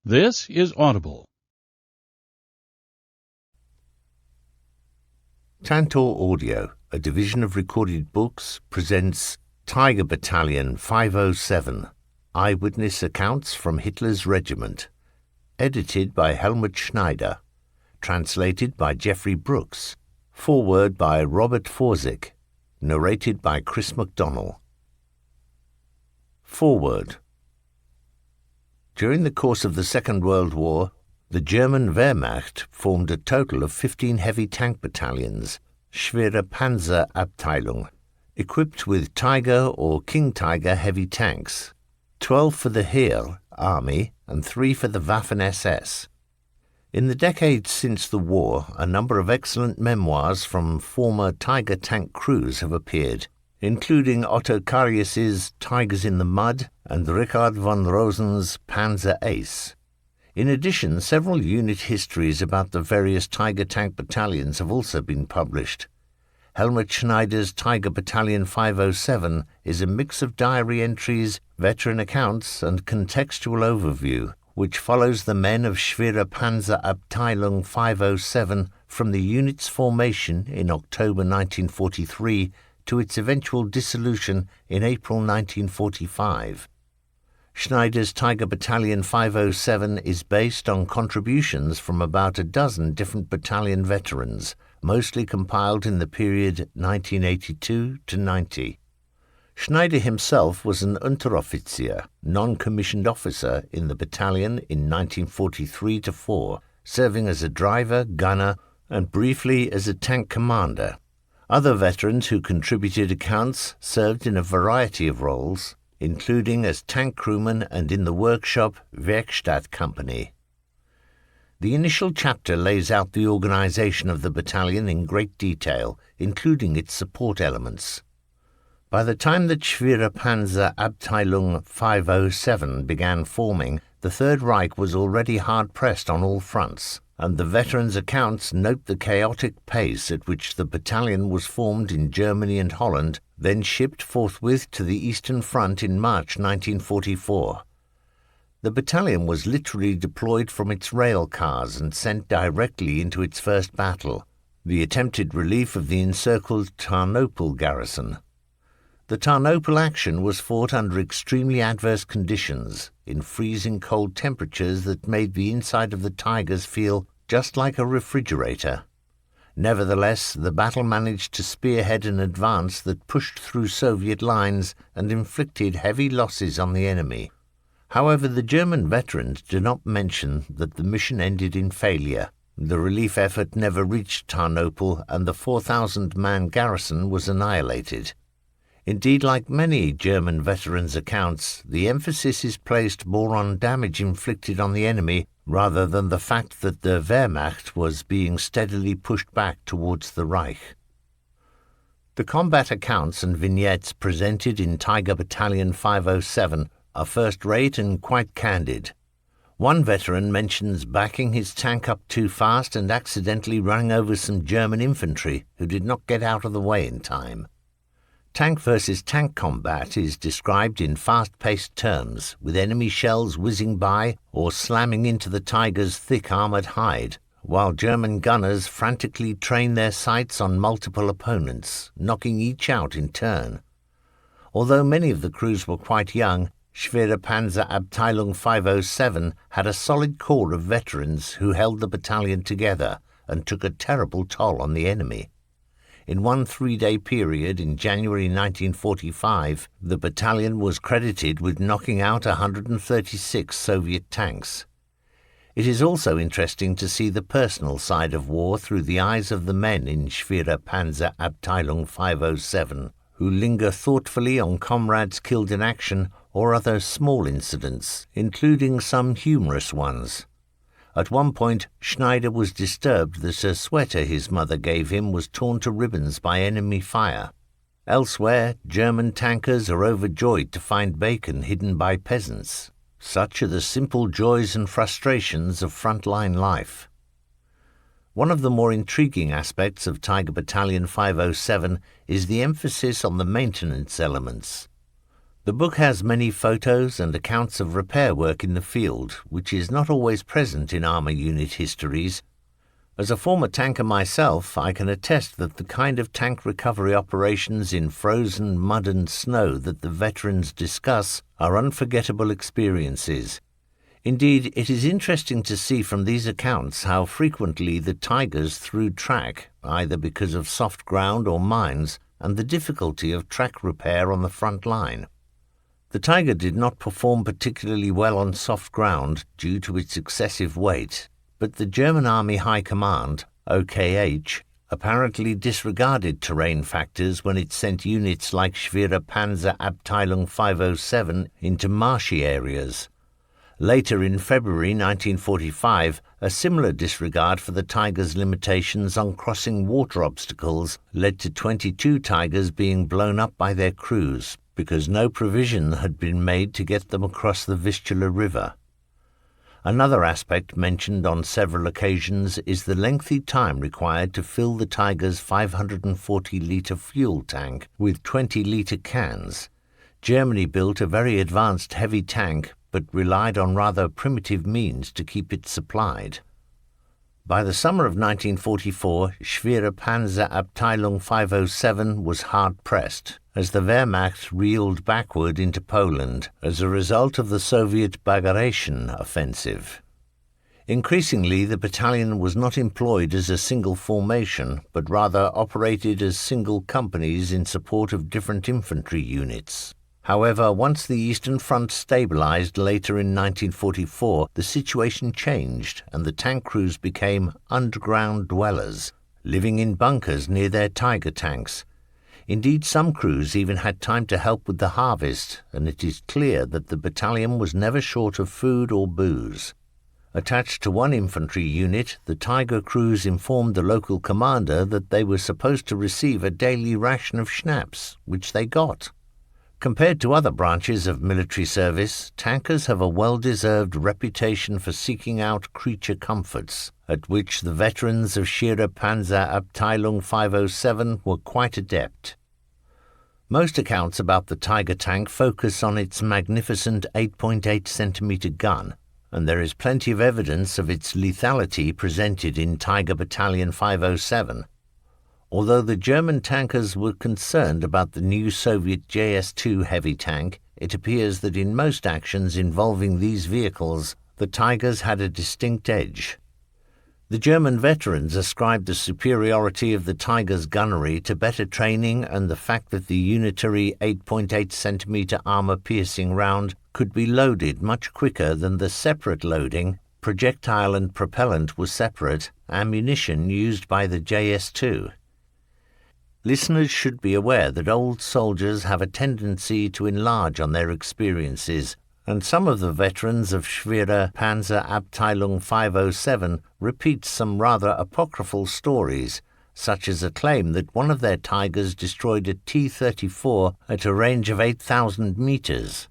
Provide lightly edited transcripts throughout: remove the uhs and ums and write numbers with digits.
This is Audible. Tantor Audio, a division of recorded books, presents Tiger Battalion 507, Eyewitness Accounts from Hitler's Regiment, edited by Helmut Schneider, translated by Jeffrey Brooks, foreword by Robert Forzik, narrated by Chris MacDonnell. Foreword. During the course of the Second World War, the German Wehrmacht formed a total of 15 heavy tank battalions, Schwere Panzer Abteilung, equipped with Tiger or King Tiger heavy tanks, 12 for the Heer Army and 3 for the Waffen-SS. In the decades since the war, a number of excellent memoirs from former Tiger tank crews have appeared, including Otto Karius's Tigers in the Mud and Richard von Rosen's Panzer Ace. In addition, several unit histories about the various Tiger tank battalions have also been published. Helmut Schneider's Tiger Battalion 507 is a mix of diary entries, veteran accounts, and contextual overview, which follows the men of Schwere Panzer Abteilung 507 from the unit's formation in October 1943 to its eventual dissolution in April 1945. Schneider's Tiger Battalion 507 is based on contributions from about a dozen different battalion veterans, mostly compiled in the period 1982 to 90. Schneider himself was an Unteroffizier, non-commissioned officer in the battalion in 1943 to 4, serving as a driver, gunner, and briefly as a tank commander. Other veterans who contributed accounts served in a variety of roles, including as tank crewmen and in the workshop Werkstatt Company. The initial chapter lays out the organization of the battalion in great detail, including its support elements. By the time that Schwere Panzer Abteilung 507 began forming, the Third Reich was already hard-pressed on all fronts, and the veterans' accounts note the chaotic pace at which the battalion was formed in Germany and Holland, then shipped forthwith to the Eastern Front in March 1944. The battalion was literally deployed from its rail cars and sent directly into its first battle, the attempted relief of the encircled Tarnopol garrison. The Tarnopol action was fought under extremely adverse conditions, in freezing cold temperatures that made the inside of the Tigers feel just like a refrigerator. Nevertheless, the battle managed to spearhead an advance that pushed through Soviet lines and inflicted heavy losses on the enemy. However, the German veterans do not mention that the mission ended in failure. The relief effort never reached Tarnopol, and the 4,000-man garrison was annihilated. Indeed, like many German veterans' accounts, the emphasis is placed more on damage inflicted on the enemy rather than the fact that the Wehrmacht was being steadily pushed back towards the Reich. The combat accounts and vignettes presented in Tiger Battalion 507 are first-rate and quite candid. One veteran mentions backing his tank up too fast and accidentally running over some German infantry who did not get out of the way in time. Tank versus tank combat is described in fast-paced terms, with enemy shells whizzing by or slamming into the Tiger's thick armored hide, while German gunners frantically train their sights on multiple opponents, knocking each out in turn. Although many of the crews were quite young, Schwere Panzer Abteilung 507 had a solid core of veterans who held the battalion together and took a terrible toll on the enemy. In one 3-day period in January 1945, the battalion was credited with knocking out 136 Soviet tanks. It is also interesting to see the personal side of war through the eyes of the men in Schwere Panzer Abteilung 507, who linger thoughtfully on comrades killed in action or other small incidents, including some humorous ones. At one point, Schneider was disturbed that a sweater his mother gave him was torn to ribbons by enemy fire. Elsewhere, German tankers are overjoyed to find bacon hidden by peasants. Such are the simple joys and frustrations of frontline life. One of the more intriguing aspects of Tiger Battalion 507 is the emphasis on the maintenance elements. The book has many photos and accounts of repair work in the field, which is not always present in armour unit histories. As a former tanker myself, I can attest that the kind of tank recovery operations in frozen mud and snow that the veterans discuss are unforgettable experiences. Indeed, it is interesting to see from these accounts how frequently the Tigers threw track, either because of soft ground or mines, and the difficulty of track repair on the front line. The Tiger did not perform particularly well on soft ground due to its excessive weight, but the German Army High Command, OKH, apparently disregarded terrain factors when it sent units like Schwerer Panzer Abteilung 507 into marshy areas. Later in February 1945, a similar disregard for the Tiger's limitations on crossing water obstacles led to 22 Tigers being blown up by their crews because no provision had been made to get them across the Vistula River. Another aspect mentioned on several occasions is the lengthy time required to fill the Tiger's 540-litre fuel tank with 20-litre cans. Germany built a very advanced heavy tank, but relied on rather primitive means to keep it supplied. By the summer of 1944, Schwerer Panzer Abteilung 507 was hard-pressed, as the Wehrmacht reeled backward into Poland as a result of the Soviet Bagration offensive. Increasingly, the battalion was not employed as a single formation, but rather operated as single companies in support of different infantry units. However, once the Eastern Front stabilized later in 1944, the situation changed and the tank crews became underground dwellers, living in bunkers near their Tiger tanks. Indeed, some crews even had time to help with the harvest, and it is clear that the battalion was never short of food or booze. Attached to one infantry unit, the Tiger crews informed the local commander that they were supposed to receive a daily ration of schnapps, which they got. Compared to other branches of military service, tankers have a well-deserved reputation for seeking out creature comforts, at which the veterans of Schwerer Panzer Abteilung 507 were quite adept. Most accounts about the Tiger tank focus on its magnificent 8.8 centimeter gun, and there is plenty of evidence of its lethality presented in Tiger Battalion 507. Although the German tankers were concerned about the new Soviet JS-2 heavy tank, it appears that in most actions involving these vehicles, the Tigers had a distinct edge. The German veterans ascribed the superiority of the Tiger's gunnery to better training and the fact that the unitary 8.8 centimeter armor-piercing round could be loaded much quicker than the separate loading, projectile and propellant were separate, ammunition used by the JS-2. Listeners should be aware that old soldiers have a tendency to enlarge on their experiences, and some of the veterans of Schwerer Panzer Abteilung 507 repeat some rather apocryphal stories, such as a claim that one of their Tigers destroyed a T-34 at a range of 8,000 meters.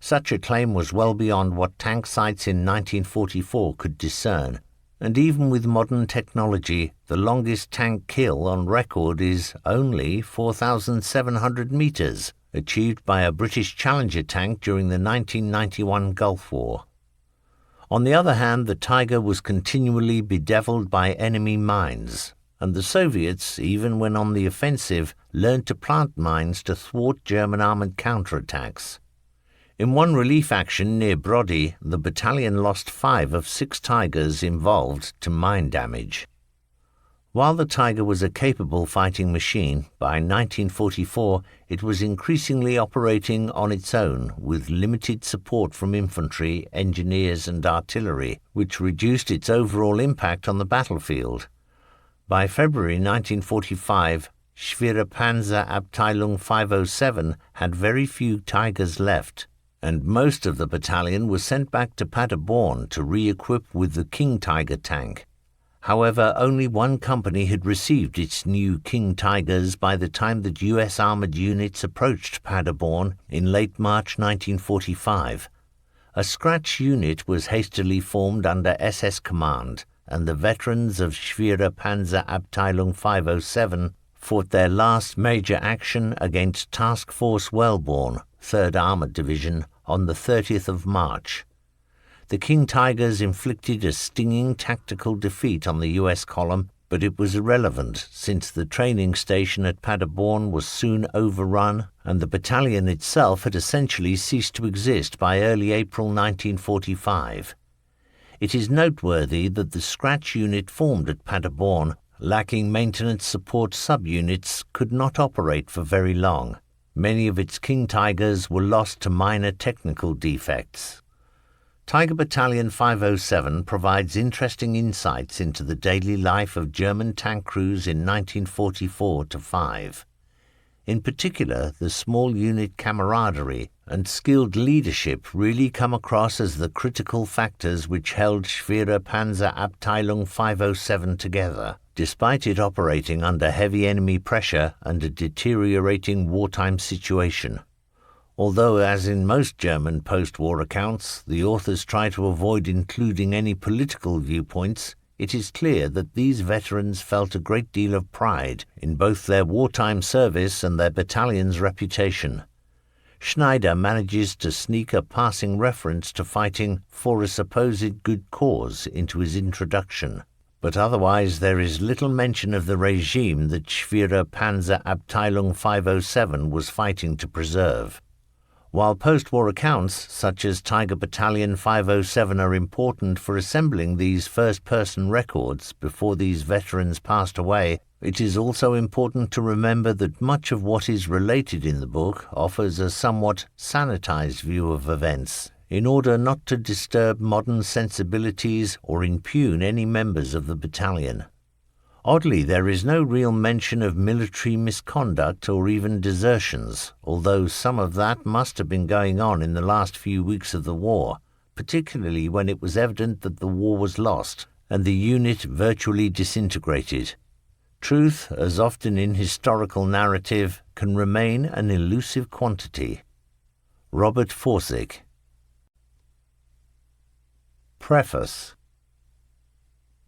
Such a claim was well beyond what tank sites in 1944 could discern, and even with modern technology, the longest tank kill on record is only 4,700 meters, achieved by a British Challenger tank during the 1991 Gulf War. On the other hand, the Tiger was continually bedeviled by enemy mines, and the Soviets, even when on the offensive, learned to plant mines to thwart German armoured counterattacks. In one relief action near Brody, the battalion lost 5 of 6 Tigers involved to mine damage. While the Tiger was a capable fighting machine, by 1944 it was increasingly operating on its own with limited support from infantry, engineers and artillery, which reduced its overall impact on the battlefield. By February 1945, Schwerer Panzer Abteilung 507 had very few Tigers left, and most of the battalion was sent back to Paderborn to re-equip with the King Tiger tank. However, only one company had received its new King Tigers by the time that U.S. armoured units approached Paderborn in late March 1945. A scratch unit was hastily formed under SS command, and the veterans of Schwerer Panzer Abteilung 507 fought their last major action against Task Force Wellborn, 3rd Armoured Division, on the 30th of March. The King Tigers inflicted a stinging tactical defeat on the US column, but it was irrelevant since the training station at Paderborn was soon overrun and the battalion itself had essentially ceased to exist by early April 1945. It is noteworthy that the scratch unit formed at Paderborn, lacking maintenance support subunits, could not operate for very long. Many of its King Tigers were lost to minor technical defects. Tiger Battalion 507 provides interesting insights into the daily life of German tank crews in 1944-5. In particular, the small unit camaraderie and skilled leadership really come across as the critical factors which held Schwere Panzer Abteilung 507 together, despite it operating under heavy enemy pressure and a deteriorating wartime situation. Although, as in most German post-war accounts, the authors try to avoid including any political viewpoints, it is clear that these veterans felt a great deal of pride in both their wartime service and their battalion's reputation. Schneider manages to sneak a passing reference to fighting for a supposed good cause into his introduction, but otherwise there is little mention of the regime that Schwere Panzer Abteilung 507 was fighting to preserve. While post-war accounts, such as Tiger Battalion 507, are important for assembling these first-person records before these veterans passed away, it is also important to remember that much of what is related in the book offers a somewhat sanitized view of events, in order not to disturb modern sensibilities or impugn any members of the battalion. Oddly, there is no real mention of military misconduct or even desertions, although some of that must have been going on in the last few weeks of the war, particularly when it was evident that the war was lost and the unit virtually disintegrated. Truth, as often in historical narrative, can remain an elusive quantity. Robert Forsyth. Preface.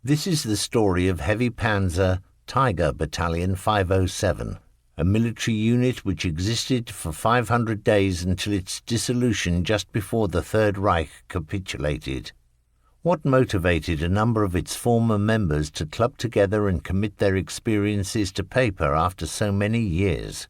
This is the story of Heavy Panzer Tiger Battalion 507, a military unit which existed for 500 days until its dissolution just before the Third Reich capitulated. What motivated a number of its former members to club together and commit their experiences to paper after so many years?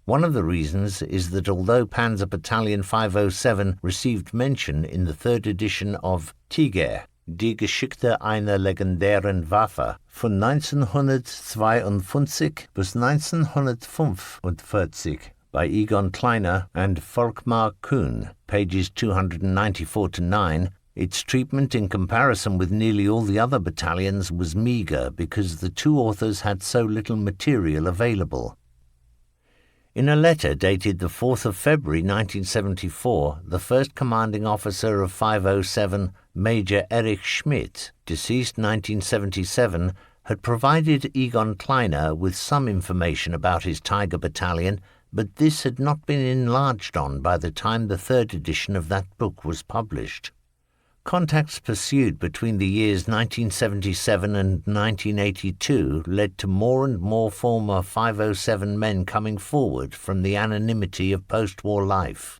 One of the reasons is that although Panzer Battalion 507 received mention in the 3rd edition of Tiger, Die Geschichte einer legendären Waffe von 1952 bis 1945 by Egon Kleiner and Volkmar Kuhn, pages 294-9, its treatment in comparison with nearly all the other battalions was meagre because the two authors had so little material available. In a letter dated the 4th of February 1974, the first commanding officer of 507, Major Erich Schmidt, deceased 1977, had provided Egon Kleiner with some information about his Tiger Battalion, but this had not been enlarged on by the time the 3rd edition of that book was published. Contacts pursued between the years 1977 and 1982 led to more and more former 507 men coming forward from the anonymity of post-war life.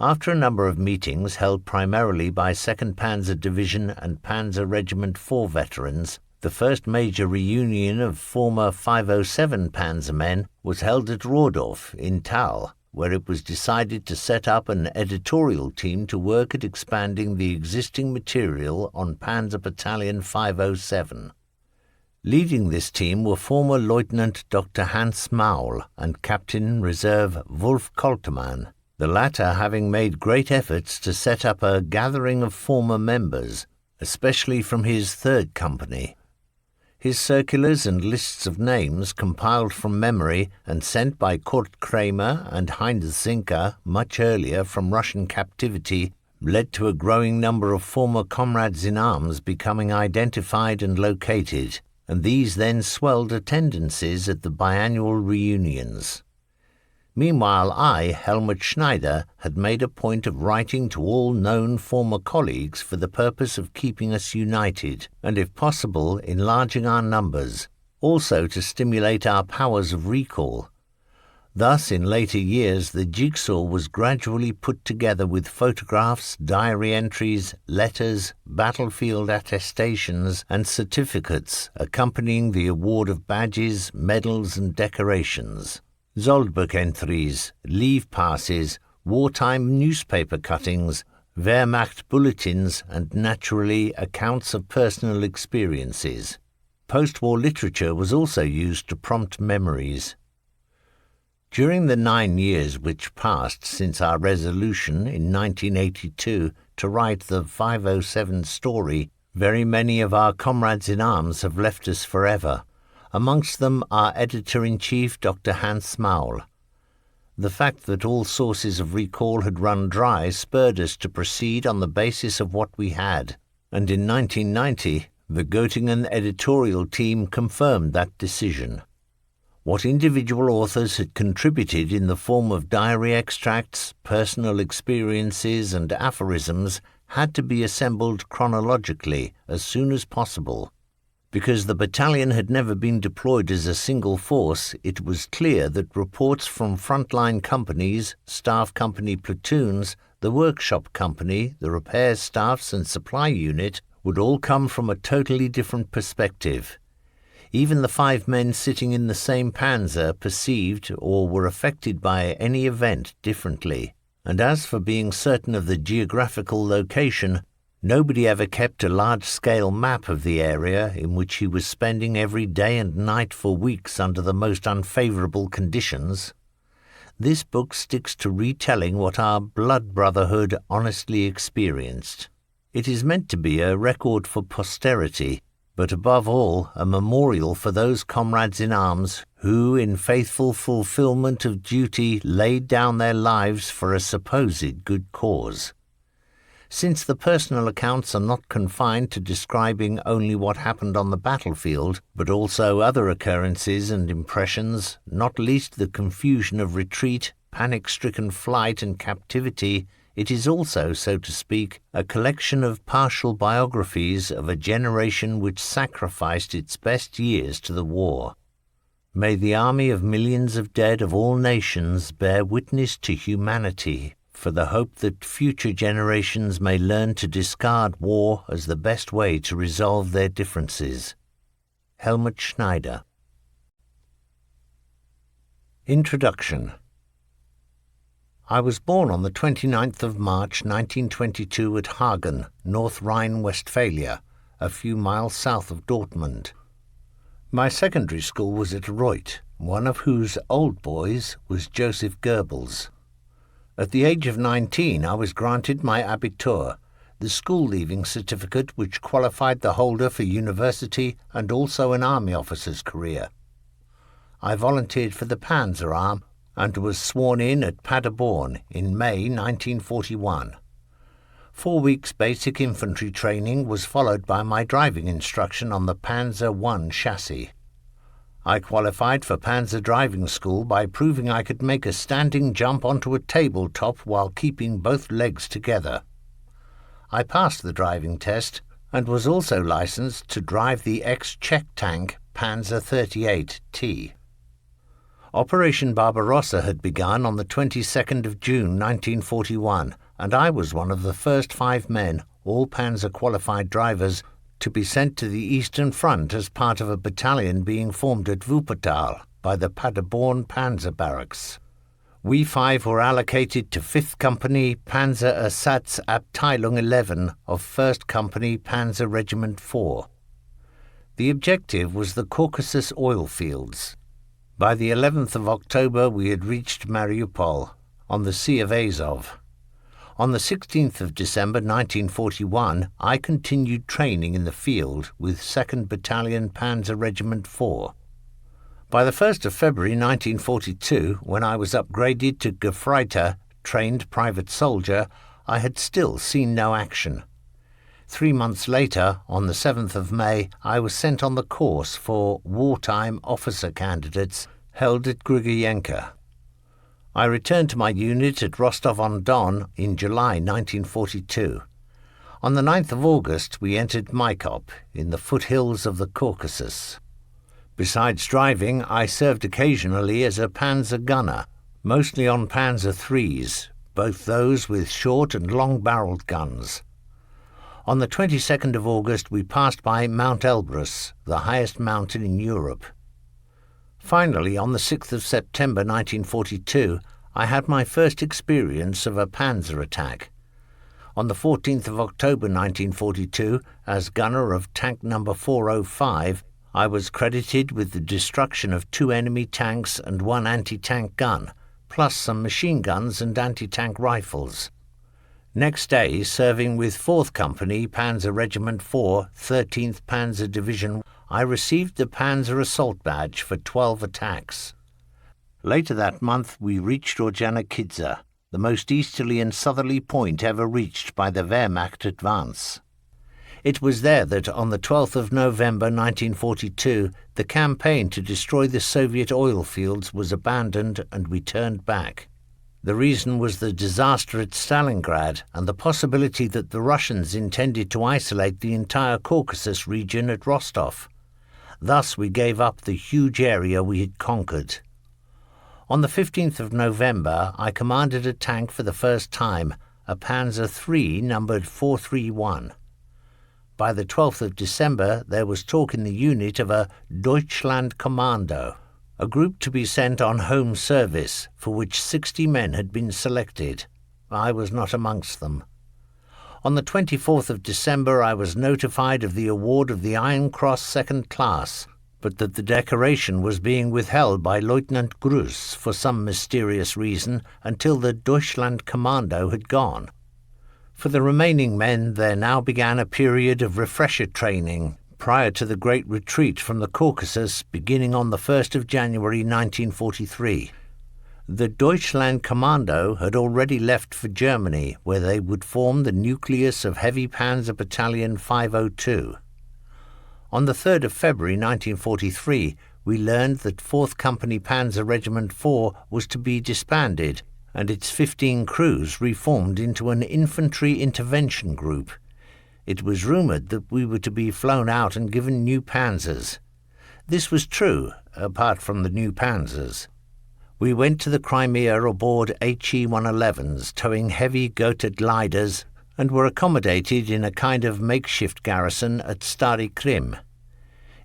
After a number of meetings held primarily by 2nd Panzer Division and Panzer Regiment 4 veterans, the first major reunion of former 507 Panzer men was held at Rohrdorf in Thal, where it was decided to set up an editorial team to work at expanding the existing material on Panzer Battalion 507. Leading this team were former Lieutenant Dr. Hans Maul and Captain Reserve Wolf Koltemann, the latter having made great efforts to set up a gathering of former members, especially from his 3rd Company. His circulars and lists of names compiled from memory and sent by Kurt Kramer and Heinz Zinker much earlier from Russian captivity led to a growing number of former comrades in arms becoming identified and located, and these then swelled attendances at the biannual reunions. Meanwhile Helmut Schneider, had made a point of writing to all known former colleagues for the purpose of keeping us united, and if possible enlarging our numbers, also to stimulate our powers of recall. Thus, in later years, the jigsaw was gradually put together with photographs, diary entries, letters, battlefield attestations, and certificates accompanying the award of badges, medals, and decorations, Zoldbuch entries, leave passes, wartime newspaper cuttings, Wehrmacht bulletins, and naturally accounts of personal experiences. Post-war literature was also used to prompt memories. During the 9 years which passed since our resolution in 1982 to write the 507 story, very many of our comrades in arms have left us forever, amongst them our editor-in-chief Dr. Hans Maul. The fact that all sources of recall had run dry spurred us to proceed on the basis of what we had, and in 1990 the Göttingen editorial team confirmed that decision. What individual authors had contributed in the form of diary extracts, personal experiences, and aphorisms had to be assembled chronologically as soon as possible. Because the battalion had never been deployed as a single force, it was clear that reports from frontline companies, staff company platoons, the workshop company, the repair staffs and supply unit would all come from a totally different perspective. Even the 5 men sitting in the same panzer perceived or were affected by any event differently. And as for being certain of the geographical location, nobody ever kept a large-scale map of the area in which he was spending every day and night for weeks under the most unfavorable conditions. This book sticks to retelling what our blood brotherhood honestly experienced. It is meant to be a record for posterity, but above all a memorial for those comrades in arms who, in faithful fulfillment of duty, laid down their lives for a supposed good cause. Since the personal accounts are not confined to describing only what happened on the battlefield, but also other occurrences and impressions, not least the confusion of retreat, panic-stricken flight and captivity, it is also, so to speak, a collection of partial biographies of a generation which sacrificed its best years to the war. May the army of millions of dead of all nations bear witness to humanity, for the hope that future generations may learn to discard war as the best way to resolve their differences. Helmut Schneider. Introduction. I was born on the 29th of March 1922 at Hagen, North Rhine-Westphalia, a few miles south of Dortmund. My secondary school was at Reuth, one of whose old boys was Joseph Goebbels. At the age of 19 I was granted my Abitur, the school-leaving certificate which qualified the holder for university and also an army officer's career. I volunteered for the Panzer Arm and was sworn in at Paderborn in May 1941. 4 weeks basic infantry training was followed by my driving instruction on the Panzer I chassis. I qualified for Panzer driving school by proving I could make a standing jump onto a tabletop while keeping both legs together. I passed the driving test and was also licensed to drive the ex-Czech tank Panzer 38T. Operation Barbarossa had begun on the 22nd of June 1941, and I was one of the first 5 men, all Panzer-qualified drivers, to be sent to the Eastern Front as part of a battalion being formed at Wuppertal by the Paderborn Panzer Barracks. We 5 were allocated to 5th Company Panzerersatz-Abteilung 11 of 1st Company Panzer Regiment 4. The objective was the Caucasus oil fields. By the 11th of October we had reached Mariupol, on the Sea of Azov. On the 16th of December 1941, I continued training in the field with 2nd Battalion Panzer Regiment 4. By the 1st of February 1942, when I was upgraded to Gefreiter, trained private soldier, I had still seen no action. 3 months later, on the 7th of May, I was sent on the course for wartime officer candidates held at Grigoyenka. I returned to my unit at Rostov-on-Don in July 1942. On the 9th of August, we entered Maikop in the foothills of the Caucasus. Besides driving, I served occasionally as a panzer gunner, mostly on Panzer IIIs, both those with short and long-barreled guns. On the 22nd of August we passed by Mount Elbrus, the highest mountain in Europe. Finally, on the 6th of September 1942, I had my first experience of a panzer attack. On the 14th of October 1942, as gunner of tank number 405, I was credited with the destruction of 2 enemy tanks and 1 anti-tank gun, plus some machine guns and anti-tank rifles. Next day, serving with 4th Company, Panzer Regiment 4, 13th Panzer Division, I received the Panzer Assault Badge for 12 attacks. Later that month, we reached Orjanikidzha, the most easterly and southerly point ever reached by the Wehrmacht advance. It was there that, on the 12th of November 1942, the campaign to destroy the Soviet oil fields was abandoned and we turned back. The reason was the disaster at Stalingrad and the possibility that the Russians intended to isolate the entire Caucasus region at Rostov. Thus we gave up the huge area we had conquered. On the 15th of November, I commanded a tank for the first time, a Panzer III numbered 431. By the 12th of December, there was talk in the unit of a Deutschland Kommando, a group to be sent on home service, for which 60 men had been selected. I was not amongst them. On the 24th of December, I was notified of the award of the Iron Cross Second Class, but that the decoration was being withheld by Lieutenant Gruss for some mysterious reason until the Deutschland Kommando had gone. For the remaining men, there now began a period of refresher training prior to the great retreat from the Caucasus beginning on the 1st of January 1943. The Deutschland Kommando had already left for Germany, where they would form the nucleus of Heavy Panzer Battalion 502. On the 3rd of February 1943, we learned that 4th Company Panzer Regiment 4 was to be disbanded, and its 15 crews reformed into an infantry intervention group. It was rumoured that we were to be flown out and given new panzers. This was true, apart from the new panzers. We went to the Crimea aboard HE-111s, towing heavy Gotha gliders, and were accommodated in a kind of makeshift garrison at Stary Krim.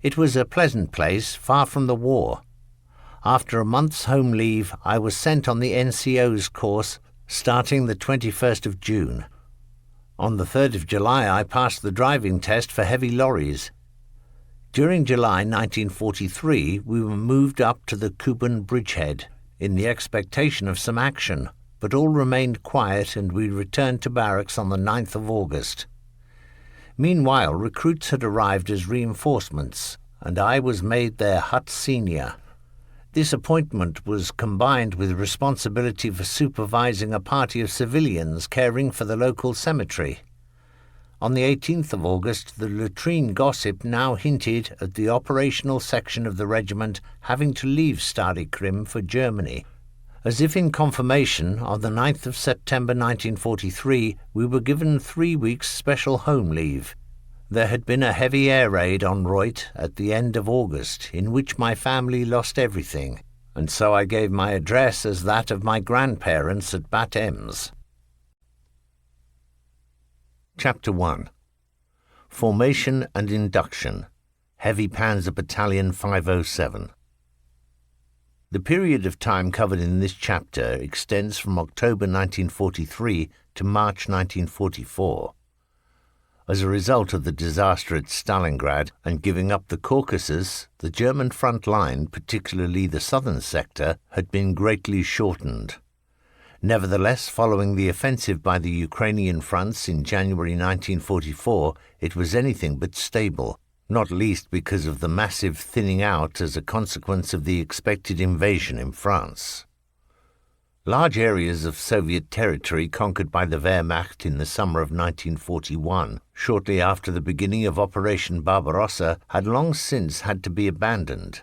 It was a pleasant place, far from the war. After a month's home leave, I was sent on the NCO's course, starting the 21st of June. On the 3rd of July, I passed the driving test for heavy lorries. During July 1943, we were moved up to the Kuban bridgehead, in the expectation of some action, but all remained quiet and we returned to barracks on the 9th of August. Meanwhile, recruits had arrived as reinforcements, and I was made their hut senior. This appointment was combined with responsibility for supervising a party of civilians caring for the local cemetery. On the 18th of August, the latrine gossip now hinted at the operational section of the regiment having to leave Stary Krim for Germany. As if in confirmation, on the 9th of September 1943, we were given 3 weeks' special home leave. There had been a heavy air raid on Reuth at the end of August, in which my family lost everything, and so I gave my address as that of my grandparents at Bad Ems. Chapter 1. Formation and Induction. Heavy Panzer Battalion 507. The period of time covered in this chapter extends from October 1943 to March 1944. As a result of the disaster at Stalingrad and giving up the Caucasus, the German front line, particularly the southern sector, had been greatly shortened. Nevertheless, following the offensive by the Ukrainian fronts in January 1944, it was anything but stable, not least because of the massive thinning out as a consequence of the expected invasion in France. Large areas of Soviet territory conquered by the Wehrmacht in the summer of 1941, shortly after the beginning of Operation Barbarossa, had long since had to be abandoned.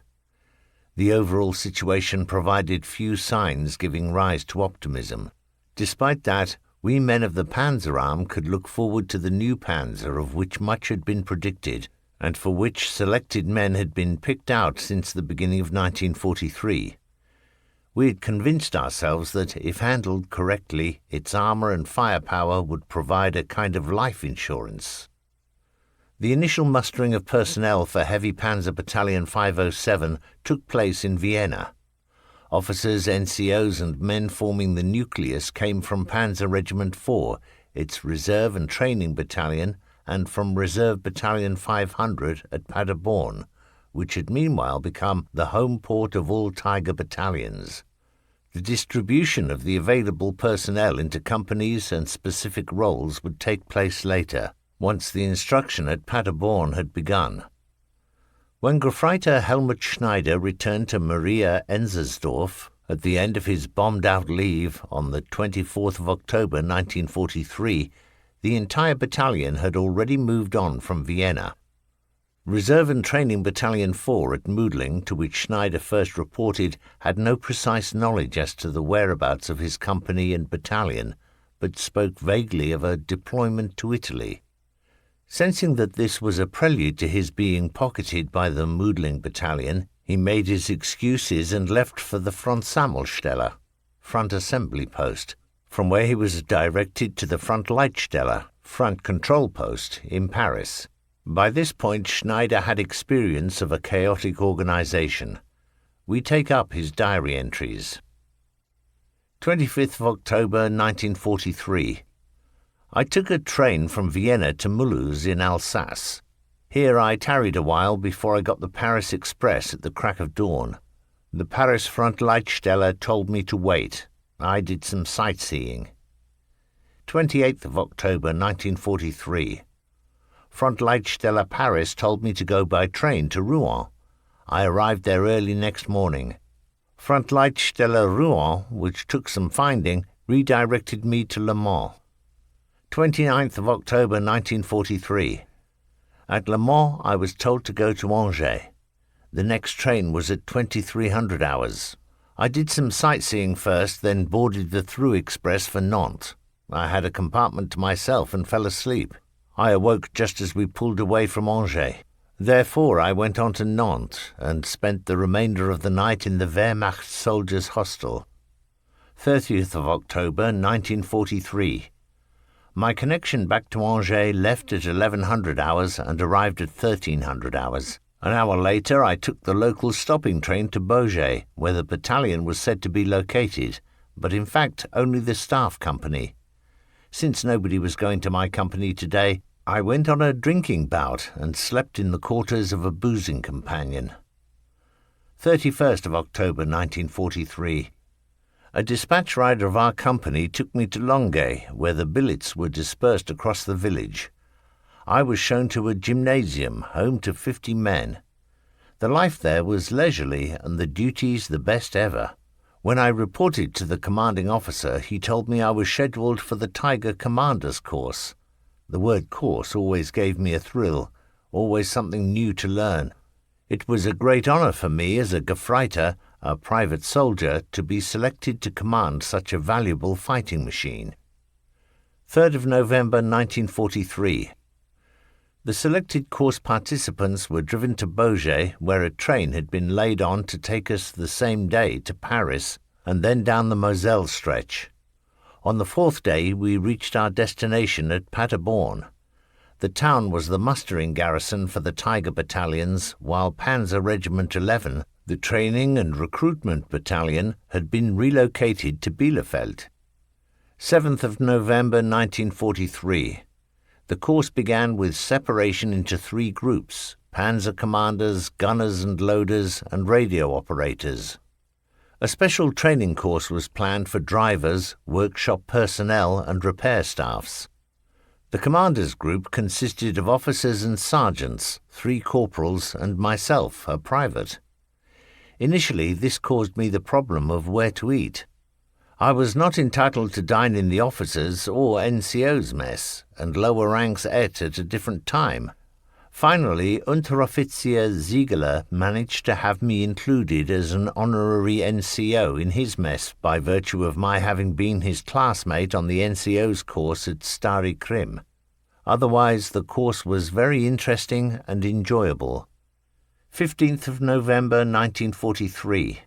The overall situation provided few signs giving rise to optimism. Despite that, we men of the Panzer Arm could look forward to the new panzer of which much had been predicted, and for which selected men had been picked out since the beginning of 1943. We had convinced ourselves that, if handled correctly, its armour and firepower would provide a kind of life insurance. The initial mustering of personnel for Heavy Panzer Battalion 507 took place in Vienna. Officers, NCOs and men forming the nucleus came from Panzer Regiment 4, its reserve and training battalion, and from Reserve Battalion 500 at Paderborn, which had meanwhile become the home port of all Tiger battalions. The distribution of the available personnel into companies and specific roles would take place later, once the instruction at Paderborn had begun. When Gefreiter Helmut Schneider returned to Maria Enzersdorf at the end of his bombed-out leave on the 24th of October 1943, the entire battalion had already moved on from Vienna. Reserve and Training Battalion 4 at Mödling, to which Schneider first reported, had no precise knowledge as to the whereabouts of his company and battalion, but spoke vaguely of a deployment to Italy. Sensing that this was a prelude to his being pocketed by the Mödling battalion, he made his excuses and left for the Frontsammelstelle, front assembly post, from where he was directed to the Frontleitstelle, front control post, in Paris. By this point, Schneider had experience of a chaotic organization. We take up his diary entries. 25th of October 1943. I took a train from Vienna to Mulhouse in Alsace. Here I tarried a while before I got the Paris express at the crack of dawn. The Paris Frontleitstelle told me to wait. I did some sightseeing. 28th of October 1943. Frontleitstelle Paris told me to go by train to Rouen. I arrived there early next morning. Frontleitstelle Rouen, which took some finding, redirected me to Le Mans. 29th of October 1943. At Le Mans, I was told to go to Angers. The next train was at 2300 hours. I did some sightseeing first, then boarded the through express for Nantes. I had a compartment to myself and fell asleep. I awoke just as we pulled away from Angers. Therefore, I went on to Nantes and spent the remainder of the night in the Wehrmacht soldiers' hostel. 30th of October 1943. My connection back to Angers left at 1100 hours and arrived at 1300 hours. An hour later, I took the local stopping train to Beaugé, where the battalion was said to be located, but in fact only the staff company. Since nobody was going to my company today, I went on a drinking bout and slept in the quarters of a boozing companion. 31st of October 1943. A dispatch rider of our company took me to Longueuil, where the billets were dispersed across the village. I was shown to a gymnasium, home to 50 men. The life there was leisurely and the duties the best ever. When I reported to the commanding officer, he told me I was scheduled for the Tiger Commander's course. The word course always gave me a thrill, always something new to learn. It was a great honor for me as a Gefreiter, a private soldier, to be selected to command such a valuable fighting machine. 3rd of November 1943. The selected course participants were driven to Beaugé, where a train had been laid on to take us the same day to Paris and then down the Moselle stretch. On the 4th day we reached our destination at Paderborn. The town was the mustering garrison for the Tiger battalions, while Panzer Regiment 11, the training and recruitment battalion, had been relocated to Bielefeld. 7th of November 1943. The course began with separation into 3 groups: panzer commanders, gunners and loaders, and radio operators. A special training course was planned for drivers, workshop personnel and repair staffs. The commanders' group consisted of officers and sergeants, 3 corporals and myself, a private. Initially, this caused me the problem of where to eat. I was not entitled to dine in the officers' or NCO's mess, and lower ranks ate at a different time. Finally, Unteroffizier Ziegler managed to have me included as an honorary NCO in his mess by virtue of my having been his classmate on the NCO's course at Stary Krim. Otherwise, the course was very interesting and enjoyable. 15th of November 1943.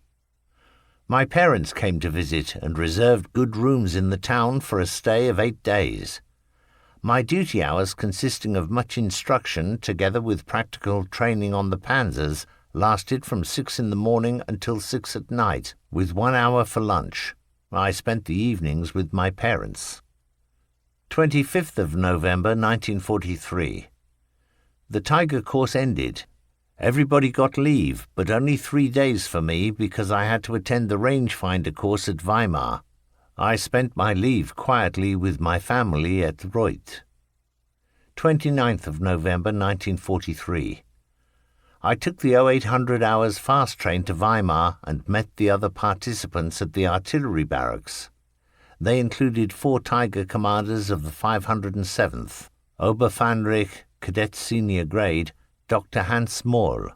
My parents came to visit and reserved good rooms in the town for a stay of 8 days. My duty hours, consisting of much instruction together with practical training on the panzers, lasted from 6 in the morning until 6 at night, with 1 hour for lunch. I spent the evenings with my parents. 25th of November 1943. The Tiger course ended. Everybody got leave, but only 3 days for me because I had to attend the rangefinder course at Weimar. I spent my leave quietly with my family at Reuth. 29th of November 1943. I took the 0800 hours fast train to Weimar and met the other participants at the artillery barracks. They included 4 Tiger commanders of the 507th, Oberfähnrich, Cadet Senior Grade, Dr. Hans Moll,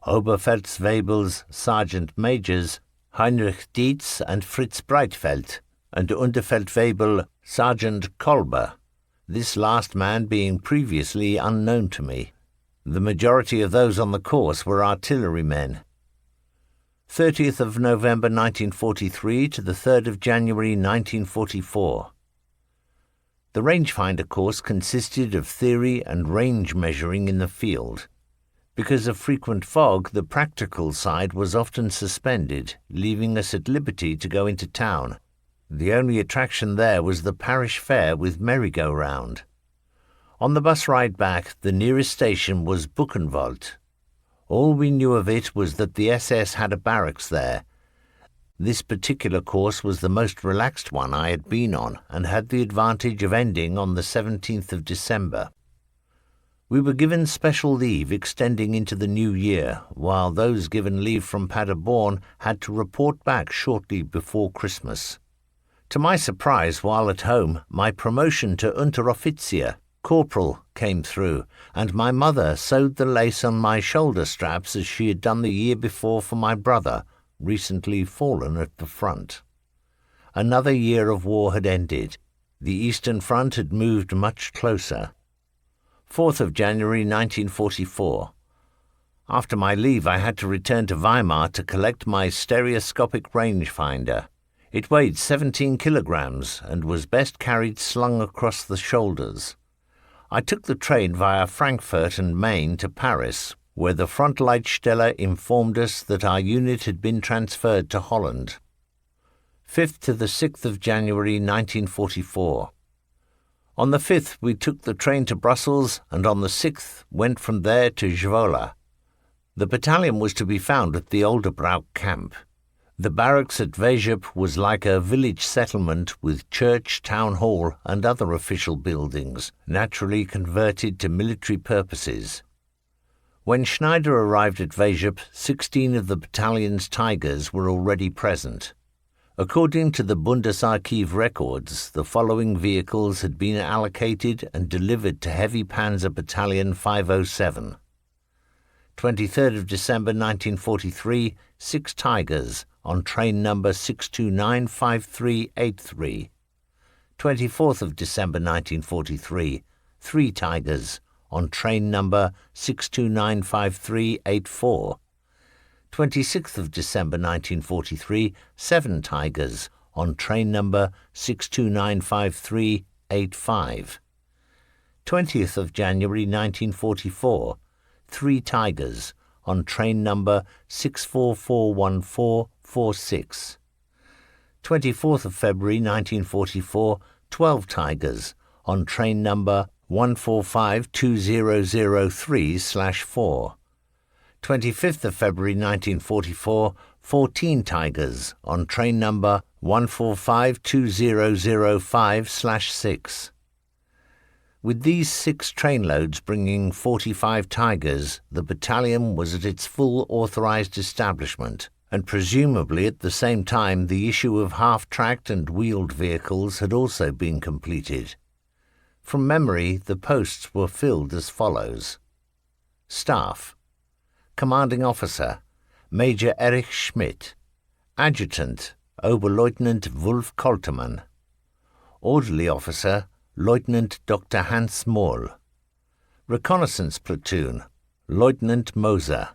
Oberfeldwebels Sergeant Majors Heinrich Dietz and Fritz Breitfeld, and Unterfeldwebel Sergeant Kolber, this last man being previously unknown to me. The majority of those on the course were artillerymen. 30th of November 1943 to the 3rd of January 1944. The rangefinder course consisted of theory and range measuring in the field. Because of frequent fog, the practical side was often suspended, leaving us at liberty to go into town. The only attraction there was the parish fair with merry-go-round. On the bus ride back, the nearest station was Buchenwald. All we knew of it was that the SS had a barracks there. This particular course was the most relaxed one I had been on and had the advantage of ending on the 17th of December. We were given special leave extending into the new year, while those given leave from Paderborn had to report back shortly before Christmas. To my surprise, while at home, my promotion to Unteroffizier, Corporal, came through, and my mother sewed the lace on my shoulder straps as she had done the year before for my brother, recently fallen at the front. Another year of war had ended. The Eastern Front had moved much closer. 4th of January 1944. After my leave, I had to return to Weimar to collect my stereoscopic rangefinder. It weighed 17 kilograms and was best carried slung across the shoulders. I took the train via Frankfurt and Main to Paris, where the Frontleitstelle informed us that our unit had been transferred to Holland. 5th to the 6th of January 1944. On the 5th we took the train to Brussels, and on the 6th went from there to Zwolle. The battalion was to be found at the Olderbroek camp. The barracks at Weijop was like a village settlement with church, town hall, and other official buildings, naturally converted to military purposes. When Schneider arrived at Weijop, 16 of the battalion's Tigers were already present. According to the Bundesarchiv records, the following vehicles had been allocated and delivered to Heavy Panzer Battalion 507. 23rd of December 1943, 6 Tigers on train number 6295383. 24th of December 1943, 3 Tigers on train number 6295384. 26th of December 1943, 7 Tigers on train number 6295385. 20th of January 1944, 3 Tigers on train number 6441446. 24th of February 1944, 12 Tigers on train number 1452003/4. 25th of February 1944, 14 Tigers on train number 1452005/6. With these 6 trainloads bringing 45 Tigers, the battalion was at its full authorized establishment, and presumably at the same time the issue of half-tracked and wheeled vehicles had also been completed. From memory, the posts were filled as follows. Staff: Commanding Officer, Major Erich Schmidt. Adjutant, Oberleutnant Wulf Koltermann. Orderly Officer, Lieutenant Dr. Hans Moll. Reconnaissance Platoon, Lieutenant Moser.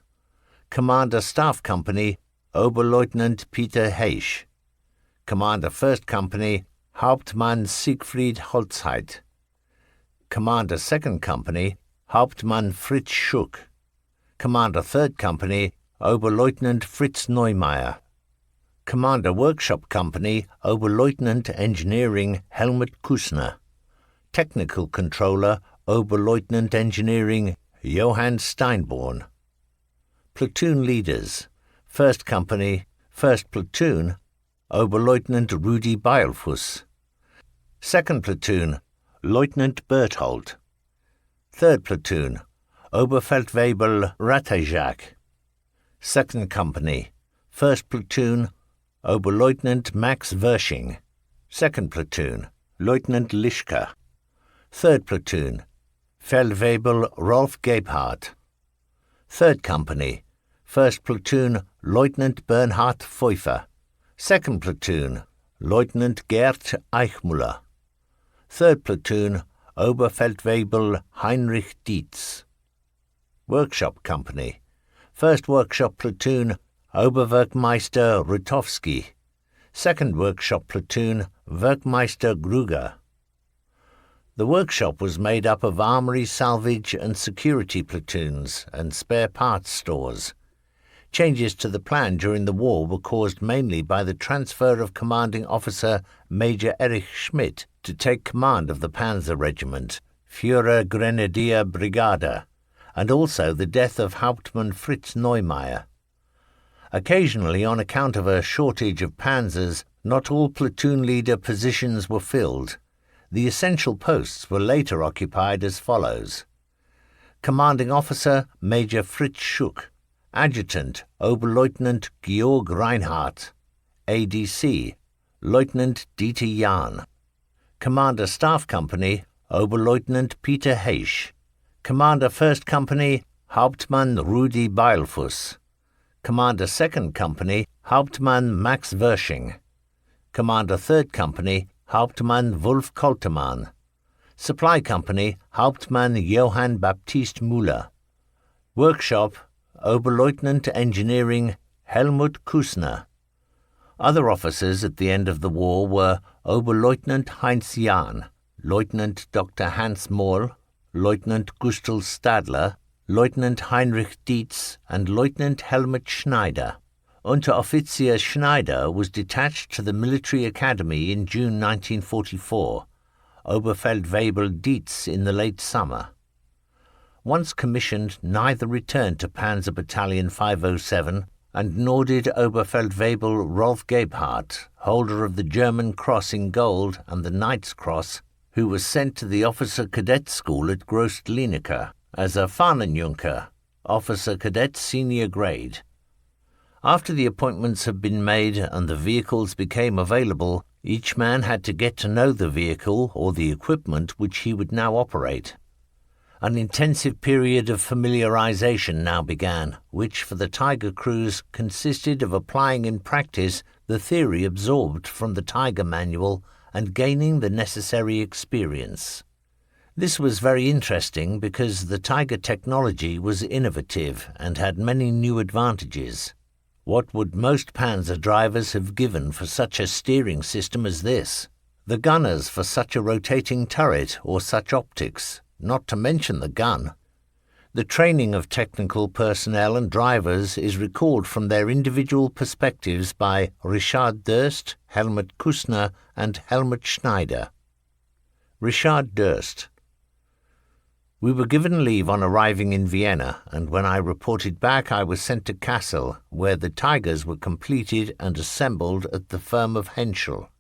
Commander Staff Company, Oberleutnant Peter Heisch. Commander 1st Company, Hauptmann Siegfried Holzheit. Commander 2nd Company, Hauptmann Fritz Schuck. Commander 3rd Company, Oberleutnant Fritz Neumeier. Commander Workshop Company, Oberleutnant Engineering Helmut Kusner. Technical Controller, Oberleutnant Engineering Johann Steinborn. Platoon Leaders, 1st Company, 1st Platoon, Oberleutnant Rudi Beilfuss. 2nd Platoon, Lieutenant Berthold. 3rd Platoon, Oberfeldwebel Ratajak. 2nd Company, 1st Platoon, Oberleutnant Max Wersching. 2nd Platoon, Lieutenant Lischka. 3rd Platoon, Feldwebel Rolf Gebhardt. 3rd Company, 1st Platoon, Lieutenant Bernhard Pfeuffer. 2nd Platoon, Lieutenant Gerd Eichmuller. 3rd Platoon, Oberfeldwebel Heinrich Dietz. Workshop Company, 1st Workshop Platoon, Oberwerkmeister Rutowski. 2nd Workshop Platoon, Werkmeister Gruger. The workshop was made up of armory, salvage and security platoons and spare parts stores. Changes to the plan during the war were caused mainly by the transfer of commanding officer Major Erich Schmidt to take command of the Panzer Regiment, Führer Grenadier Brigade, and also the death of Hauptmann Fritz Neumeier. Occasionally, on account of a shortage of panzers, not all platoon leader positions were filled. The essential posts were later occupied as follows: Commanding Officer Major Fritz Schuck, Adjutant Oberleutnant Georg Reinhardt, ADC Lieutenant Dieter Jahn, Commander Staff Company Oberleutnant Peter Heisch, Commander 1st Company Hauptmann Rudi Beilfuss, Commander 2nd Company Hauptmann Max Wersching, Commander 3rd Company Hauptmann Wolf Koltemann, Supply Company Hauptmann Johann Baptist Müller, Workshop Oberleutnant Engineering Helmut Kusner. Other officers at the end of the war were Oberleutnant Heinz Jahn, Lieutenant Dr. Hans Moll, Lieutenant Gustl Stadler, Lieutenant Heinrich Dietz and Lieutenant Helmut Schneider. Unteroffizier Schneider was detached to the military academy in June 1944, Oberfeldwebel Dietz in the late summer. Once commissioned, neither returned to Panzer Battalion 507, and nor did Oberfeldwebel Rolf Gebhardt, holder of the German Cross in Gold and the Knight's Cross, who was sent to the Officer Cadet School at Groß-Glienicke as a Fahnenjunker, Officer Cadet Senior Grade. After the appointments had been made and the vehicles became available, each man had to get to know the vehicle or the equipment which he would now operate. An intensive period of familiarization now began, which for the Tiger crews consisted of applying in practice the theory absorbed from the Tiger manual and gaining the necessary experience. This was very interesting because the Tiger technology was innovative and had many new advantages. What would most Panzer drivers have given for such a steering system as this? The gunners for such a rotating turret or such optics, not to mention the gun. The training of technical personnel and drivers is recalled from their individual perspectives by Richard Durst, Helmut Kusner and Helmut Schneider. Richard Durst. We were given leave on arriving in Vienna, and when I reported back I was sent to Kassel, where the Tigers were completed and assembled at the firm of Henschel.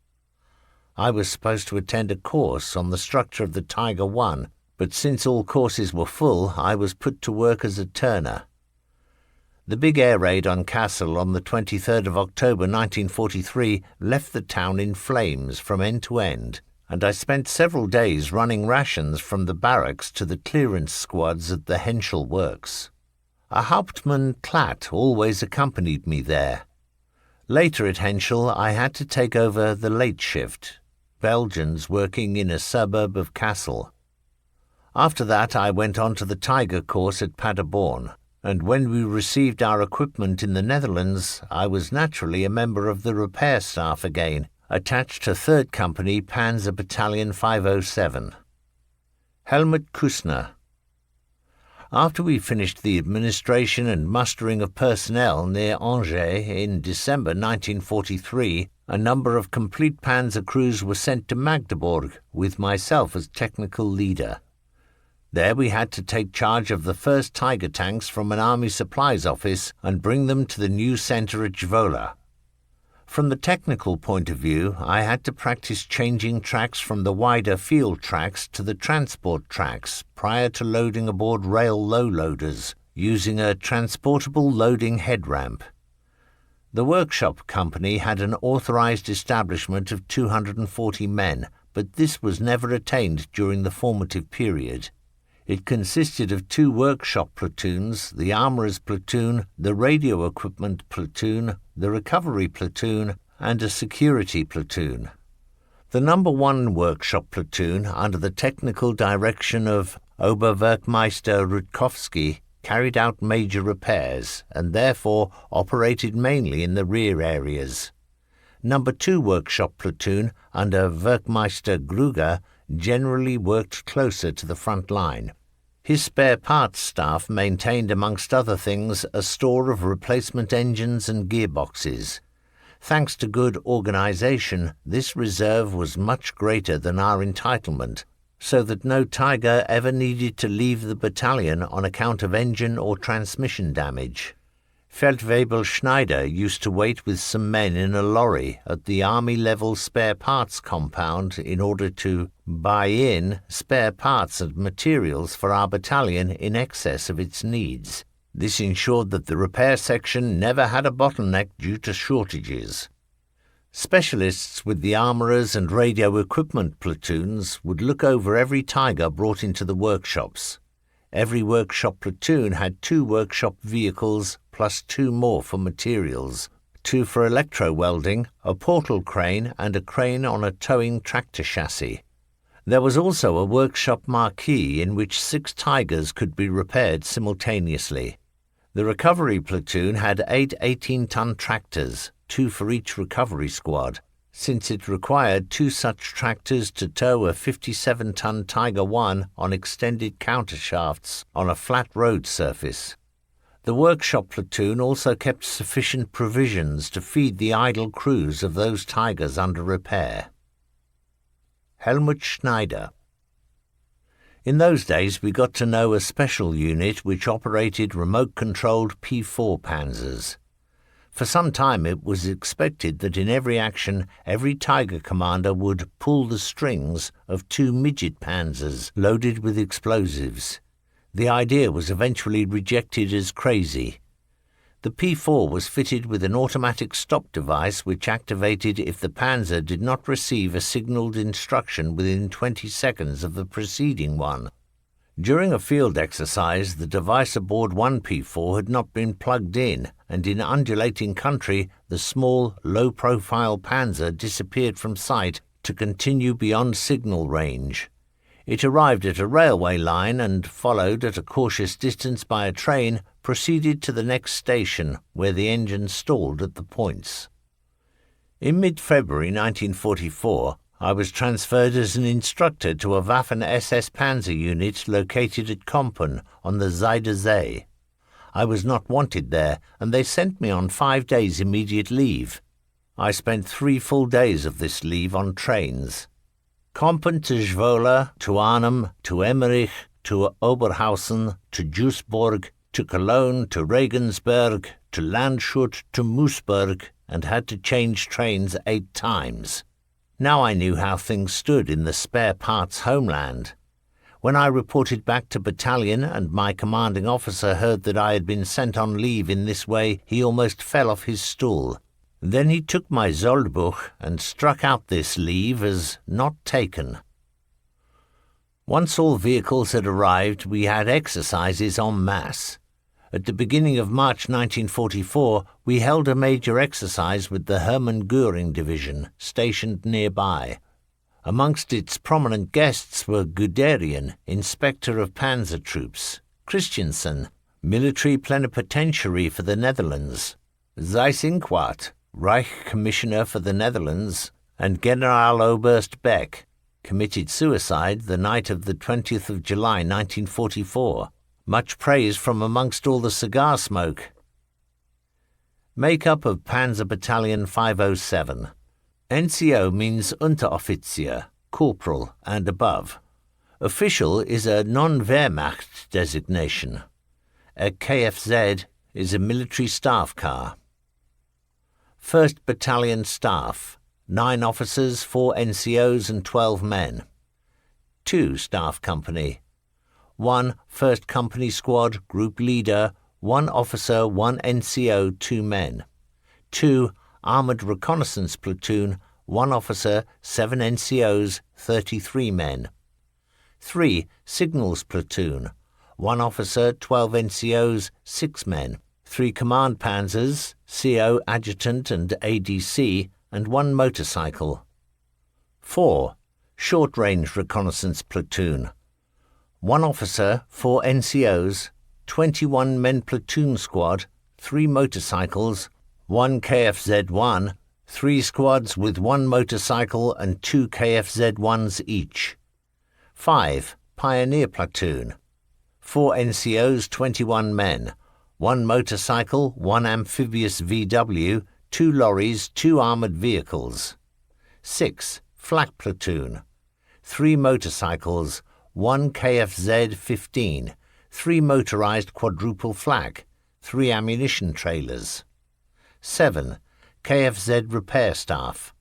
I was supposed to attend a course on the structure of the Tiger I, but since all courses were full, I was put to work as a turner. The big air raid on Kassel on the 23rd of October 1943 left the town in flames from end to end, and I spent several days running rations from the barracks to the clearance squads at the Henschel works. A Hauptmann Klatt always accompanied me there. Later at Henschel I had to take over the late shift, Belgians working in a suburb of Kassel. After that I went on to the Tiger course at Paderborn, and when we received our equipment in the Netherlands, I was naturally a member of the repair staff again, attached to 3rd Company Panzer Battalion 507. Helmut Kussner. After we finished the administration and mustering of personnel near Angers in December 1943, a number of complete panzer crews were sent to Magdeburg with myself as technical leader. There we had to take charge of the first Tiger tanks from an army supplies office and bring them to the new centre at Zwolle. From the technical point of view, I had to practice changing tracks from the wider field tracks to the transport tracks prior to loading aboard rail low loaders, using a transportable loading head ramp. The workshop company had an authorised establishment of 240 men, but this was never attained during the formative period. It consisted of 2 workshop platoons, the armourer's platoon, the radio equipment platoon, the recovery platoon, and a security platoon. The No. 1 workshop platoon, under the technical direction of Oberwerkmeister Rutkowski, carried out major repairs and therefore operated mainly in the rear areas. No. 2 workshop platoon, under Werkmeister Gruger, generally worked closer to the front line. His spare parts staff maintained, amongst other things, a store of replacement engines and gearboxes. Thanks to good organisation, this reserve was much greater than our entitlement, so that no Tiger ever needed to leave the battalion on account of engine or transmission damage. Feldwebel Schneider used to wait with some men in a lorry at the Army-level spare parts compound in order to buy in spare parts and materials for our battalion in excess of its needs. This ensured that the repair section never had a bottleneck due to shortages. Specialists with the armourers and radio equipment platoons would look over every Tiger brought into the workshops. Every workshop platoon had 2 workshop vehicles plus 2 more for materials, 2 for electro-welding, a portal crane and a crane on a towing tractor chassis. There was also a workshop marquee in which 6 Tigers could be repaired simultaneously. The recovery platoon had 8 18-ton tractors, 2 for each recovery squad, since it required 2 such tractors to tow a 57-ton Tiger I on extended countershafts on a flat road surface. The workshop platoon also kept sufficient provisions to feed the idle crews of those Tigers under repair. Helmut Schneider. In those days we got to know a special unit which operated remote-controlled P4 Panzers. For some time it was expected that in every action every Tiger commander would pull the strings of 2 midget panzers loaded with explosives. The idea was eventually rejected as crazy. The P4 was fitted with an automatic stop device which activated if the panzer did not receive a signalled instruction within 20 seconds of the preceding one. During a field exercise, the device aboard one P4 had not been plugged in, and in undulating country, the small, low-profile panzer disappeared from sight to continue beyond signal range. It arrived at a railway line and, followed at a cautious distance by a train, proceeded to the next station, where the engine stalled at the points. In mid-February 1944, I was transferred as an instructor to a Waffen-SS Panzer unit located at Kompen on the Zuyder Zee. I was not wanted there, and they sent me on 5 days immediate leave. I spent 3 full days of this leave on trains. Kompen to Zwolle, to Arnhem, to Emmerich, to Oberhausen, to Duisburg, to Cologne, to Regensburg, to Landshut, to Moosburg, and had to change trains 8 times. Now I knew how things stood in the spare parts homeland. When I reported back to battalion and my commanding officer heard that I had been sent on leave in this way, he almost fell off his stool. Then he took my Soldbuch and struck out this leave as not taken. Once all vehicles had arrived, we had exercises en masse. At the beginning of March 1944, we held a major exercise with the Hermann Göring Division, stationed nearby. Amongst its prominent guests were Guderian, Inspector of Panzer Troops, Christiansen, Military Plenipotentiary for the Netherlands, Seyss-Inquart, Reich Commissioner for the Netherlands, and Generaloberst Beck, committed suicide the night of the 20th of July 1944. Much praise from amongst all the cigar smoke. Make-up of Panzer Battalion 507. NCO means Unteroffizier, corporal and above. Official is a non-Wehrmacht designation. A KFZ is a military staff car. 1st Battalion Staff, 9 officers, 4 NCOs and 12 men. 2 Staff Company. 1 1st Company Squad, Group Leader, 1 officer, 1 NCO, 2 men. 2 Armoured Reconnaissance Platoon, 1 officer, 7 NCOs, 33 men. 3 Signals Platoon, 1 officer, 12 NCOs, 6 men. 3 Command Panzers, CO, Adjutant and ADC, and 1 motorcycle. 4 Short Range Reconnaissance Platoon, 1 officer, 4 NCOs, 21 men platoon squad, 3 motorcycles, 1 KFZ-1, 3 squads with 1 motorcycle and 2 KFZ-1s each. 5 Pioneer Platoon, 4 NCOs, 21 men, 1 motorcycle, 1 amphibious VW, 2 lorries, 2 armoured vehicles. 6 Flak Platoon, 3 motorcycles, 1 KFZ-15, 3 motorised quadruple flak, 3 ammunition trailers. 7 KFZ Repair Staff,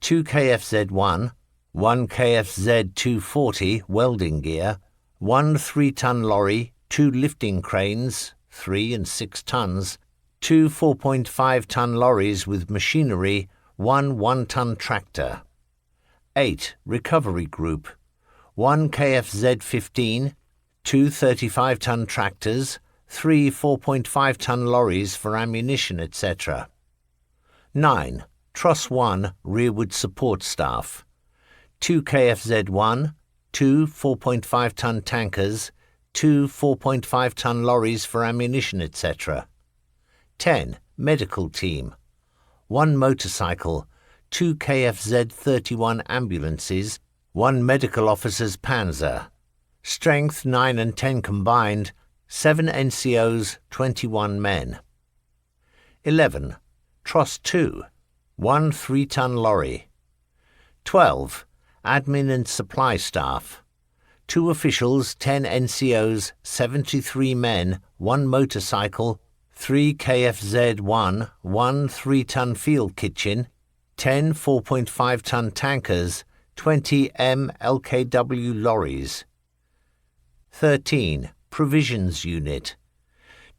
2 KFZ-1, 1 KFZ-240 welding gear, 1 3-ton lorry, 2 lifting cranes, 3 and 6 tons, 2 4.5-ton lorries with machinery, 1 1-ton tractor. 8 Recovery Group, 1 KFZ-15, 2 35-ton tractors, 3 4.5-ton lorries for ammunition, etc. 9 Truss 1 Rearward Support Staff, 2 KFZ-1, 2 4.5-ton tankers, 2 4.5-ton lorries for ammunition, etc. 10 Medical Team, 1 motorcycle, 2 KFZ-31 ambulances, 1 medical officer's panzer. Strength 9 and 10 combined, 7 NCOs, 21 men. 11 Truss 2, 1 3-ton lorry. 12 Admin and Supply Staff, 2 officials, 10 NCOs, 73 men, 1 motorcycle, 3 KFZ-1, 1 3-ton field kitchen, 10 4.5-ton tankers, 20 LKW lorries. 13 Provisions Unit,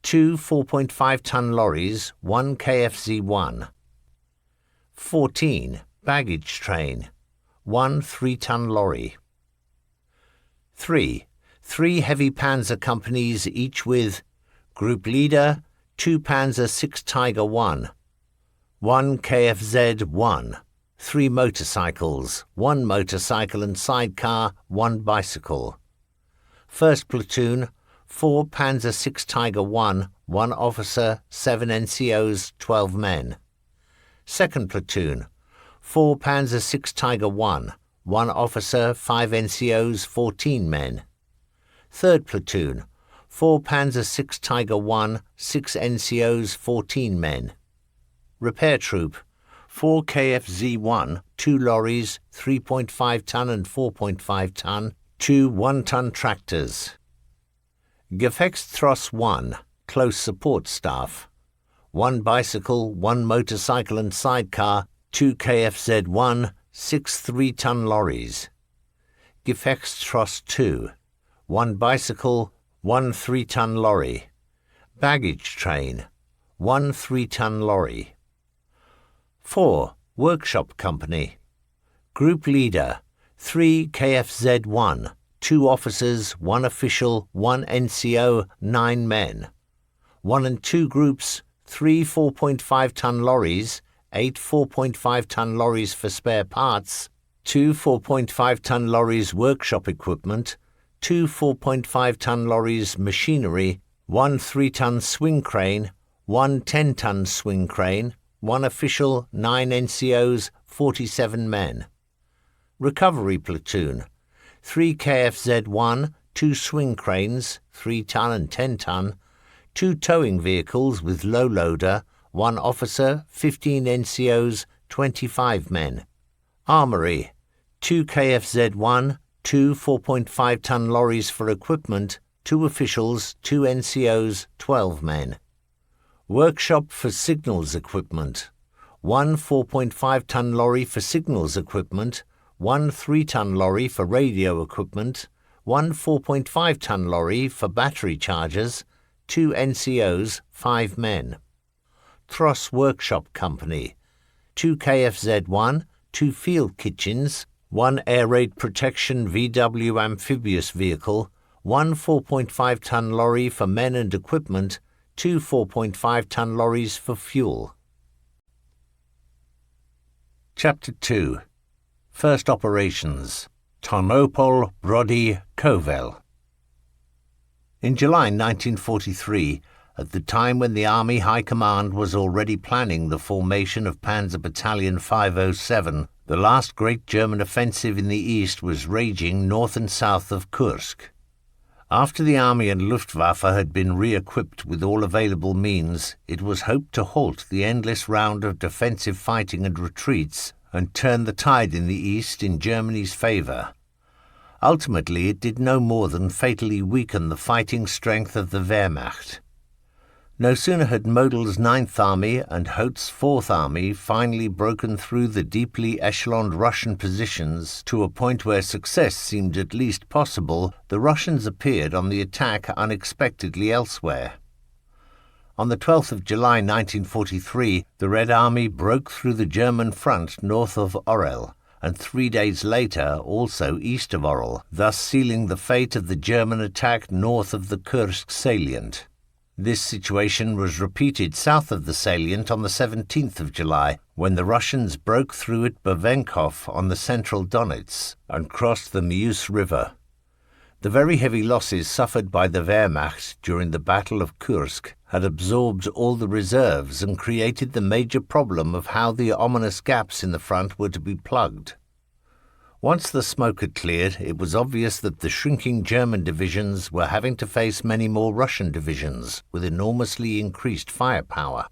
2 4.5-ton lorries, 1 KFZ-1. 14 Baggage Train, 1 3-ton lorry. 3 heavy panzer companies, each with Group Leader, 2 Panzer 6 Tiger 1, 1 KFZ-1, 3 motorcycles, 1 motorcycle and sidecar, 1 bicycle. 1st Platoon, 4 Panzer 6 Tiger 1, 1 officer, 7 NCOs, 12 men. 2nd Platoon, 4 Panzer 6 Tiger 1, 1 officer, 5 NCOs, 14 men. 3rd Platoon, 4 Panzer 6 Tiger 1, 6 NCOs, 14 men. Repair Troop, 4 KFZ-1, 2 lorries, 3.5-ton and 4.5-ton, 2 1-ton tractors. Gefechtstross 1, Close Support Staff, 1 bicycle, 1 motorcycle and sidecar, 2 KFZ-1, 6 3-ton lorries. Gefechtstross 2, 1 bicycle, 1 3-ton lorry. Baggage Train, 1 3-ton lorry. 4 Workshop Company, Group Leader, 3 KFZ-1, 2 officers, 1 official, 1 NCO, 9 men. 1 and 2 groups, 3 4.5-ton lorries, 8 4.5-ton lorries for spare parts, 2 4.5-ton lorries workshop equipment, 2 4.5-ton lorries machinery, 1 3-ton swing crane, 1 10-ton swing crane, 1 official, 9 NCOs, 47 men. Recovery platoon, 3 KFZ-1, 2 swing cranes, 3-ton and 10-ton, 2 towing vehicles with low loader, 1 officer, 15 NCOs, 25 men. Armory, 2 KFZ-1, 2 4.5-ton lorries for equipment, 2 officials, 2 NCOs, 12 men. Workshop for signals equipment, 1 4.5-ton lorry for signals equipment, 1 3-ton lorry for radio equipment, 1 4.5-ton lorry for battery chargers, 2 NCOs, 5 men. Tross Workshop Company, 2 KFZ-1, 2 field kitchens, 1 air raid protection VW amphibious vehicle, 1 4.5-ton lorry for men and equipment, 2 4.5-ton lorries for fuel. Chapter 2. First Operations. Tarnopol, Brody, Kovel. In July 1943, at the time when the Army High Command was already planning the formation of Panzer Battalion 507, the last great German offensive in the east was raging north and south of Kursk. After the Army and Luftwaffe had been re-equipped with all available means, it was hoped to halt the endless round of defensive fighting and retreats and turn the tide in the east in Germany's favour. Ultimately, it did no more than fatally weaken the fighting strength of the Wehrmacht. No sooner had Model's 9th Army and Hot's 4th Army finally broken through the deeply echeloned Russian positions to a point where success seemed at least possible, the Russians appeared on the attack unexpectedly elsewhere. On the 12th of July 1943, the Red Army broke through the German front north of Orel, and 3 days later also east of Orel, thus sealing the fate of the German attack north of the Kursk salient. This situation was repeated south of the salient on the 17th of July, when the Russians broke through at Bavenkov on the central Donets and crossed the Meuse River. The very heavy losses suffered by the Wehrmacht during the Battle of Kursk had absorbed all the reserves and created the major problem of how the ominous gaps in the front were to be plugged. Once the smoke had cleared, it was obvious that the shrinking German divisions were having to face many more Russian divisions with enormously increased firepower.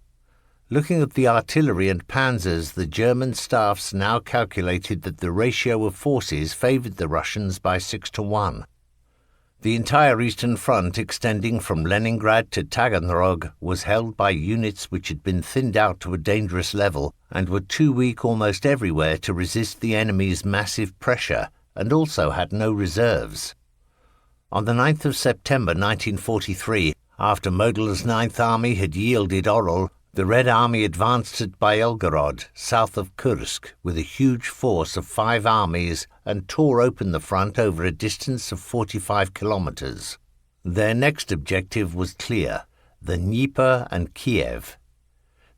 Looking at the artillery and panzers, the German staffs now calculated that the ratio of forces favoured the Russians by 6-1. The entire Eastern Front, extending from Leningrad to Taganrog, was held by units which had been thinned out to a dangerous level and were too weak almost everywhere to resist the enemy's massive pressure, and also had no reserves. On the 9th of September 1943, after Model's 9th Army had yielded Orel, the Red Army advanced at Byelgorod, south of Kursk, with a huge force of 5 armies and tore open the front over a distance of 45 kilometers. Their next objective was clear: the Dnieper and Kiev.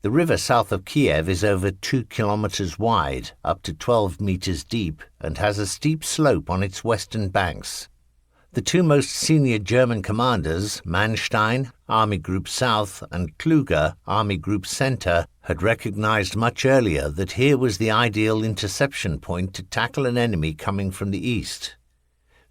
The river south of Kiev is over 2 kilometers wide, up to 12 meters deep, and has a steep slope on its western banks. The 2 most senior German commanders, Manstein, Army Group South, and Kluger, Army Group Center, had recognized much earlier that here was the ideal interception point to tackle an enemy coming from the east.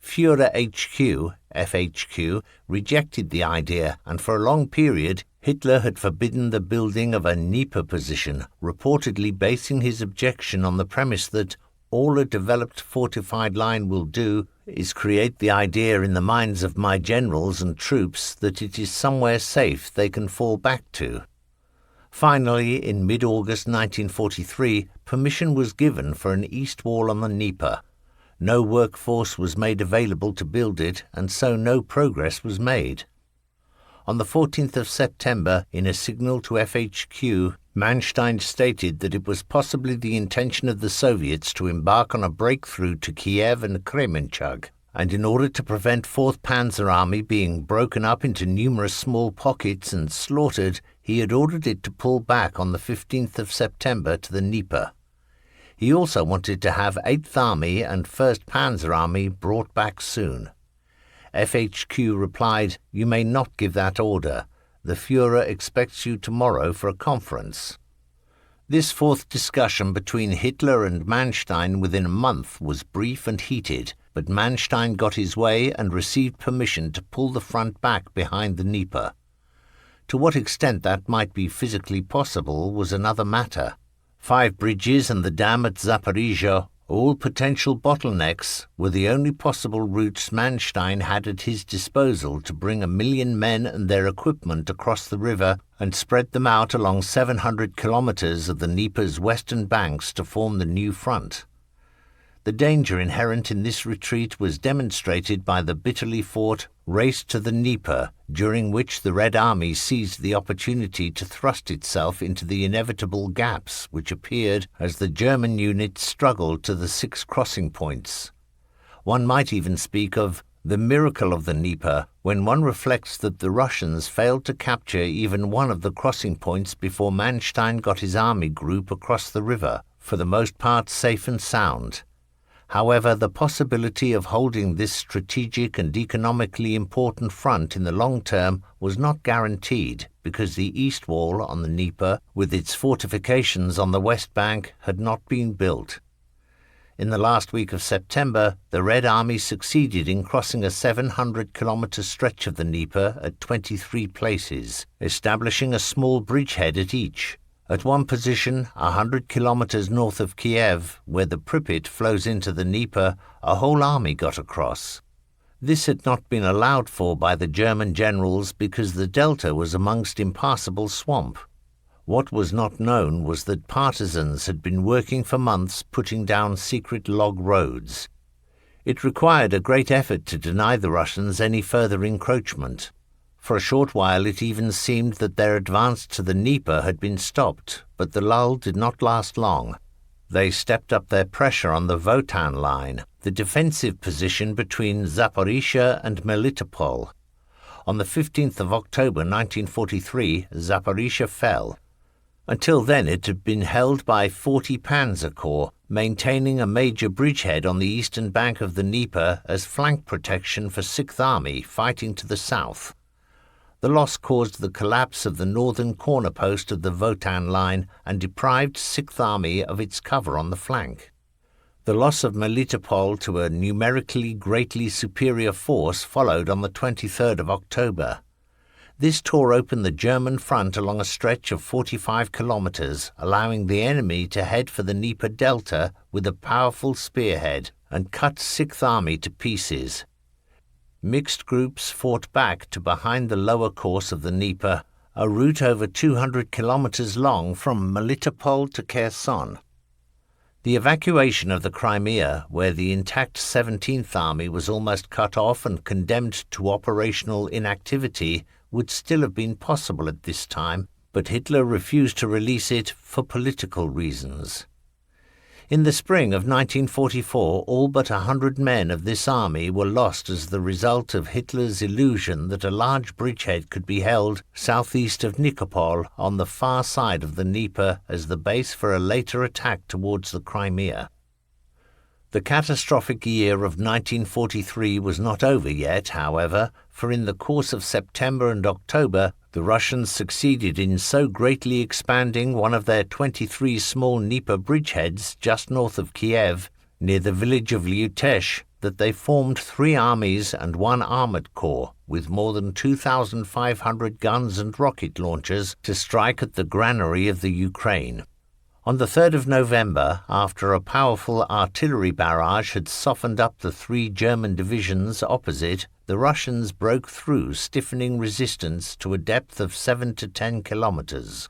Führer HQ, FHQ, rejected the idea, and for a long period Hitler had forbidden the building of a Dnieper position, reportedly basing his objection on the premise that all a developed fortified line will do is create the idea in the minds of my generals and troops that it is somewhere safe they can fall back to. Finally, in mid-August 1943, permission was given for an east wall on the Dnieper. No workforce was made available to build it, and so no progress was made. On the 14th of September, in a signal to FHQ, Manstein stated that it was possibly the intention of the Soviets to embark on a breakthrough to Kiev and Kremenchug, and in order to prevent 4th Panzer Army being broken up into numerous small pockets and slaughtered, he had ordered it to pull back on the 15th of September to the Dnieper. He also wanted to have 8th Army and 1st Panzer Army brought back soon. FHQ replied, "You may not give that order. The Führer expects you tomorrow for a conference." This fourth discussion between Hitler and Manstein within a month was brief and heated, but Manstein got his way and received permission to pull the front back behind the Dnieper. To what extent that might be physically possible was another matter. 5 bridges and the dam at Zaporizhia, all potential bottlenecks, were the only possible routes Manstein had at his disposal to bring 1 million men and their equipment across the river and spread them out along 700 kilometers of the Dnieper's western banks to form the new front. The danger inherent in this retreat was demonstrated by the bitterly fought race to the Dnieper, during which the Red Army seized the opportunity to thrust itself into the inevitable gaps which appeared as the German units struggled to the 6 crossing points. One might even speak of the miracle of the Dnieper when one reflects that the Russians failed to capture even one of the crossing points before Manstein got his army group across the river, for the most part safe and sound. However, the possibility of holding this strategic and economically important front in the long term was not guaranteed because the east wall on the Dnieper, with its fortifications on the west bank, had not been built. In the last week of September, the Red Army succeeded in crossing a 700-kilometer stretch of the Dnieper at 23 places, establishing a small bridgehead at each. At one position, 100 kilometers north of Kiev, where the Pripyat flows into the Dnieper, a whole army got across. This had not been allowed for by the German generals because the delta was amongst impassable swamp. What was not known was that partisans had been working for months putting down secret log roads. It required a great effort to deny the Russians any further encroachment. For a short while it even seemed that their advance to the Dnieper had been stopped, but the lull did not last long. They stepped up their pressure on the Wotan line, the defensive position between Zaporizhia and Melitopol. On the 15th of October 1943, Zaporizhia fell. Until then it had been held by 40 Panzer Corps, maintaining a major bridgehead on the eastern bank of the Dnieper as flank protection for 6th Army fighting to the south. The loss caused the collapse of the northern corner post of the Wotan line and deprived 6th Army of its cover on the flank. The loss of Melitopol to a numerically greatly superior force followed on the 23rd of October. This tore open the German front along a stretch of 45 kilometers, allowing the enemy to head for the Dnieper Delta with a powerful spearhead and cut 6th Army to pieces. Mixed groups fought back to behind the lower course of the Dnieper, a route over 200 kilometers long from Melitopol to Kherson. The evacuation of the Crimea, where the intact 17th Army was almost cut off and condemned to operational inactivity, would still have been possible at this time, but Hitler refused to release it for political reasons. In the spring of 1944, all but 100 men of this army were lost as the result of Hitler's illusion that a large bridgehead could be held southeast of Nikopol on the far side of the Dnieper as the base for a later attack towards the Crimea. The catastrophic year of 1943 was not over yet, however, for in the course of September and October, the Russians succeeded in so greatly expanding one of their 23 small Dnieper bridgeheads just north of Kiev, near the village of Lyutesh, that they formed 3 armies and 1 armored corps, with more than 2,500 guns and rocket launchers to strike at the granary of the Ukraine. On the 3rd of November, after a powerful artillery barrage had softened up the 3 German divisions opposite, the Russians broke through stiffening resistance to a depth of 7 to 10 kilometers.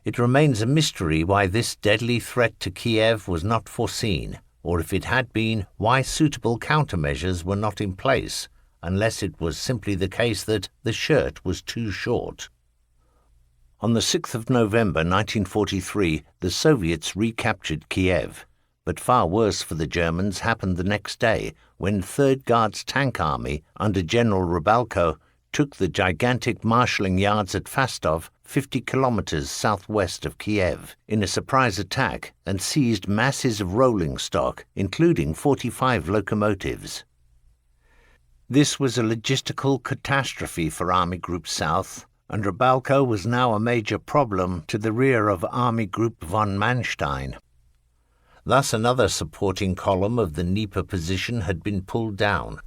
It remains a mystery why this deadly threat to Kiev was not foreseen, or if it had been, why suitable countermeasures were not in place, unless it was simply the case that the shirt was too short. On the 6th of November 1943, the Soviets recaptured Kiev, but far worse for the Germans happened the next day when 3rd Guards Tank Army under General Rubalko took the gigantic marshalling yards at Fastov, 50 kilometers southwest of Kiev, in a surprise attack and seized masses of rolling stock, including 45 locomotives. This was a logistical catastrophe for Army Group South, and Rybalko was now a major problem to the rear of Army Group von Manstein. Thus another supporting column of the Dnieper position had been pulled down.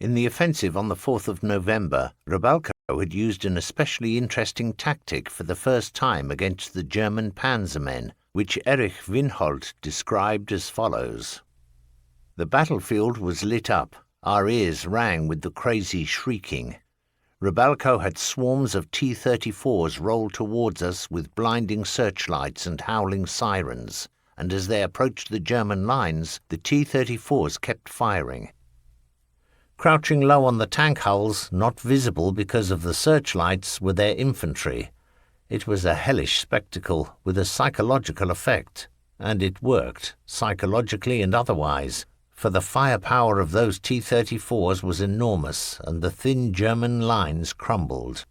In the offensive on the 4th of November, Rybalko had used an especially interesting tactic for the first time against the German panzermen, which Erich Winholt described as follows. The battlefield was lit up. Our ears rang with the crazy shrieking. Rybalko had swarms of T-34s roll towards us with blinding searchlights and howling sirens, and as they approached the German lines, the T-34s kept firing. Crouching low on the tank hulls, not visible because of the searchlights, were their infantry. It was a hellish spectacle with a psychological effect, and it worked, psychologically and otherwise, for the firepower of those T-34s was enormous, and the thin German lines crumbled.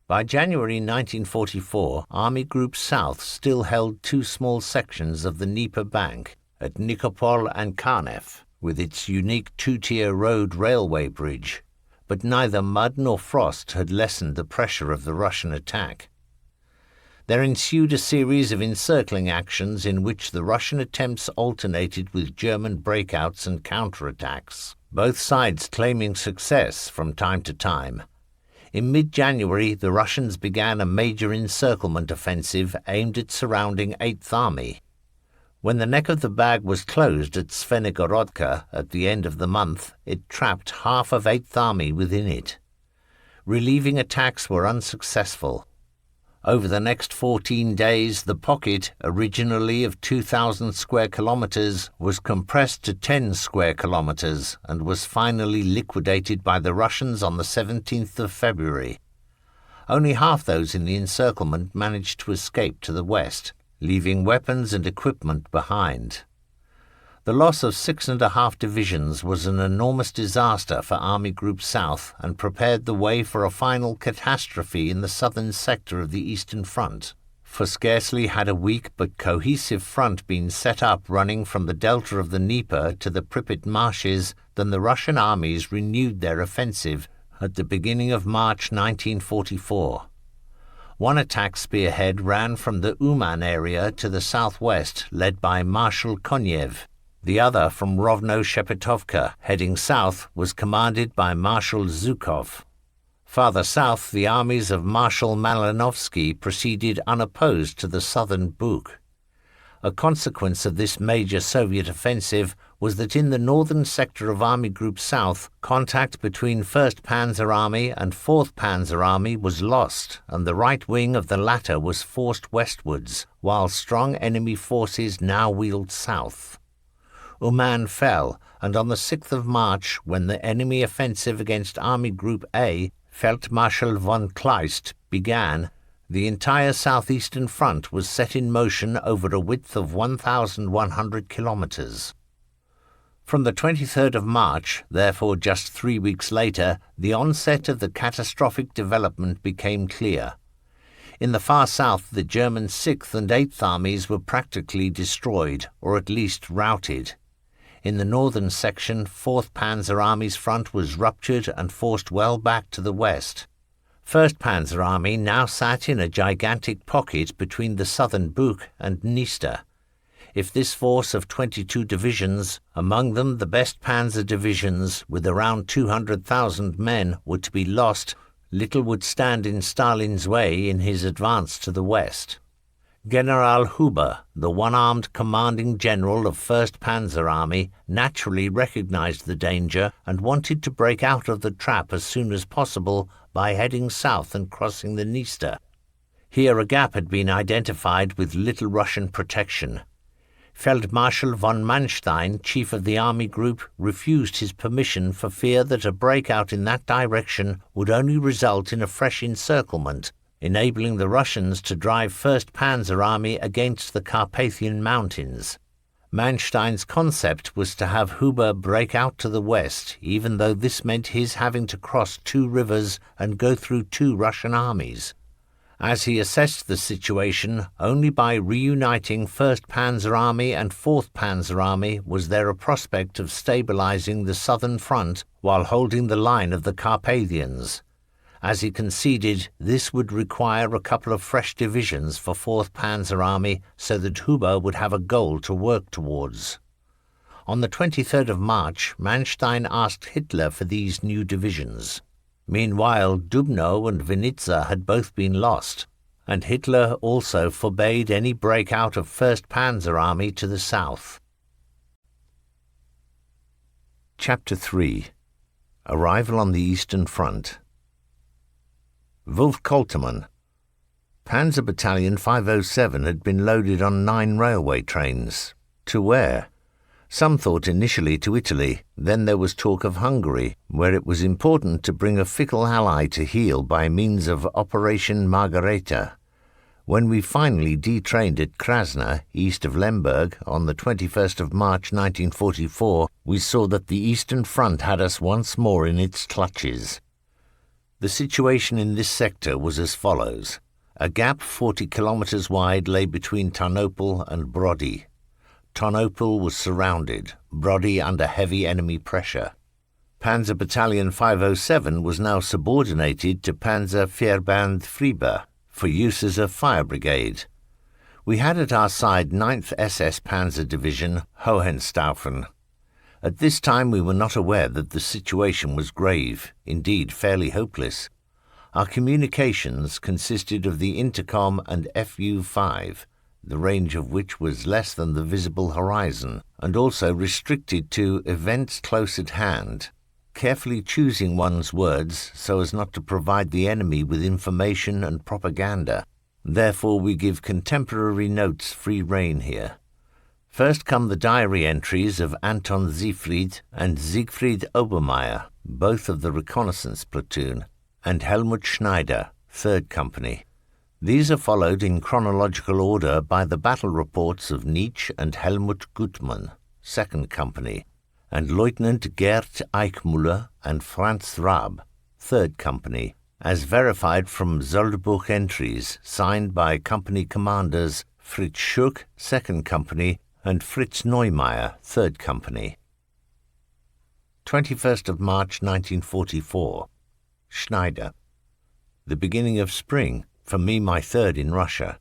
By January 1944, Army Group South still held two small sections of the Dnieper bank, at Nikopol and Karnev, with its unique two-tier road railway bridge, but neither mud nor frost had lessened the pressure of the Russian attack. There ensued a series of encircling actions in which the Russian attempts alternated with German breakouts and counterattacks, both sides claiming success from time to time. In mid-January, the Russians began a major encirclement offensive aimed at surrounding 8th Army. When the neck of the bag was closed at Zvenigorodka at the end of the month, it trapped half of 8th Army within it. Relieving attacks were unsuccessful. Over the next 14 days, the pocket, originally of 2,000 square kilometers, was compressed to 10 square kilometers and was finally liquidated by the Russians on the 17th of February. Only half those in the encirclement managed to escape to the west, leaving weapons and equipment behind. The loss of 6.5 divisions was an enormous disaster for Army Group South and prepared the way for a final catastrophe in the southern sector of the Eastern Front. For scarcely had a weak but cohesive front been set up running from the delta of the Dnieper to the Pripyat marshes than the Russian armies renewed their offensive at the beginning of March 1944. One attack spearhead ran from the Uman area to the southwest, led by Marshal Konev. The other from Rovno-Shepetovka, heading south, was commanded by Marshal Zhukov. Farther south, the armies of Marshal Malinovsky proceeded unopposed to the southern Buk. A consequence of this major Soviet offensive was that in the northern sector of Army Group South, contact between 1st Panzer Army and 4th Panzer Army was lost, and the right wing of the latter was forced westwards, while strong enemy forces now wheeled south. Uman fell, and on the 6th of March, when the enemy offensive against Army Group A, Feldmarschall von Kleist, began, the entire southeastern front was set in motion over a width of 1,100 kilometers. From the 23rd of March, therefore just 3 weeks later, the onset of the catastrophic development became clear. In the far south, the German 6th and 8th armies were practically destroyed, or at least routed. In the northern section, 4th Panzer Army's front was ruptured and forced well back to the west. 1st Panzer Army now sat in a gigantic pocket between the southern Buk and Dniester. If this force of 22 divisions, among them the best panzer divisions with around 200,000 men, were to be lost, little would stand in Stalin's way in his advance to the west. General Huber, the one-armed commanding general of 1st Panzer Army, naturally recognized the danger and wanted to break out of the trap as soon as possible by heading south and crossing the Dniester. Here a gap had been identified with little Russian protection. Feldmarschall von Manstein, chief of the army group, refused his permission for fear that a breakout in that direction would only result in a fresh encirclement, enabling the Russians to drive 1st Panzer Army against the Carpathian Mountains. Manstein's concept was to have Huber break out to the west, even though this meant his having to cross 2 rivers and go through 2 Russian armies. As he assessed the situation, only by reuniting 1st Panzer Army and 4th Panzer Army was there a prospect of stabilizing the southern front while holding the line of the Carpathians. As he conceded, this would require a couple of fresh divisions for 4th Panzer Army so that Huber would have a goal to work towards. On the 23rd of March, Manstein asked Hitler for these new divisions. Meanwhile, Dubno and Vinitsa had both been lost, and Hitler also forbade any breakout of 1st Panzer Army to the south. Chapter 3. Arrival on the Eastern Front. Wolf Koltermann. Panzer Battalion 507 had been loaded on 9 railway trains. To where? Some thought initially to Italy, then there was talk of Hungary, where it was important to bring a fickle ally to heel by means of Operation Margareta. When we finally detrained at Krasna, east of Lemberg, on the 21st of March 1944, we saw that the Eastern Front had us once more in its clutches. The situation in this sector was as follows. A gap 40 kilometers wide lay between Tarnopol and Brody. Tarnopol was surrounded, Brody under heavy enemy pressure. Panzer Battalion 507 was now subordinated to Panzer Verband Fribourg for use as a fire brigade. We had at our side 9th SS Panzer Division, Hohenstaufen. At this time we were not aware that the situation was grave, indeed fairly hopeless. Our communications consisted of the intercom and FU-5, the range of which was less than the visible horizon, and also restricted to events close at hand, carefully choosing one's words so as not to provide the enemy with information and propaganda. Therefore we give contemporary notes free rein here. First come the diary entries of Anton Siegfried and Siegfried Obermeier, both of the reconnaissance platoon, and Helmut Schneider, 3rd Company. These are followed in chronological order by the battle reports of Nietzsche and Helmut Gutmann, 2nd Company, and Lieutenant Gerd Eichmüller and Franz Raab, 3rd Company, as verified from Soldbuch entries signed by company commanders Fritz Schuck, 2nd Company, and Fritz Neumeier, 3rd Company. 21st of March 1944. Schneider. The beginning of spring, for me my 3rd in Russia.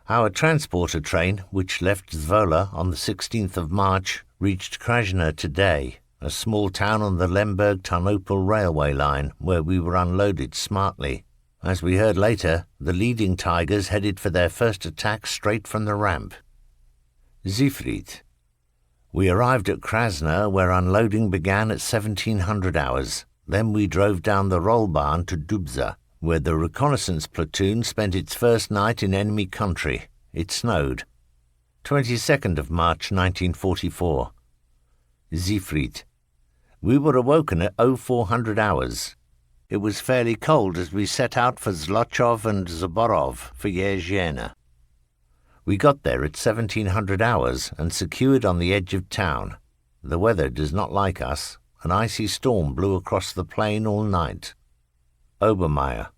Our transporter train, which left Zwolle on the 16th of March, reached Krasna today, a small town on the Lemberg-Tarnopol railway line, where we were unloaded smartly. As we heard later, the leading Tigers headed for their first attack straight from the ramp. Siegfried. We arrived at Krasna, where unloading began at 1700 hours. Then we drove down the Rollbahn to Dubza, where the reconnaissance platoon spent its first night in enemy country. It snowed. 22nd of March 1944. Siegfried. We were awoken at 0400 hours. It was fairly cold as we set out for Zlochov and Zaborov for Yezhena. We got there at 1700 hours and secured on the edge of town. The weather does not like us. An icy storm blew across the plain all night. Obermeier.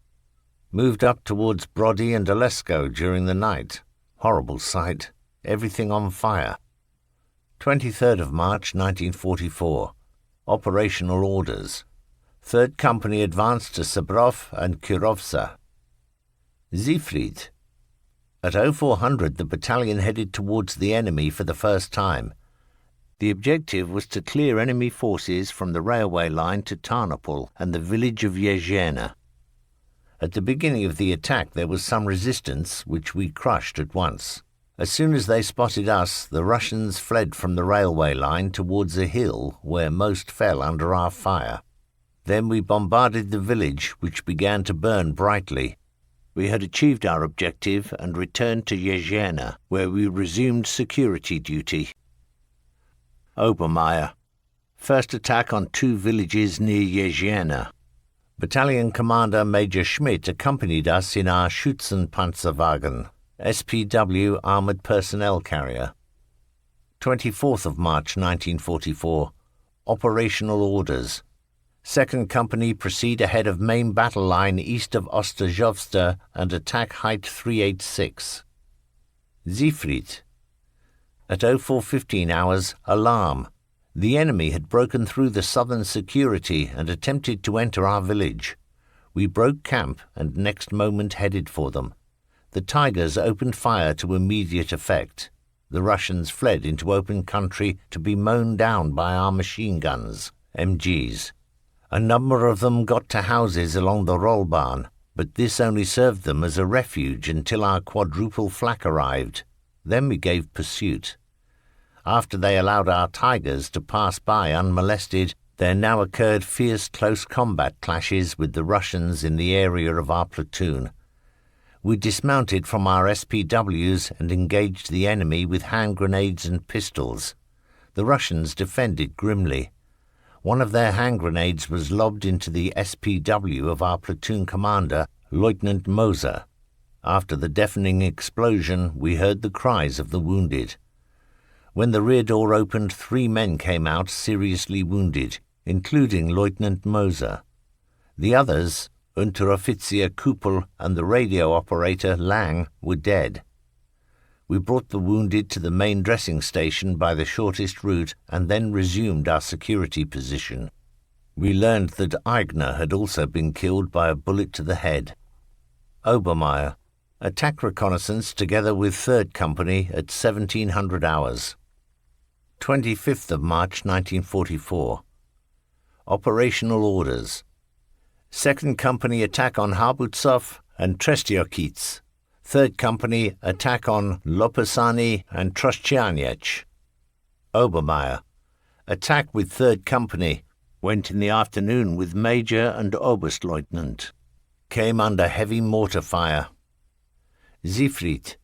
Moved up towards Brody and Olesko during the night. Horrible sight. Everything on fire. 23rd of March 1944. Operational orders. 3rd Company advanced to Sabrov and Kirovsa. Siegfried. At 0400 the battalion headed towards the enemy for the first time. The objective was to clear enemy forces from the railway line to Tarnopol and the village of Yezhena. At the beginning of the attack there was some resistance, which we crushed at once. As soon as they spotted us, the Russians fled from the railway line towards a hill where most fell under our fire. Then we bombarded the village, which began to burn brightly. We had achieved our objective and returned to Yezhena, where we resumed security duty. Obermeier. First attack on 2 villages near Yezhena. Battalion Commander Major Schmidt accompanied us in our Schützenpanzerwagen, SPW armoured personnel carrier. 24th of March 1944. Operational orders. 2nd Company proceed ahead of main battle line east of Ostrzowska and attack height 386. Siegfried. At 04:15 hours, alarm. The enemy had broken through the southern security and attempted to enter our village. We broke camp and next moment headed for them. The Tigers opened fire to immediate effect. The Russians fled into open country to be mown down by our machine guns, MGs. A number of them got to houses along the Rollbahn, but this only served them as a refuge until our quadruple flak arrived. Then we gave pursuit. After they allowed our Tigers to pass by unmolested, there now occurred fierce close combat clashes with the Russians in the area of our platoon. We dismounted from our SPWs and engaged the enemy with hand grenades and pistols. The Russians defended grimly. One of their hand grenades was lobbed into the SPW of our platoon commander, Lieutenant Moser. After the deafening explosion, we heard the cries of the wounded. When the rear door opened, 3 men came out seriously wounded, including Lieutenant Moser. The others, Unteroffizier Kupel and the radio operator Lang, were dead. We brought the wounded to the main dressing station by the shortest route and then resumed our security position. We learned that Eigner had also been killed by a bullet to the head. Obermeier. Attack reconnaissance together with 3rd Company at 1700 hours. 25th of March 1944. Operational orders. 2nd Company attack on Habutsov and Trestokice. 3rd Company attack on Lopasani and Trostianec. Obermeier. Attack with 3rd Company. Went in the afternoon with Major and Oberstleutnant. Came under heavy mortar fire. Siegfried.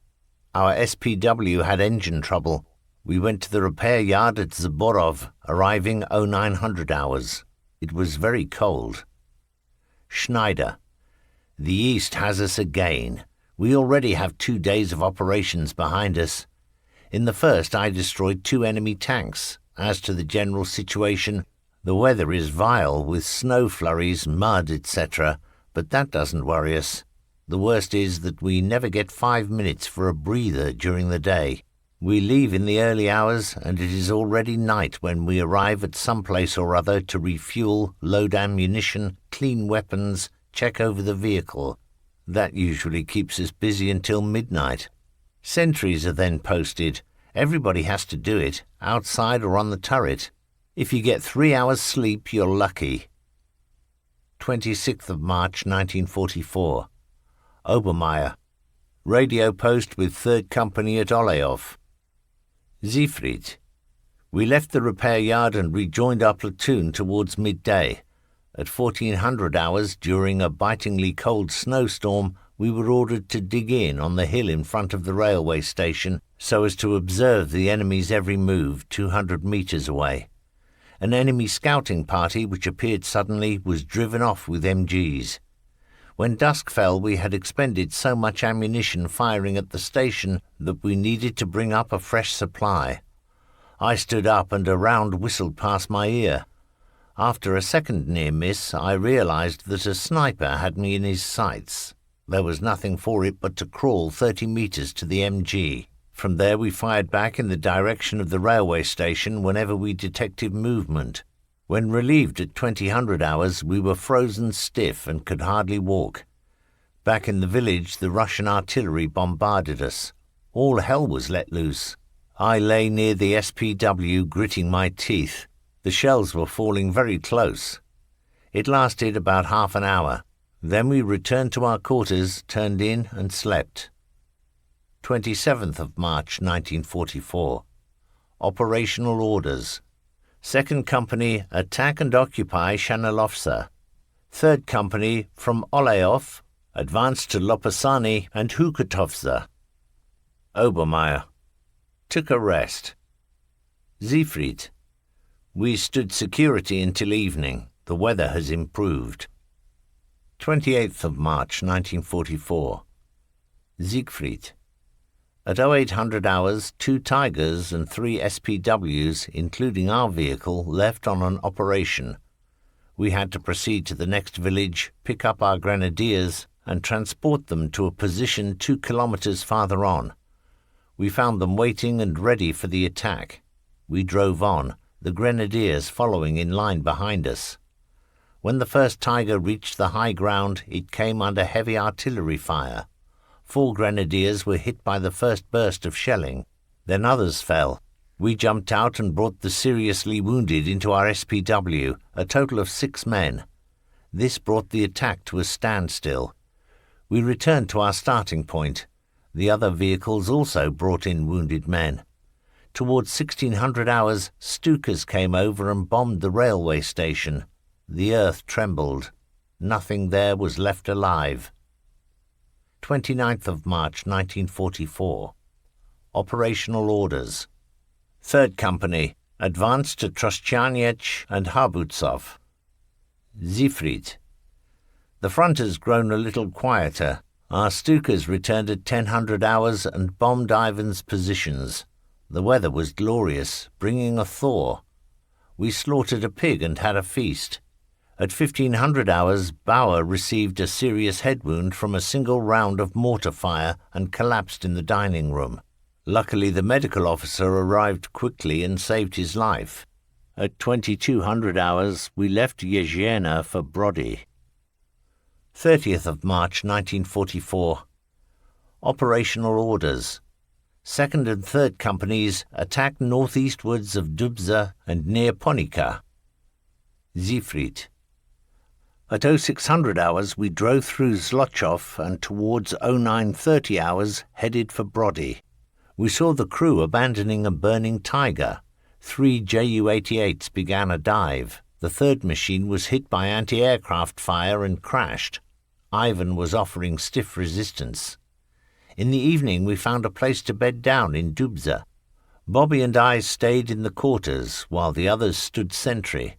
Our SPW had engine trouble. We went to the repair yard at Zaborov, arriving 0900 hours. It was very cold. Schneider. The East has us again. We already have 2 days of operations behind us. In the first, I destroyed 2 enemy tanks. As to the general situation, the weather is vile with snow flurries, mud, etc., but that doesn't worry us. The worst is that we never get 5 minutes for a breather during the day. We leave in the early hours, and it is already night when we arrive at some place or other to refuel, load ammunition, clean weapons, check over the vehicle. That usually keeps us busy until midnight. Sentries are then posted. Everybody has to do it, outside or on the turret. If you get 3 hours sleep, you're lucky. 26th of March 1944. Obermeier. Radio post with 3rd Company at Oleov. Siegfried. We left the repair yard and rejoined our platoon towards midday. At 1400 hours, during a bitingly cold snowstorm, we were ordered to dig in on the hill in front of the railway station so as to observe the enemy's every move 200 meters away. An enemy scouting party which appeared suddenly was driven off with MGs. When dusk fell, we had expended so much ammunition firing at the station that we needed to bring up a fresh supply. I stood up and a round whistled past my ear. After a second near miss, I realized that a sniper had me in his sights. There was nothing for it but to crawl 30 meters to the MG. From there we fired back in the direction of the railway station whenever we detected movement. When relieved at 2000 hours, we were frozen stiff and could hardly walk. Back in the village, the Russian artillery bombarded us. All hell was let loose. I lay near the SPW gritting my teeth. The shells were falling very close. It lasted about half an hour. Then we returned to our quarters, turned in and slept. 27th of March 1944. Operational orders. 2nd Company attack and occupy Shanilovsa. 3rd Company from Oleov advance to Lopasani and Hukatovza. Obermeier. Took a rest. Siegfried. We stood security until evening. The weather has improved. 28th of March 1944. Siegfried. At 0800 hours, 2 Tigers and 3 SPWs, including our vehicle, left on an operation. We had to proceed to the next village, pick up our grenadiers, and transport them to a position 2 kilometers farther on. We found them waiting and ready for the attack. We drove on, the grenadiers following in line behind us. When the first Tiger reached the high ground, it came under heavy artillery fire. 4 grenadiers were hit by the first burst of shelling. Then others fell. We jumped out and brought the seriously wounded into our SPW, a total of 6 men. This brought the attack to a standstill. We returned to our starting point. The other vehicles also brought in wounded men. Towards 1600 hours, Stukas came over and bombed the railway station. The earth trembled. Nothing there was left alive. 29th of March 1944. Operational orders. 3rd Company, advance to Trostianets and Harbutsov. Siegfried. The front has grown a little quieter. Our Stukas returned at 1000 hours and bombed Ivan's positions. The weather was glorious, bringing a thaw. We slaughtered a pig and had a feast. At 1500 hours, Bauer received a serious head wound from a single round of mortar fire and collapsed in the dining room. Luckily, the medical officer arrived quickly and saved his life. At 2200 hours, we left Yezhena for Brody. 30th of March 1944. Operational orders. 2nd and 3rd Companies attacked northeastwards of Dubza and near Ponika. Siegfried. At 0600 hours, we drove through Zlochov and towards 0930 hours headed for Brody. We saw the crew abandoning a burning Tiger. 3 Ju-88s began a dive. The 3rd machine was hit by anti-aircraft fire and crashed. Ivan was offering stiff resistance. In the evening, we found a place to bed down in Dubza. Bobby and I stayed in the quarters while the others stood sentry.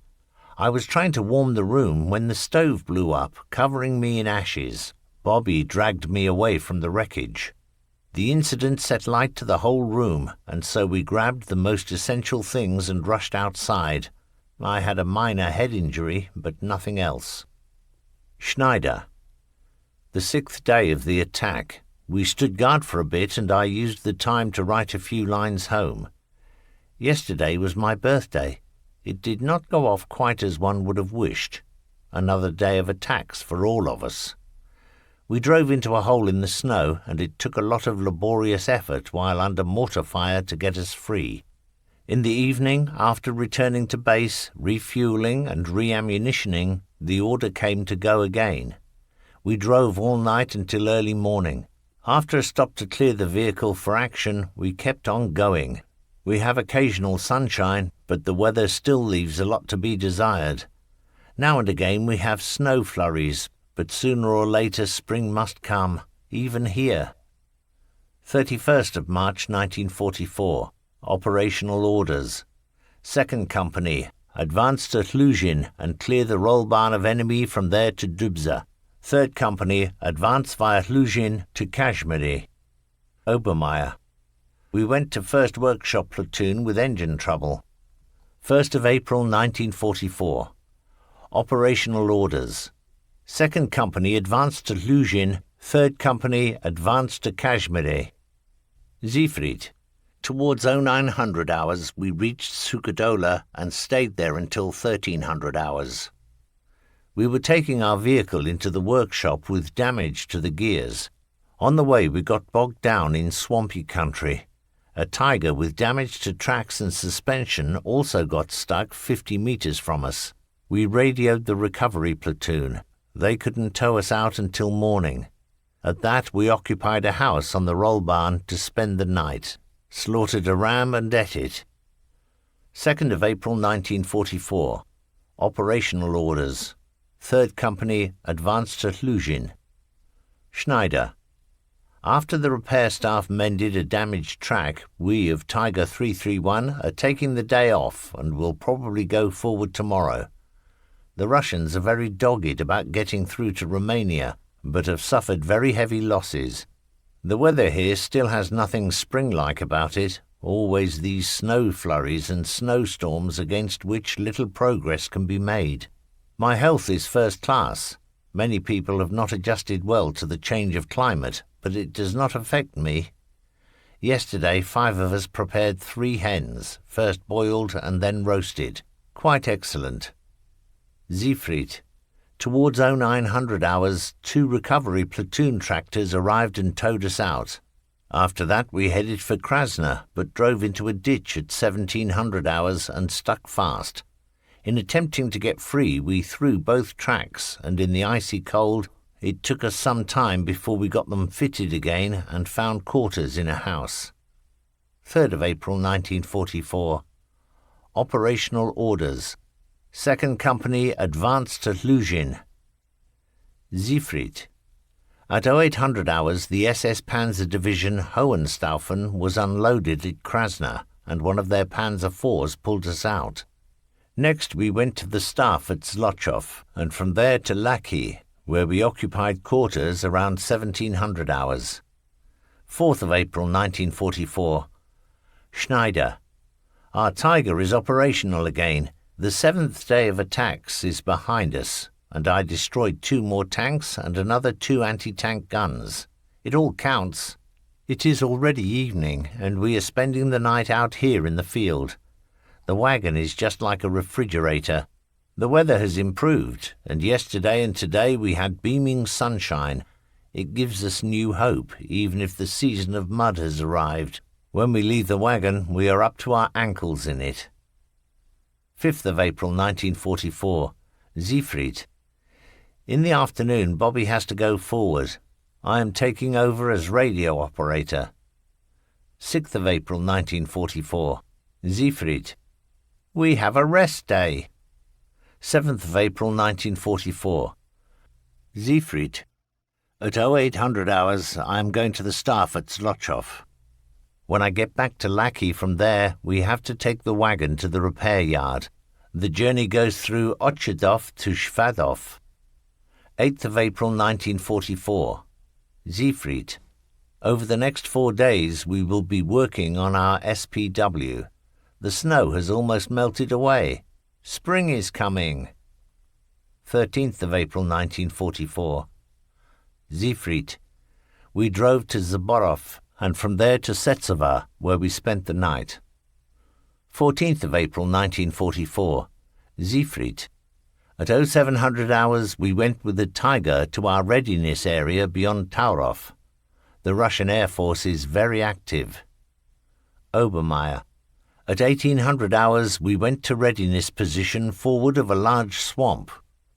I was trying to warm the room when the stove blew up, covering me in ashes. Bobby dragged me away from the wreckage. The incident set light to the whole room, and so we grabbed the most essential things and rushed outside. I had a minor head injury, but nothing else. Schneider. The 6th day of the attack. We stood guard for a bit, and I used the time to write a few lines home. Yesterday was my birthday. It did not go off quite as one would have wished. Another day of attacks for all of us. We drove into a hole in the snow, and it took a lot of laborious effort while under mortar fire to get us free. In the evening, after returning to base, refuelling and reammunitioning, the order came to go again. We drove all night until early morning. After a stop to clear the vehicle for action, we kept on going. We have occasional sunshine, but the weather still leaves a lot to be desired. Now and again we have snow flurries, but sooner or later spring must come, even here. 31st of March 1944. Operational orders. 2nd Company, advance to Luzhin and clear the Rollbahn of enemy from there to Dubza. 3rd Company, advance via Luzhin to Kashmiri. Obermeyer. We went to 1st Workshop Platoon with engine trouble. 1st of April 1944. Operational orders. 2nd Company advanced to Luzhin, 3rd Company advanced to Kashmiri. Siegfried. Towards 0900 hours, we reached Sukadola and stayed there until 1300 hours. We were taking our vehicle into the workshop with damage to the gears. On the way, we got bogged down in swampy country. A Tiger with damage to tracks and suspension also got stuck 50 meters from us. We radioed the recovery platoon. They couldn't tow us out until morning. At that, we occupied a house on the Rollbahn to spend the night. Slaughtered a ram and ate it. 2nd of April 1944. Operational orders. 3rd Company advanced to Luzhin. Schneider. After the repair staff mended a damaged track, we of Tiger 331 are taking the day off and will probably go forward tomorrow. The Russians are very dogged about getting through to Romania, but have suffered very heavy losses. The weather here still has nothing spring-like about it, always these snow flurries and snowstorms against which little progress can be made. My health is first class. Many people have not adjusted well to the change of climate, but it does not affect me. Yesterday 5 of us prepared 3 hens, first boiled and then roasted. Quite excellent. Siegfried. Towards 0900 hours, 2 recovery platoon tractors arrived and towed us out. After that we headed for Krasna, but drove into a ditch at 1700 hours and stuck fast. In attempting to get free, we threw both tracks, and in the icy cold, it took us some time before we got them fitted again and found quarters in a house. 3rd of April 1944. Operational orders. 2nd Company advanced to Luzhin. Siegfried. At 0800 hours, the SS Panzer Division Hohenstaufen was unloaded at Krasna, and one of their Panzer IVs pulled us out. Next we went to the staff at Zlochov, and from there to Laki, where we occupied quarters around 1700 hours. 4th of April 1944. Schneider. Our Tiger is operational again. The 7th day of attacks is behind us, and I destroyed 2 more tanks and another 2 anti-tank guns. It all counts. It is already evening, and we are spending the night out here in the field. The wagon is just like a refrigerator. The weather has improved, and yesterday and today we had beaming sunshine. It gives us new hope, even if the season of mud has arrived. When we leave the wagon, we are up to our ankles in it. 5th of April 1944. Siegfried. In the afternoon, Bobby has to go forward. I am taking over as radio operator. 6th of April 1944. Siegfried. We have a rest day. 7th of April 1944. Siegfried. At 0800 hours, I am going to the staff at Zlochov. When I get back to Laki from there, we have to take the wagon to the repair yard. The journey goes through Ochedov to Shvadov. 8th of April 1944. Siegfried. Over the next 4 days, we will be working on our SPW. The snow has almost melted away. Spring is coming. 13th of April 1944. Siegfried. We drove to Zaborov and from there to Setsova, where we spent the night. 14th of April 1944. Siegfried. At 0700 hours we went with the Tiger to our readiness area beyond Taurov. The Russian Air Force is very active. Obermeier. At 1800 hours we went to readiness position forward of a large swamp.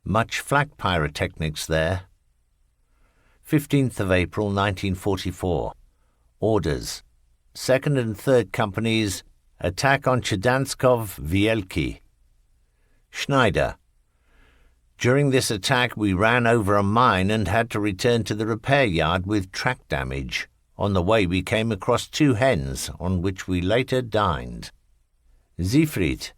Much flak pyrotechnics there. 15th of April 1944. Orders. 2nd and 3rd Companies attack on Chedanskov Vielki. Schneider. During this attack we ran over a mine and had to return to the repair yard with track damage. On the way we came across 2 hens, on which we later dined. Siegfried.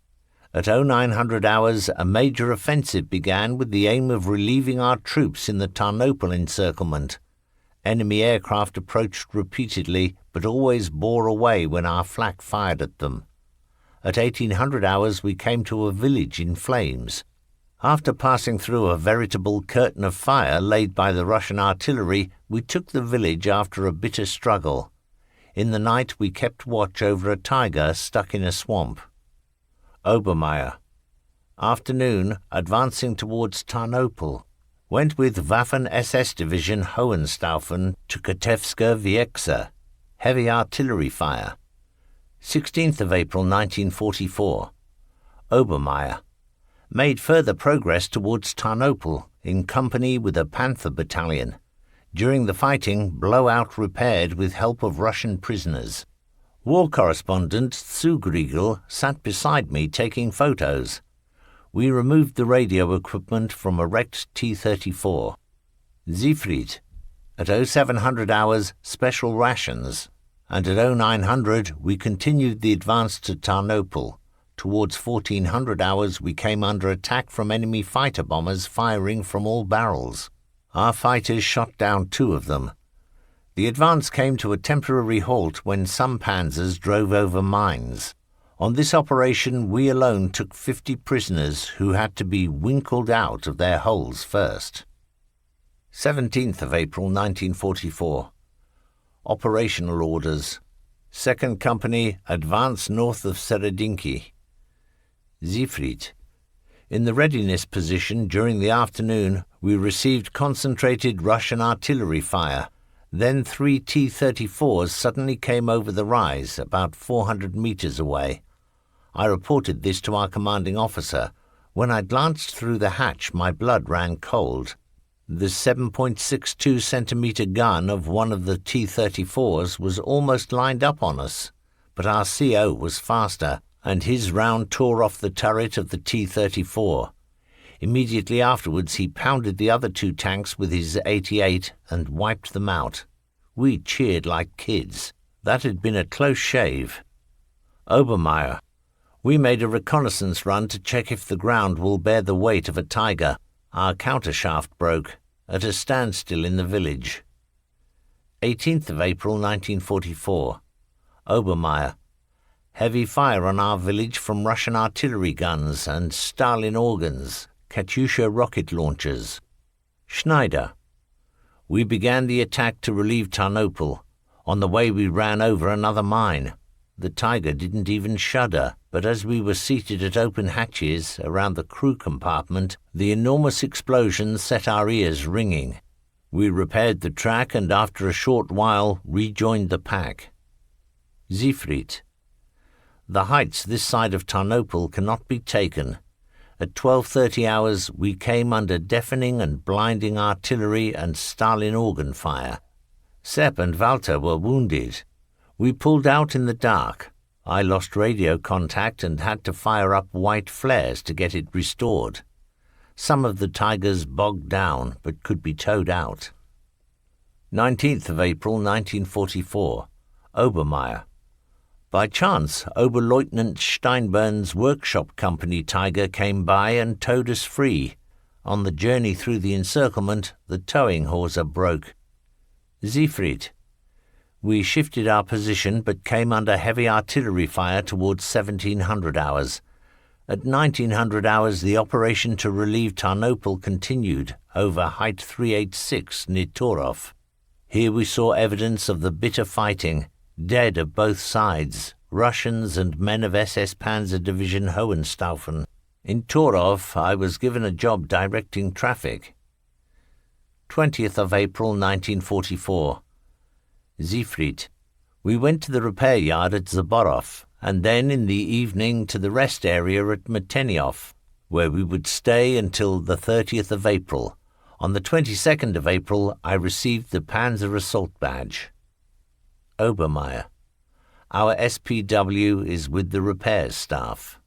At 0900 hours a major offensive began with the aim of relieving our troops in the Tarnopol encirclement. Enemy aircraft approached repeatedly, but always bore away when our flak fired at them. At 1800 hours we came to a village in flames. After passing through a veritable curtain of fire laid by the Russian artillery, we took the village after a bitter struggle. In the night we kept watch over a tiger stuck in a swamp. Obermeier. Afternoon, advancing towards Tarnopol. Went with Waffen-SS Division Hohenstaufen to Katevska Vieksa. Heavy artillery fire. 16th of April 1944. Obermeier. Made further progress towards Tarnopol in company with a Panther Battalion. During the fighting, blowout repaired with help of Russian prisoners. War correspondent Zugriegel sat beside me taking photos. We removed the radio equipment from a wrecked T-34. Siegfried. At 0700 hours, special rations, and at 0900 we continued the advance to Tarnopol. Towards 1400 hours we came under attack from enemy fighter bombers firing from all barrels. Our fighters shot down 2 of them. The advance came to a temporary halt when some panzers drove over mines. On this operation we alone took 50 prisoners who had to be winkled out of their holes first. 17th of April 1944. Operational orders. 2nd Company, advance north of Seredinki. Siegfried. In the readiness position during the afternoon, we received concentrated Russian artillery fire. Then 3 T-34s suddenly came over the rise, about 400 meters away. I reported this to our commanding officer. When I glanced through the hatch, my blood ran cold. The 7.62 centimeter gun of one of the T-34s was almost lined up on us, but our CO was faster, and his round tore off the turret of the T-34. Immediately afterwards he pounded the other 2 tanks with his 88 and wiped them out. We cheered like kids. That had been a close shave. Obermeier. We made a reconnaissance run to check if the ground will bear the weight of a Tiger. Our countershaft broke, at a standstill in the village. 18th of April 1944. Obermeier. Heavy fire on our village from Russian artillery guns and Stalin organs, Katyusha rocket launchers. Schneider. We began the attack to relieve Tarnopol. On the way we ran over another mine. The Tiger didn't even shudder, but as we were seated at open hatches around the crew compartment, the enormous explosion set our ears ringing. We repaired the track and after a short while rejoined the pack. Siegfried. The heights this side of Tarnopol cannot be taken. At 12:30 hours we came under deafening and blinding artillery and Stalin organ fire. Sepp and Walter were wounded. We pulled out in the dark. I lost radio contact and had to fire up white flares to get it restored. Some of the Tigers bogged down but could be towed out. 19th of April 1944. Obermeier. By chance, Oberleutnant Steinbern's workshop company Tiger came by and towed us free. On the journey through the encirclement, the towing hawser broke. Siegfried. We shifted our position but came under heavy artillery fire towards 1700 hours. At 1900 hours the operation to relieve Tarnopol continued over Height 386 near Torov. Here we saw evidence of the bitter fighting, dead of both sides, Russians and men of SS Panzer Division Hohenstaufen. In Torov I was given a job directing traffic. 20th of April 1944. Siegfried. We went to the repair yard at Zaborov, and then in the evening to the rest area at Mateniov, where we would stay until the 30th of April. On the 22nd of April I received the Panzer Assault Badge. Obermeier. Our SPW is with the repairs staff.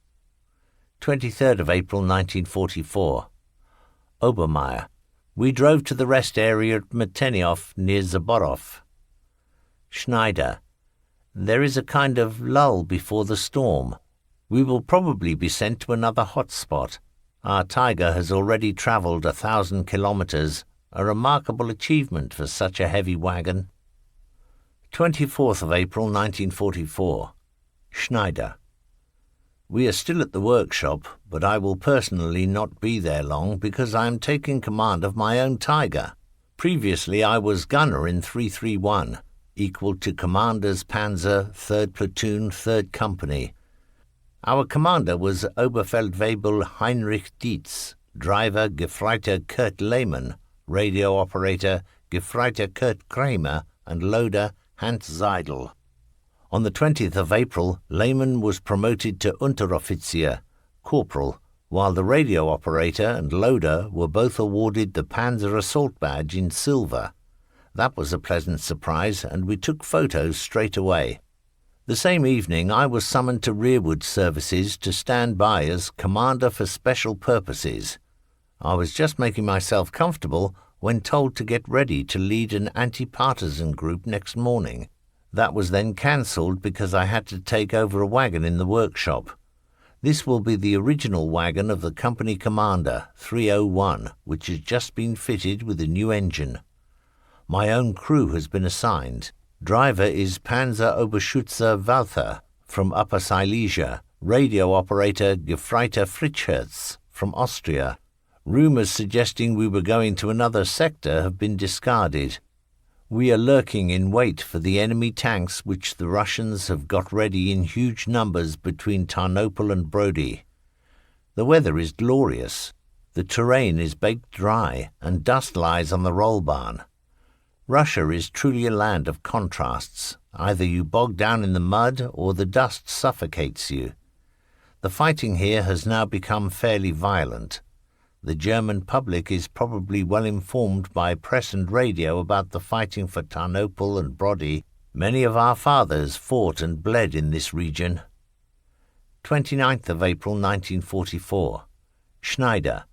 23rd of April 1944. Obermeier. We drove to the rest area at Mateniov near Zaborov. Schneider. There is a kind of lull before the storm. We will probably be sent to another hot spot. Our Tiger has already travelled 1,000 kilometres, a remarkable achievement for such a heavy wagon. 24th of April 1944. Schneider. We are still at the workshop, but I will personally not be there long because I am taking command of my own Tiger. Previously I was gunner in 331. Equal to Commander's Panzer, 3rd Platoon, 3rd Company. Our commander was Oberfeldwebel Heinrich Dietz, driver Gefreiter Kurt Lehmann, radio operator Gefreiter Kurt Kramer, and loader Hans Seidel. On the 20th of April, Lehmann was promoted to Unteroffizier, corporal, while the radio operator and loader were both awarded the Panzer Assault Badge in silver. That was a pleasant surprise, and we took photos straight away. The same evening I was summoned to rearward services to stand by as Commander for Special Purposes. I was just making myself comfortable when told to get ready to lead an anti-partisan group next morning. That was then cancelled because I had to take over a wagon in the workshop. This will be the original wagon of the company commander, 301, which has just been fitted with a new engine. My own crew has been assigned. Driver is Panzer Oberschütze Walther from Upper Silesia. Radio operator Gefreiter Fritzscherz from Austria. Rumours suggesting we were going to another sector have been discarded. We are lurking in wait for the enemy tanks which the Russians have got ready in huge numbers between Tarnopol and Brody. The weather is glorious. The terrain is baked dry and dust lies on the rollbarn. Russia is truly a land of contrasts. Either you bog down in the mud or the dust suffocates you. The fighting here has now become fairly violent. The German public is probably well informed by press and radio about the fighting for Tarnopol and Brody. Many of our fathers fought and bled in this region. 29th of April 1944. Schneider.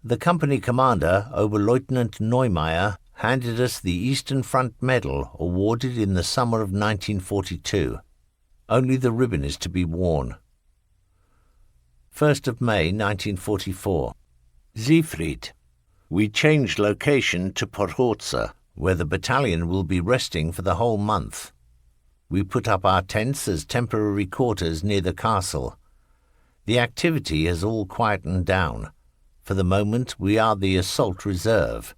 The company commander, Oberleutnant Neumeier, handed us the Eastern Front Medal awarded in the summer of 1942. Only the ribbon is to be worn. 1st of May 1944. Siegfried. We changed location to Podhorza, where the battalion will be resting for the whole month. We put up our tents as temporary quarters near the castle. The activity has all quietened down. For the moment we are the assault reserve.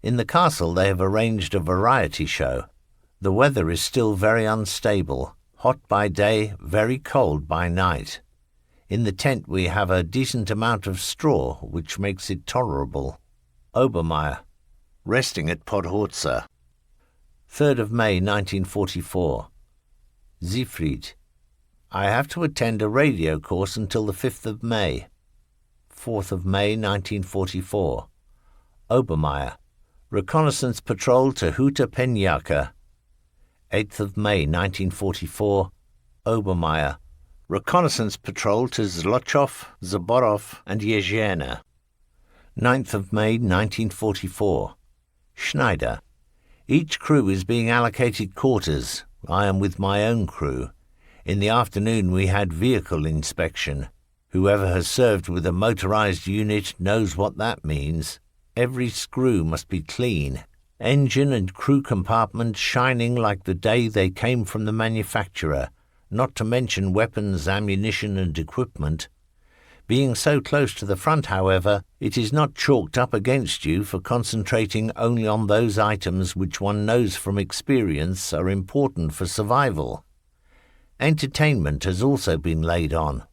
In the castle they have arranged a variety show. The weather is still very unstable, hot by day, very cold by night. In the tent we have a decent amount of straw, which makes it tolerable. Obermeier. Resting at Podhorza. 3rd of May 1944. Siegfried. I have to attend a radio course until the 5th of May. 4th of May 1944. Obermeier. Reconnaissance patrol to Huta Penjaka. 8th of May 1944. Obermeier. Reconnaissance patrol to Zlochov, Zaborov and Yezhena. 9th of May 1944. Schneider. Each crew is being allocated quarters. I am with my own crew. In the afternoon we had vehicle inspection. Whoever has served with a motorized unit knows what that means. Every screw must be clean. Engine and crew compartments shining like the day they came from the manufacturer, not to mention weapons, ammunition and equipment. Being so close to the front, however, it is not chalked up against you for concentrating only on those items which one knows from experience are important for survival. Entertainment has also been laid on.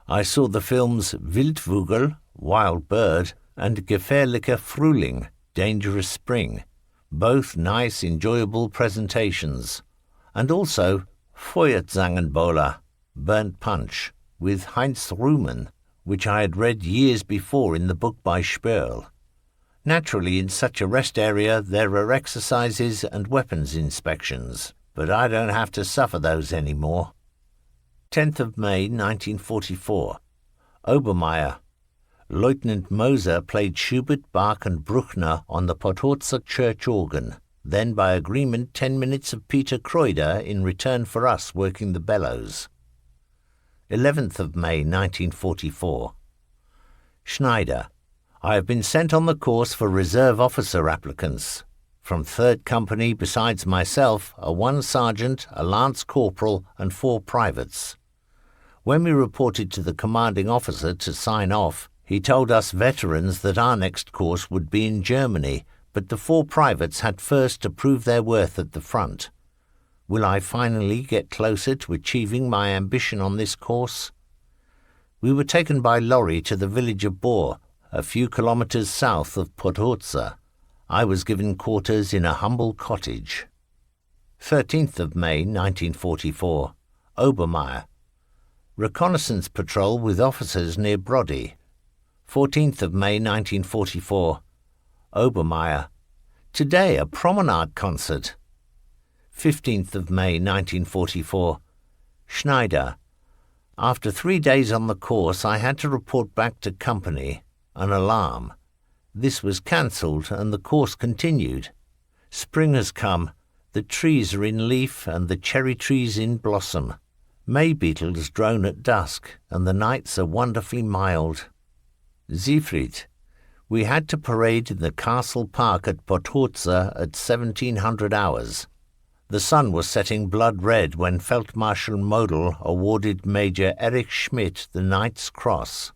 I saw the films Wildvogel, Wild Bird, and Gefährlicher Frühling, Dangerous Spring, both nice, enjoyable presentations, and also Feuerzangenbowler, Burnt Punch, with Heinz Rühmann, which I had read years before in the book by Spörl. Naturally, in such a rest area there are exercises and weapons inspections, but I don't have to suffer those anymore. 10th of May 1944. Obermeier. Lieutenant Moser played Schubert, Bach and Bruckner on the Podhorza church organ. Then, by agreement, 10 minutes of Peter Kreuder in return for us working the bellows. 11th of May 1944. Schneider. I have been sent on the course for reserve officer applicants. From 3rd Company, besides myself, are 1 sergeant, a lance corporal and 4 privates. When we reported to the commanding officer to sign off, he told us veterans that our next course would be in Germany, but the 4 privates had first to prove their worth at the front. Will I finally get closer to achieving my ambition on this course? We were taken by lorry to the village of Bor, a few kilometers south of Podhorza. I was given quarters in a humble cottage. 13th of May 1944. Obermeier. Reconnaissance patrol with officers near Brody. 14th of May 1944. Obermeier. Today a promenade concert. 15th of May 1944. Schneider. After 3 days on the course I had to report back to company. An alarm. This was cancelled and the course continued. Spring has come. The trees are in leaf and the cherry trees in blossom. May beetles drone at dusk and the nights are wonderfully mild. Siegfried. We had to parade in the castle park at Podhorza at 1700 hours. The sun was setting blood red when Feldmarschall Model awarded Major Erich Schmidt the Knight's Cross.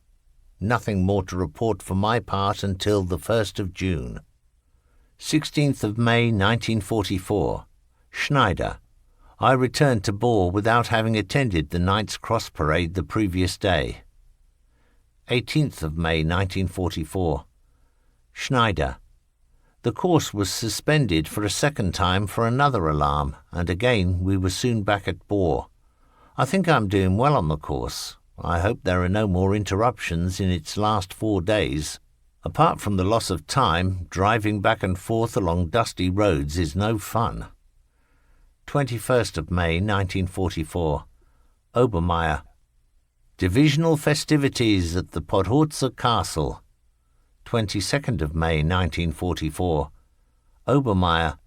Nothing more to report for my part until the 1st of June. 16th of May 1944. Schneider. I returned to Bohr without having attended the Knight's Cross parade the previous day. 18th of May 1944. Schneider. The course was suspended for a second time for another alarm, and again we were soon back at Bohr. I think I'm doing well on the course. I hope there are no more interruptions in its last 4 days. Apart from the loss of time, driving back and forth along dusty roads is no fun. 21st of May 1944. Obermeier. Divisional festivities at the Podhorza Castle. 22nd of May 1944. Obermeier.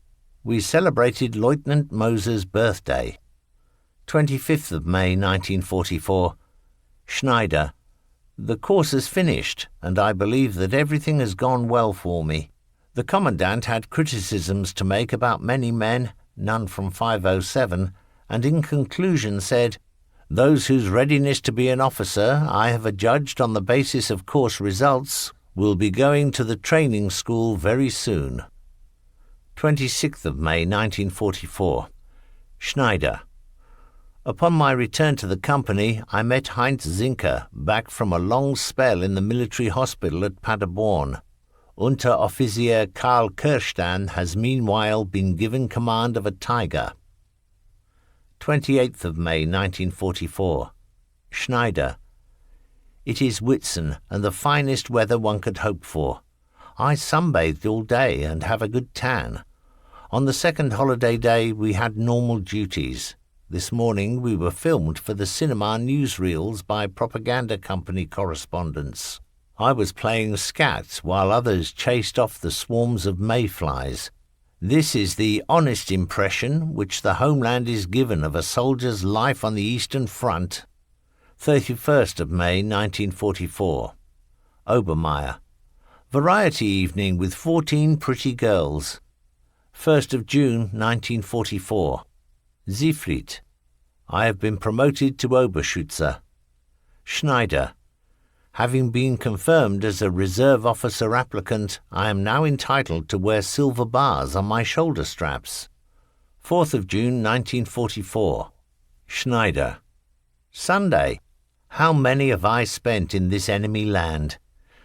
We celebrated Lieutenant Moser's birthday. 25th of May 1944. Schneider. The course is finished, and I believe that everything has gone well for me. The Commandant had criticisms to make about many men, none from 507, and in conclusion said, "Those whose readiness to be an officer I have adjudged on the basis of course results will be going to the training school very soon." 26th of May 1944. Schneider. Upon my return to the company, I met Heinz Zinker, back from a long spell in the military hospital at Paderborn. Unteroffizier Karl Kirstein has meanwhile been given command of a Tiger. 28th of May 1944. Schneider. It is Whitsun, and the finest weather one could hope for. I sunbathed all day and have a good tan. On the second holiday day we had normal duties. This morning we were filmed for the cinema newsreels by propaganda company correspondents. I was playing scat while others chased off the swarms of mayflies. This is the honest impression which the homeland is given of a soldier's life on the Eastern Front. 31st of May 1944. Obermeier. Variety evening with 14 pretty girls. 1st of June 1944. Siegfried. I have been promoted to Oberschütze. Schneider. Having been confirmed as a reserve officer applicant, I am now entitled to wear silver bars on my shoulder straps. 4th of June 1944. Schneider. Sunday. How many have I spent in this enemy land?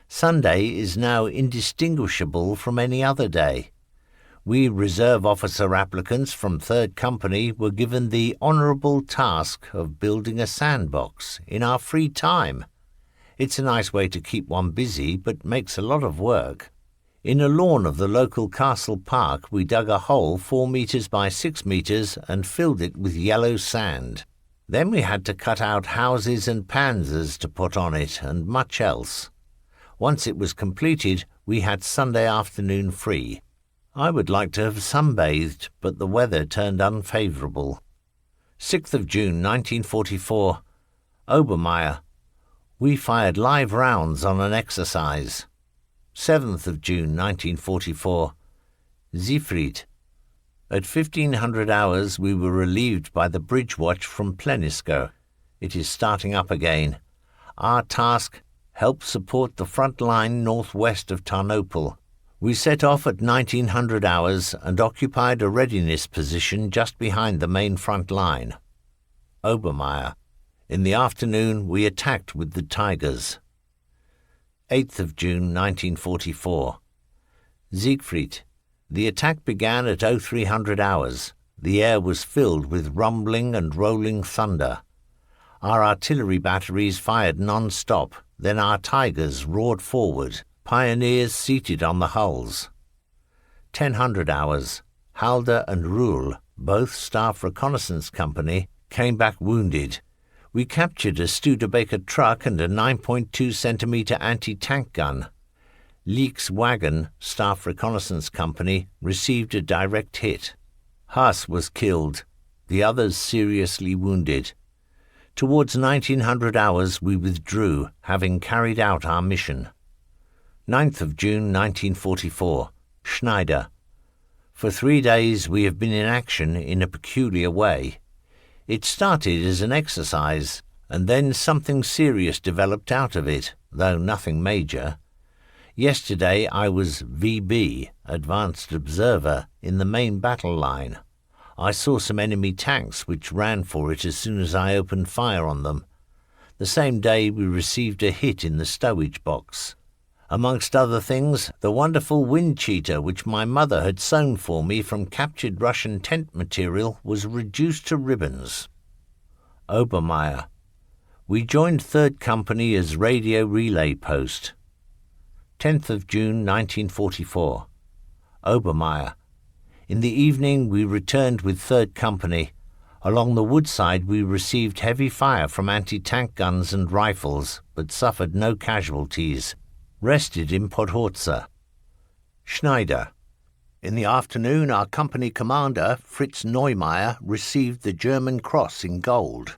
Sunday is now indistinguishable from any other day. We reserve officer applicants from 3rd Company were given the honourable task of building a sandbox in our free time. It's a nice way to keep one busy, but makes a lot of work. In a lawn of the local castle park, we dug a hole 4 metres by 6 metres and filled it with yellow sand. Then we had to cut out houses and panzers to put on it, and much else. Once it was completed, we had Sunday afternoon free. I would like to have sunbathed, but the weather turned unfavourable. 6th of June 1944. Obermeier. We fired live rounds on an exercise. 7th of June 1944. Siegfried. At 1500 hours we were relieved by the bridge watch from Plenisko. It is starting up again. Our task, help support the front line northwest of Tarnopol. We set off at 1900 hours and occupied a readiness position just behind the main front line. Obermeier. In the afternoon we attacked with the Tigers. 8th of June 1944. Siegfried. The attack began at 0300 hours. The air was filled with rumbling and rolling thunder. Our artillery batteries fired non-stop, then our Tigers roared forward, pioneers seated on the hulls. 1000 hours. Halder and Ruhl, both Staff Reconnaissance Company, came back wounded. We captured a Studebaker truck and a 9.2 centimetre anti-tank gun. Leek's wagon, Staff Reconnaissance Company, received a direct hit. Haas was killed, the others seriously wounded. Towards 1900 hours we withdrew, having carried out our mission. 9th of June 1944, Schneider. For 3 days we have been in action in a peculiar way. It started as an exercise, and then something serious developed out of it, though nothing major. Yesterday I was VB, Advanced Observer, in the main battle line. I saw some enemy tanks which ran for it as soon as I opened fire on them. The same day we received a hit in the stowage box. Amongst other things, the wonderful wind cheater which my mother had sewn for me from captured Russian tent material was reduced to ribbons. Obermeier. We joined 3rd Company as radio relay post. 10th of June 1944. Obermeier. In the evening we returned with 3rd Company. Along the woodside we received heavy fire from anti-tank guns and rifles, but suffered no casualties. Rested in Podhorza. Schneider. In the afternoon our company commander, Fritz Neumeier, received the German Cross in gold.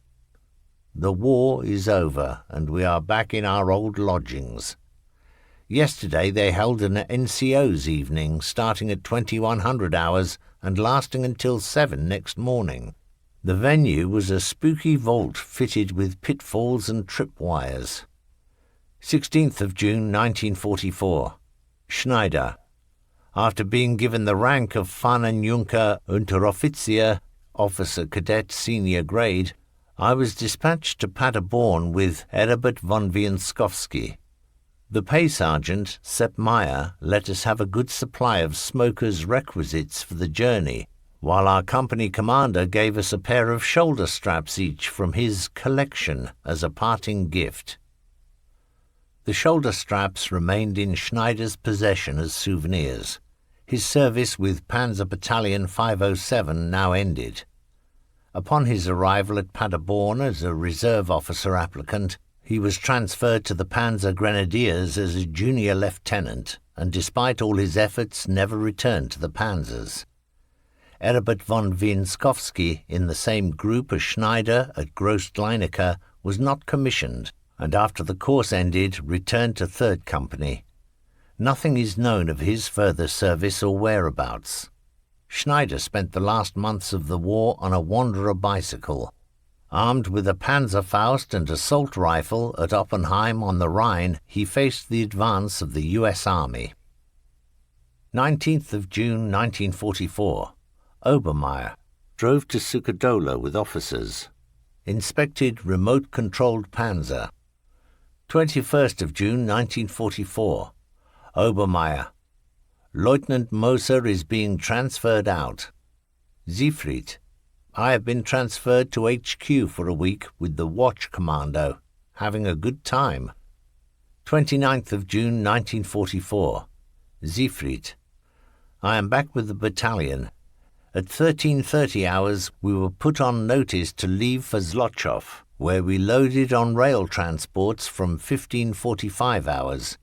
The war is over, and we are back in our old lodgings. Yesterday they held an NCO's evening, starting at 2100 hours and lasting until 7 next morning. The venue was a spooky vault fitted with pitfalls and tripwires. 16th of June 1944. Schneider. After being given the rank of Fahnenjunker Unteroffizier, Officer Cadet Senior Grade, I was dispatched to Paderborn with Herbert von Wienskowski. The pay sergeant, Sepp Meyer, let us have a good supply of smokers' requisites for the journey, while our company commander gave us a pair of shoulder straps each from his collection as a parting gift. The shoulder straps remained in Schneider's possession as souvenirs. His service with Panzer Battalion 507 now ended. Upon his arrival at Paderborn as a reserve officer applicant, he was transferred to the Panzer Grenadiers as a junior lieutenant, and despite all his efforts never returned to the Panzers. Herbert von Wienskowski, in the same group as Schneider at Groß-Gleinecke, was not commissioned, and after the course ended returned to 3rd Company. Nothing is known of his further service or whereabouts. Schneider spent the last months of the war on a Wanderer bicycle. Armed with a Panzerfaust and assault rifle at Oppenheim on the Rhine, he faced the advance of the U.S. Army. 19th of June 1944. Obermeier. Drove to Suchadola with officers. Inspected remote-controlled Panzer. 21st of June 1944. Obermeier. Lieutenant Moser is being transferred out. Siegfried. I have been transferred to HQ for a week with the Watch Commando, having a good time. 29th of June 1944. Siegfried. I am back with the battalion. At 13:30 hours we were put on notice to leave for Zlochov, where we loaded on rail transports from 15:45 hours.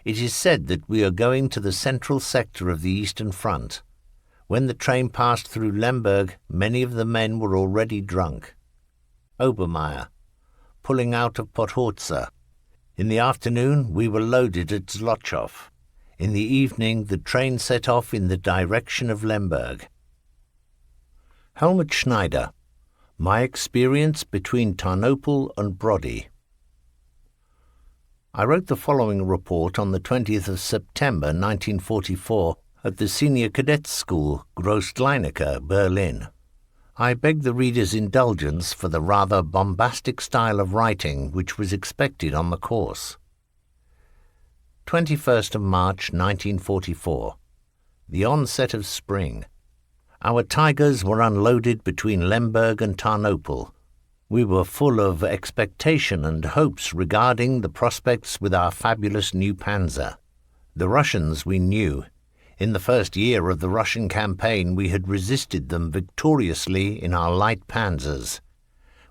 It is said that we are going to the central sector of the Eastern Front. When the train passed through Lemberg, many of the men were already drunk. Obermeier. Pulling out of Podhorza. In the afternoon we were loaded at Zlochov. In the evening the train set off in the direction of Lemberg. Helmut Schneider. My experience between Tarnopol and Brody. I wrote the following report on the 20th of September 1944 at the Senior Cadets School, Groß-Gleinecke, Berlin. I beg the reader's indulgence for the rather bombastic style of writing which was expected on the course. 21st of March 1944. The onset of spring. Our Tigers were unloaded between Lemberg and Tarnopol. We were full of expectation and hopes regarding the prospects with our fabulous new Panzer. The Russians we knew. In the first year of the Russian campaign we had resisted them victoriously in our light Panzers.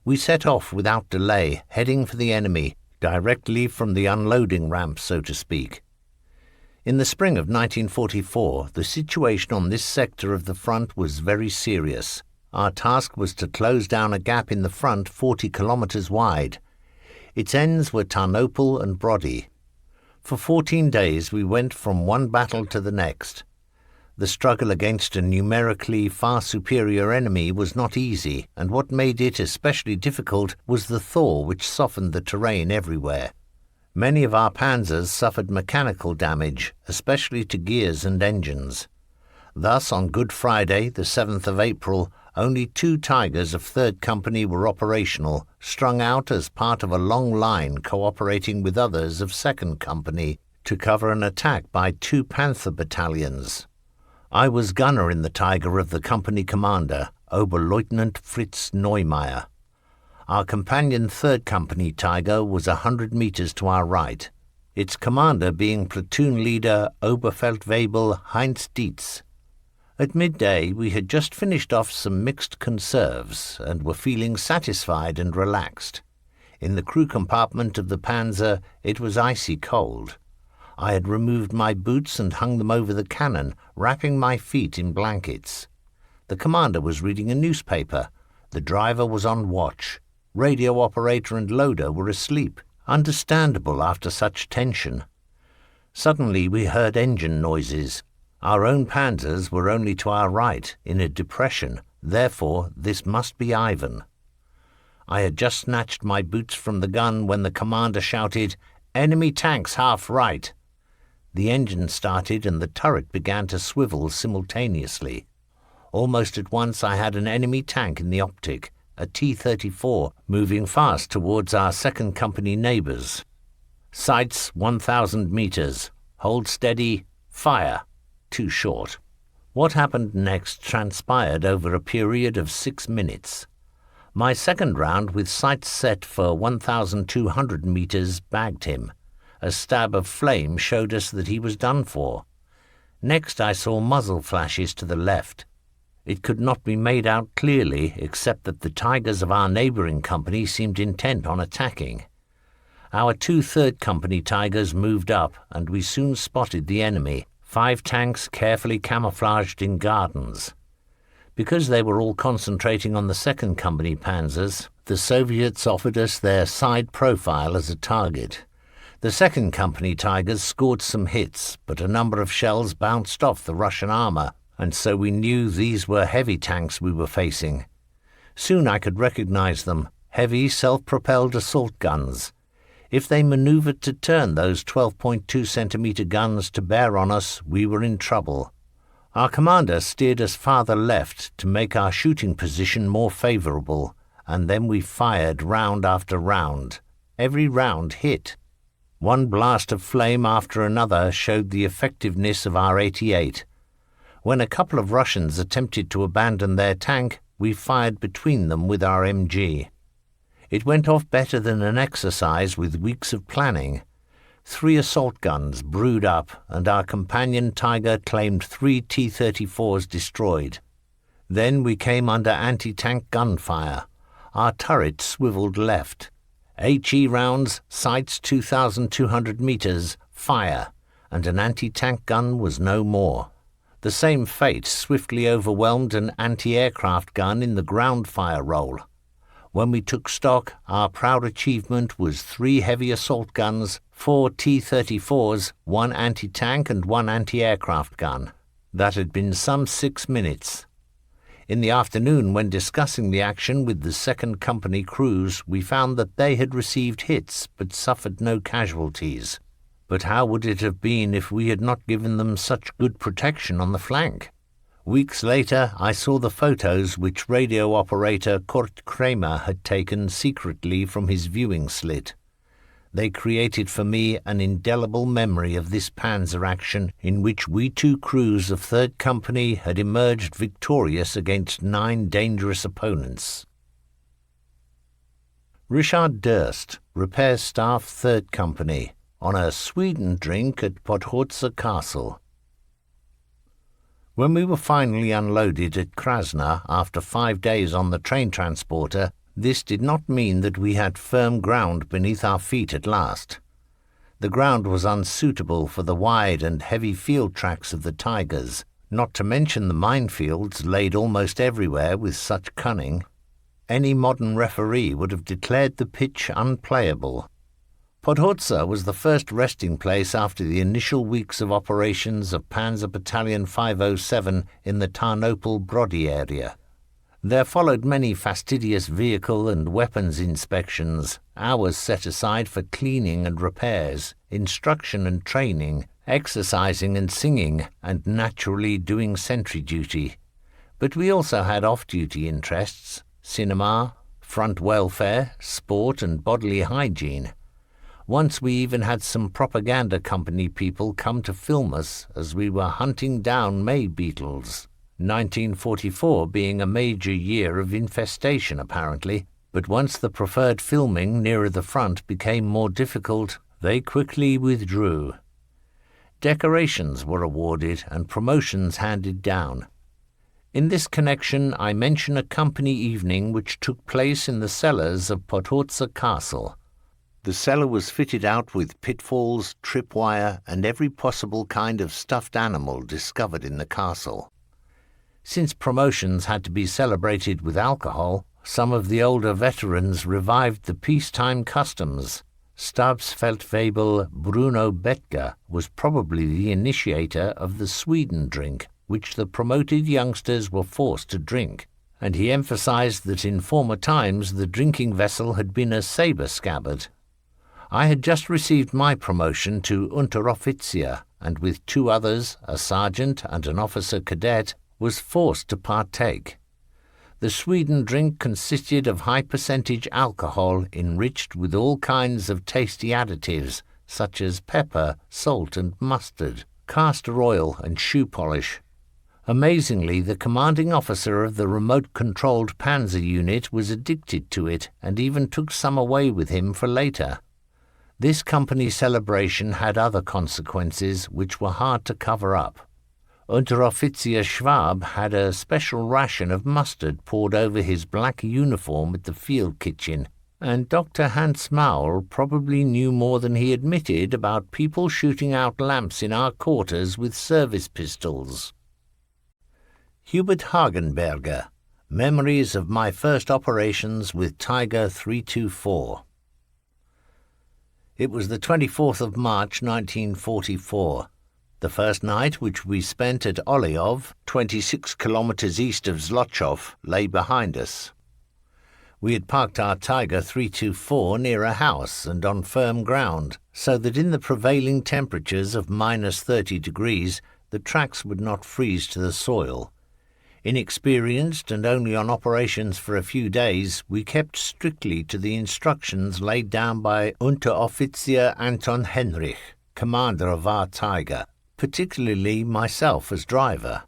We set off without delay, heading for the enemy, directly from the unloading ramp, so to speak. In the spring of 1944, the situation on this sector of the front was very serious. Our task was to close down a gap in the front 40 kilometers wide. Its ends were Tarnopol and Brody. For 14 days we went from one battle to the next. The struggle against a numerically far superior enemy was not easy, and what made it especially difficult was the thaw which softened the terrain everywhere. Many of our panzers suffered mechanical damage, especially to gears and engines. Thus, on Good Friday, the 7th of April, only 2 Tigers of 3rd Company were operational, strung out as part of a long line cooperating with others of 2nd Company to cover an attack by 2 Panther battalions. I was gunner in the Tiger of the company commander, Oberleutnant Fritz Neumeier. Our companion 3rd Company Tiger was 100 meters to our right, its commander being platoon leader Oberfeldwebel Heinz Dietz. At midday we had just finished off some mixed conserves and were feeling satisfied and relaxed. In the crew compartment of the Panzer it was icy cold. I had removed my boots and hung them over the cannon, wrapping my feet in blankets. The commander was reading a newspaper. The driver was on watch. Radio operator and loader were asleep, understandable after such tension. Suddenly we heard engine noises. Our own panzers were only to our right, in a depression, therefore this must be Ivan. I had just snatched my boots from the gun when the commander shouted, "Enemy tanks half right!" The engine started and the turret began to swivel simultaneously. Almost at once I had an enemy tank in the optic, a T-34, moving fast towards our 2nd Company neighbours. Sights 1,000 meters. Hold steady. Fire. Too short. What happened next transpired over a period of 6 minutes. My second round with sights set for 1,200 meters bagged him. A stab of flame showed us that he was done for. Next I saw muzzle flashes to the left. It could not be made out clearly except that the Tigers of our neighbouring company seemed intent on attacking. Our 2 3rd Company Tigers moved up and we soon spotted the enemy, 5 tanks carefully camouflaged in gardens. Because they were all concentrating on the 2nd Company panzers, the Soviets offered us their side profile as a target. The 2nd Company Tigers scored some hits, but a number of shells bounced off the Russian armour, and so we knew these were heavy tanks we were facing. Soon I could recognize them, heavy self-propelled assault guns. If they manoeuvred to turn those 12.2 centimetre guns to bear on us, we were in trouble. Our commander steered us farther left to make our shooting position more favourable, and then we fired round after round. Every round hit. One blast of flame after another showed the effectiveness of our 88. When a couple of Russians attempted to abandon their tank, we fired between them with our MG. It went off better than an exercise with weeks of planning. 3 assault guns brewed up, and our companion Tiger claimed 3 T-34s destroyed. Then we came under anti-tank gunfire. Our turret swivelled left. HE rounds, sights 2,200 meters, fire, and an anti-tank gun was no more. The same fate swiftly overwhelmed an anti-aircraft gun in the ground fire role. When we took stock, our proud achievement was 3 heavy assault guns, 4 T-34s, 1 anti-tank and 1 anti-aircraft gun. That had been some 6 minutes. In the afternoon, when discussing the action with the 2nd Company crews, we found that they had received hits but suffered no casualties. But how would it have been if we had not given them such good protection on the flank? Weeks later, I saw the photos which radio operator Kurt Kramer had taken secretly from his viewing slit. They created for me an indelible memory of this panzer action in which we 2 crews of 3rd Company had emerged victorious against 9 dangerous opponents. Richard Durst, Repair Staff 3rd Company, on a Sweden drink at Podhorza Castle. When we were finally unloaded at Krasna after 5 days on the train transporter, this did not mean that we had firm ground beneath our feet at last. The ground was unsuitable for the wide and heavy field tracks of the Tigers, not to mention the minefields laid almost everywhere with such cunning. Any modern referee would have declared the pitch unplayable. Podhorza was the first resting place after the initial weeks of operations of Panzer Battalion 507 in the Tarnopol-Brody area. There followed many fastidious vehicle and weapons inspections, hours set aside for cleaning and repairs, instruction and training, exercising and singing, and naturally doing sentry duty. But we also had off-duty interests, cinema, front welfare, sport and bodily hygiene. Once we even had some propaganda company people come to film us as we were hunting down May beetles, 1944 being a major year of infestation apparently, but once the preferred filming nearer the front became more difficult, they quickly withdrew. Decorations were awarded and promotions handed down. In this connection I mention a company evening which took place in the cellars of Podhorza Castle. The cellar was fitted out with pitfalls, tripwire, and every possible kind of stuffed animal discovered in the castle. Since promotions had to be celebrated with alcohol, some of the older veterans revived the peacetime customs. Stabsfeldwebel Bruno Bettger was probably the initiator of the Sweden drink, which the promoted youngsters were forced to drink, and he emphasized that in former times the drinking vessel had been a sabre scabbard. I had just received my promotion to Unteroffizier, and with two others, a sergeant and an officer cadet, was forced to partake. The Sweden drink consisted of high-percentage alcohol enriched with all kinds of tasty additives, such as pepper, salt and mustard, castor oil and shoe polish. Amazingly, the commanding officer of the remote-controlled panzer unit was addicted to it and even took some away with him for later. This company celebration had other consequences which were hard to cover up. Unteroffizier Schwab had a special ration of mustard poured over his black uniform at the field kitchen, and Dr. Hans Maul probably knew more than he admitted about people shooting out lamps in our quarters with service pistols. Hubert Hagenberger, Memories of my first operations with Tiger 324. It was the 24th of March 1944. The first night, which we spent at Olyov, 26 kilometers east of Zlochov, lay behind us. We had parked our Tiger 324 near a house and on firm ground, so that in the prevailing temperatures of -30 degrees, the tracks would not freeze to the soil. Inexperienced and only on operations for a few days, we kept strictly to the instructions laid down by Unteroffizier Anton Henrich, commander of our Tiger, particularly myself as driver.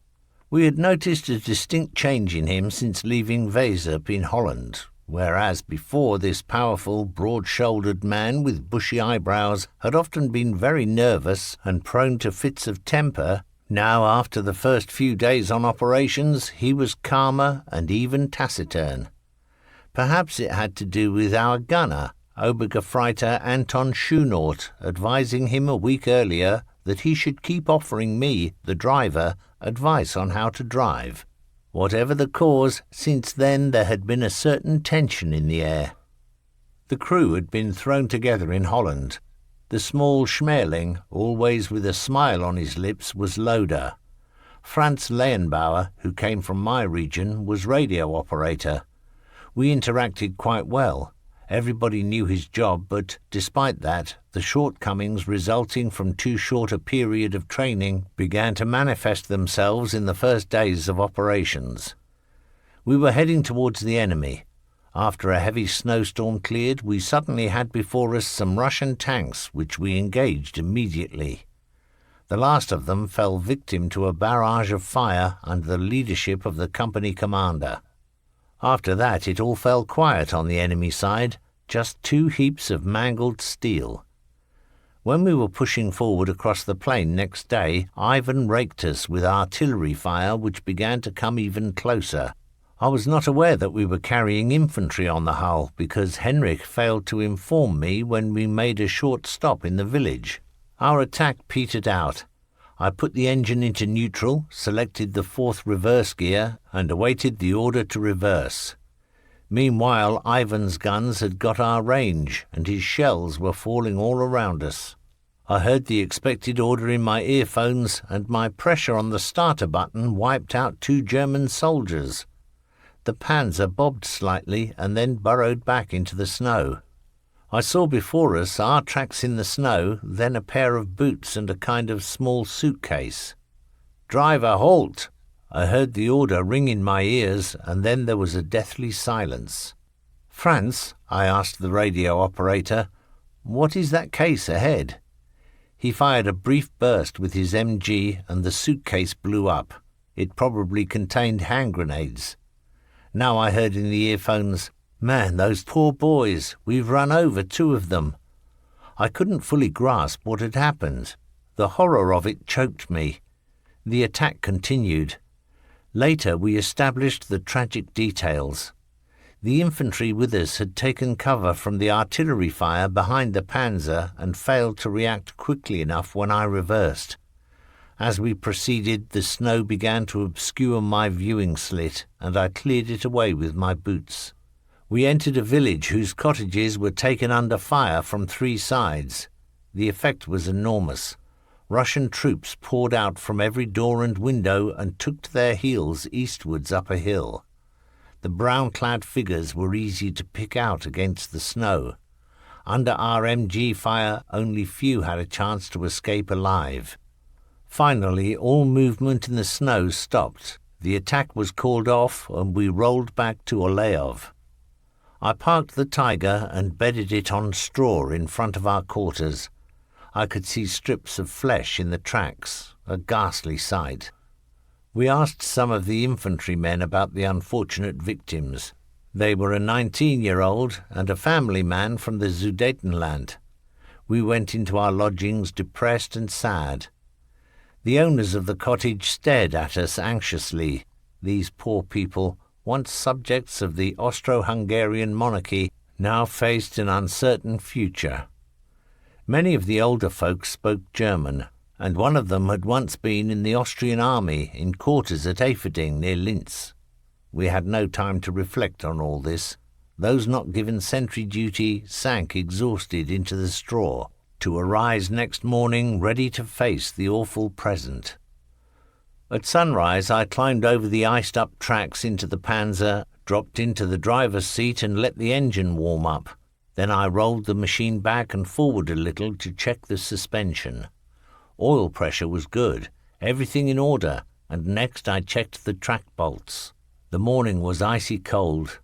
We had noticed a distinct change in him since leaving Wezep in Holland, whereas before this powerful, broad-shouldered man with bushy eyebrows had often been very nervous and prone to fits of temper. Now, after the first few days on operations, he was calmer and even taciturn. Perhaps it had to do with our gunner, Obergefreiter Anton Schunort, advising him a week earlier that he should keep offering me, the driver, advice on how to drive. Whatever the cause, since then there had been a certain tension in the air. The crew had been thrown together in Holland. The small Schmerling, always with a smile on his lips, was loader. Franz Lehenbauer, who came from my region, was radio operator. We interacted quite well. Everybody knew his job, but despite that, the shortcomings resulting from too short a period of training began to manifest themselves in the first days of operations. We were heading towards the enemy. After a heavy snowstorm cleared, we suddenly had before us some Russian tanks, which we engaged immediately. The last of them fell victim to a barrage of fire under the leadership of the company commander. After that it all fell quiet on the enemy side, just two heaps of mangled steel. When we were pushing forward across the plain next day, Ivan raked us with artillery fire which began to come even closer. I was not aware that we were carrying infantry on the hull because Henrich failed to inform me when we made a short stop in the village. Our attack petered out. I put the engine into neutral, selected the fourth reverse gear, and awaited the order to reverse. Meanwhile, Ivan's guns had got our range, and his shells were falling all around us. I heard the expected order in my earphones, and my pressure on the starter button wiped out 2 German soldiers. The Panzer bobbed slightly and then burrowed back into the snow. I saw before us our tracks in the snow, then a pair of boots and a kind of small suitcase. "Driver, halt!" I heard the order ring in my ears, and then there was a deathly silence. "Franz," I asked the radio operator, "what is that case ahead?" He fired a brief burst with his MG, and the suitcase blew up. It probably contained hand grenades. Now I heard in the earphones, "Man, those poor boys, we've run over 2 of them." I couldn't fully grasp what had happened. The horror of it choked me. The attack continued. Later we established the tragic details. The infantry with us had taken cover from the artillery fire behind the Panzer and failed to react quickly enough when I reversed. As we proceeded, the snow began to obscure my viewing slit, and I cleared it away with my boots. We entered a village whose cottages were taken under fire from 3 sides. The effect was enormous. Russian troops poured out from every door and window and took to their heels eastwards up a hill. The brown-clad figures were easy to pick out against the snow. Under our MG fire, only few had a chance to escape alive. Finally, all movement in the snow stopped. The attack was called off, and we rolled back to Oleov. I parked the Tiger and bedded it on straw in front of our quarters. I could see strips of flesh in the tracks, a ghastly sight. We asked some of the infantrymen about the unfortunate victims. They were a 19-year-old and a family man from the Sudetenland. We went into our lodgings depressed and sad. The owners of the cottage stared at us anxiously. These poor people, once subjects of the Austro-Hungarian monarchy, now faced an uncertain future. Many of the older folks spoke German, and one of them had once been in the Austrian army in quarters at Eferding near Linz. We had no time to reflect on all this. Those not given sentry duty sank exhausted into the straw, to arise next morning ready to face the awful present. At sunrise I climbed over the iced-up tracks into the Panzer, dropped into the driver's seat and let the engine warm up. Then I rolled the machine back and forward a little to check the suspension. Oil pressure was good, everything in order, and next I checked the track bolts. The morning was icy cold.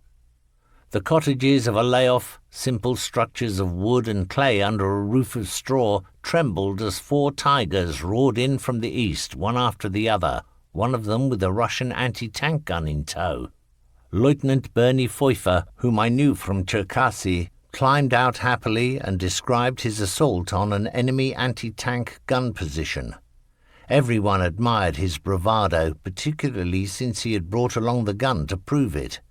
The cottages of Oleov, simple structures of wood and clay under a roof of straw, trembled as 4 Tigers roared in from the east, one after the other, one of them with a Russian anti-tank gun in tow. Lieutenant Bernie Pfeiffer, whom I knew from Cherkasy, climbed out happily and described his assault on an enemy anti-tank gun position. Everyone admired his bravado, particularly since he had brought along the gun to prove it.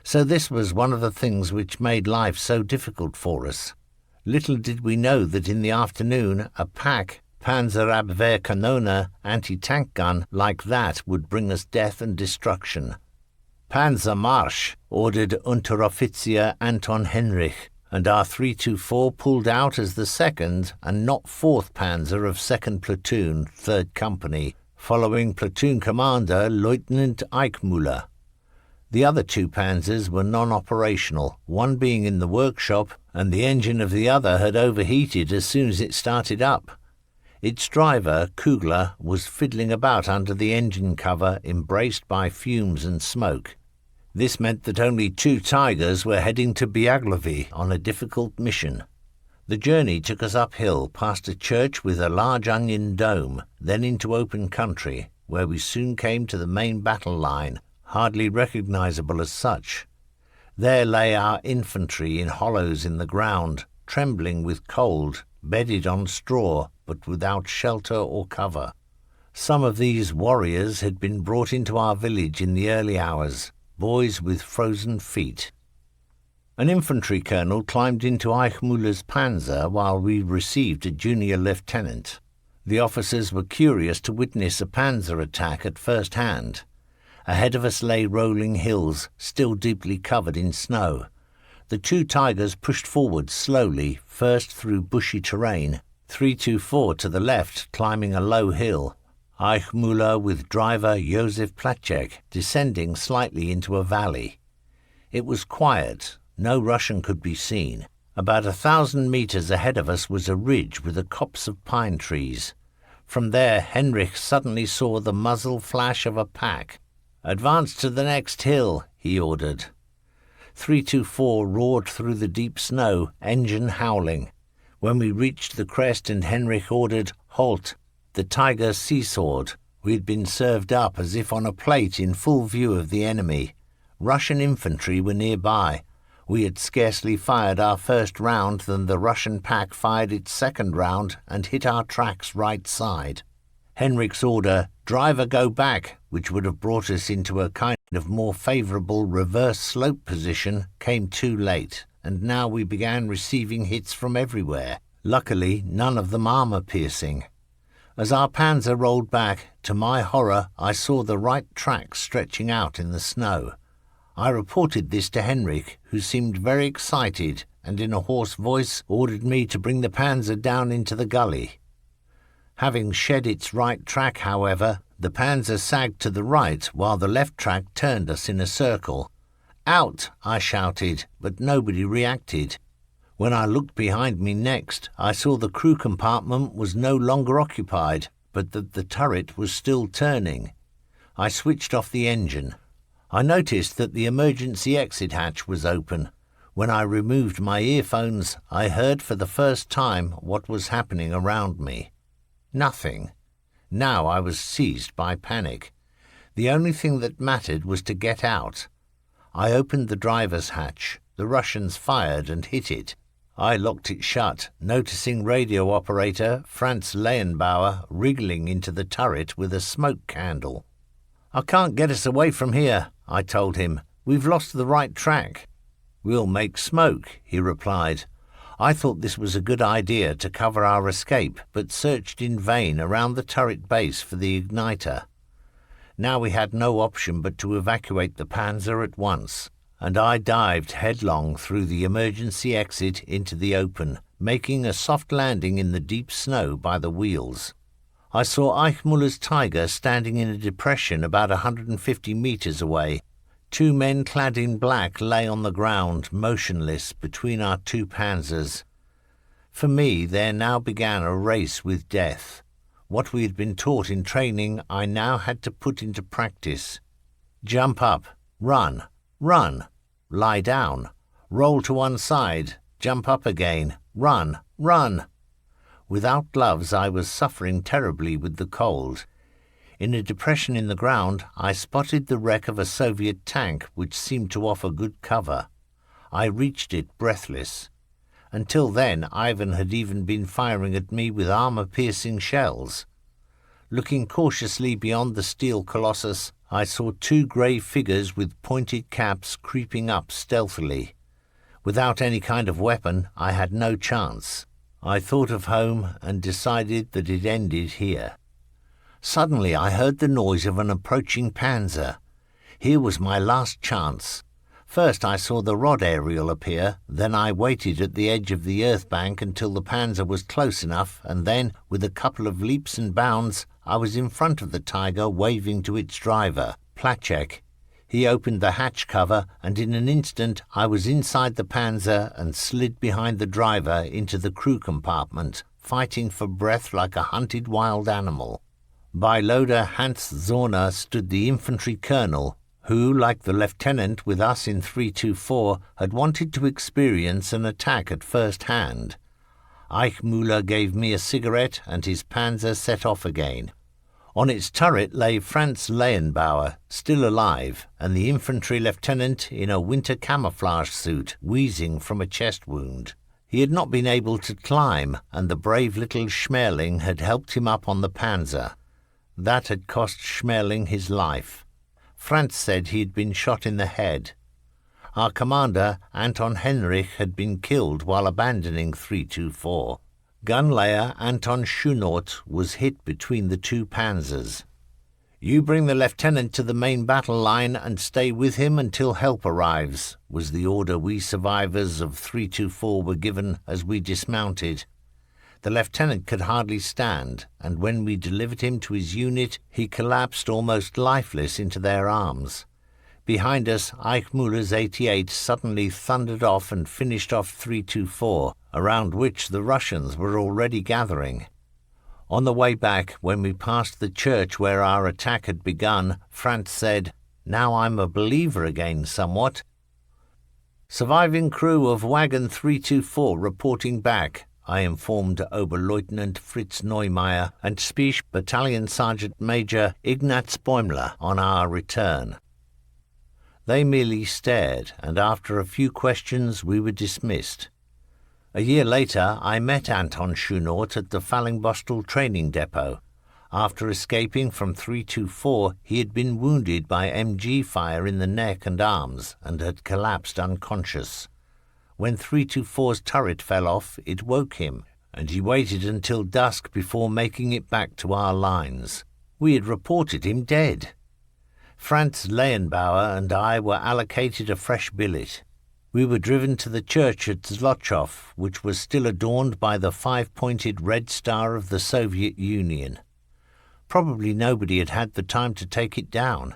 So this was one of the things which made life so difficult for us. Little did we know that in the afternoon a pack Panzerabwehrkanone anti-tank gun like that would bring us death and destruction. "Panzer Marsch," ordered Unteroffizier Anton Henrich, and our 324 pulled out as the 2nd and not 4th Panzer of 2nd Platoon, 3rd Company, following Platoon Commander Lieutenant Eichmüller. The other 2 Panzers were non-operational, one being in the workshop, and the engine of the other had overheated as soon as it started up. Its driver, Kugler, was fiddling about under the engine cover, embraced by fumes and smoke. This meant that only 2 Tigers were heading to Biaglovi on a difficult mission. The journey took us uphill past a church with a large onion dome, then into open country, where we soon came to the main battle line, hardly recognizable as such. There lay our infantry in hollows in the ground, trembling with cold, bedded on straw, but without shelter or cover. Some of these warriors had been brought into our village in the early hours, boys with frozen feet. An infantry colonel climbed into Eichmüller's panzer while we received a junior lieutenant. The officers were curious to witness a panzer attack at first hand. Ahead of us lay rolling hills, still deeply covered in snow. The two Tigers pushed forward slowly, first through bushy terrain, 324 to the left, climbing a low hill. Eichmüller with driver Josef Placek descending slightly into a valley. It was quiet. No Russian could be seen. About 1,000 meters ahead of us was a ridge with a copse of pine trees. From there, Henrich suddenly saw the muzzle flash of a pack. "Advance to the next hill," he ordered. 324 roared through the deep snow, engine howling. When we reached the crest and Henrich ordered, "Halt," the Tiger seesawed. We had been served up as if on a plate in full view of the enemy. Russian infantry were nearby. We had scarcely fired our first round than the Russian pack fired its second round and hit our tracks right side. Henrich's order, "Driver, go back," which would have brought us into a kind of more favourable reverse slope position, came too late, and now we began receiving hits from everywhere, luckily none of them armour-piercing. As our panzer rolled back, to my horror I saw the right track stretching out in the snow. I reported this to Henrich, who seemed very excited, and in a hoarse voice ordered me to bring the panzer down into the gully. Having shed its right track, however, the panzer sagged to the right while the left track turned us in a circle. "Out!" I shouted, but nobody reacted. When I looked behind me next, I saw the crew compartment was no longer occupied, but that the turret was still turning. I switched off the engine. I noticed that the emergency exit hatch was open. When I removed my earphones, I heard for the first time what was happening around me. Nothing. Now I was seized by panic. The only thing that mattered was to get out. I opened the driver's hatch. The Russians fired and hit it. I locked it shut, noticing radio operator Franz Leyenbauer wriggling into the turret with a smoke candle. "I can't get us away from here," I told him. "We've lost the right track." "We'll make smoke," he replied. I thought this was a good idea to cover our escape, but searched in vain around the turret base for the igniter. Now we had no option but to evacuate the panzer at once, and I dived headlong through the emergency exit into the open, making a soft landing in the deep snow by the wheels. I saw Eichmüller's Tiger standing in a depression about 150 meters away. Two men clad in black lay on the ground, motionless, between our two panzers. For me, there now began a race with death. What we had been taught in training, I now had to put into practice. Jump up, run, run, lie down, roll to one side, jump up again, run, run. Without gloves, I was suffering terribly with the cold. In a depression in the ground, I spotted the wreck of a Soviet tank which seemed to offer good cover. I reached it breathless. Until then, Ivan had even been firing at me with armour-piercing shells. Looking cautiously beyond the steel colossus, I saw two grey figures with pointed caps creeping up stealthily. Without any kind of weapon, I had no chance. I thought of home and decided that it ended here. Suddenly I heard the noise of an approaching panzer. Here was my last chance. First I saw the rod aerial appear, then I waited at the edge of the earth bank until the panzer was close enough, and then, with a couple of leaps and bounds, I was in front of the Tiger waving to its driver, Placek. He opened the hatch cover, and in an instant I was inside the panzer and slid behind the driver into the crew compartment, fighting for breath like a hunted wild animal. By loader Hans Zorner stood the infantry colonel, who, like the lieutenant with us in 324, had wanted to experience an attack at first hand. Eichmüller gave me a cigarette, and his panzer set off again. On its turret lay Franz Leyenbauer, still alive, and the infantry lieutenant in a winter camouflage suit, wheezing from a chest wound. He had not been able to climb, and the brave little Schmerling had helped him up on the panzer. That had cost Schmerling his life. Franz said he had been shot in the head. Our commander, Anton Henrich, had been killed while abandoning 324. Gunlayer Anton Schunort was hit between the two panzers. "You bring the lieutenant to the main battle line and stay with him until help arrives," was the order we survivors of 324 were given as we dismounted. The lieutenant could hardly stand, and when we delivered him to his unit, he collapsed almost lifeless into their arms. Behind us, Eichmüller's 88 suddenly thundered off and finished off 324, around which the Russians were already gathering. On the way back, when we passed the church where our attack had begun, Franz said, "Now I'm a believer again somewhat." "Surviving crew of wagon 324 reporting back," I informed Oberleutnant Fritz Neumeier and Spiech Battalion Sergeant Major Ignaz Bäumler on our return. They merely stared, and after a few questions we were dismissed. A year later, I met Anton Schunort at the Fallingbostel training depot. After escaping from 324, he had been wounded by MG fire in the neck and arms and had collapsed unconscious. When 324's turret fell off, it woke him, and he waited until dusk before making it back to our lines. We had reported him dead. Franz Lehenbauer and I were allocated a fresh billet. We were driven to the church at Zlochov, which was still adorned by the five-pointed red star of the Soviet Union. Probably nobody had had the time to take it down.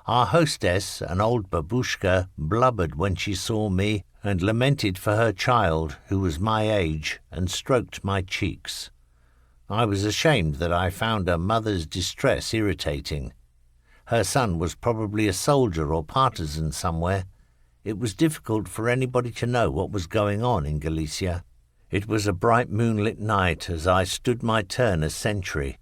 Our hostess, an old babushka, blubbered when she saw me and lamented for her child, who was my age, and stroked my cheeks. I was ashamed that I found a mother's distress irritating. Her son was probably a soldier or partisan somewhere. It was difficult for anybody to know what was going on in Galicia. It was a bright moonlit night as I stood my turn as sentry.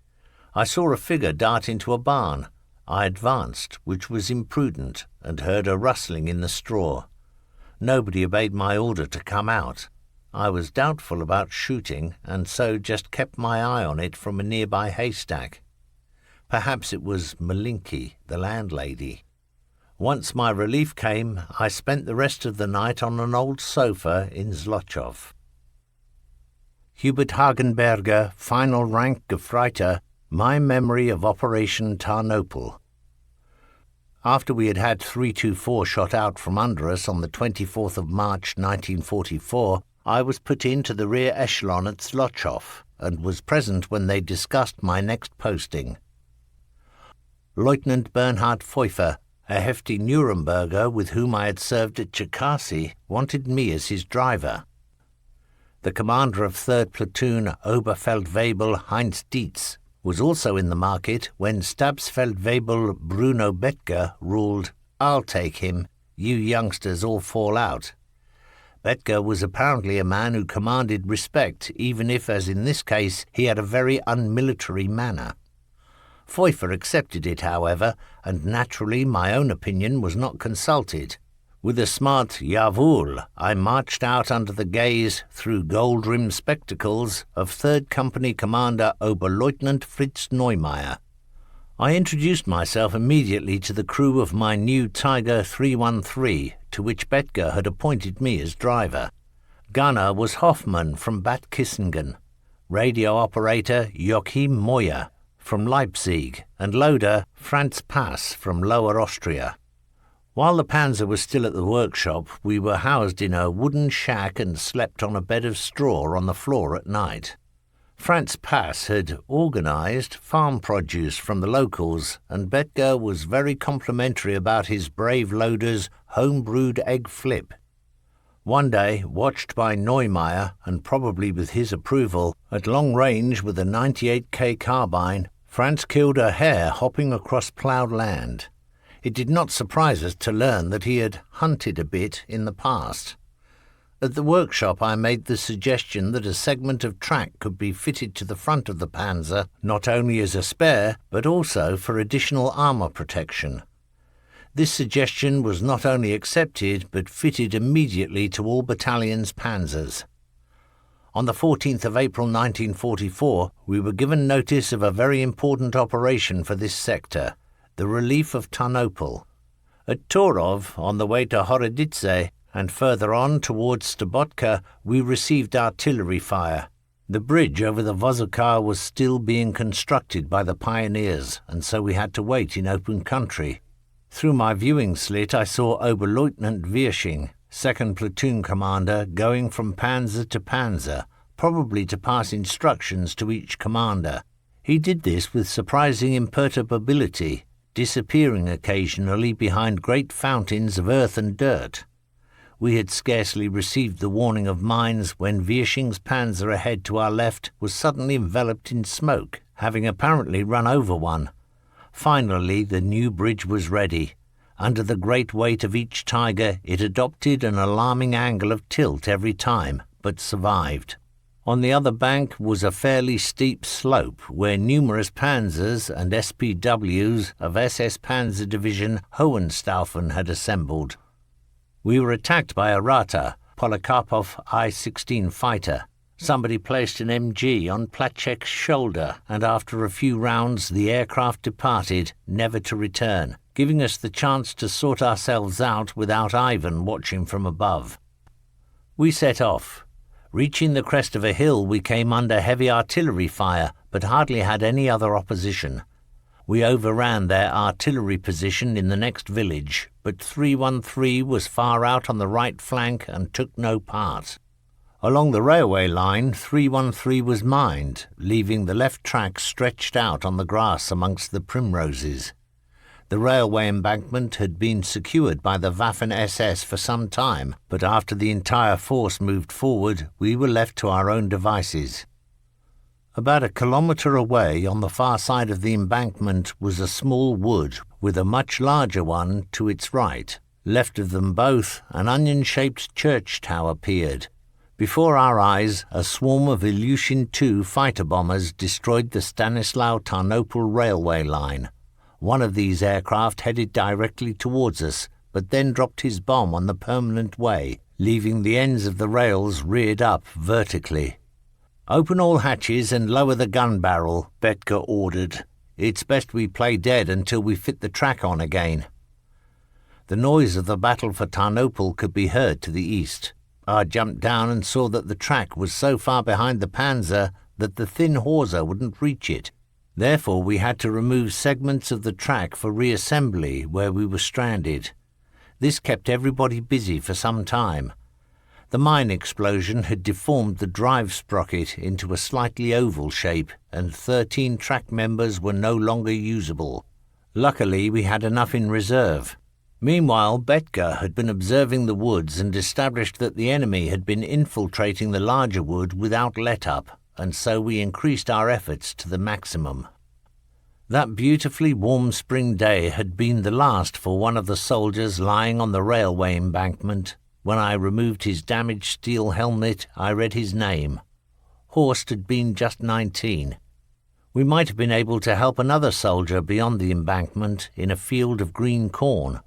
I saw a figure dart into a barn. I advanced, which was imprudent, and heard a rustling in the straw. Nobody obeyed my order to come out. I was doubtful about shooting, and so just kept my eye on it from a nearby haystack. Perhaps it was Malinki, the landlady. Once my relief came, I spent the rest of the night on an old sofa in Zlochov. Hubert Hagenberger, Final Rank Gefreiter, My Memory of Operation Tarnopol. After we had had 324 shot out from under us on the 24th of March 1944, I was put into the rear echelon at Zlochov and was present when they discussed my next posting. Lieutenant Bernhard Pfeuffer, a hefty Nuremberger with whom I had served at Cherkasy, wanted me as his driver. The commander of 3rd Platoon, Oberfeldwebel Heinz Dietz, was also in the market when Stabsfeldwebel Bruno Bettger ruled, "I'll take him, you youngsters all fall out." Bettger was apparently a man who commanded respect, even if, as in this case, he had a very unmilitary manner. Pfeuffer accepted it, however, and naturally my own opinion was not consulted. With a smart "Jawohl," I marched out under the gaze, through gold-rimmed spectacles, of 3rd Company Commander Oberleutnant Fritz Neumeier. I introduced myself immediately to the crew of my new Tiger 313, to which Bettger had appointed me as driver. Gunner was Hoffmann from Bad Kissingen, radio operator Joachim Moyer from Leipzig, and loader Franz Pass from Lower Austria. While the Panzer was still at the workshop, we were housed in a wooden shack and slept on a bed of straw on the floor at night. Franz Pass had organised farm produce from the locals, and Bettger was very complimentary about his brave loader's home-brewed egg flip. One day, watched by Neumeier, and probably with his approval, at long range with a 98K carbine, Franz killed a hare hopping across ploughed land. It did not surprise us to learn that he had hunted a bit in the past. At the workshop I made the suggestion that a segment of track could be fitted to the front of the Panzer, not only as a spare, but also for additional armour protection. This suggestion was not only accepted, but fitted immediately to all battalions' Panzers. On the 14th of April 1944, we were given notice of a very important operation for this sector, the relief of Tarnopol. At Torov, on the way to Horoditse, and further on towards Stabotka, we received artillery fire. The bridge over the Vozokar was still being constructed by the pioneers, and so we had to wait in open country. Through my viewing slit I saw Oberleutnant Wirsching, 2nd Platoon Commander, going from panzer to panzer, probably to pass instructions to each commander. He did this with surprising imperturbability, disappearing occasionally behind great fountains of earth and dirt. We had scarcely received the warning of mines when Wirsching's panzer ahead to our left was suddenly enveloped in smoke, having apparently run over one. Finally, the new bridge was ready. Under the great weight of each Tiger, it adopted an alarming angle of tilt every time, but survived. On the other bank was a fairly steep slope where numerous panzers and SPWs of SS Panzer Division Hohenstaufen had assembled. We were attacked by a Rata, Polikarpov I-16 fighter. Somebody placed an MG on Platschek's shoulder, and after a few rounds the aircraft departed, never to return, giving us the chance to sort ourselves out without Ivan watching from above. We set off. Reaching the crest of a hill, we came under heavy artillery fire, but hardly had any other opposition. We overran their artillery position in the next village, but 313 was far out on the right flank and took no part. Along the railway line, 313 was mined, leaving the left track stretched out on the grass amongst the primroses. The railway embankment had been secured by the Waffen-SS for some time, but after the entire force moved forward, we were left to our own devices. About a kilometre away, on the far side of the embankment, was a small wood, with a much larger one to its right. Left of them both, an onion-shaped church tower appeared. Before our eyes, a swarm of Ilyushin II fighter bombers destroyed the Stanislau-Tarnopol railway line. One of these aircraft headed directly towards us, but then dropped his bomb on the permanent way, leaving the ends of the rails reared up vertically. "Open all hatches and lower the gun barrel," Betka ordered. "It's best we play dead until we fit the track on again." The noise of the battle for Tarnopol could be heard to the east. I jumped down and saw that the track was so far behind the panzer that the thin hawser wouldn't reach it. Therefore we had to remove segments of the track for reassembly where we were stranded. This kept everybody busy for some time. The mine explosion had deformed the drive sprocket into a slightly oval shape, and 13 track members were no longer usable. Luckily we had enough in reserve. Meanwhile, Betka had been observing the woods and established that the enemy had been infiltrating the larger wood without let-up, and so we increased our efforts to the maximum. That beautifully warm spring day had been the last for one of the soldiers lying on the railway embankment. When I removed his damaged steel helmet, I read his name. Horst had been just 19. We might have been able to help another soldier beyond the embankment in a field of green corn.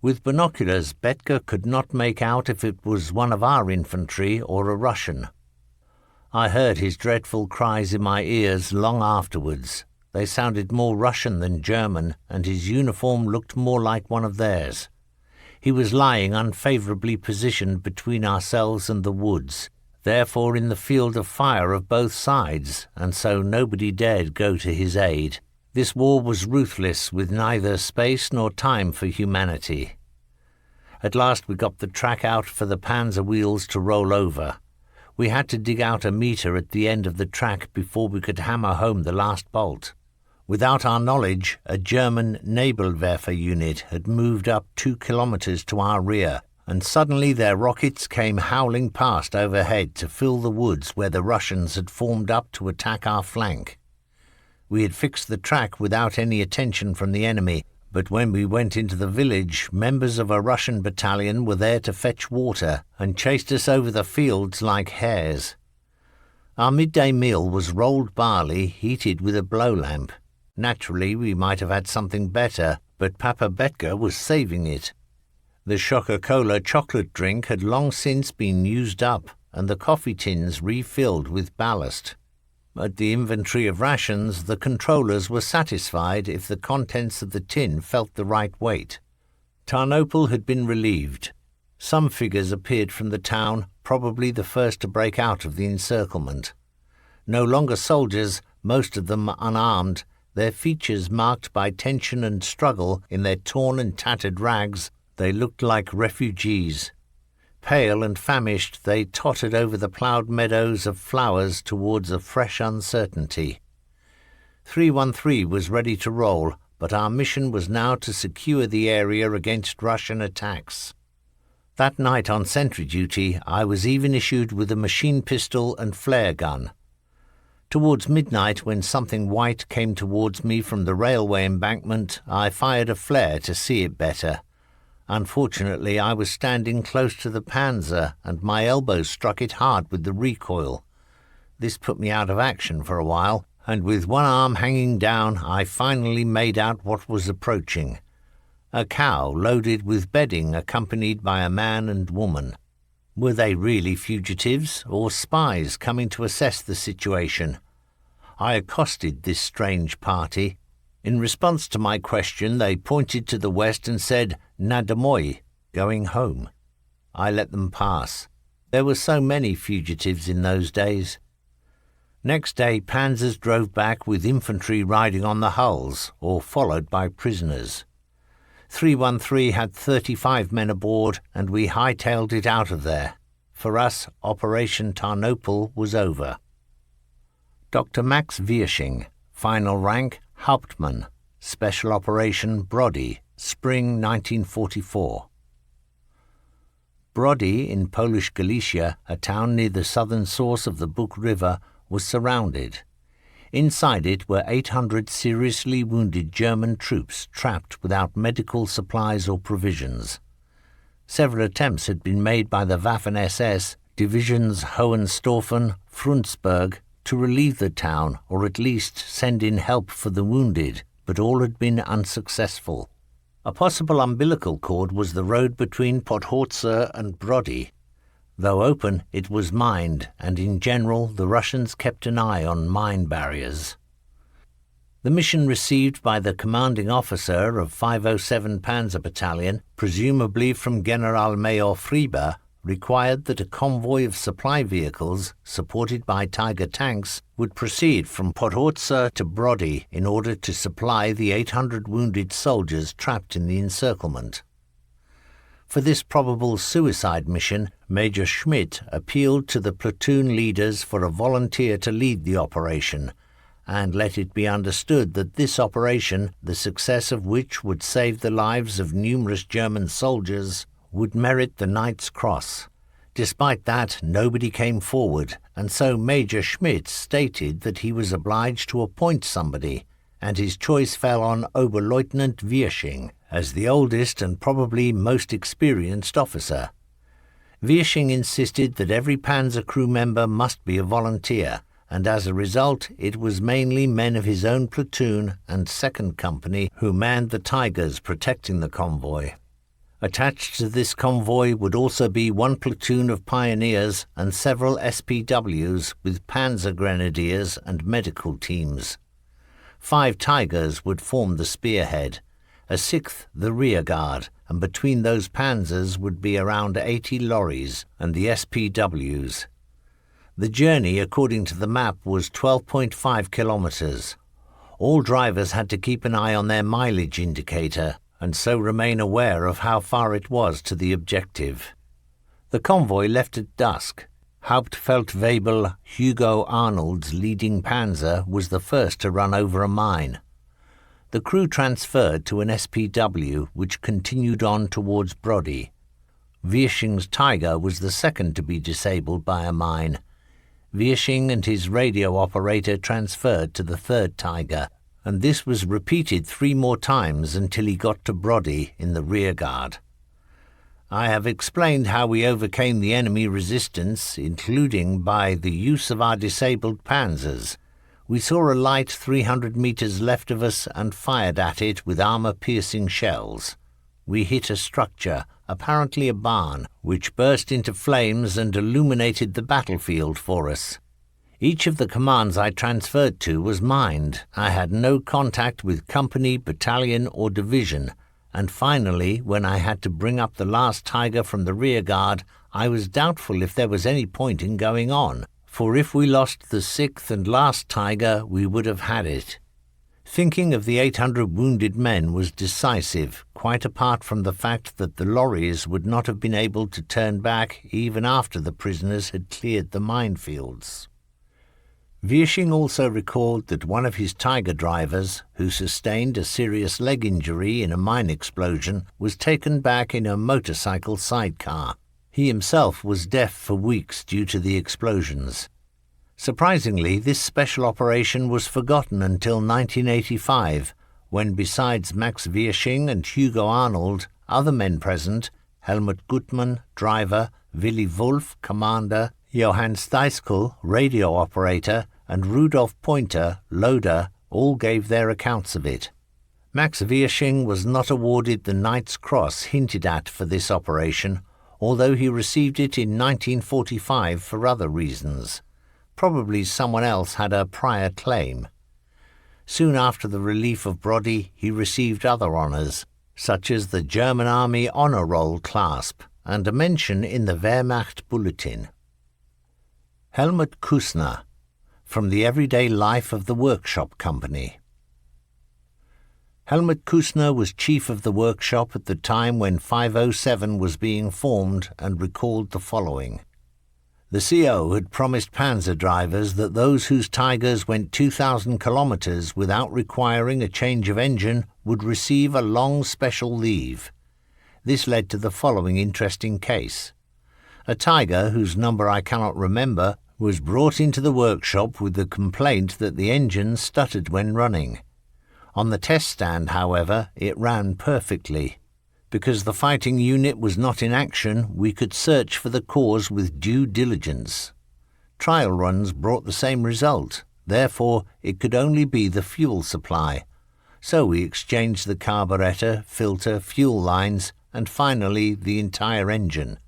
With binoculars, Betka could not make out if it was one of our infantry or a Russian. I heard his dreadful cries in my ears long afterwards. They sounded more Russian than German, and his uniform looked more like one of theirs. He was lying unfavourably positioned between ourselves and the woods, therefore in the field of fire of both sides, and so nobody dared go to his aid. This war was ruthless, with neither space nor time for humanity. At last we got the track out for the panzer wheels to roll over. We had to dig out a metre at the end of the track before we could hammer home the last bolt. Without our knowledge, a German Nebelwerfer unit had moved up 2 kilometres to our rear, and suddenly their rockets came howling past overhead to fill the woods where the Russians had formed up to attack our flank. We had fixed the track without any attention from the enemy, but when we went into the village, members of a Russian battalion were there to fetch water and chased us over the fields like hares. Our midday meal was rolled barley heated with a blow lamp. Naturally, we might have had something better, but Papa Betka was saving it. The Coca-Cola chocolate drink had long since been used up, and the coffee tins refilled with ballast. At the inventory of rations, the controllers were satisfied if the contents of the tin felt the right weight. Tarnopol had been relieved. Some figures appeared from the town, probably the first to break out of the encirclement. No longer soldiers, most of them unarmed, their features marked by tension and struggle in their torn and tattered rags, they looked like refugees. Pale and famished, they tottered over the ploughed meadows of flowers towards a fresh uncertainty. 313 was ready to roll, but our mission was now to secure the area against Russian attacks. That night on sentry duty, I was even issued with a machine pistol and flare gun. Towards midnight, when something white came towards me from the railway embankment, I fired a flare to see it better. Unfortunately, I was standing close to the panzer, and my elbow struck it hard with the recoil. This put me out of action for a while, and with one arm hanging down, I finally made out what was approaching. A cow loaded with bedding accompanied by a man and woman. Were they really fugitives or spies coming to assess the situation? I accosted this strange party. In response to my question, they pointed to the west and said, "Na domoi," going home. I let them pass. There were so many fugitives in those days. Next day, panzers drove back with infantry riding on the hulls, or followed by prisoners. 313 had 35 men aboard, and we hightailed it out of there. For us, Operation Tarnopol was over. Dr. Max Wiersching, final rank, Hauptmann, Special Operation Brody, Spring 1944. Brody, in Polish Galicia, a town near the southern source of the Buk River, was surrounded. Inside it were 800 seriously wounded German troops trapped without medical supplies or provisions. Several attempts had been made by the Waffen-SS, Divisions Hohenstaufen, Frundsberg, to relieve the town or at least send in help for the wounded, but all had been unsuccessful. A possible umbilical cord was the road between Podhorze and Brody. Though open, it was mined, and in general the Russians kept an eye on mine barriers. The mission received by the commanding officer of 507 Panzer Battalion, presumably from Generalmajor Frieber, required that a convoy of supply vehicles, supported by Tiger tanks, would proceed from Podhorze to Brody in order to supply the 800 wounded soldiers trapped in the encirclement. For this probable suicide mission, Major Schmidt appealed to the platoon leaders for a volunteer to lead the operation, and let it be understood that this operation, the success of which would save the lives of numerous German soldiers, would merit the Knight's Cross. Despite that, nobody came forward, and so Major Schmidt stated that he was obliged to appoint somebody, and his choice fell on Oberleutnant Wiersching as the oldest and probably most experienced officer. Wiersching insisted that every panzer crew member must be a volunteer, and as a result it was mainly men of his own platoon and second company who manned the Tigers protecting the convoy. Attached to this convoy would also be one platoon of pioneers and several SPWs with panzer grenadiers and medical teams. 5 Tigers would form the spearhead, a 6th the rear guard, and between those panzers would be around 80 lorries and the SPWs. The journey, according to the map, was 12.5 kilometers. All drivers had to keep an eye on their mileage indicator, and so remain aware of how far it was to the objective. The convoy left at dusk. Hauptfeldwebel Hugo Arnold's leading panzer was the first to run over a mine. The crew transferred to an SPW, which continued on towards Brody. Wiersching's Tiger was the second to be disabled by a mine. Wiersching and his radio operator transferred to the third Tiger, and this was repeated 3 more times until he got to Brody in the rear guard. I have explained how we overcame the enemy resistance, including by the use of our disabled panzers. We saw a light 300 meters left of us and fired at it with armor-piercing shells. We hit a structure, apparently a barn, which burst into flames and illuminated the battlefield for us. Each of the commands I transferred to was mined. I had no contact with company, battalion, or division, and finally, when I had to bring up the last Tiger from the rear guard, I was doubtful if there was any point in going on, for if we lost the 6th and last Tiger, we would have had it. Thinking of the 800 wounded men was decisive, quite apart from the fact that the lorries would not have been able to turn back even after the prisoners had cleared the minefields. Wiersching also recalled that one of his Tiger drivers, who sustained a serious leg injury in a mine explosion, was taken back in a motorcycle sidecar. He himself was deaf for weeks due to the explosions. Surprisingly, this special operation was forgotten until 1985, when besides Max Wiersching and Hugo Arnold, other men present, Helmut Gutmann, driver, Willy Wolf, commander, Johann Steiskel, radio operator, and Rudolf Pointer, loader, all gave their accounts of it. Max Wiersching was not awarded the Knight's Cross hinted at for this operation, although he received it in 1945 for other reasons. Probably someone else had a prior claim. Soon after the relief of Brody, he received other honours, such as the German Army Honour Roll clasp and a mention in the Wehrmacht Bulletin. Helmut Kusner, from the Everyday Life of the Workshop Company. Helmut Kusner was chief of the workshop at the time when 507 was being formed and recalled the following. The CO had promised panzer drivers that those whose Tigers went 2,000 kilometres without requiring a change of engine would receive a long special leave. This led to the following interesting case. A Tiger, whose number I cannot remember, was brought into the workshop with the complaint that the engine stuttered when running. On the test stand, however, it ran perfectly. Because the fighting unit was not in action, we could search for the cause with due diligence. Trial runs brought the same result, therefore it could only be the fuel supply. So we exchanged the carburettor, filter, fuel lines, and finally the entire engine.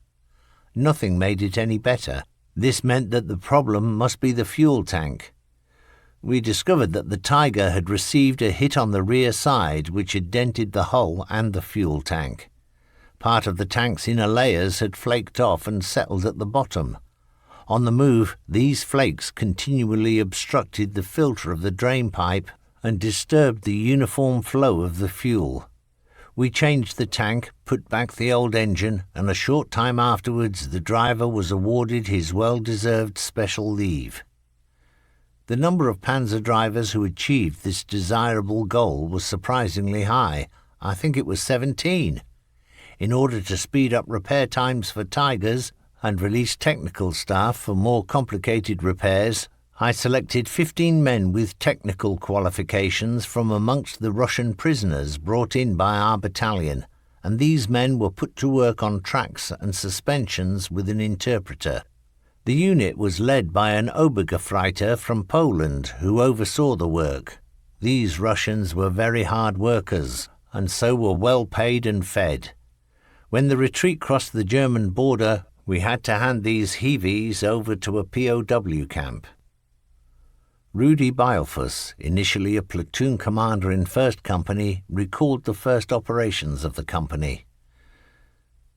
Nothing made it any better. This meant that the problem must be the fuel tank. We discovered that the Tiger had received a hit on the rear side which had dented the hull and the fuel tank. Part of the tank's inner layers had flaked off and settled at the bottom. On the move, these flakes continually obstructed the filter of the drain pipe and disturbed the uniform flow of the fuel. We changed the tank, put back the old engine, and a short time afterwards the driver was awarded his well-deserved special leave. The number of panzer drivers who achieved this desirable goal was surprisingly high. I think it was 17. In order to speed up repair times for Tigers and release technical staff for more complicated repairs, I selected 15 men with technical qualifications from amongst the Russian prisoners brought in by our battalion, and these men were put to work on tracks and suspensions with an interpreter. The unit was led by an Obergefreiter from Poland who oversaw the work. These Russians were very hard workers, and so were well paid and fed. When the retreat crossed the German border, we had to hand these heavies over to a POW camp. Rudi Beilfuss, initially a platoon commander in 1st Company, recalled the first operations of the company.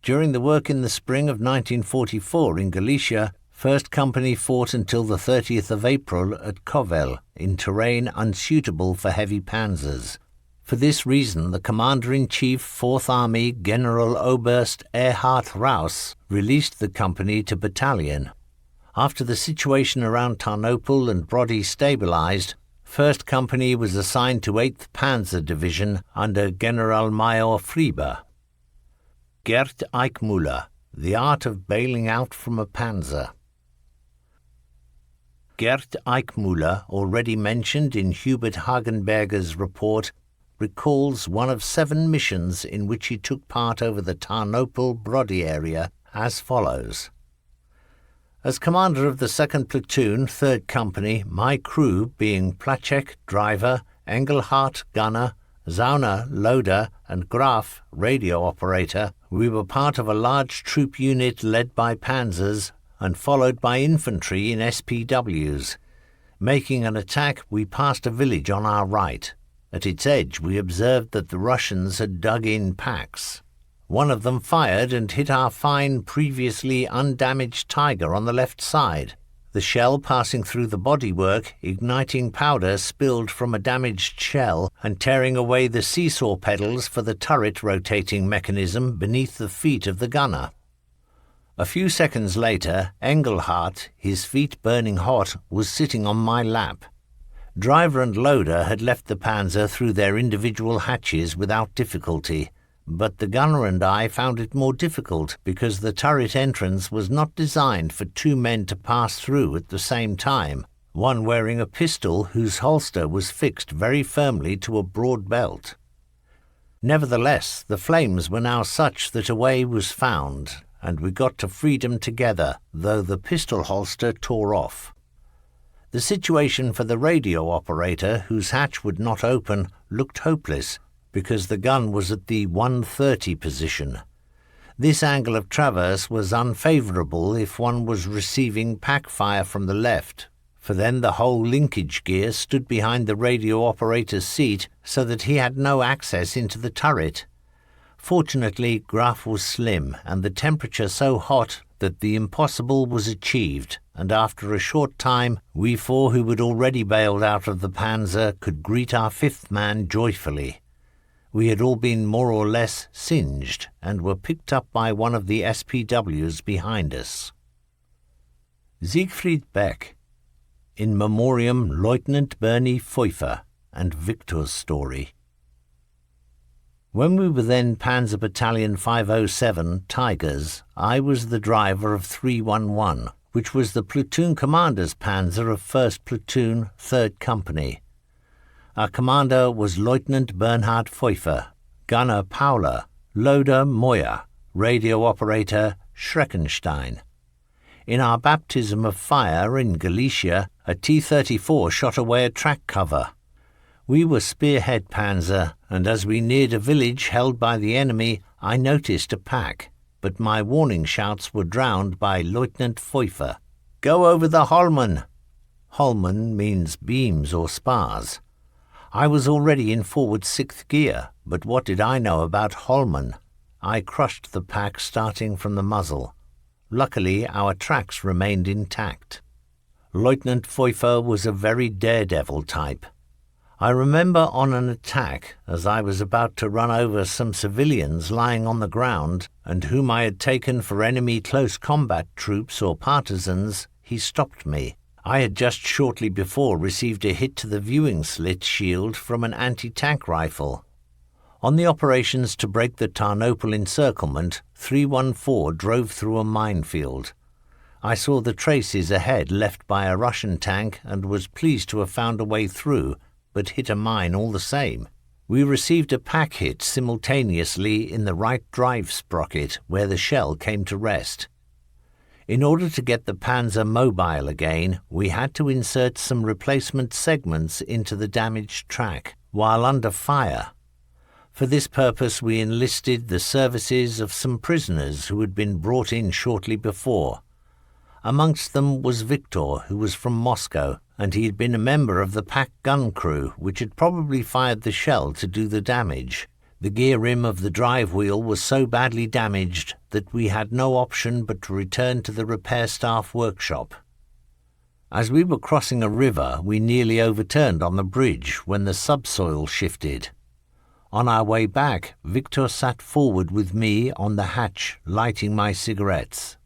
During the work in the spring of 1944 in Galicia, 1st Company fought until the 30th of April at Kovel, in terrain unsuitable for heavy panzers. For this reason, the Commander-in-Chief 4th Army General Oberst Erhard Raus released the company to battalion. After the situation around Tarnopol and Brody stabilized, 1st Company was assigned to 8th Panzer Division under Generalmajor Frieber. Gerd Eichmuller, The Art of Bailing Out from a Panzer. Gerd Eichmuller, already mentioned in Hubert Hagenberger's report, recalls one of 7 missions in which he took part over the Tarnopol-Brody area as follows. As commander of the 2nd Platoon, 3rd Company, my crew, being Placek, driver, Engelhardt, gunner, Zauner, loader, and Graf, radio operator, we were part of a large troop unit led by panzers and followed by infantry in SPWs. Making an attack, we passed a village on our right. At its edge, we observed that the Russians had dug in packs. One of them fired and hit our fine, previously undamaged Tiger on the left side. The shell passing through the bodywork, igniting powder spilled from a damaged shell and tearing away the seesaw pedals for the turret rotating mechanism beneath the feet of the gunner. A few seconds later, Engelhardt, his feet burning hot, was sitting on my lap. Driver and loader had left the Panzer through their individual hatches without difficulty, but the gunner and I found it more difficult because the turret entrance was not designed for two men to pass through at the same time, one wearing a pistol whose holster was fixed very firmly to a broad belt. Nevertheless, the flames were now such that a way was found, and we got to freedom together, though the pistol holster tore off. The situation for the radio operator, whose hatch would not open, looked hopeless, because the gun was at the 130 position. This angle of traverse was unfavourable if one was receiving pack fire from the left, for then the whole linkage gear stood behind the radio operator's seat so that he had no access into the turret. Fortunately, Graf was slim and the temperature so hot that the impossible was achieved, and after a short time we four who had already bailed out of the Panzer could greet our fifth man joyfully. We had all been more or less singed and were picked up by one of the SPWs behind us. Siegfried Beck, in memoriam Lieutenant Bernie Pfeuffer, and Victor's story. When we were then Panzer Battalion 507 Tigers, I was the driver of 311, which was the platoon commander's panzer of 1st Platoon, 3rd Company. Our commander was Lieutenant Bernhard Pfeuffer, gunner Paula, loader Moyer, radio operator Schreckenstein. In our baptism of fire in Galicia, a T-34 shot away a track cover. We were spearhead panzer, and as we neared a village held by the enemy, I noticed a pack, but my warning shouts were drowned by Lieutenant Pfeuffer. "Go over the Holmen!" Holmen means beams or spars. I was already in forward 6th gear, but what did I know about Holmen? I crushed the pack starting from the muzzle. Luckily, our tracks remained intact. Lieutenant Pfeuffer was a very daredevil type. I remember on an attack, as I was about to run over some civilians lying on the ground and whom I had taken for enemy close combat troops or partisans, he stopped me. I had just shortly before received a hit to the viewing slit shield from an anti-tank rifle. On the operations to break the Tarnopol encirclement, 314 drove through a minefield. I saw the traces ahead left by a Russian tank and was pleased to have found a way through, but hit a mine all the same. We received a pack hit simultaneously in the right drive sprocket where the shell came to rest. In order to get the Panzer mobile again, we had to insert some replacement segments into the damaged track while under fire. For this purpose we enlisted the services of some prisoners who had been brought in shortly before. Amongst them was Victor, who was from Moscow, and he had been a member of the pack gun crew, which had probably fired the shell to do the damage. The gear rim of the drive wheel was so badly damaged that we had no option but to return to the repair staff workshop. As we were crossing a river, we nearly overturned on the bridge when the subsoil shifted. On our way back, Victor sat forward with me on the hatch, lighting my cigarettes.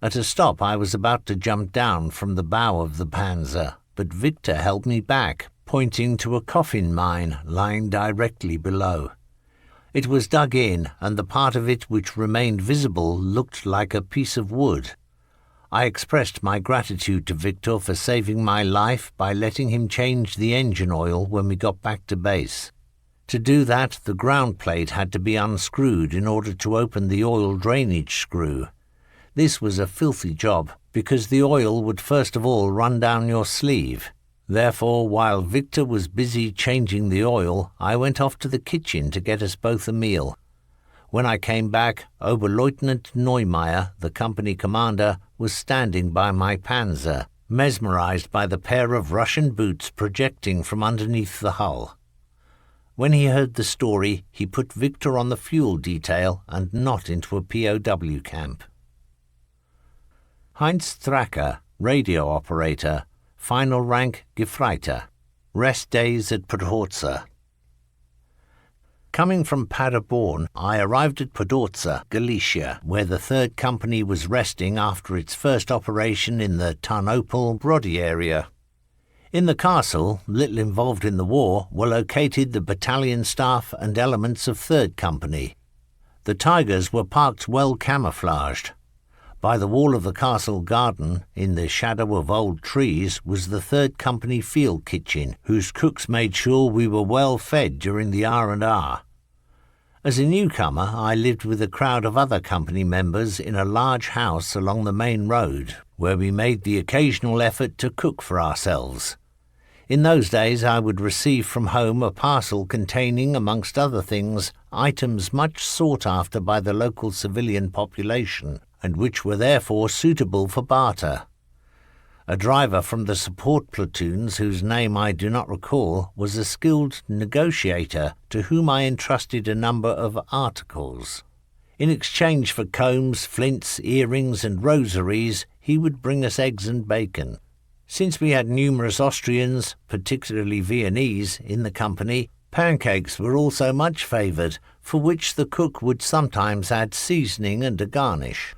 At a stop, I was about to jump down from the bow of the Panzer, but Victor held me back, pointing to a coffin mine lying directly below. It was dug in, and the part of it which remained visible looked like a piece of wood. I expressed my gratitude to Victor for saving my life by letting him change the engine oil when we got back to base. To do that, the ground plate had to be unscrewed in order to open the oil drainage screw. This was a filthy job, because the oil would first of all run down your sleeve. Therefore, while Victor was busy changing the oil, I went off to the kitchen to get us both a meal. When I came back, Oberleutnant Neumeier, the company commander, was standing by my Panzer, mesmerized by the pair of Russian boots projecting from underneath the hull. When he heard the story, he put Victor on the fuel detail and not into a POW camp. Heinz Thraka, radio operator, final rank Gefreiter, rest days at Podhorza. Coming from Paderborn, I arrived at Podhorza, Galicia, where the 3rd Company was resting after its first operation in the Tarnopol-Brody area. In the castle, little involved in the war, were located the battalion staff and elements of 3rd Company. The Tigers were parked well camouflaged. By the wall of the castle garden, in the shadow of old trees, was the 3rd Company field kitchen, whose cooks made sure we were well fed during the R&R. As a newcomer, I lived with a crowd of other company members in a large house along the main road, where we made the occasional effort to cook for ourselves. In those days I would receive from home a parcel containing, amongst other things, items much sought after by the local civilian population, and which were therefore suitable for barter. A driver from the support platoons, whose name I do not recall, was a skilled negotiator to whom I entrusted a number of articles. In exchange for combs, flints, earrings and rosaries, he would bring us eggs and bacon. Since we had numerous Austrians, particularly Viennese, in the company, pancakes were also much favoured, for which the cook would sometimes add seasoning and a garnish.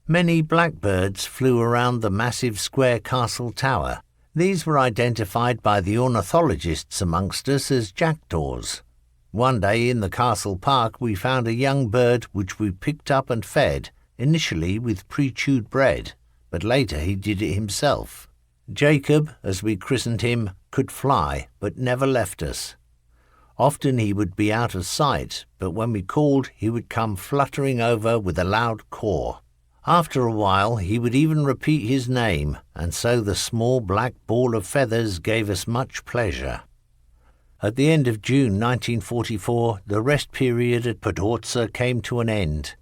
Many blackbirds flew around the massive square castle tower. These were identified by the ornithologists amongst us as jackdaws. One day in the castle park we found a young bird which we picked up and fed, initially with pre-chewed bread, but later he did it himself. Jacob, as we christened him, could fly, but never left us. Often he would be out of sight, but when we called he would come fluttering over with a loud caw. After a while he would even repeat his name, and so the small black ball of feathers gave us much pleasure. At the end of June 1944, the rest period at Podhorza came to an end.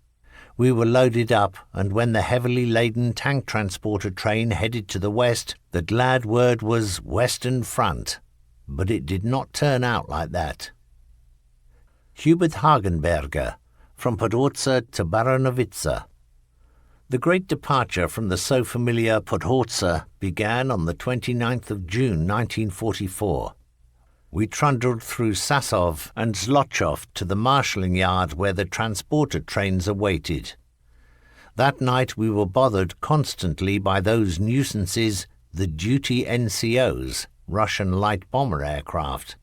We were loaded up, and when the heavily laden tank transporter train headed to the west, the glad word was Western Front. But it did not turn out like that. Hubert Hagenberger, from Podhorza to Baranowice. The great departure from the so familiar Podhorza began on the 29th of June 1944. We trundled through Sasov and Zlochov to the marshalling yard where the transporter trains awaited. That night we were bothered constantly by those nuisances, the duty NCOs, Russian light bomber aircraft.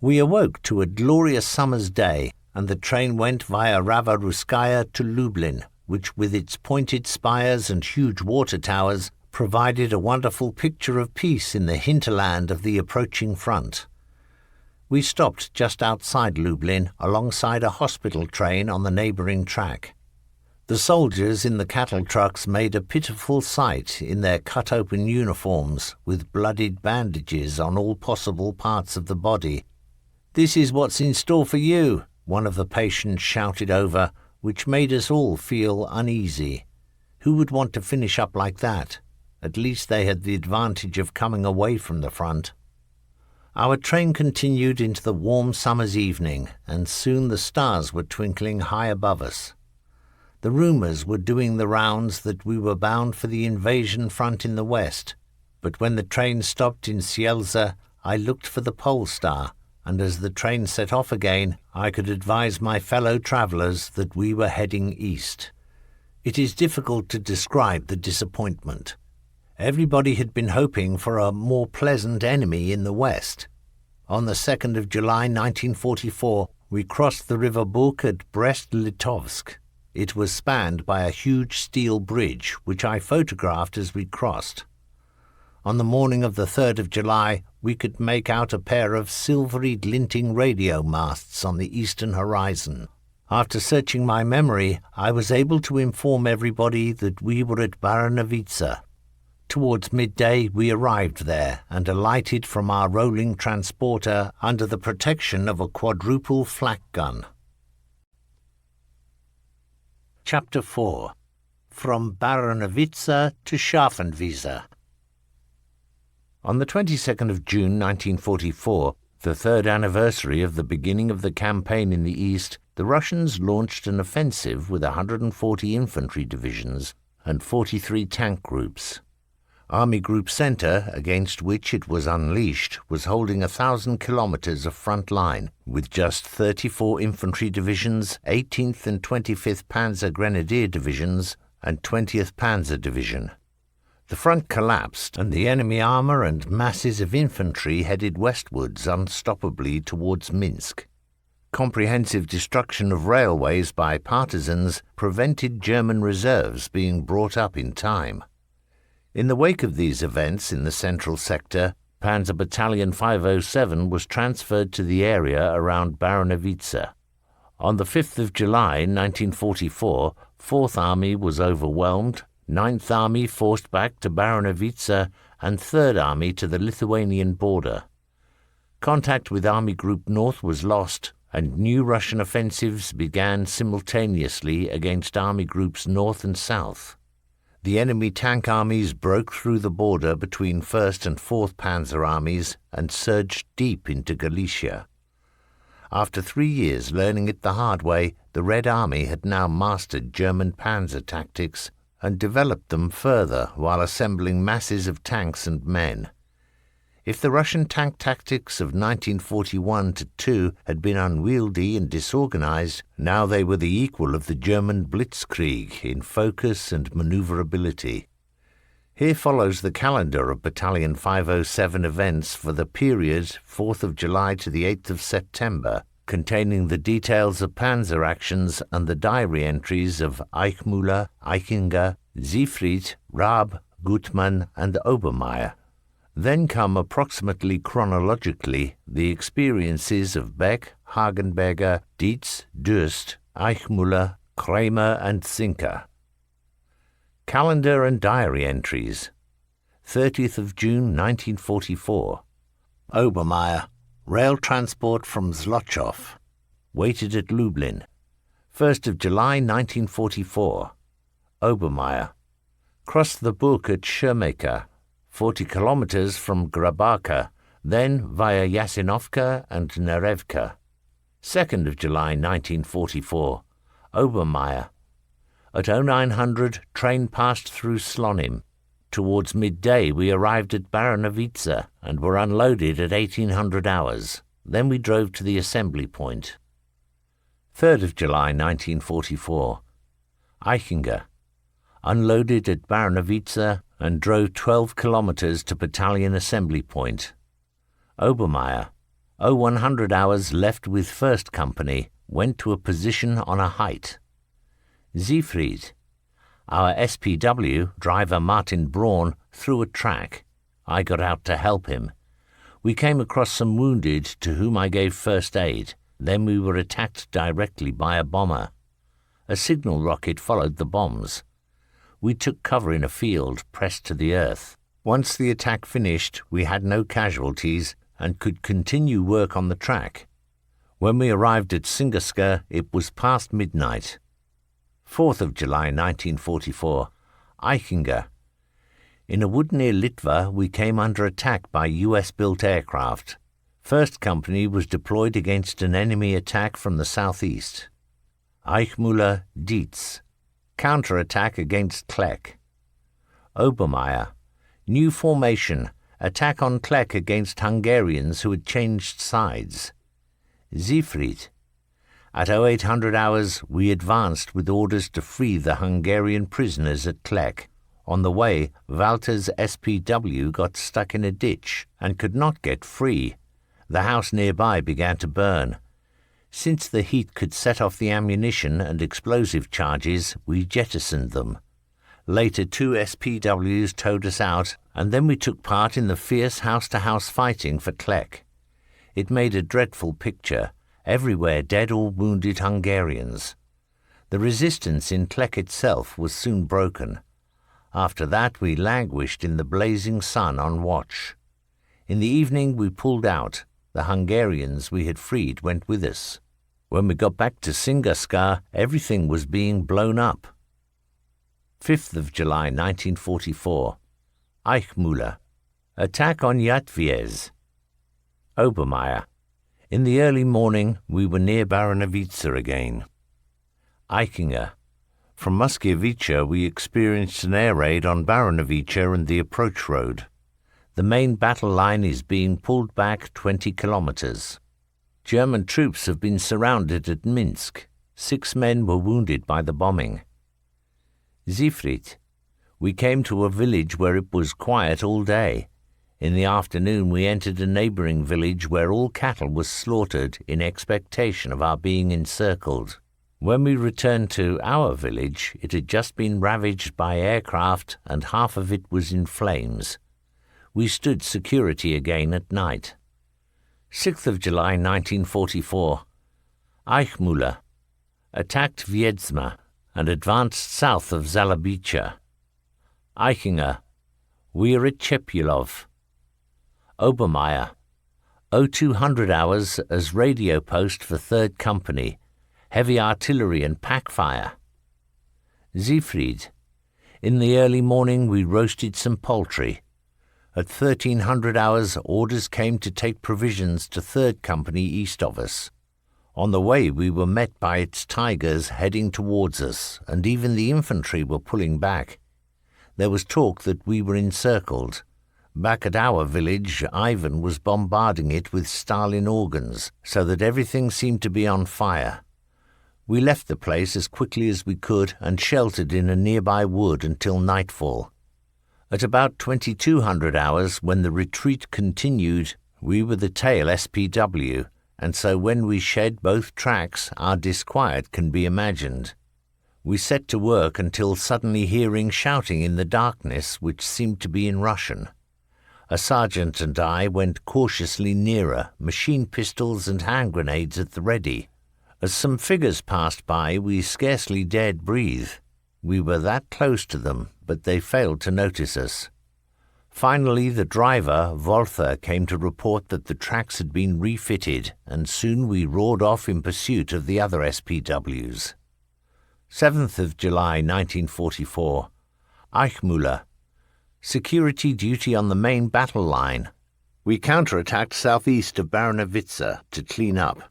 We awoke to a glorious summer's day, and the train went via Rava-Ruskaya to Lublin, which with its pointed spires and huge water towers provided a wonderful picture of peace in the hinterland of the approaching front. We stopped just outside Lublin alongside a hospital train on the neighbouring track. The soldiers in the cattle trucks made a pitiful sight in their cut-open uniforms with bloodied bandages on all possible parts of the body. "This is what's in store for you," one of the patients shouted over, which made us all feel uneasy. Who would want to finish up like that? At least they had the advantage of coming away from the front. Our train continued into the warm summer's evening, and soon the stars were twinkling high above us. The rumours were doing the rounds that we were bound for the invasion front in the west, but when the train stopped in Sielza, I looked for the pole star, and as the train set off again, I could advise my fellow travellers that we were heading east. It is difficult to describe the disappointment. Everybody had been hoping for a more pleasant enemy in the west. On the 2nd of July 1944, we crossed the river Buk at Brest-Litovsk. It was spanned by a huge steel bridge, which I photographed as we crossed. On the morning of the 3rd of July, we could make out a pair of silvery glinting radio masts on the eastern horizon. After searching my memory, I was able to inform everybody that we were at Baranowice. Towards midday, we arrived there and alighted from our rolling transporter under the protection of a quadruple flak gun. Chapter 4. From Baranowice to Scharfenwiese. On the 22nd of June 1944, the third anniversary of the beginning of the campaign in the east, the Russians launched an offensive with 140 infantry divisions and 43 tank groups. Army Group Centre, against which it was unleashed, was holding 1,000 kilometres of front line, with just 34 infantry divisions, 18th and 25th Panzer Grenadier Divisions, and 20th Panzer Division. The front collapsed, and the enemy armour and masses of infantry headed westwards unstoppably towards Minsk. Comprehensive destruction of railways by partisans prevented German reserves being brought up in time. In the wake of these events in the central sector, Panzer Battalion 507 was transferred to the area around Baranowitze. On the 5th of July 1944, 4th Army was overwhelmed, 9th Army forced back to Baranowitze, and 3rd Army to the Lithuanian border. Contact with Army Group North was lost, and new Russian offensives began simultaneously against Army Groups North and South. The enemy tank armies broke through the border between 1st and 4th Panzer armies and surged deep into Galicia. After 3 years learning it the hard way, the Red Army had now mastered German panzer tactics and developed them further while assembling masses of tanks and men. If the Russian tank tactics of 1941-2 had been unwieldy and disorganized, now they were the equal of the German blitzkrieg in focus and maneuverability. Here follows the calendar of Battalion 507 events for the period 4th of July to the 8th of September, containing the details of panzer actions and the diary entries of Eichmüller, Eichinger, Siegfried, Raab, Gutmann, and Obermeier. Then come approximately chronologically the experiences of Beck, Hagenberger, Dietz, Durst, Eichmüller, Kramer, and Zinker. Calendar and diary entries. 30th of June 1944. Obermeier, rail transport from Zlochov. Waited at Lublin. 1st of July 1944. Obermeier. Crossed the Buk at Schermaker, 40 kilometers from Grabarka, then via Yasinovka and Nerevka. 2nd of July 1944. Obermeier. At 0900, train passed through Slonim. Towards midday we arrived at Baranowitze and were unloaded at 1800 hours. Then we drove to the assembly point. 3rd of July 1944. Eichinger. Unloaded at Baranowitze and drove 12 kilometers to battalion assembly point. Obermeier. 0100 hours left with 1st Company, went to a position on a height. Siegfried. Our SPW, driver Martin Braun, threw a track. I got out to help him. We came across some wounded to whom I gave first aid. Then we were attacked directly by a bomber. A signal rocket followed the bombs. We took cover in a field pressed to the earth. Once the attack finished, we had no casualties and could continue work on the track. When we arrived at Singerska, it was past midnight. 4th of July 1944. Eichinger. In a wood near Litva, we came under attack by US-built aircraft. 1st Company was deployed against an enemy attack from the southeast. Eichmüller, Dietz. Counter-attack against Klek. Obermeier. New formation. Attack on Klek against Hungarians who had changed sides. Siegfried. At 0800 hours, we advanced with orders to free the Hungarian prisoners at Klek. On the way, Walter's SPW got stuck in a ditch and could not get free. The house nearby began to burn. Since the heat could set off the ammunition and explosive charges, we jettisoned them. Later, 2 SPWs towed us out, and then we took part in the fierce house-to-house fighting for Klek. It made a dreadful picture. Everywhere dead or wounded Hungarians. The resistance in Klek itself was soon broken. After that we languished in the blazing sun on watch. In the evening we pulled out. The Hungarians we had freed went with us. When we got back to Singerska, everything was being blown up. 5th of July 1944. Eichmüller. Attack on Jatviez. Obermeier. In the early morning, we were near Baranowitze again. Eichinger. From Muscovice, we experienced an air raid on Baronovice and the approach road. The main battle line is being pulled back 20 kilometers. German troops have been surrounded at Minsk. 6 men were wounded by the bombing. Siegfried. We came to a village where it was quiet all day. In the afternoon we entered a neighboring village where all cattle was slaughtered in expectation of our being encircled. When we returned to our village, it had just been ravaged by aircraft and half of it was in flames. We stood security again at night. 6th of July 1944. Eichmüller. Attacked Wiedźma and advanced south of Zalabica. Eichinger. We are at Chepulov. Obermeier. 0200 hours as radio post for 3rd Company. Heavy artillery and pack fire. Siegfried. In the early morning we roasted some poultry. At 1300 hours orders came to take provisions to 3rd Company east of us. On the way we were met by its Tigers heading towards us, and even the infantry were pulling back. There was talk that we were encircled. Back at our village, Ivan was bombarding it with Stalin organs, so that everything seemed to be on fire. We left the place as quickly as we could and sheltered in a nearby wood until nightfall. At about 2200 hours, when the retreat continued, we were the tail SPW, and so when we shed both tracks, our disquiet can be imagined. We set to work until suddenly hearing shouting in the darkness, which seemed to be in Russian. A sergeant and I went cautiously nearer, machine pistols and hand grenades at the ready. As some figures passed by, we scarcely dared breathe. We were that close to them, but they failed to notice us. Finally, the driver, Walther, came to report that the tracks had been refitted, and soon we roared off in pursuit of the other SPWs. 7th of July 1944. Eichmüller. Security duty on the main battle line. We counterattacked southeast of Baronovice to clean up.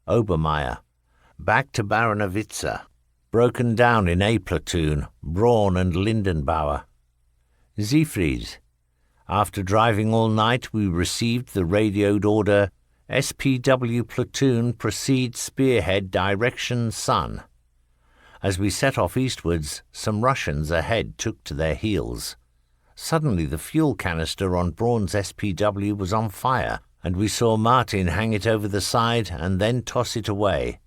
Obermeier. Back to Baronovice. Broken down in A platoon, Braun and Lindenbauer. Siegfried. After driving all night, we received the radioed order, SPW platoon proceed spearhead direction sun. As we set off eastwards, some Russians ahead took to their heels. Suddenly the fuel canister on Braun's SPW was on fire, and we saw Martin hang it over the side and then toss it away.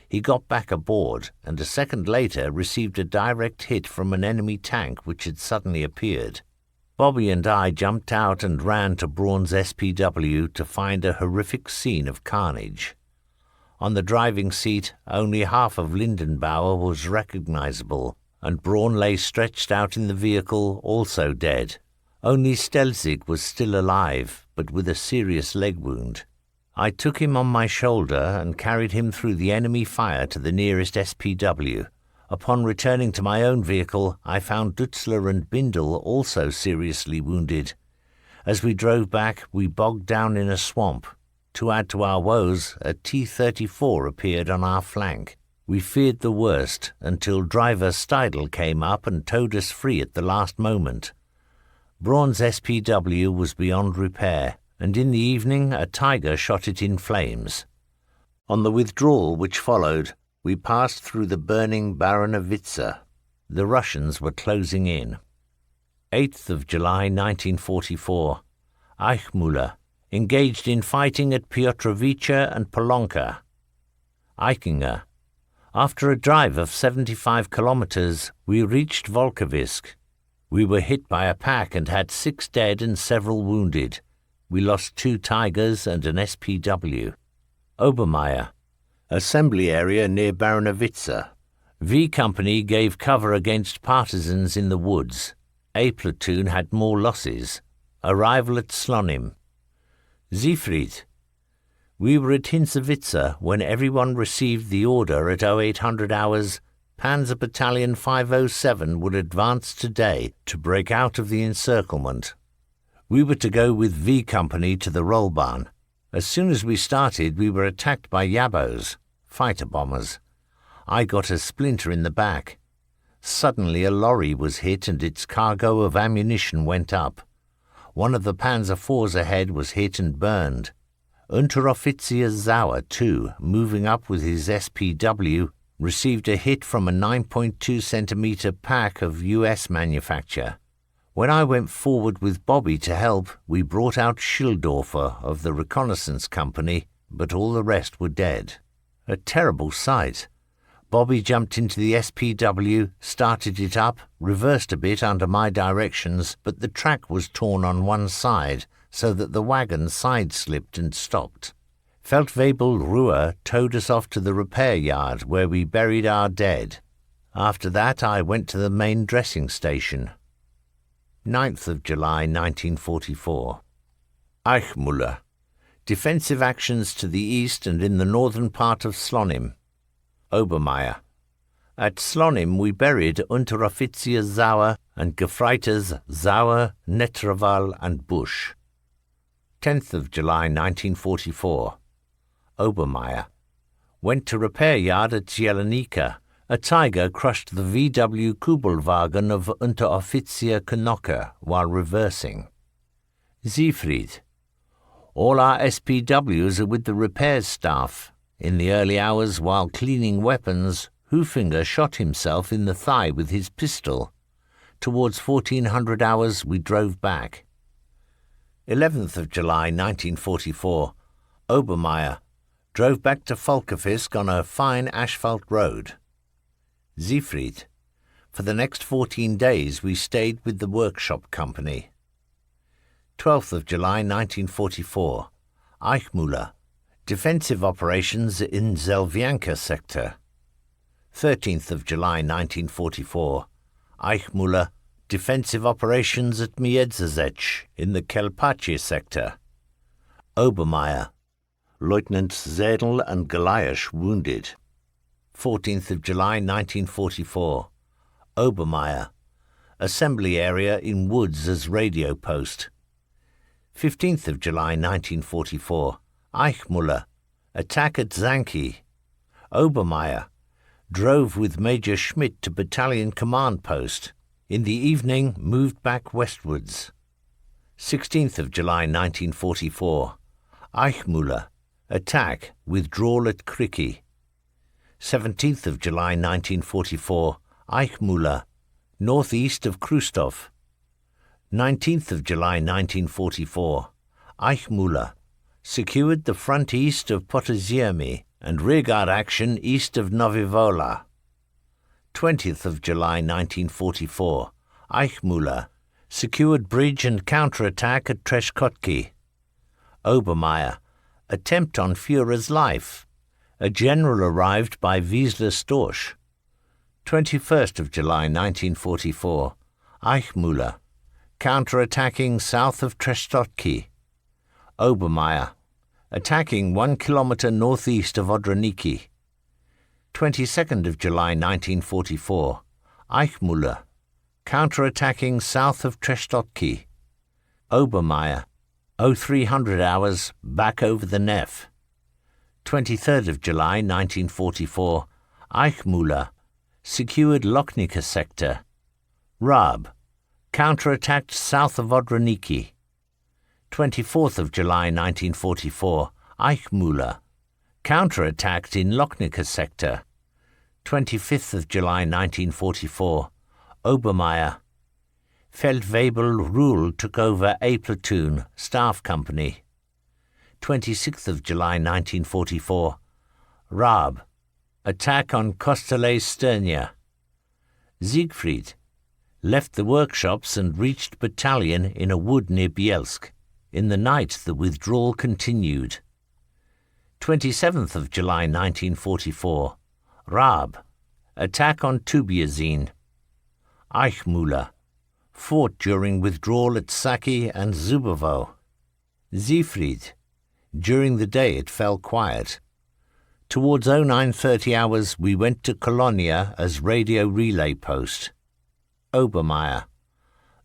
He got back aboard, and a second later received a direct hit from an enemy tank which had suddenly appeared. Bobby and I jumped out and ran to Braun's SPW to find a horrific scene of carnage. On the driving seat, only half of Lindenbauer was recognizable, and Braun lay stretched out in the vehicle, also dead. Only Stelzig was still alive, but with a serious leg wound. I took him on my shoulder and carried him through the enemy fire to the nearest SPW. Upon returning to my own vehicle, I found Dutzler and Bindel also seriously wounded. As we drove back, we bogged down in a swamp. To add to our woes, a T-34 appeared on our flank. We feared the worst until driver Steidl came up and towed us free at the last moment. Braun's SPW was beyond repair, and in the evening a Tiger shot it in flames. On the withdrawal which followed, we passed through the burning Baronovice. The Russians were closing in. 8th of July 1944. Eichmüller. Engaged in fighting at Piotrovice and Polonka. Eichinger. After a drive of 75 kilometers, we reached Volkovisk. We were hit by a pack and had 6 dead and several wounded. We lost 2 Tigers and an SPW. Obermeier. Assembly area near Baronovice. V Company gave cover against partisans in the woods. A platoon had more losses. Arrival at Slonim. Siegfried. We were at Hinsewice when everyone received the order at 0800 hours. Panzer Battalion 507 would advance today to break out of the encirclement. We were to go with V Company to the Rollbahn. As soon as we started, we were attacked by Yabos, fighter bombers. I got a splinter in the back. Suddenly a lorry was hit and its cargo of ammunition went up. One of the Panzer IVs ahead was hit and burned. Unteroffizier Sauer, too, moving up with his SPW, received a hit from a 9.2 centimeter pack of US manufacture. When I went forward with Bobby to help, we brought out Schildorfer of the reconnaissance company, but all the rest were dead. A terrible sight. Bobby jumped into the SPW, started it up, reversed a bit under my directions, but the track was torn on one side, so that the wagon side-slipped and stopped. Feldwebel Ruhr towed us off to the repair yard, where we buried our dead. After that I went to the main dressing station. 9th of July 1944. Eichmüller. Defensive actions to the east and in the northern part of Slonim. Obermeier. At Slonim we buried Unteroffizier Sauer and Gefreiters Sauer, Netraval and Busch. 10th of July 1944. Obermeier. Went to repair yard at Jelenica. A Tiger crushed the VW Kubelwagen of Unteroffizier Knocker while reversing. Siegfried. All our SPWs are with the repairs staff. In the early hours, while cleaning weapons, Hufinger shot himself in the thigh with his pistol. Towards 1400 hours, we drove back. 11th of July 1944. Obermeier. Drove back to Volkerfisk on a fine asphalt road. Siegfried. For the next 14 days we stayed with the workshop company. 12th of July 1944. Eichmüller. Defensive operations in Zelvianka sector. 13th of July 1944. Eichmüller. Defensive operations at Miedzezec in the Kelpache sector. Obermeier. Lieutenants Zedel and Goliash wounded. 14th of July 1944. Obermeier. Assembly area in woods as radio post. 15th of July 1944. Eichmüller. Attack at Zanki. Obermeier. Drove with Major Schmidt to battalion command post. In the evening moved back westwards. 16th of July 1944. Eichmüller. Attack, withdrawal at Kriki. 17th of July 1944. Eichmüller. Northeast of Krustov. 19th of July 1944. Eichmüller. Secured the front east of Potoziermi and rearguard action east of Novivola. 20th of July 1944. Eichmüller. Secured bridge and counterattack at Treshkotki. Obermeier. Attempt on Führer's life. A general arrived by Wiesler Storch. 21st of July 1944. Eichmüller. Counterattacking south of Treshkotki. Obermeier. Attacking 1 kilometer northeast of Odroniki. 22nd of July 1944. Eichmüller. Counterattacking south of Treshkotki. Obermeier. 0300 hours back over the Nef. 23rd of July 1944. Eichmüller. Secured Lochnica sector. Raab. Counterattacked south of Odroniki. 24th of July 1944. Eichmüller. Counterattacked in Lochnica sector. 25th of July 1944. Obermeier. Feldwebel Ruhl took over A platoon, staff company. 26th of July 1944. Raab. Attack on Kostele Sternia. Siegfried. Left the workshops and reached battalion in a wood near Bielsk. In the night the withdrawal continued. 27th of July 1944. Raab. Attack on Tubiazin. Eichmüller. Fought during withdrawal at Saki and Zubovo. Siegfried. During the day it fell quiet. Towards 0930 hours we went to Colonia as radio relay post. Obermeier.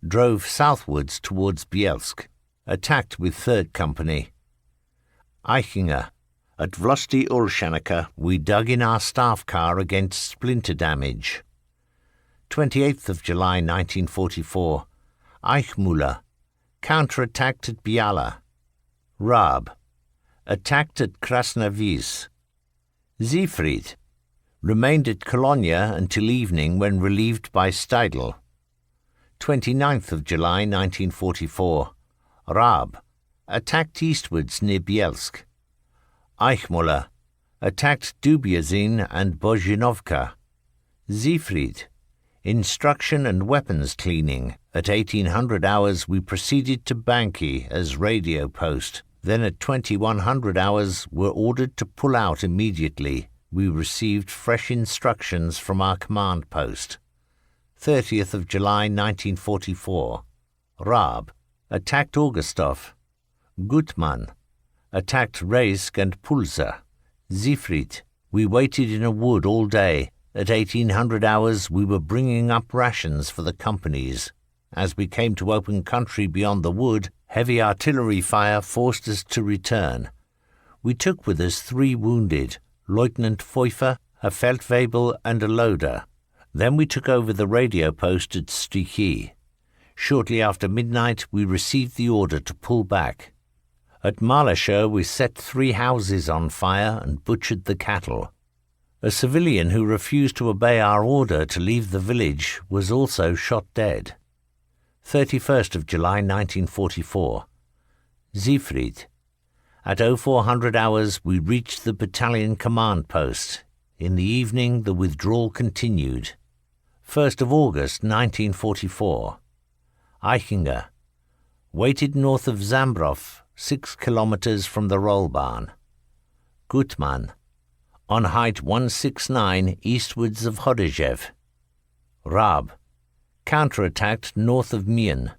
Drove southwards towards Bielsk. Attacked with 3rd Company. Eichinger. At Vlosti Ulshanica we dug in our staff car against splinter damage. 28th of July 1944, Eichmüller, counterattacked at Biala. Raab, attacked at Krasnowice. Siegfried, remained at Colonia until evening when relieved by Steidl. 29th of July 1944, Raab, attacked eastwards near Bielsk. Eichmüller, attacked Dubiazin and Bozhinovka. Siegfried, instruction and weapons cleaning. At 1800 hours we proceeded to Banki as radio post. Then at 2100 hours were ordered to pull out immediately. We received fresh instructions from our command post. 30th of July 1944, Raab, attacked Augustov. Gutmann, attacked Reisk and Pulsa. Siegfried, we waited in a wood all day. At 1800 hours we were bringing up rations for the companies. As we came to open country beyond the wood, heavy artillery fire forced us to return. We took with us 3 wounded, Lieutenant Pfeuffer, a Feldwebel and a loader. Then we took over the radio post at Stichy. Shortly after midnight we received the order to pull back. At Malesher we set 3 houses on fire and butchered the cattle. A civilian who refused to obey our order to leave the village was also shot dead. 31st of July 1944, Siegfried. At 0400 hours we reached the battalion command post. In the evening the withdrawal continued. 1st of August 1944, Eichinger. Waited north of Zambrov, 6 kilometers from the Rollbahn. Gutmann, on height 169 eastwards of Hodejev. Raab, counterattacked north of Mien.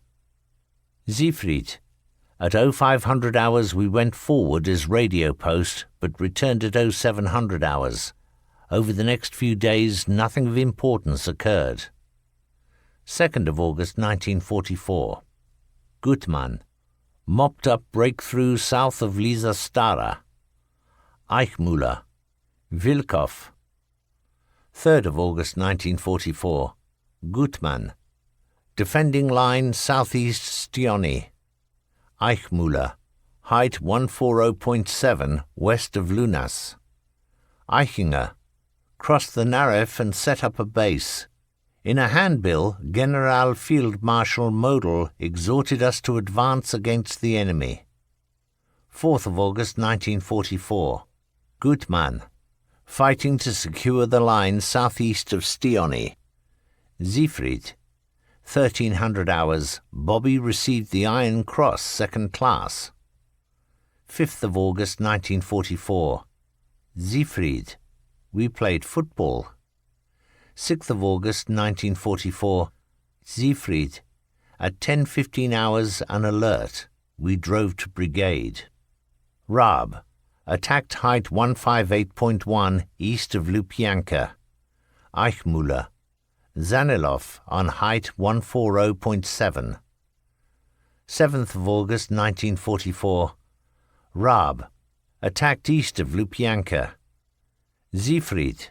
Siegfried, at 0500 hours we went forward as radio post, but returned at 0700 hours. Over the next few days nothing of importance occurred. 2nd of August 1944, Gutmann, mopped up breakthrough south of Lisa Stara. Eichmüller, Vilkov. 3rd of August 1944, Gutmann, defending line southeast Stioni. Eichmüller, height 140.7 west of Lunas. Eichinger, crossed the Narev and set up a base. In a handbill, General Field Marshal Model exhorted us to advance against the enemy. 4th of August 1944, Gutmann, fighting to secure the line southeast of Stioni. Siegfried, 1300 hours, Bobby received the Iron Cross 2nd class. 5th of August 1944, Siegfried, we played football. 6th of August 1944, Siegfried, at 10:15 hours an alert, we drove to brigade. Raab, attacked height 158.1 east of Lubyanka. Eichmüller, Zanilov on height 140.7. 7th of August 1944, Raab, attacked east of Lubyanka. Siegfried,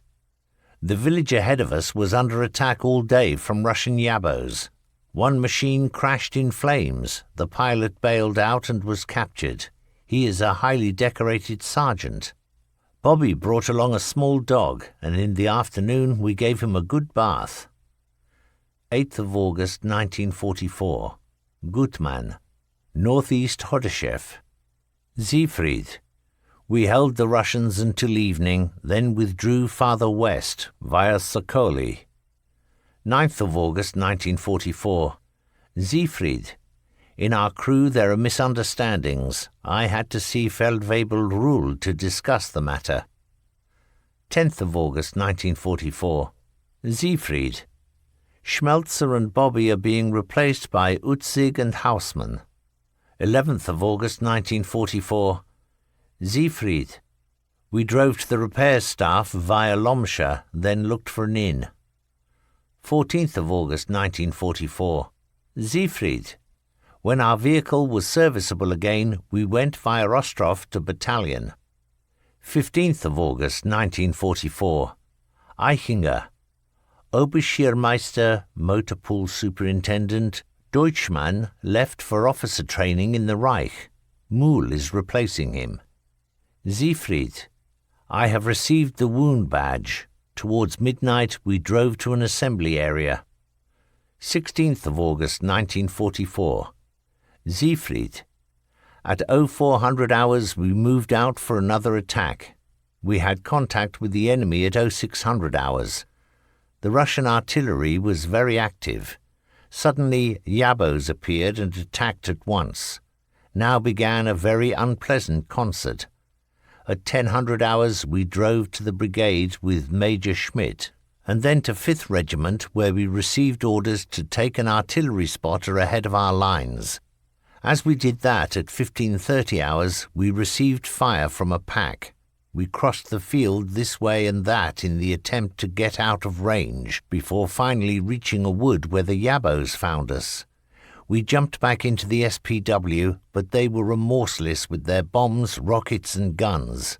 the village ahead of us was under attack all day from Russian Yabos. One machine crashed in flames. The pilot bailed out and was captured. He is a highly decorated sergeant. Bobby brought along a small dog, and in the afternoon we gave him a good bath. 8th of August 1944, Gutmann, northeast Hodeshev. Siegfried, we held the Russians until evening, then withdrew farther west via Sokoli. 9th of August 1944, Siegfried. In our crew there are misunderstandings. I had to see Feldwebel Ruhl to discuss the matter. 10th of August 1944, Siegfried. Schmelzer and Bobby are being replaced by Utzig and Hausmann. 11th of August 1944, Siegfried. We drove to the repair staff via Lomsha, then looked for an inn. 14th of August 1944, Siegfried. When our vehicle was serviceable again, we went via Ostrov to battalion. 15th of August 1944, Eichinger. Oberschirmeister Motorpool Superintendent Deutschmann left for officer training in the Reich. Muhl is replacing him. Siegfried, I have received the wound badge. Towards midnight we drove to an assembly area. 16th of August 1944. Siegfried, at 0400 hours we moved out for another attack. We had contact with the enemy at 0600 hours. The Russian artillery was very active. Suddenly Yabos appeared and attacked at once. Now began a very unpleasant concert. At 1000 hours we drove to the brigade with Major Schmidt, and then to 5th Regiment, where we received orders to take an artillery spotter ahead of our lines. As we did that at 1530 hours, we received fire from a pack. We crossed the field this way and that in the attempt to get out of range before finally reaching a wood where the Yabos found us. We jumped back into the SPW, but they were remorseless with their bombs, rockets and guns.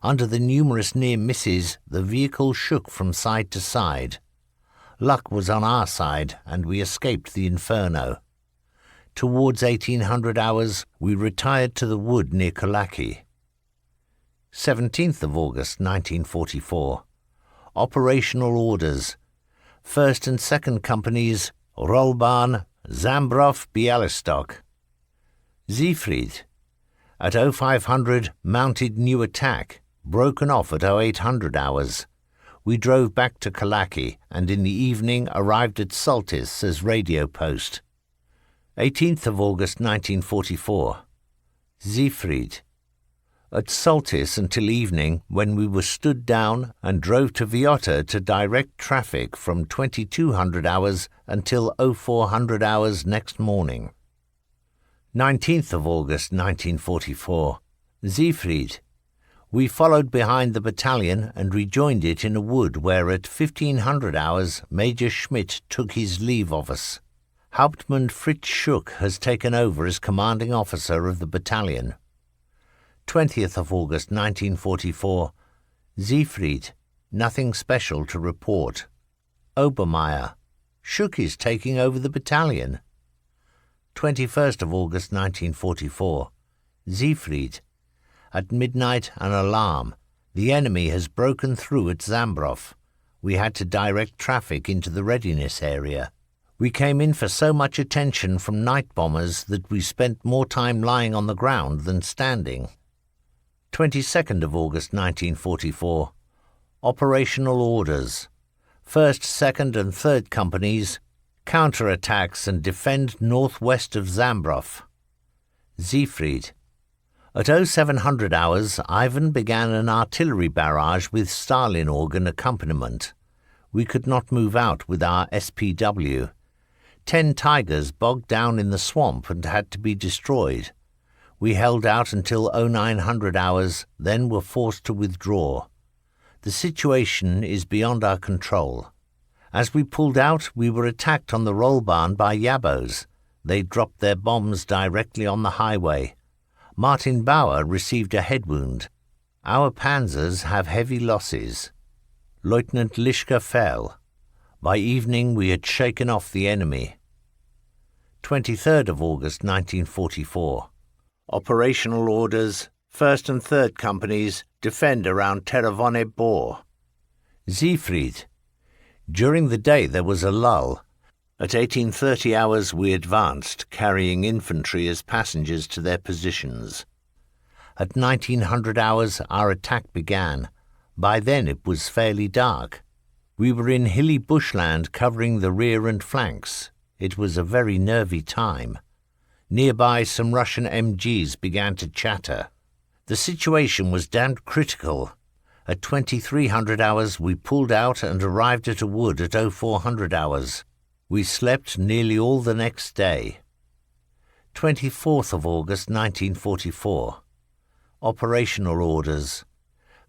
Under the numerous near misses, the vehicle shook from side to side. Luck was on our side, and we escaped the inferno. Towards 1800 hours, we retired to the wood near Kolaki. 17th of August 1944. Operational orders. 1st and 2nd Companies, Rollbahn, Zambrov, Bialystok. Siegfried, at 0500 mounted new attack, broken off at 0800 hours. We drove back to Kalaki and in the evening arrived at Saltis as radio post. 18th of August 1944. Siegfried, at Saltis until evening, when we were stood down and drove to Viota to direct traffic from 2200 hours until 0400 hours next morning. 19th of August 1944. Siegfried, we followed behind the battalion and rejoined it in a wood where at 1500 hours Major Schmidt took his leave of us. Hauptmann Fritz Schuck has taken over as commanding officer of the battalion. 20th of August 1944. Siegfried, nothing special to report. Obermeier, Schuck is taking over the battalion. 21st of August 1944. Siegfried, at midnight an alarm. The enemy has broken through at Zambrov. We had to direct traffic into the readiness area. We came in for so much attention from night bombers that we spent more time lying on the ground than standing. 22nd of August 1944. Operational orders. 1st, 2nd and 3rd Companies, counterattacks and defend northwest of Zambrov. Siegfried, at 0700 hours Ivan began an artillery barrage with Stalin organ accompaniment. We could not move out with our SPW. 10 Tigers bogged down in the swamp and had to be destroyed. We held out until 0900 hours, then were forced to withdraw. The situation is beyond our control. As we pulled out, we were attacked on the Rollbahn by Yabos. They dropped their bombs directly on the highway. Martin Bauer received a head wound. Our panzers have heavy losses. Lieutenant Lischka fell. By evening we had shaken off the enemy. 23rd of August 1944. Operational orders. 1st and 3rd Companies defend around Teravone Bor. Siegfried, during the day there was a lull. At 1830 hours we advanced, carrying infantry as passengers to their positions. At 1900 hours our attack began. By then it was fairly dark. We were in hilly bushland covering the rear and flanks. It was a very nervy time. Nearby some Russian MGs began to chatter. The situation was damned critical. At 2300 hours we pulled out and arrived at a wood at 0400 hours. We slept nearly all the next day. 24th of August 1944. Operational orders.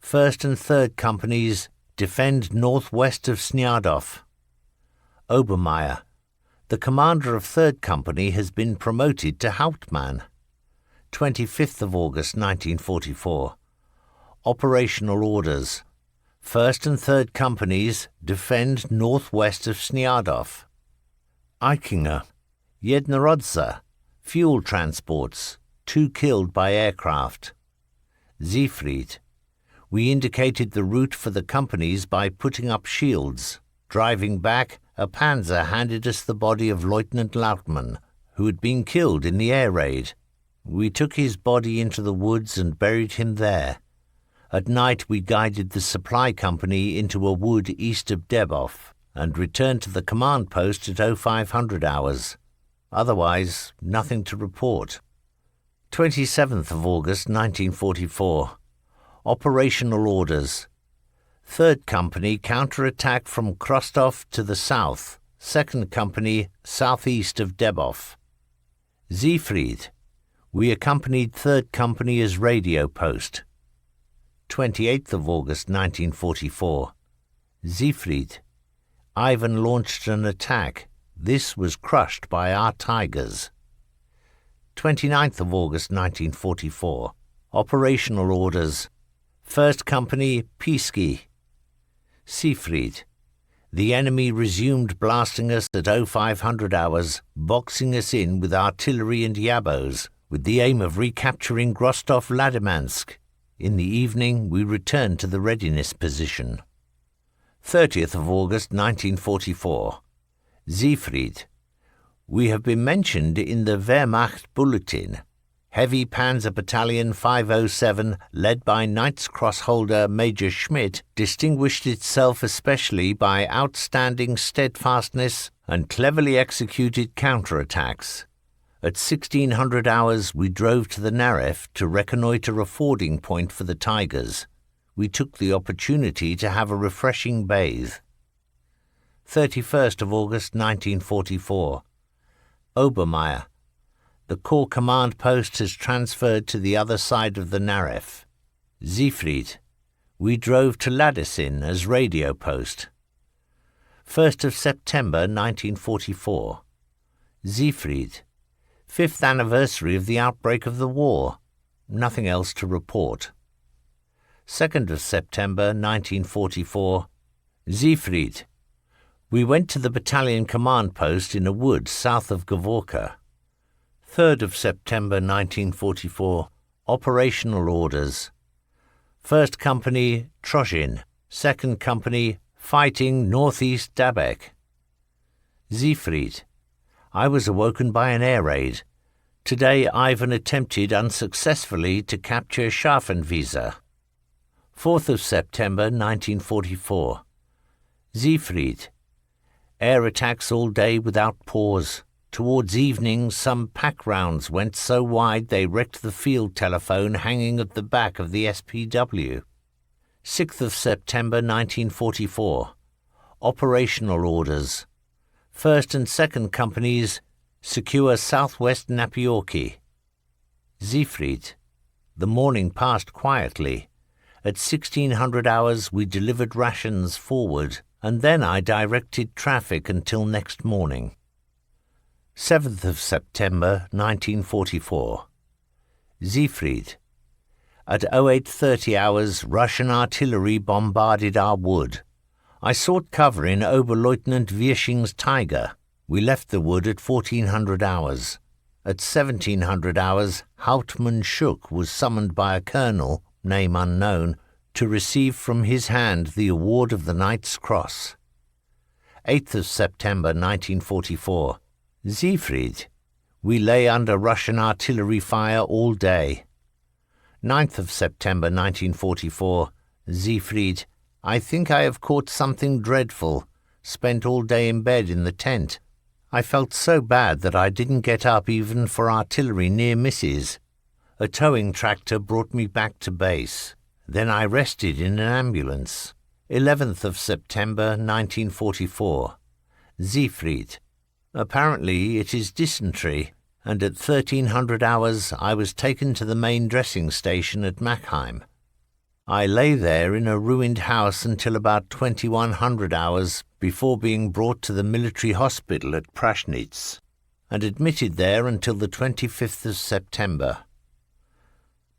1st and 3rd Companies defend northwest of Sniadov. Obermeier, the commander of 3rd Company has been promoted to Hauptmann. 25th of August 1944. Operational orders. 1st and 3rd Companies defend northwest of Sniadov. Eichinger, Jednorodza, fuel transports, 2 killed by aircraft. Siegfried, we indicated the route for the companies by putting up shields. Driving back, a panzer handed us the body of Lieutenant Lautmann, who had been killed in the air raid. We took his body into the woods and buried him there. At night we guided the supply company into a wood east of Debov and returned to the command post at 0500 hours. Otherwise, nothing to report. 27th of August 1944. Operational orders. 3rd Company counter-attack from Krostov to the south. 2nd Company southeast of Debov. Siegfried, we accompanied 3rd Company as radio post. 28th of August 1944. Siegfried, Ivan launched an attack. This was crushed by our Tigers. 29th of August 1944. Operational orders. 1st Company, Pisky. Siegfried, the enemy resumed blasting us at 0500 hours, boxing us in with artillery and yabos, with the aim of recapturing Rostov-Ladimansk. In the evening, we returned to the readiness position. 30th of August 1944. Siegfried, we have been mentioned in the Wehrmacht Bulletin. Heavy Panzer Battalion 507, led by Knight's Cross holder Major Schmidt, distinguished itself especially by outstanding steadfastness and cleverly executed counterattacks. At 1600 hours we drove to the Narev to reconnoitre a fording point for the Tigers. We took the opportunity to have a refreshing bathe. 31st of August 1944. Obermeier, the Corps command post has transferred to the other side of the Narev. Siegfried, we drove to Ladacin as radio post. 1st of September 1944. Siegfried, 5th anniversary of the outbreak of the war. Nothing else to report. 2nd of September 1944. Siegfried, we went to the battalion command post in a wood south of Gavorka. 3rd of September 1944. Operational orders. 1st Company, Trozhin. 2nd Company, fighting northeast Dabek. Siegfried, I was awoken by an air raid. Today Ivan attempted unsuccessfully to capture Scharfenwieser. 4th of September 1944. Siegfried, air attacks all day without pause. Towards evening, some pack rounds went so wide they wrecked the field telephone hanging at the back of the SPW. 6th of September 1944. Operational orders. 1st and 2nd Companies secure southwest Napiorki. Siegfried, the morning passed quietly. At 1600 hours we delivered rations forward, and then I directed traffic until next morning. 7th of September 1944. Siegfried, at 0830 hours Russian artillery bombarded our wood. I sought cover in Oberleutnant Wirsching's Tiger. We left the wood at 1400 hours. At 1700 hours Hauptmann Schuck was summoned by a colonel, name unknown, to receive from his hand the award of the Knight's Cross. 8th of September 1944. Siegfried, we lay under Russian artillery fire all day. 9th of September 1944. Siegfried, I think I have caught something dreadful. Spent all day in bed in the tent. I felt so bad that I didn't get up even for artillery near misses. A towing tractor brought me back to base. Then I rested in an ambulance. 11th of September 1944. Siegfried, apparently it is dysentery, and at 1300 hours I was taken to the main dressing station at Machheim. I lay there in a ruined house until about 2100 hours before being brought to the military hospital at Prashnitz, and admitted there until the 25th of September.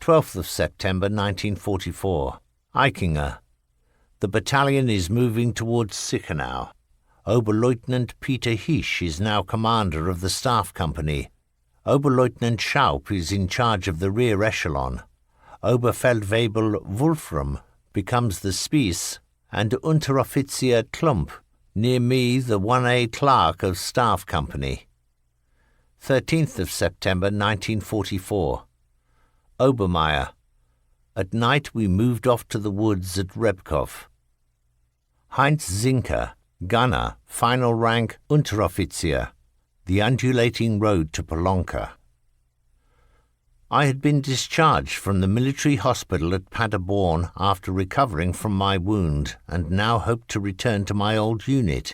12th of September 1944. Eichinger, The battalion is moving towards Sichenau. Oberleutnant Peter Hisch is now commander of the staff company. Oberleutnant Schaup is in charge of the rear echelon. Oberfeldwebel Wolfram becomes the Spies, and Unteroffizier Klump, near me the 1A clerk of staff company. 13th of September 1944. Obermeier. At night we moved off to the woods at Rebkov. Heinz Zinker, gunner, final rank Unteroffizier, the undulating road to Polonka. I had been discharged from the military hospital at Paderborn after recovering from my wound and now hoped to return to my old unit.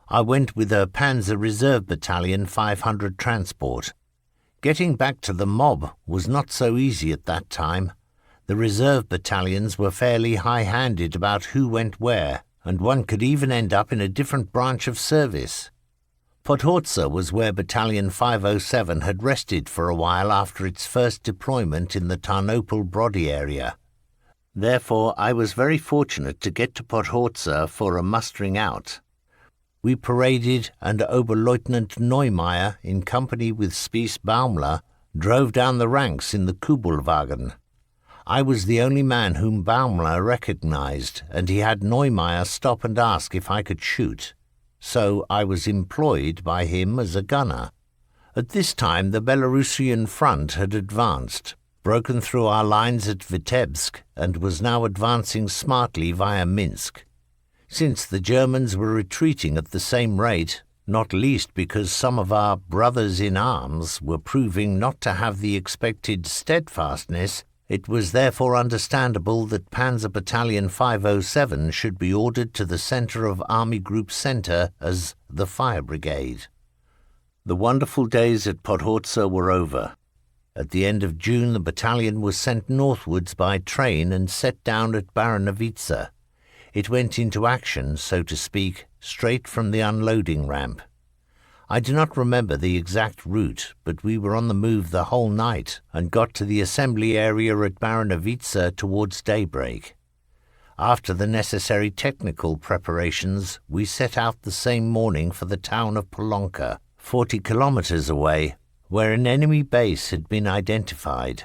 I went with a Panzer Reserve Battalion 500 transport. Getting back to the mob was not so easy at that time. The reserve battalions were fairly high-handed about who went where, and one could even end up in a different branch of service. Podhorza was where Battalion 507 had rested for a while after its first deployment in the Tarnopol-Brody area. Therefore, I was very fortunate to get to Podhorza for a mustering out. We paraded, and Oberleutnant Neumeier, in company with Spies Baumler, drove down the ranks in the Kubelwagen. I was the only man whom Baumler recognized, and he had Neumeier stop and ask if I could shoot. So I was employed by him as a gunner. At this time the Belarusian front had advanced, broken through our lines at Vitebsk, and was now advancing smartly via Minsk. Since the Germans were retreating at the same rate, not least because some of our brothers in arms were proving not to have the expected steadfastness, it was therefore understandable that Panzer Battalion 507 should be ordered to the centre of Army Group Centre as the Fire Brigade. The wonderful days at Podhorza were over. At the end of June the battalion was sent northwards by train and set down at Baranovice. It went into action, so to speak, straight from the unloading ramp. I do not remember the exact route, but we were on the move the whole night and got to the assembly area at Baranovice towards daybreak. After the necessary technical preparations, we set out the same morning for the town of Polonka, 40 kilometers away, where an enemy base had been identified.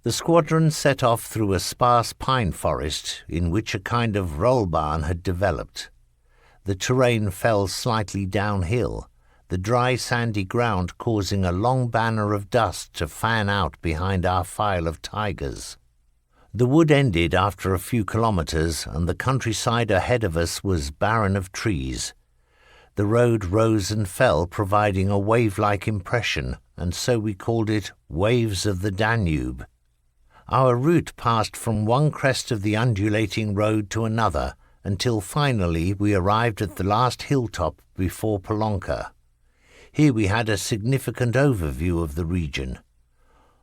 The squadron set off through a sparse pine forest in which a kind of rollbahn had developed. The terrain fell slightly downhill, the dry sandy ground causing a long banner of dust to fan out behind our file of Tigers. The wood ended after a few kilometers, and the countryside ahead of us was barren of trees. The road rose and fell, providing a wave-like impression, and so we called it Waves of the Danube. Our route passed from one crest of the undulating road to another, until finally we arrived at the last hilltop before Polonka. Here we had a significant overview of the region.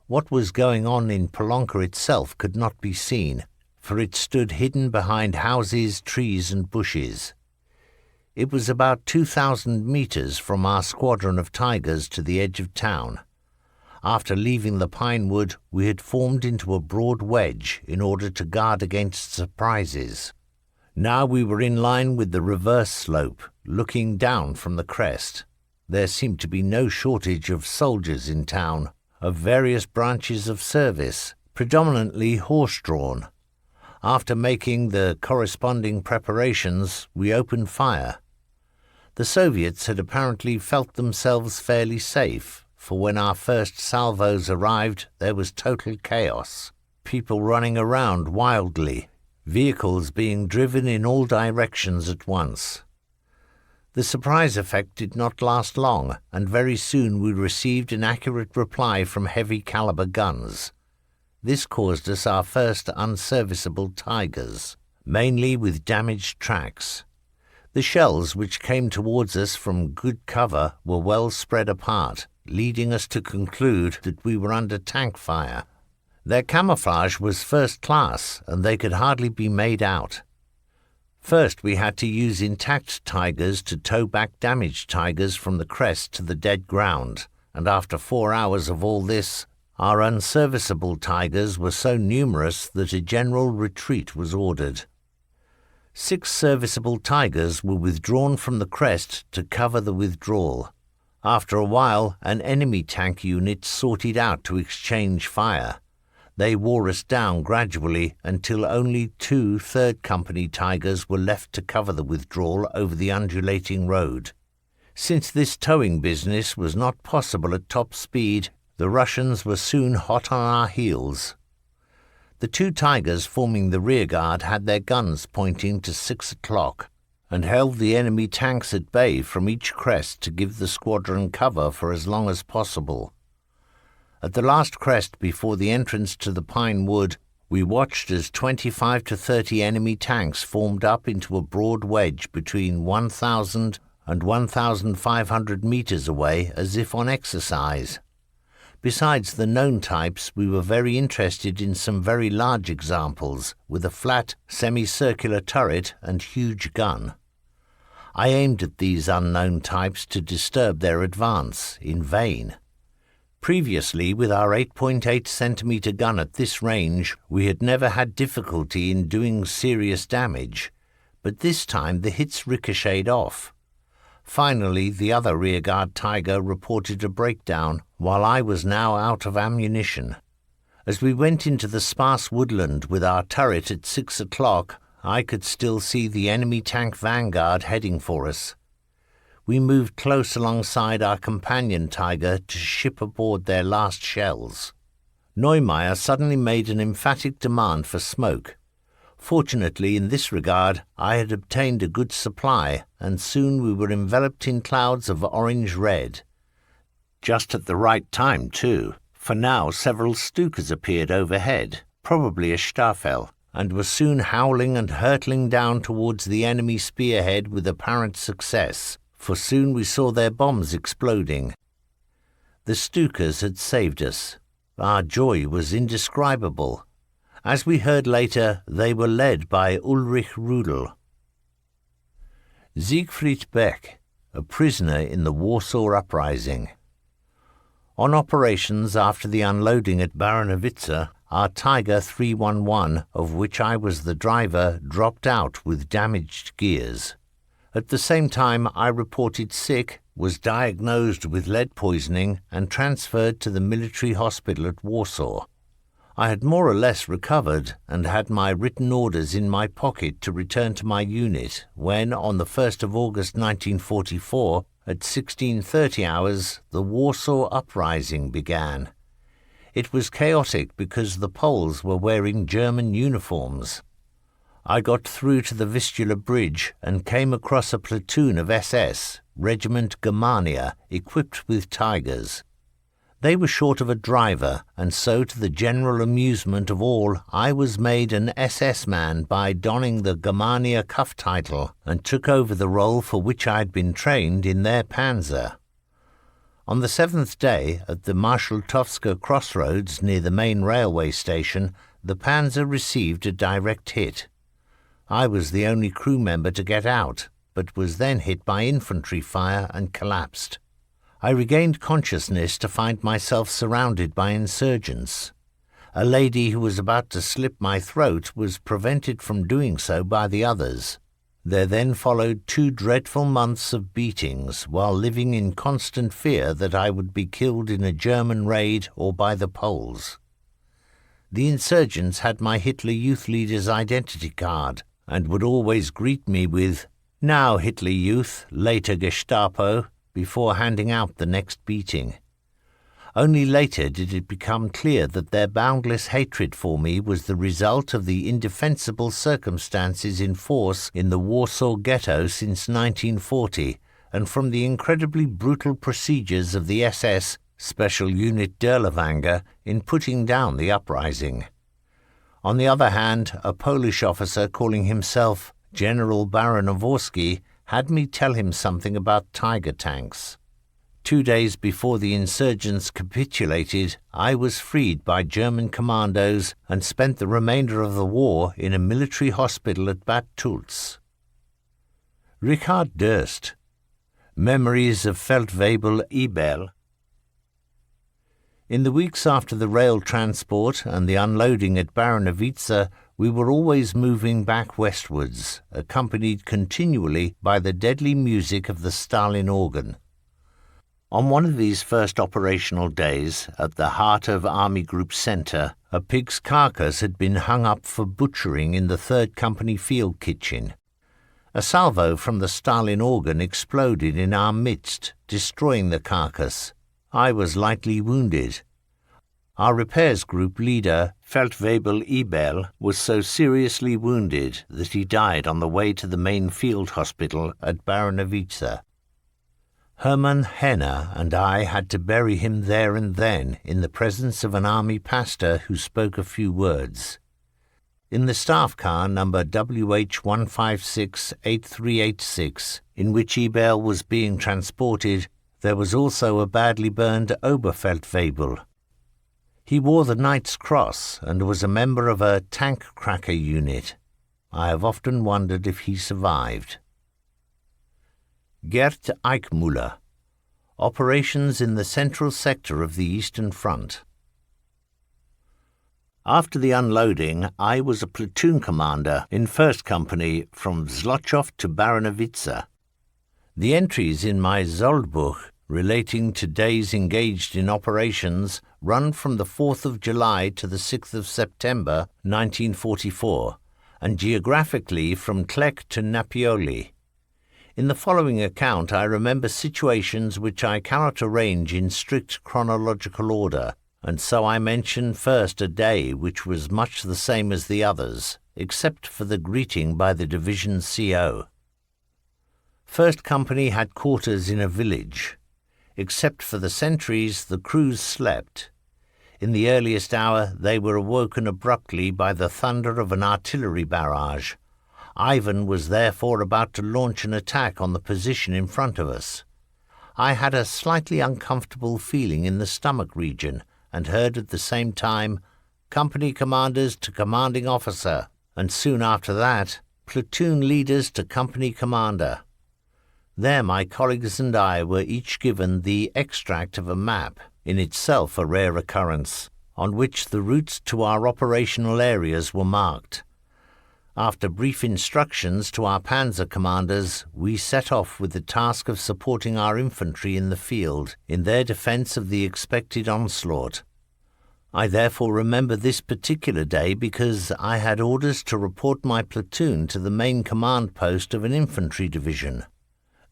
What was going on in Polonka itself could not be seen, for it stood hidden behind houses, trees and bushes. It was about 2,000 meters from our squadron of Tigers to the edge of town. After leaving the pine wood, we had formed into a broad wedge in order to guard against surprises. Now we were in line with the reverse slope, looking down from the crest. There seemed to be no shortage of soldiers in town, of various branches of service, predominantly horse-drawn. After making the corresponding preparations, we opened fire. The Soviets had apparently felt themselves fairly safe, for when our first salvos arrived, there was total chaos. People running around wildly, vehicles being driven in all directions at once. The surprise effect did not last long, and very soon we received an accurate reply from heavy-caliber guns. This caused us our first unserviceable Tigers, mainly with damaged tracks. The shells which came towards us from good cover were well spread apart, leading us to conclude that we were under tank fire. Their camouflage was first class, and they could hardly be made out. First we had to use intact Tigers to tow back damaged Tigers from the crest to the dead ground, and after 4 hours of all this, our unserviceable Tigers were so numerous that a general retreat was ordered. 6 serviceable Tigers were withdrawn from the crest to cover the withdrawal. After a while, an enemy tank unit sorted out to exchange fire. They wore us down gradually until only 2 3rd Company Tigers were left to cover the withdrawal over the undulating road. Since this towing business was not possible at top speed, the Russians were soon hot on our heels. The 2 Tigers forming the rearguard had their guns pointing to 6 o'clock and held the enemy tanks at bay from each crest to give the squadron cover for as long as possible. At the last crest before the entrance to the pine wood, we watched as 25 to 30 enemy tanks formed up into a broad wedge between 1,000 and 1,500 meters away as if on exercise. Besides the known types, we were very interested in some very large examples with a flat, semicircular turret and huge gun. I aimed at these unknown types to disturb their advance, in vain. Previously, with our 8.8 centimeter gun at this range, we had never had difficulty in doing serious damage, but this time the hits ricocheted off. Finally, the other rearguard Tiger reported a breakdown, while I was now out of ammunition. As we went into the sparse woodland with our turret at 6 o'clock, I could still see the enemy tank vanguard heading for us. We moved close alongside our companion Tiger to ship aboard their last shells. Neumeier suddenly made an emphatic demand for smoke. Fortunately, in this regard, I had obtained a good supply, and soon we were enveloped in clouds of orange-red. Just at the right time, too, for now several Stukas appeared overhead, probably a Staffel, and were soon howling and hurtling down towards the enemy spearhead with apparent success, for soon we saw their bombs exploding. The Stukas had saved us. Our joy was indescribable. As we heard later, they were led by Ulrich Rudel. Siegfried Beck, a prisoner in the Warsaw Uprising. On operations after the unloading at Baranowitze, our Tiger 311, of which I was the driver, dropped out with damaged gears. At the same time, I reported sick, was diagnosed with lead poisoning, and transferred to the military hospital at Warsaw. I had more or less recovered and had my written orders in my pocket to return to my unit when, on the 1st of August 1944, at 16:30 hours, the Warsaw Uprising began. It was chaotic because the Poles were wearing German uniforms. I got through to the Vistula Bridge and came across a platoon of SS, Regiment Germania, equipped with Tigers. They were short of a driver, and so to the general amusement of all, I was made an SS man by donning the Germania cuff title and took over the role for which I had been trained in their panzer. On the 7th day, at the Marszalkowska crossroads near the main railway station, the panzer received a direct hit. I was the only crew member to get out, but was then hit by infantry fire and collapsed. I regained consciousness to find myself surrounded by insurgents. A lady who was about to slit my throat was prevented from doing so by the others. There then followed 2 dreadful months of beatings, while living in constant fear that I would be killed in a German raid or by the Poles. The insurgents had my Hitler Youth Leader's identity card, and would always greet me with, "Now, Hitler Youth, later Gestapo," before handing out the next beating. Only later did it become clear that their boundless hatred for me was the result of the indefensible circumstances in force in the Warsaw Ghetto since 1940, and from the incredibly brutal procedures of the SS Special Unit Derlewanger in putting down the uprising. On the other hand, a Polish officer calling himself General Baranowski had me tell him something about Tiger tanks. 2 days before the insurgents capitulated, I was freed by German commandos and spent the remainder of the war in a military hospital at Bad Tölz. Richard Durst, Memories of Feldwebel Ebel. In the weeks after the rail transport and the unloading at Baranovice, we were always moving back westwards, accompanied continually by the deadly music of the Stalin organ. On one of these first operational days, at the heart of Army Group Centre, a pig's carcass had been hung up for butchering in the 3rd Company field kitchen. A salvo from the Stalin organ exploded in our midst, destroying the carcass. I was lightly wounded. Our repairs group leader, Feldwebel Ebel, was so seriously wounded that he died on the way to the main field hospital at Baranovice. Hermann Henner and I had to bury him there and then in the presence of an army pastor who spoke a few words. In the staff car number WH156-8386, in which Ebel was being transported, there was also a badly burned Oberfeldwebel. He wore the Knight's Cross and was a member of a tank cracker unit. I have often wondered if he survived. Gert Eichmüller. Operations in the central sector of the Eastern Front. After the unloading, I was a platoon commander in 1st Company from Zlochov to Baranovice. The entries in my Soldbuch relating to days engaged in operations run from the 4th of July to the 6th of September 1944, and geographically from Klek to Napioli. In the following account I remember situations which I cannot arrange in strict chronological order, and so I mention first a day which was much the same as the others, except for the greeting by the division CO. 1st Company had quarters in a village. Except for the sentries, the crews slept. In the earliest hour they were awoken abruptly by the thunder of an artillery barrage. Ivan was therefore about to launch an attack on the position in front of us. I had a slightly uncomfortable feeling in the stomach region and heard at the same time, "Company commanders to commanding officer," and soon after that, "Platoon leaders to company commander." There my colleagues and I were each given the extract of a map, in itself a rare occurrence, on which the routes to our operational areas were marked. After brief instructions to our panzer commanders, we set off with the task of supporting our infantry in the field in their defence of the expected onslaught. I therefore remember this particular day because I had orders to report my platoon to the main command post of an infantry division.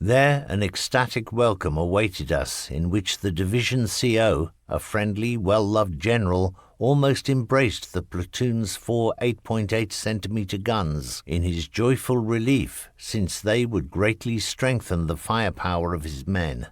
There an ecstatic welcome awaited us, in which the division CO, a friendly, well-loved general, almost embraced the platoon's 4 8.8 centimetre guns in his joyful relief, since they would greatly strengthen the firepower of his men.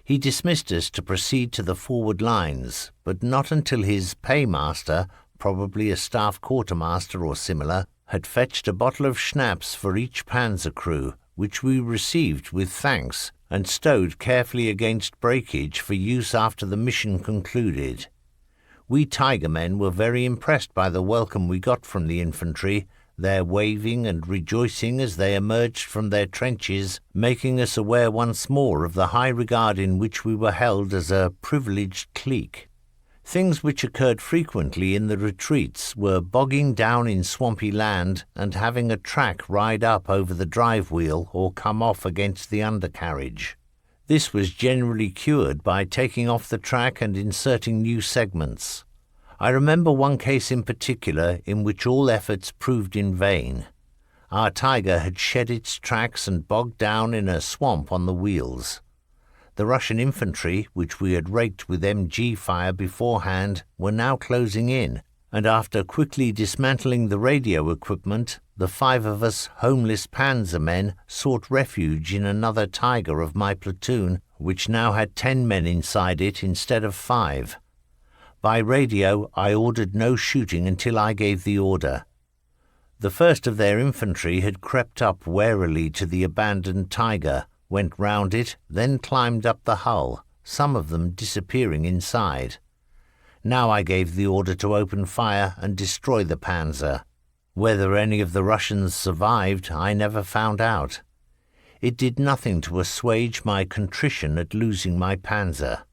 He dismissed us to proceed to the forward lines, but not until his paymaster, probably a staff quartermaster or similar, had fetched a bottle of schnapps for each panzer crew, which we received with thanks and stowed carefully against breakage for use after the mission concluded. We Tiger men were very impressed by the welcome we got from the infantry, their waving and rejoicing as they emerged from their trenches, making us aware once more of the high regard in which we were held as a privileged clique. Things which occurred frequently in the retreats were bogging down in swampy land and having a track ride up over the drive wheel or come off against the undercarriage. This was generally cured by taking off the track and inserting new segments. I remember one case in particular in which all efforts proved in vain. Our Tiger had shed its tracks and bogged down in a swamp on the wheels. The Russian infantry, which we had raked with MG fire beforehand, were now closing in, and after quickly dismantling the radio equipment, the 5 of us homeless panzer men sought refuge in another Tiger of my platoon, which now had 10 men inside it instead of 5. By radio, I ordered no shooting until I gave the order. The first of their infantry had crept up warily to the abandoned Tiger, went round it, then climbed up the hull, some of them disappearing inside. Now I gave the order to open fire and destroy the panzer. Whether any of the Russians survived, I never found out. It did nothing to assuage my contrition at losing my panzer.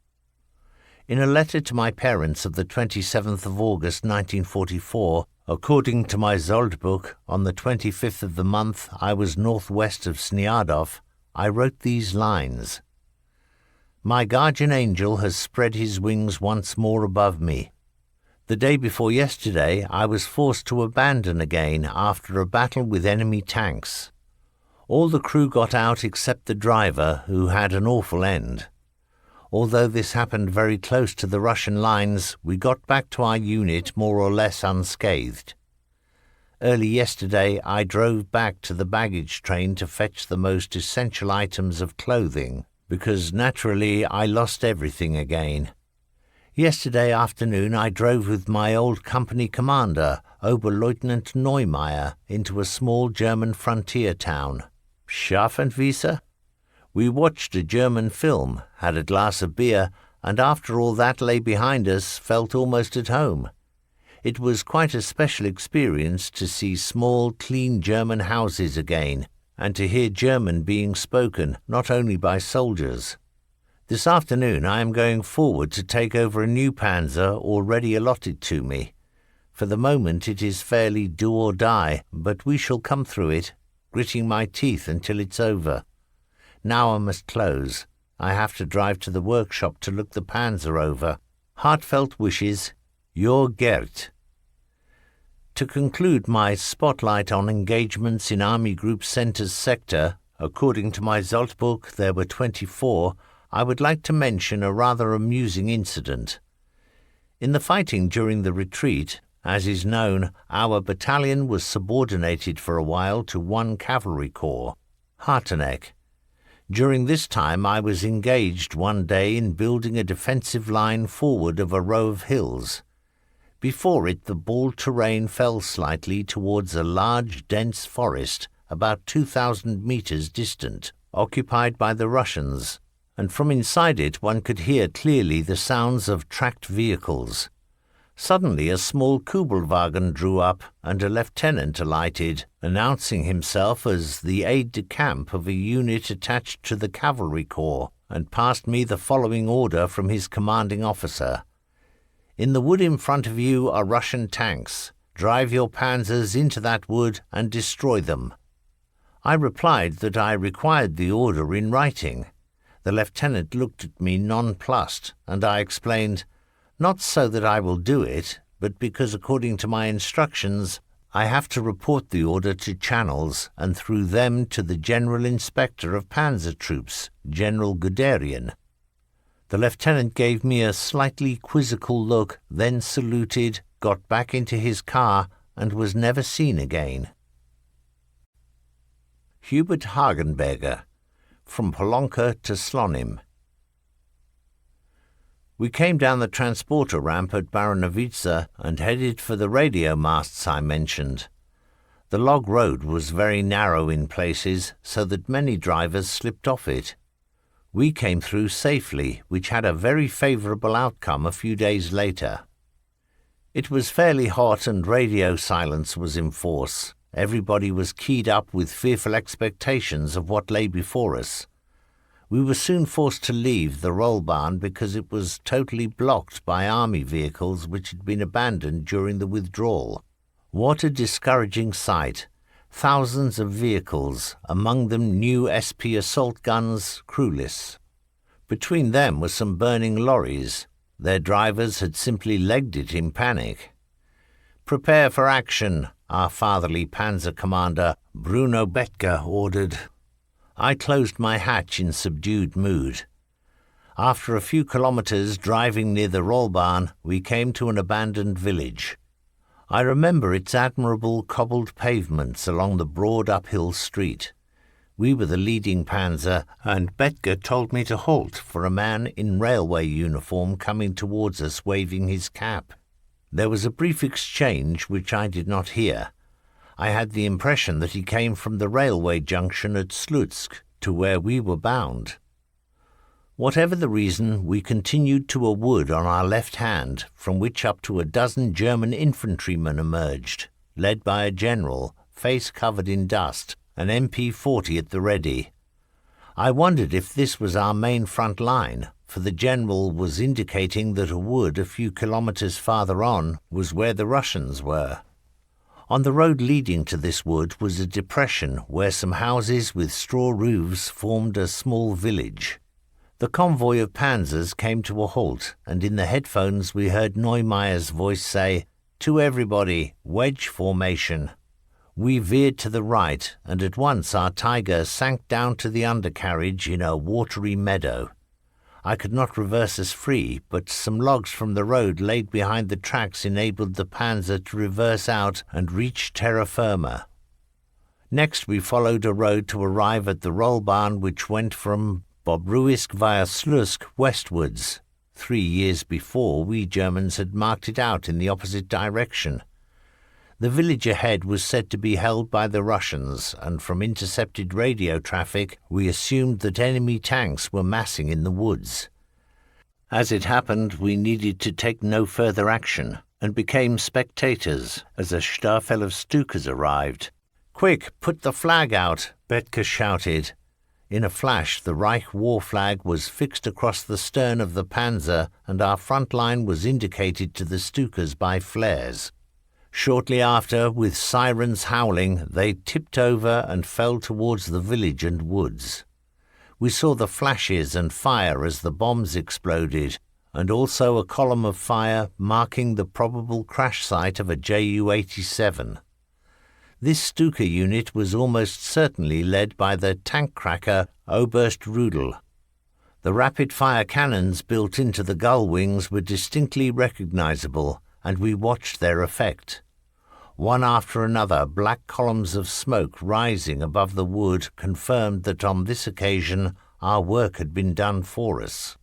In a letter to my parents of the 27th of August 1944, according to my Audiobook, on the 25th of the month I was northwest of Sniadov, I wrote these lines. My guardian angel has spread his wings once more above me. The day before yesterday I was forced to abandon again after a battle with enemy tanks. All the crew got out except the driver, who had an awful end. Although this happened very close to the Russian lines, we got back to our unit more or less unscathed. Early yesterday I drove back to the baggage train to fetch the most essential items of clothing, because naturally I lost everything again. Yesterday afternoon I drove with my old company commander, Oberleutnant Neumeier, into a small German frontier town. Scharfenwiese? We watched a German film, had a glass of beer, and after all that lay behind us, felt almost at home. It was quite a special experience to see small, clean German houses again, and to hear German being spoken, not only by soldiers. This afternoon I am going forward to take over a new panzer already allotted to me. For the moment it is fairly do or die, but we shall come through it, gritting my teeth until it's over. Now I must close. I have to drive to the workshop to look the panzer over. Heartfelt wishes, your Gert. To conclude my spotlight on engagements in Army Group Centre's sector, according to my Audiobook there were 24, I would like to mention a rather amusing incident. In the fighting during the retreat, as is known, our battalion was subordinated for a while to one cavalry corps, Harteneck. During this time I was engaged one day in building a defensive line forward of a row of hills. Before it the bald terrain fell slightly towards a large, dense forest about 2,000 meters distant, occupied by the Russians, and from inside it one could hear clearly the sounds of tracked vehicles. Suddenly a small Kubelwagen drew up and a lieutenant alighted, announcing himself as the aide-de-camp of a unit attached to the cavalry corps, and passed me the following order from his commanding officer. In the wood in front of you are Russian tanks. Drive your panzers into that wood and destroy them. I replied that I required the order in writing. The lieutenant looked at me nonplussed, and I explained, not so that I will do it, but because according to my instructions I have to report the order to channels and through them to the General Inspector of Panzer Troops, General Guderian. The lieutenant gave me a slightly quizzical look, then saluted, got back into his car, and was never seen again. Hubert Hagenberger, From Polonka to Slonim. We came down the transporter ramp at Baranowitza and headed for the radio masts I mentioned. The log road was very narrow in places, so that many drivers slipped off it. We came through safely, which had a very favourable outcome a few days later. It was fairly hot and radio silence was in force. Everybody was keyed up with fearful expectations of what lay before us. We were soon forced to leave the Rollbahn because it was totally blocked by army vehicles which had been abandoned during the withdrawal. What a discouraging sight! Thousands of vehicles, among them new SP assault guns, crewless. Between them were some burning lorries. Their drivers had simply legged it in panic. "Prepare for action," our fatherly panzer commander, Bruno Bethke, ordered. I closed my hatch in subdued mood. After a few kilometers driving near the Rollbahn, we came to an abandoned village. I remember its admirable cobbled pavements along the broad uphill street. We were the leading panzer, and Bethke told me to halt for a man in railway uniform coming towards us waving his cap. There was a brief exchange which I did not hear. I had the impression that he came from the railway junction at Slutsk to where we were bound. Whatever the reason, we continued to a wood on our left hand, from which up to a dozen German infantrymen emerged, led by a general, face covered in dust, an MP-40 at the ready. I wondered if this was our main front line, for the general was indicating that a wood a few kilometers farther on was where the Russians were. On the road leading to this wood was a depression where some houses with straw roofs formed a small village. The convoy of panzers came to a halt, and in the headphones we heard Neumayer's voice say, "To everybody, wedge formation." We veered to the right, and at once our Tiger sank down to the undercarriage in a watery meadow. I could not reverse us free, but some logs from the road laid behind the tracks enabled the Panzer to reverse out and reach terra firma. Next we followed a road to arrive at the Rollbahn, which went from Bobruisk via Slusk westwards. 3 years before, we Germans had marked it out in the opposite direction. The village ahead was said to be held by the Russians, and from intercepted radio traffic we assumed that enemy tanks were massing in the woods. As it happened, we needed to take no further action, and became spectators as a Staffel of Stukas arrived. "Quick, put the flag out," Bethke shouted. In a flash the Reich war flag was fixed across the stern of the Panzer, and our front line was indicated to the Stukas by flares. Shortly after, with sirens howling, they tipped over and fell towards the village and woods. We saw the flashes and fire as the bombs exploded, and also a column of fire marking the probable crash site of a Ju-87. This Stuka unit was almost certainly led by the tank cracker Oberst Rudel. The rapid-fire cannons built into the gull wings were distinctly recognizable, and we watched their effect. One after another, black columns of smoke rising above the wood confirmed that on this occasion our work had been done for us.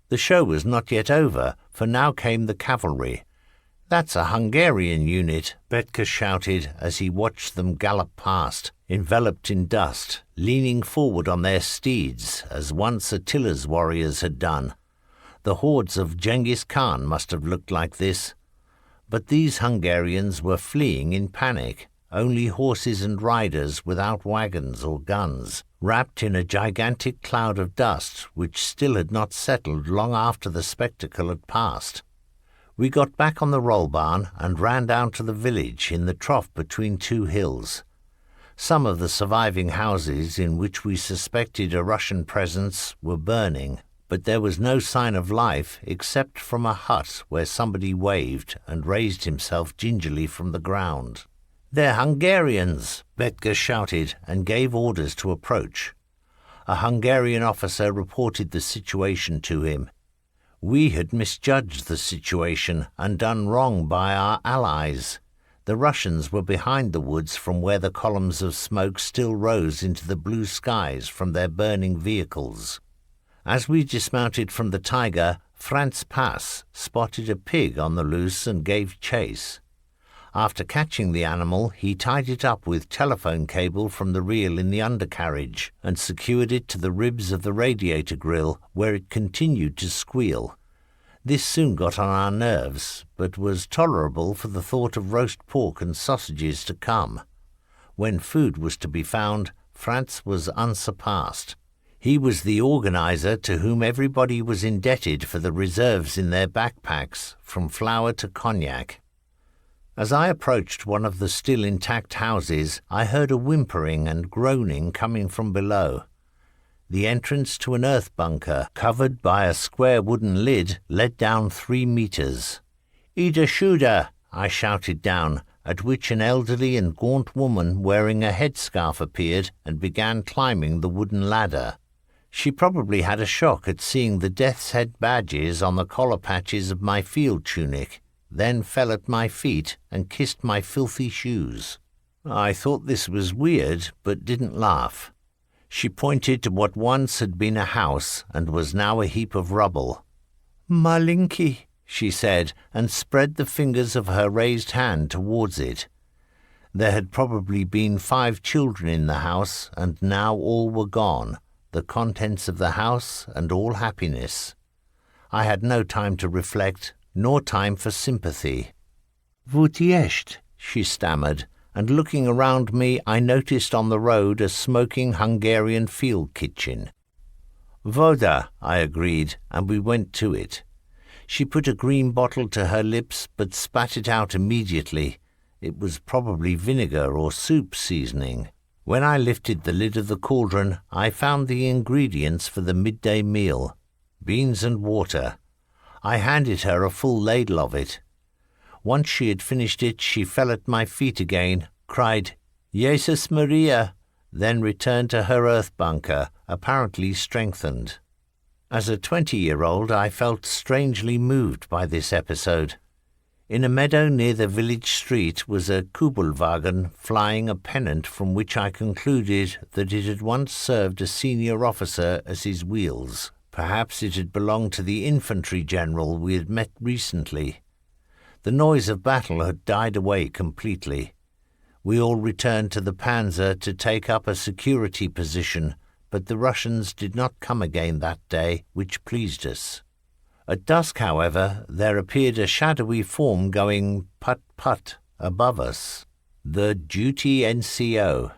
The show was not yet over, for now came the cavalry. "That's a Hungarian unit," Bethke shouted as he watched them gallop past, enveloped in dust, leaning forward on their steeds, as once Attila's warriors had done. The hordes of Genghis Khan must have looked like this. But these Hungarians were fleeing in panic, only horses and riders without wagons or guns, wrapped in a gigantic cloud of dust which still had not settled long after the spectacle had passed. We got back on the Rollbahn and ran down to the village in the trough between two hills. Some of the surviving houses in which we suspected a Russian presence were burning, but there was no sign of life except from a hut where somebody waved and raised himself gingerly from the ground. "They're Hungarians," Bethke shouted and gave orders to approach. A Hungarian officer reported the situation to him. We had misjudged the situation and done wrong by our allies. The Russians were behind the woods from where the columns of smoke still rose into the blue skies from their burning vehicles. As we dismounted from the Tiger, Franz Pass spotted a pig on the loose and gave chase. After catching the animal, he tied it up with telephone cable from the reel in the undercarriage and secured it to the ribs of the radiator grill, where it continued to squeal. This soon got on our nerves, but was tolerable for the thought of roast pork and sausages to come. When food was to be found, Franz was unsurpassed. He was the organizer to whom everybody was indebted for the reserves in their backpacks, from flour to cognac. As I approached one of the still intact houses, I heard a whimpering and groaning coming from below. The entrance to an earth bunker, covered by a square wooden lid, led down 3 meters. "Ida Schuder!" I shouted down, at which an elderly and gaunt woman wearing a headscarf appeared and began climbing the wooden ladder. She probably had a shock at seeing the death's head badges on the collar patches of my field tunic, then fell at my feet and kissed my filthy shoes. I thought this was weird, but didn't laugh. She pointed to what once had been a house and was now a heap of rubble. "Malinki," she said, and spread the fingers of her raised hand towards it. There had probably been 5 children in the house, and now all were gone, the contents of the house and all happiness. I had no time to reflect, nor time for sympathy. "Wot jest?" she stammered, and looking around me I noticed on the road a smoking Hungarian field kitchen. Voda, I agreed, and we went to it. She put a green bottle to her lips, but spat it out immediately. It was probably vinegar or soup seasoning. When I lifted the lid of the cauldron, I found the ingredients for the midday meal: beans and water. I handed her a full ladle of it. Once she had finished it, she fell at my feet again, cried, "Jesus Maria," then returned to her earth bunker, apparently strengthened. As a 20-year-old, I felt strangely moved by this episode. In a meadow near the village street was a Kubelwagen flying a pennant from which I concluded that it had once served a senior officer as his wheels. Perhaps it had belonged to the infantry general we had met recently. The noise of battle had died away completely. We all returned to the Panzer to take up a security position, but the Russians did not come again that day, which pleased us. At dusk, however, there appeared a shadowy form going put-put above us. The duty NCO.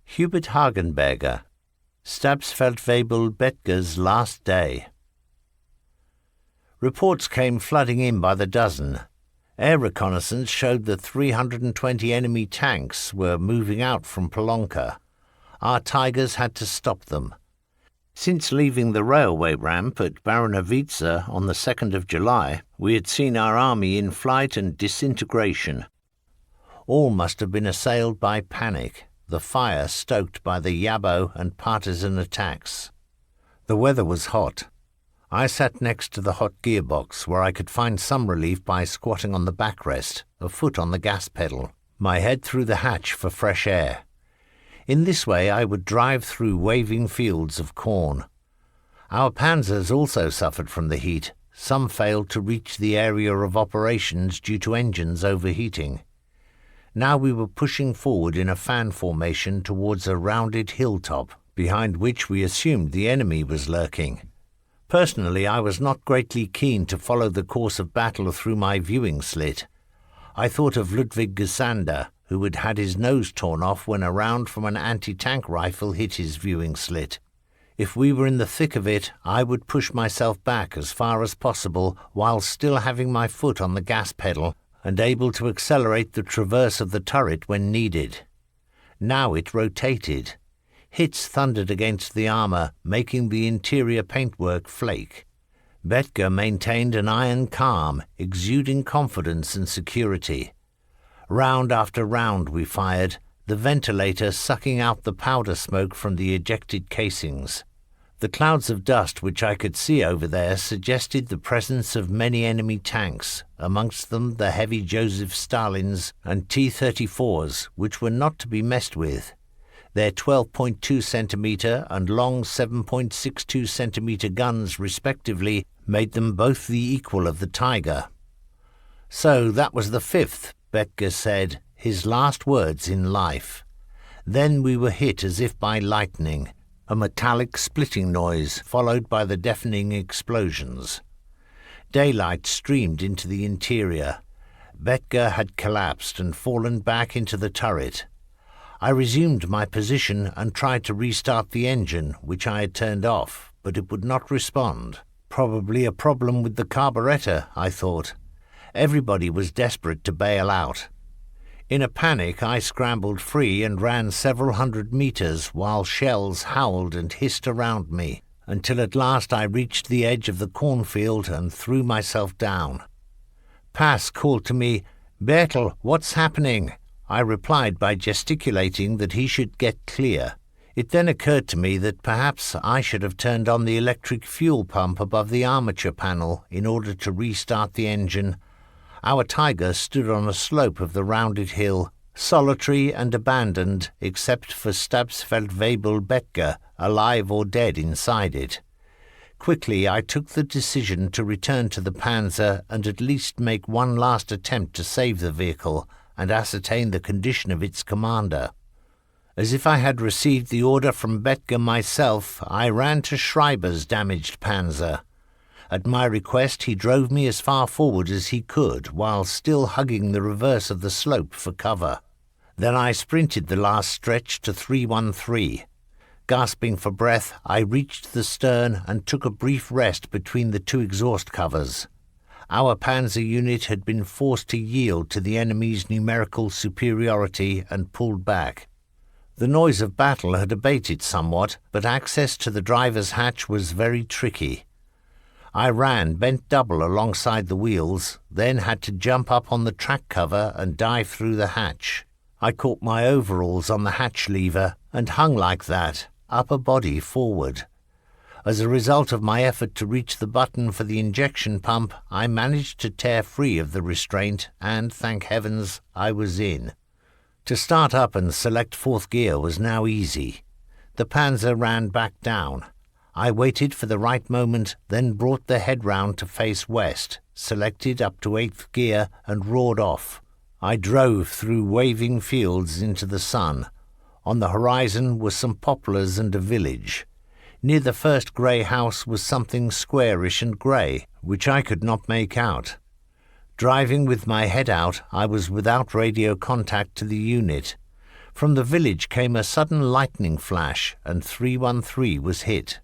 Hubert Hagenberger, Stabsfeldwebel Betger's last day. Reports came flooding in by the dozen. Air reconnaissance showed that 320 enemy tanks were moving out from Polonka. Our Tigers had to stop them. Since leaving the railway ramp at Baronowice on the 2nd of July, we had seen our army in flight and disintegration. All must have been assailed by panic, the fire stoked by the Yabo and partisan attacks. The weather was hot. I sat next to the hot gearbox, where I could find some relief by squatting on the backrest, a foot on the gas pedal, my head through the hatch for fresh air. In this way I would drive through waving fields of corn. Our panzers also suffered from the heat. Some failed to reach the area of operations due to engines overheating. Now we were pushing forward in a fan formation towards a rounded hilltop, behind which we assumed the enemy was lurking. Personally, I was not greatly keen to follow the course of battle through my viewing slit. I thought of Ludwig Gesander, who had had his nose torn off when a round from an anti-tank rifle hit his viewing slit. If we were in the thick of it, I would push myself back as far as possible while still having my foot on the gas pedal and able to accelerate the traverse of the turret when needed. Now it rotated. Hits thundered against the armour, making the interior paintwork flake. Betger maintained an iron calm, exuding confidence and security. Round after round we fired, the ventilator sucking out the powder smoke from the ejected casings. The clouds of dust which I could see over there suggested the presence of many enemy tanks, amongst them the heavy Joseph Stalins and T-34s, which were not to be messed with. Their 12.2 centimetre and long 7.62 centimetre guns, respectively, made them both the equal of the Tiger. So that was the 5th, Betger said, his last words in life. Then we were hit as if by lightning, a metallic splitting noise followed by the deafening explosions. Daylight streamed into the interior. Betger had collapsed and fallen back into the turret. I resumed my position and tried to restart the engine, which I had turned off, but it would not respond. Probably a problem with the carburettor, I thought. Everybody was desperate to bail out. In a panic, I scrambled free and ran several hundred meters while shells howled and hissed around me, until at last I reached the edge of the cornfield and threw myself down. Pass called to me, "Bertel, what's happening?" I replied by gesticulating that he should get clear. It then occurred to me that perhaps I should have turned on the electric fuel pump above the armature panel in order to restart the engine. Our Tiger stood on a slope of the rounded hill, solitary and abandoned except for Stabsfeldwebel Betger, alive or dead inside it. Quickly I took the decision to return to the Panzer and at least make one last attempt to save the vehicle and ascertain the condition of its commander. As if I had received the order from Betger myself, I ran to Schreiber's damaged Panzer. At my request, he drove me as far forward as he could, while still hugging the reverse of the slope for cover. Then I sprinted the last stretch to 313. Gasping for breath, I reached the stern and took a brief rest between the two exhaust covers. Our panzer unit had been forced to yield to the enemy's numerical superiority and pulled back. The noise of battle had abated somewhat, but access to the driver's hatch was very tricky. I ran bent double alongside the wheels, then had to jump up on the track cover and dive through the hatch. I caught my overalls on the hatch lever and hung like that, upper body forward. As a result of my effort to reach the button for the injection pump, I managed to tear free of the restraint and, thank heavens, I was in. To start up and select fourth gear was now easy. The Panzer ran back down. I waited for the right moment, then brought the head round to face west, selected up to eighth gear and roared off. I drove through waving fields into the sun. On the horizon were some poplars and a village. Near the first grey house was something squarish and grey, which I could not make out. Driving with my head out, I was without radio contact to the unit. From the village came a sudden lightning flash, and 313 was hit.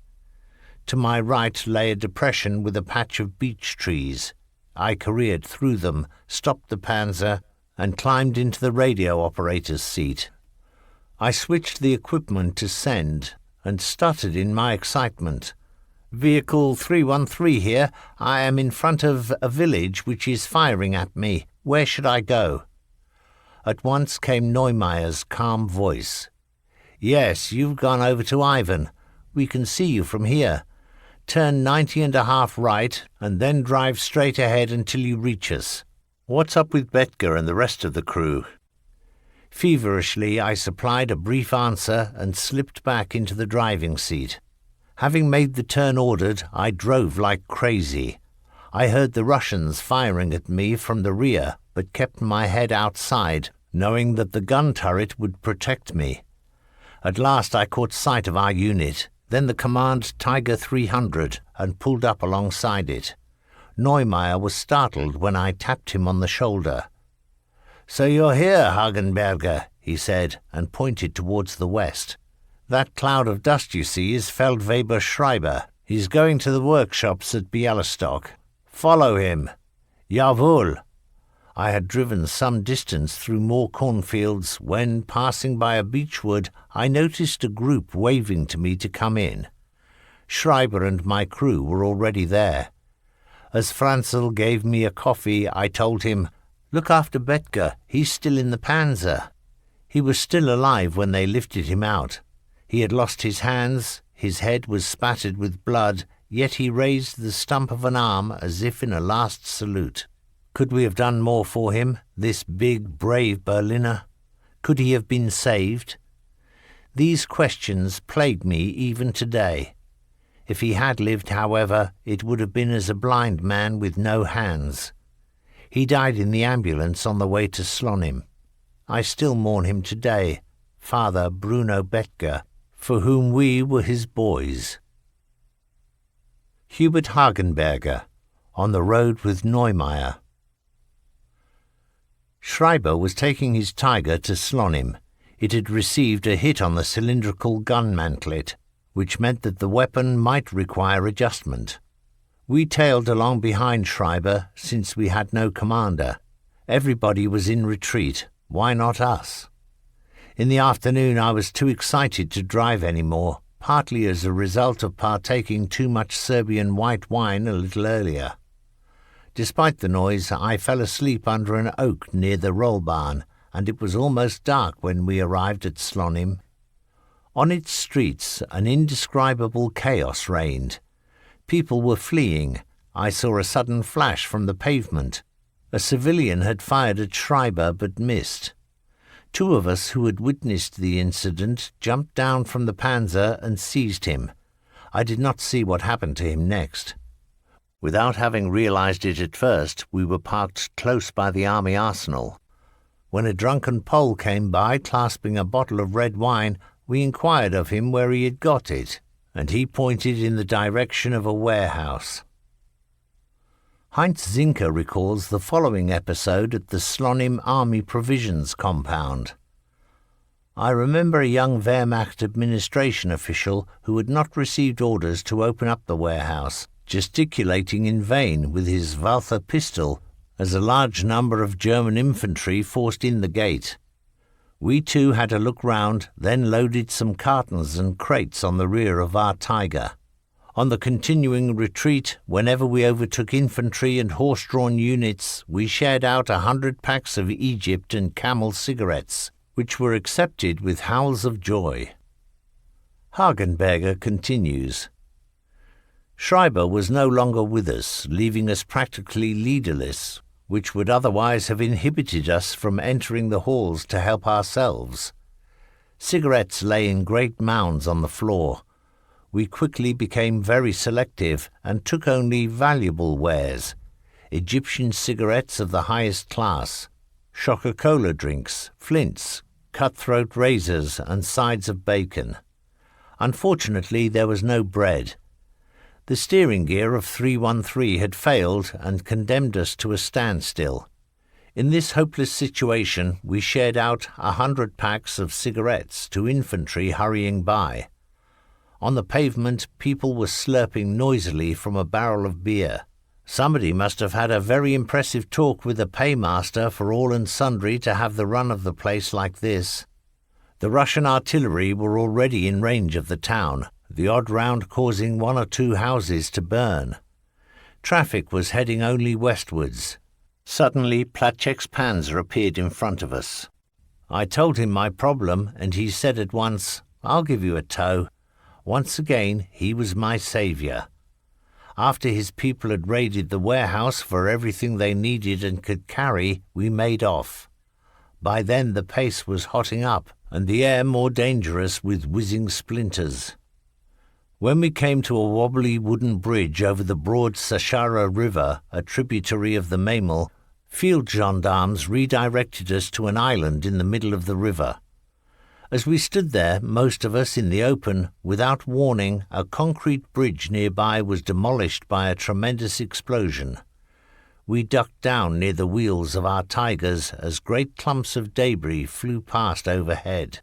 To my right lay a depression with a patch of beech trees. I careered through them, stopped the Panzer, and climbed into the radio operator's seat. I switched the equipment to send, and stuttered in my excitement. "Vehicle 313 here. I am in front of a village which is firing at me. Where should I go?" At once came Neumeier's calm voice. "Yes, you've gone over to Ivan. We can see you from here. Turn 90½ right, and then drive straight ahead until you reach us. What's up with Betger and the rest of the crew?" Feverishly, I supplied a brief answer and slipped back into the driving seat. Having made the turn ordered, I drove like crazy. I heard the Russians firing at me from the rear, but kept my head outside, knowing that the gun turret would protect me. At last I caught sight of our unit, then the command Tiger 300, and pulled up alongside it. Neumeier was startled when I tapped him on the shoulder. "So you're here, Hagenberger," he said, and pointed towards the west. "That cloud of dust you see is Feldwebel Schreiber. He's going to the workshops at Bialystok. Follow him." "Jawohl." I had driven some distance through more cornfields when, passing by a beechwood, I noticed a group waving to me to come in. Schreiber and my crew were already there. As Franzel gave me a coffee, I told him, "Look after Betger, he's still in the Panzer." He was still alive when they lifted him out. He had lost his hands, his head was spattered with blood, yet he raised the stump of an arm as if in a last salute. Could we have done more for him, this big, brave Berliner? Could he have been saved? These questions plague me even today. If he had lived, however, it would have been as a blind man with no hands. He died in the ambulance on the way to Slonim. I still mourn him today, Father Bruno Betger, for whom we were his boys. Hubert Hagenberger, on the road with Neumeier. Schreiber was taking his Tiger to Slonim. It had received a hit on the cylindrical gun mantlet, which meant that the weapon might require adjustment. We tailed along behind Schreiber since we had no commander. Everybody was in retreat. Why not us? In the afternoon I was too excited to drive any more, partly as a result of partaking too much Serbian white wine a little earlier. Despite the noise, I fell asleep under an oak near the Rollbahn, and it was almost dark when we arrived at Slonim. On its streets an indescribable chaos reigned. People were fleeing. I saw a sudden flash from the pavement. A civilian had fired at Schreiber but missed. Two of us who had witnessed the incident jumped down from the Panzer and seized him. I did not see what happened to him next. Without having realized it at first, we were parked close by the army arsenal. When a drunken Pole came by clasping a bottle of red wine, we inquired of him where he had got it, and he pointed in the direction of a warehouse. Heinz Zinker recalls the following episode at the Slonim Army Provisions compound. I remember a young Wehrmacht administration official who had not received orders to open up the warehouse, gesticulating in vain with his Walther pistol as a large number of German infantry forced in the gate. We too had a look round, then loaded some cartons and crates on the rear of our Tiger. On the continuing retreat, whenever we overtook infantry and horse-drawn units, we shared out 100 packs of Egypt and Camel cigarettes, which were accepted with howls of joy. Hagenberger continues. Schreiber was no longer with us, leaving us practically leaderless, which would otherwise have inhibited us from entering the halls to help ourselves. Cigarettes lay in great mounds on the floor. We quickly became very selective and took only valuable wares: Egyptian cigarettes of the highest class, Coca-Cola drinks, flints, cutthroat razors, and sides of bacon. Unfortunately, there was no bread. The steering gear of 313 had failed and condemned us to a standstill. In this hopeless situation, we shared out 100 packs of cigarettes to infantry hurrying by. On the pavement, people were slurping noisily from a barrel of beer. Somebody must have had a very impressive talk with the paymaster for all and sundry to have the run of the place like this. The Russian artillery were already in range of the town, the odd round causing 1 or 2 houses to burn. Traffic was heading only westwards. Suddenly, Platschek's Panzer appeared in front of us. I told him my problem, and he said at once, "I'll give you a tow." Once again, he was my saviour. After his people had raided the warehouse for everything they needed and could carry, we made off. By then the pace was hotting up, and the air more dangerous with whizzing splinters. When we came to a wobbly wooden bridge over the broad Sashara River, a tributary of the Memel, field gendarmes redirected us to an island in the middle of the river. As we stood there, most of us in the open, without warning, a concrete bridge nearby was demolished by a tremendous explosion. We ducked down near the wheels of our Tigers as great clumps of debris flew past overhead.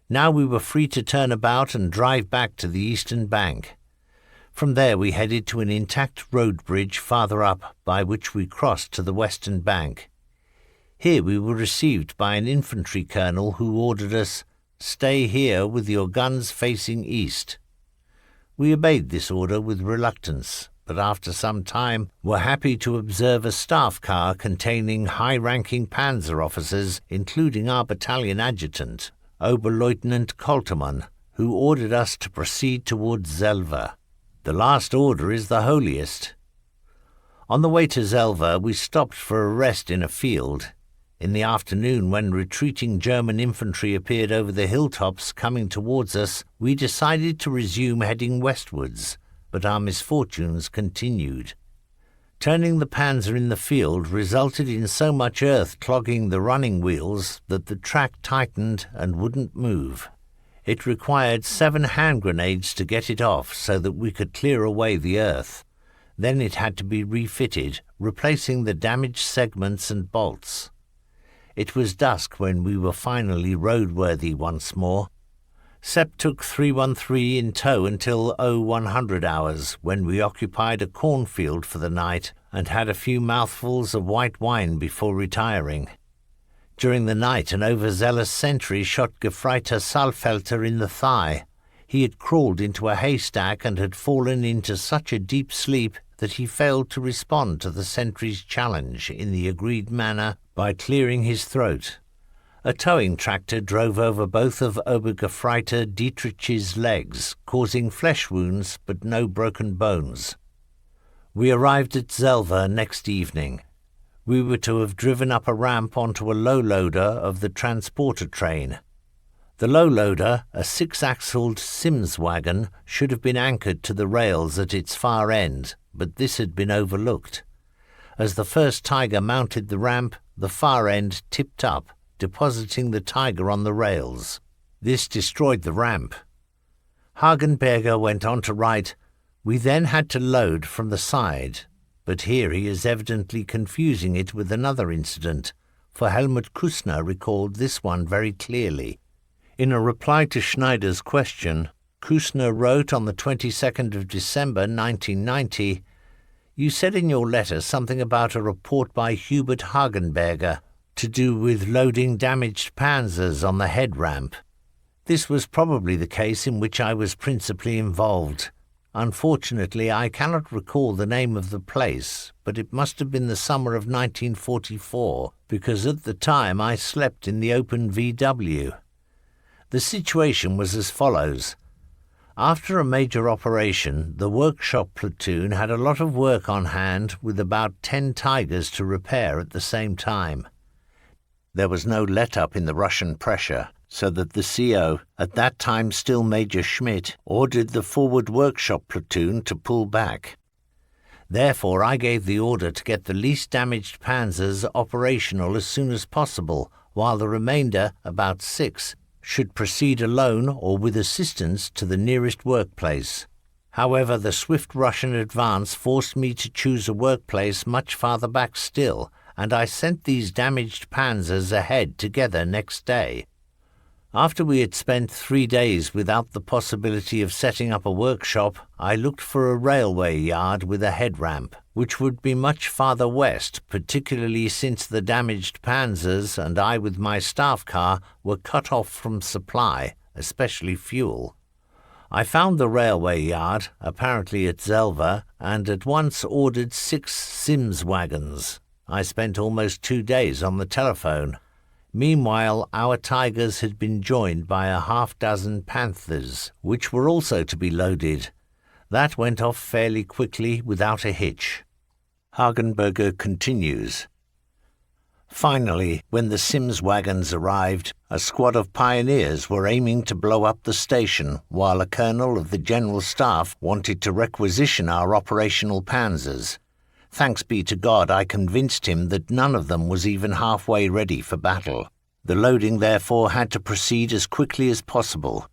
Now we were free to turn about and drive back to the eastern bank. From there we headed to an intact road bridge farther up, by which we crossed to the western bank. Here we were received by an infantry colonel who ordered us, "Stay here with your guns facing east." We obeyed this order with reluctance, but after some time were happy to observe a staff car containing high-ranking panzer officers, including our battalion adjutant, Oberleutnant Koltermann, who ordered us to proceed towards Zelva. The last order is the holiest. On the way to Zelva, we stopped for a rest in a field. In the afternoon, when retreating German infantry appeared over the hilltops coming towards us, we decided to resume heading westwards, but our misfortunes continued. Turning the panzer in the field resulted in so much earth clogging the running wheels that the track tightened and wouldn't move. It required 7 hand grenades to get it off so that we could clear away the earth. Then it had to be refitted, replacing the damaged segments and bolts. It was dusk when we were finally roadworthy once more. Sepp took 313 in tow until 0100 hours, when we occupied a cornfield for the night and had a few mouthfuls of white wine before retiring. During the night, an overzealous sentry shot Gefreiter Saalfelter in the thigh. He had crawled into a haystack and had fallen into such a deep sleep that he failed to respond to the sentry's challenge in the agreed manner by clearing his throat. A towing tractor drove over both of Obergefreiter Dietrich's legs, causing flesh wounds but no broken bones. We arrived at Zelva next evening. We were to have driven up a ramp onto a low-loader of the transporter train. The low-loader, a 6-axled Sims wagon, should have been anchored to the rails at its far end, but this had been overlooked. As the first Tiger mounted the ramp, the far end tipped up, depositing the Tiger on the rails. This destroyed the ramp. Hagenberger went on to write, "We then had to load from the side," but here he is evidently confusing it with another incident, for Helmut Kussner recalled this one very clearly. In a reply to Schneider's question, Kustner wrote on the 22nd of December 1990, "You said in your letter something about a report by Hubert Hagenberger to do with loading damaged panzers on the head ramp. This was probably the case in which I was principally involved. Unfortunately, I cannot recall the name of the place, but it must have been the summer of 1944, because at the time I slept in the open VW. The situation was as follows. After a major operation, the workshop platoon had a lot of work on hand with about 10 Tigers to repair at the same time. There was no let-up in the Russian pressure, so that the CO, at that time still Major Schmidt, ordered the forward workshop platoon to pull back. Therefore, I gave the order to get the least damaged panzers operational as soon as possible, while the remainder, about 6, should proceed alone or with assistance to the nearest workplace. However, the swift Russian advance forced me to choose a workplace much farther back still, and I sent these damaged panzers ahead together next day. After we had spent 3 days without the possibility of setting up a workshop, I looked for a railway yard with a head ramp, which would be much farther west, particularly since the damaged panzers and I with my staff car were cut off from supply, especially fuel. I found the railway yard, apparently at Zelva, and at once ordered 6 Sims wagons. I spent almost 2 days on the telephone. Meanwhile, our Tigers had been joined by a half-dozen Panthers, which were also to be loaded. That went off fairly quickly without a hitch. Hagenberger continues. Finally, when the Sims wagons arrived, a squad of pioneers were aiming to blow up the station, while a colonel of the General Staff wanted to requisition our operational panzers. Thanks be to God, I convinced him that none of them was even halfway ready for battle. The loading, therefore, had to proceed as quickly as possible.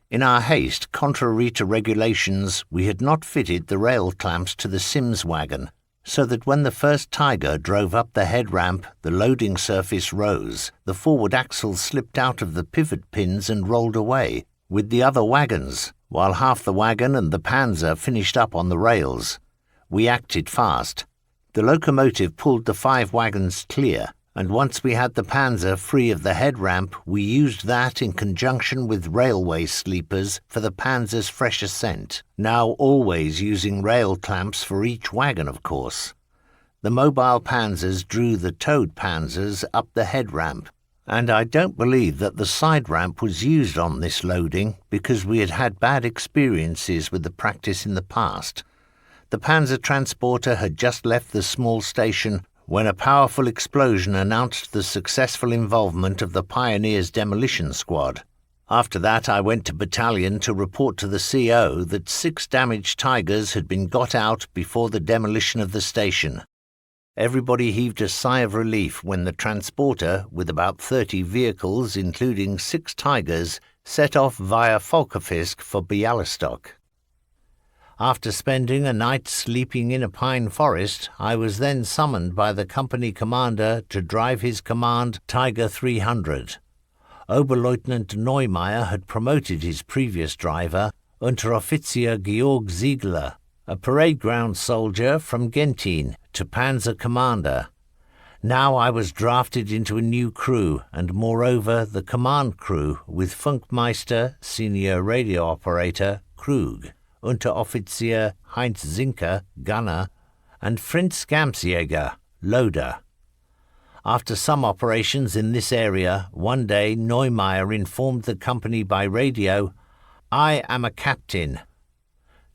In our haste, contrary to regulations, we had not fitted the rail clamps to the Sims wagon, so that when the first Tiger drove up the head ramp, the loading surface rose, the forward axle slipped out of the pivot pins and rolled away, with the other wagons, while half the wagon and the panzer finished up on the rails. We acted fast. The locomotive pulled the 5 wagons clear, and once we had the panzer free of the head ramp, we used that in conjunction with railway sleepers for the panzer's fresh ascent, now always using rail clamps for each wagon, of course. The mobile panzers drew the towed panzers up the head ramp, and I don't believe that the side ramp was used on this loading because we had had bad experiences with the practice in the past. The panzer transporter had just left the small station when a powerful explosion announced the successful involvement of the Pioneers' demolition squad. After that, I went to battalion to report to the CO that 6 damaged Tigers had been got out before the demolition of the station. Everybody heaved a sigh of relief when the transporter, with about 30 vehicles, including 6 Tigers, set off via Falkerfisk for Bialystok. After spending a night sleeping in a pine forest, I was then summoned by the company commander to drive his command Tiger 300. Oberleutnant Neumeier had promoted his previous driver, Unteroffizier Georg Ziegler, a parade ground soldier from Gentin, to panzer commander. Now I was drafted into a new crew, and moreover the command crew, with Funkmeister, senior radio operator, Krug, Unteroffizier Heinz Zinker, gunner, and Fritz Gamsjäger, loader. After some operations in this area, one day Neumeier informed the company by radio, "I am a captain."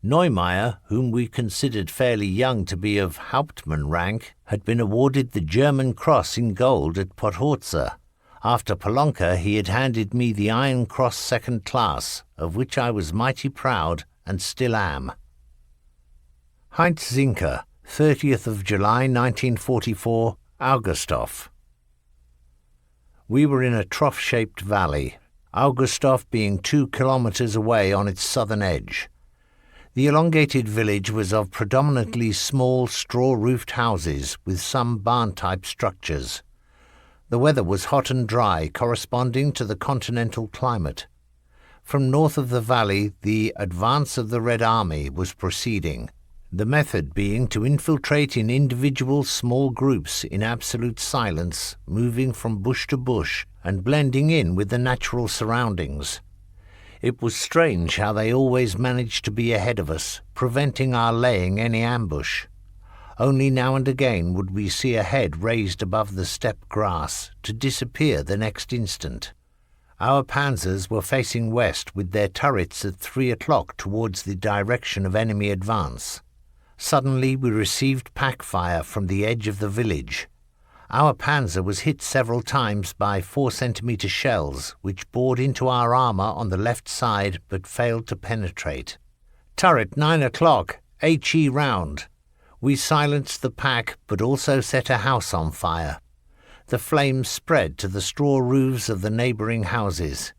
Neumeier, whom we considered fairly young to be of Hauptmann rank, had been awarded the German Cross in gold at Podhorza. After Polonka, he had handed me the Iron Cross Second Class, of which I was mighty proud and still am. Heinz Zinker, 30th of July 1944, Augustov. We were in a trough-shaped valley, Augustov being 2 kilometers away on its southern edge. The elongated village was of predominantly small straw-roofed houses with some barn-type structures. The weather was hot and dry, corresponding to the continental climate. From north of the valley, the advance of the Red Army was proceeding, the method being to infiltrate in individual small groups in absolute silence, moving from bush to bush and blending in with the natural surroundings. It was strange how they always managed to be ahead of us, preventing our laying any ambush. Only now and again would we see a head raised above the steppe grass, to disappear the next instant. Our panzers were facing west with their turrets at 3 o'clock towards the direction of enemy advance. Suddenly we received pack fire from the edge of the village. Our panzer was hit several times by 4-centimeter shells, which bored into our armour on the left side but failed to penetrate. Turret 9 o'clock, HE round. We silenced the pack but also set a house on fire. The flames spread to the straw roofs of the neighbouring houses.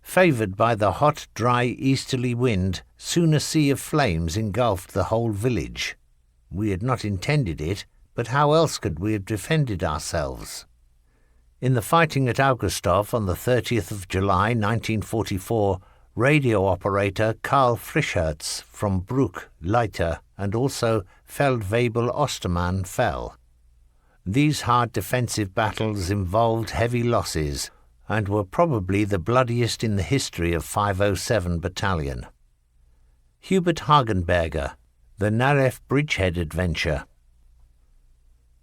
Favoured by the hot, dry easterly wind, soon a sea of flames engulfed the whole village. We had not intended it, but how else could we have defended ourselves? In the fighting at Augustov on the 30th of July 1944, radio operator Karl Frischhertz from Bruck, Leiter, and also Feldwebel Ostermann fell. These hard defensive battles involved heavy losses and were probably the bloodiest in the history of 507 Battalion. Hubert Hagenberger, the Narew bridgehead adventure.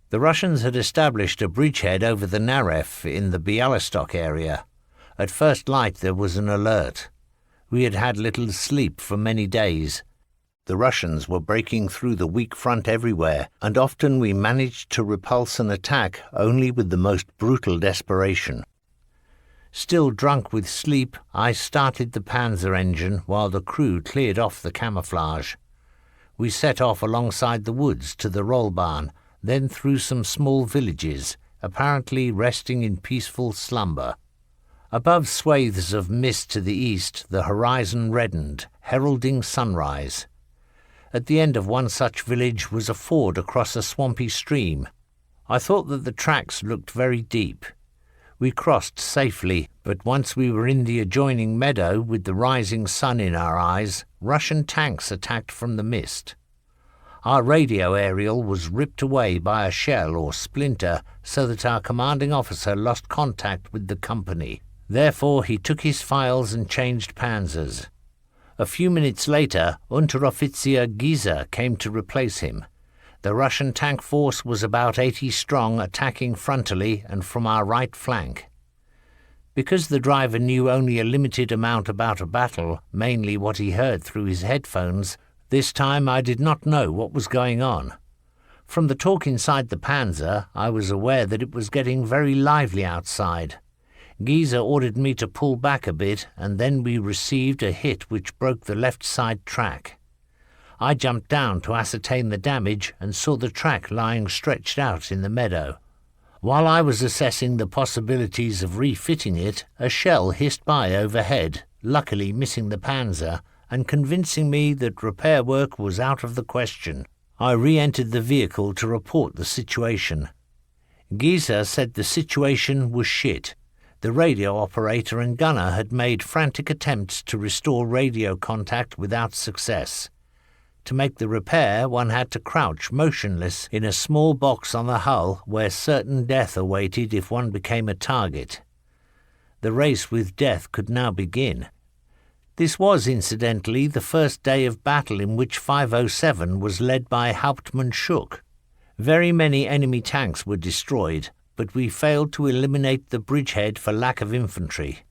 The Russians had established a bridgehead over the Narew in the Bialystok area. At first light there was an alert. We had had little sleep for many days. The Russians were breaking through the weak front everywhere, and often we managed to repulse an attack only with the most brutal desperation. Still drunk with sleep, I started the panzer engine while the crew cleared off the camouflage. We set off alongside the woods to the Rollbahn, then through some small villages, apparently resting in peaceful slumber. Above swathes of mist to the east, the horizon reddened, heralding sunrise. At the end of one such village was a ford across a swampy stream. I thought that the tracks looked very deep. We crossed safely, but once we were in the adjoining meadow with the rising sun in our eyes, Russian tanks attacked from the mist. Our radio aerial was ripped away by a shell or splinter so that our commanding officer lost contact with the company. Therefore he took his files and changed panzers. A few minutes later, Unteroffizier Gieser came to replace him. The Russian tank force was about 80 strong, attacking frontally and from our right flank. Because the driver knew only a limited amount about a battle, mainly what he heard through his headphones, this time I did not know what was going on. From the talk inside the panzer, I was aware that it was getting very lively outside. Gieser ordered me to pull back a bit, and then we received a hit which broke the left side track. I jumped down to ascertain the damage and saw the track lying stretched out in the meadow. While I was assessing the possibilities of refitting it, a shell hissed by overhead, luckily missing the panzer, and convincing me that repair work was out of the question. I re-entered the vehicle to report the situation. Gieser said the situation was shit. The radio operator and gunner had made frantic attempts to restore radio contact without success. To make the repair, one had to crouch motionless in a small box on the hull where certain death awaited if one became a target. The race with death could now begin. This was, incidentally, the first day of battle in which 507 was led by Hauptmann Schuck. Very many enemy tanks were destroyed, but we failed to eliminate the bridgehead for lack of infantry.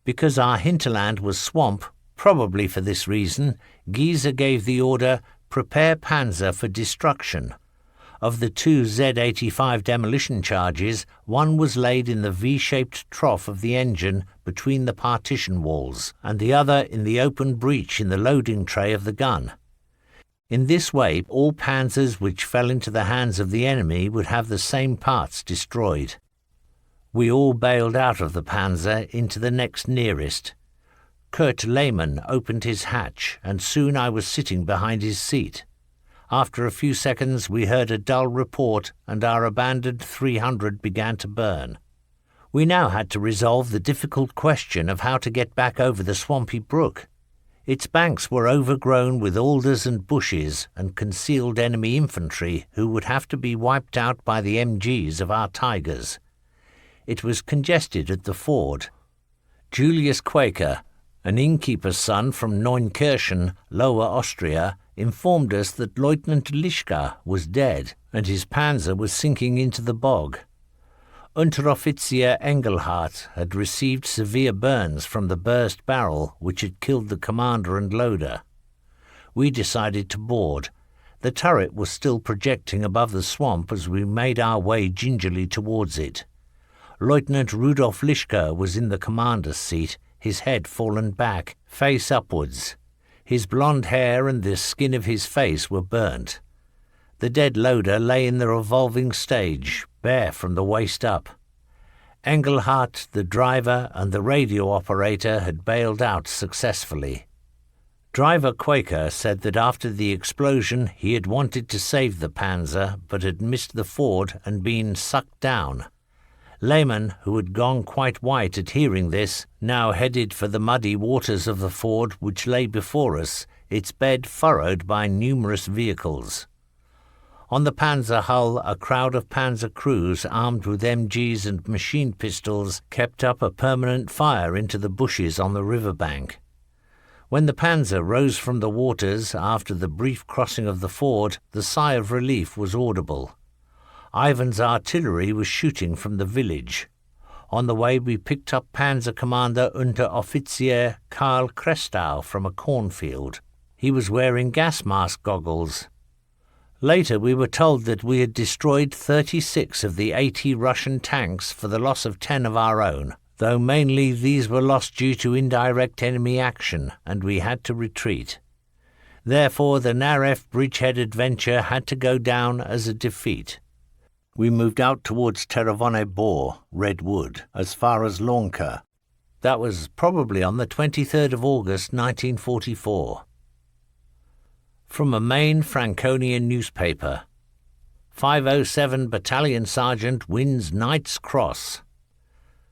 Because our hinterland was swamp, probably for this reason, Gieser gave the order, "Prepare panzer for destruction." Of the 2 Z-85 demolition charges, one was laid in the V-shaped trough of the engine between the partition walls, and the other in the open breech in the loading tray of the gun. In this way, all panzers which fell into the hands of the enemy would have the same parts destroyed. We all bailed out of the panzer into the next nearest. Kurt Lehmann opened his hatch, and soon I was sitting behind his seat. After a few seconds we heard a dull report, and our abandoned 300 began to burn. We now had to resolve the difficult question of how to get back over the swampy brook. Its banks were overgrown with alders and bushes and concealed enemy infantry who would have to be wiped out by the MGs of our Tigers. It was congested at the ford. Julius Quaker, an innkeeper's son from Neunkirchen, Lower Austria, informed us that Lieutenant Lischka was dead and his panzer was sinking into the bog. Unteroffizier Engelhardt had received severe burns from the burst barrel which had killed the commander and loader. We decided to board. The turret was still projecting above the swamp as we made our way gingerly towards it. Lieutenant Rudolf Lischka was in the commander's seat, his head fallen back, face upwards. His blonde hair and the skin of his face were burnt. The dead loader lay in the revolving stage, bare from the waist up. Engelhardt, the driver, and the radio operator had bailed out successfully. Driver Quaker said that after the explosion he had wanted to save the panzer but had missed the ford and been sucked down. Lehmann, who had gone quite white at hearing this, now headed for the muddy waters of the ford which lay before us, its bed furrowed by numerous vehicles. On the panzer hull, a crowd of panzer crews armed with MGs and machine pistols kept up a permanent fire into the bushes on the riverbank. When the panzer rose from the waters after the brief crossing of the ford, the sigh of relief was audible. Ivan's artillery was shooting from the village. On the way we picked up Panzer Commander Unteroffizier Karl Krestow from a cornfield. He was wearing gas mask goggles. Later we were told that we had destroyed 36 of the 80 Russian tanks for the loss of 10 of our own, though mainly these were lost due to indirect enemy action, and we had to retreat. Therefore the Narev bridgehead adventure had to go down as a defeat. We moved out towards Terravone Bor, Red Wood, as far as Launca. That was probably on the 23rd of August 1944. From a main Franconian newspaper. 507 Battalion Sergeant wins Knight's Cross.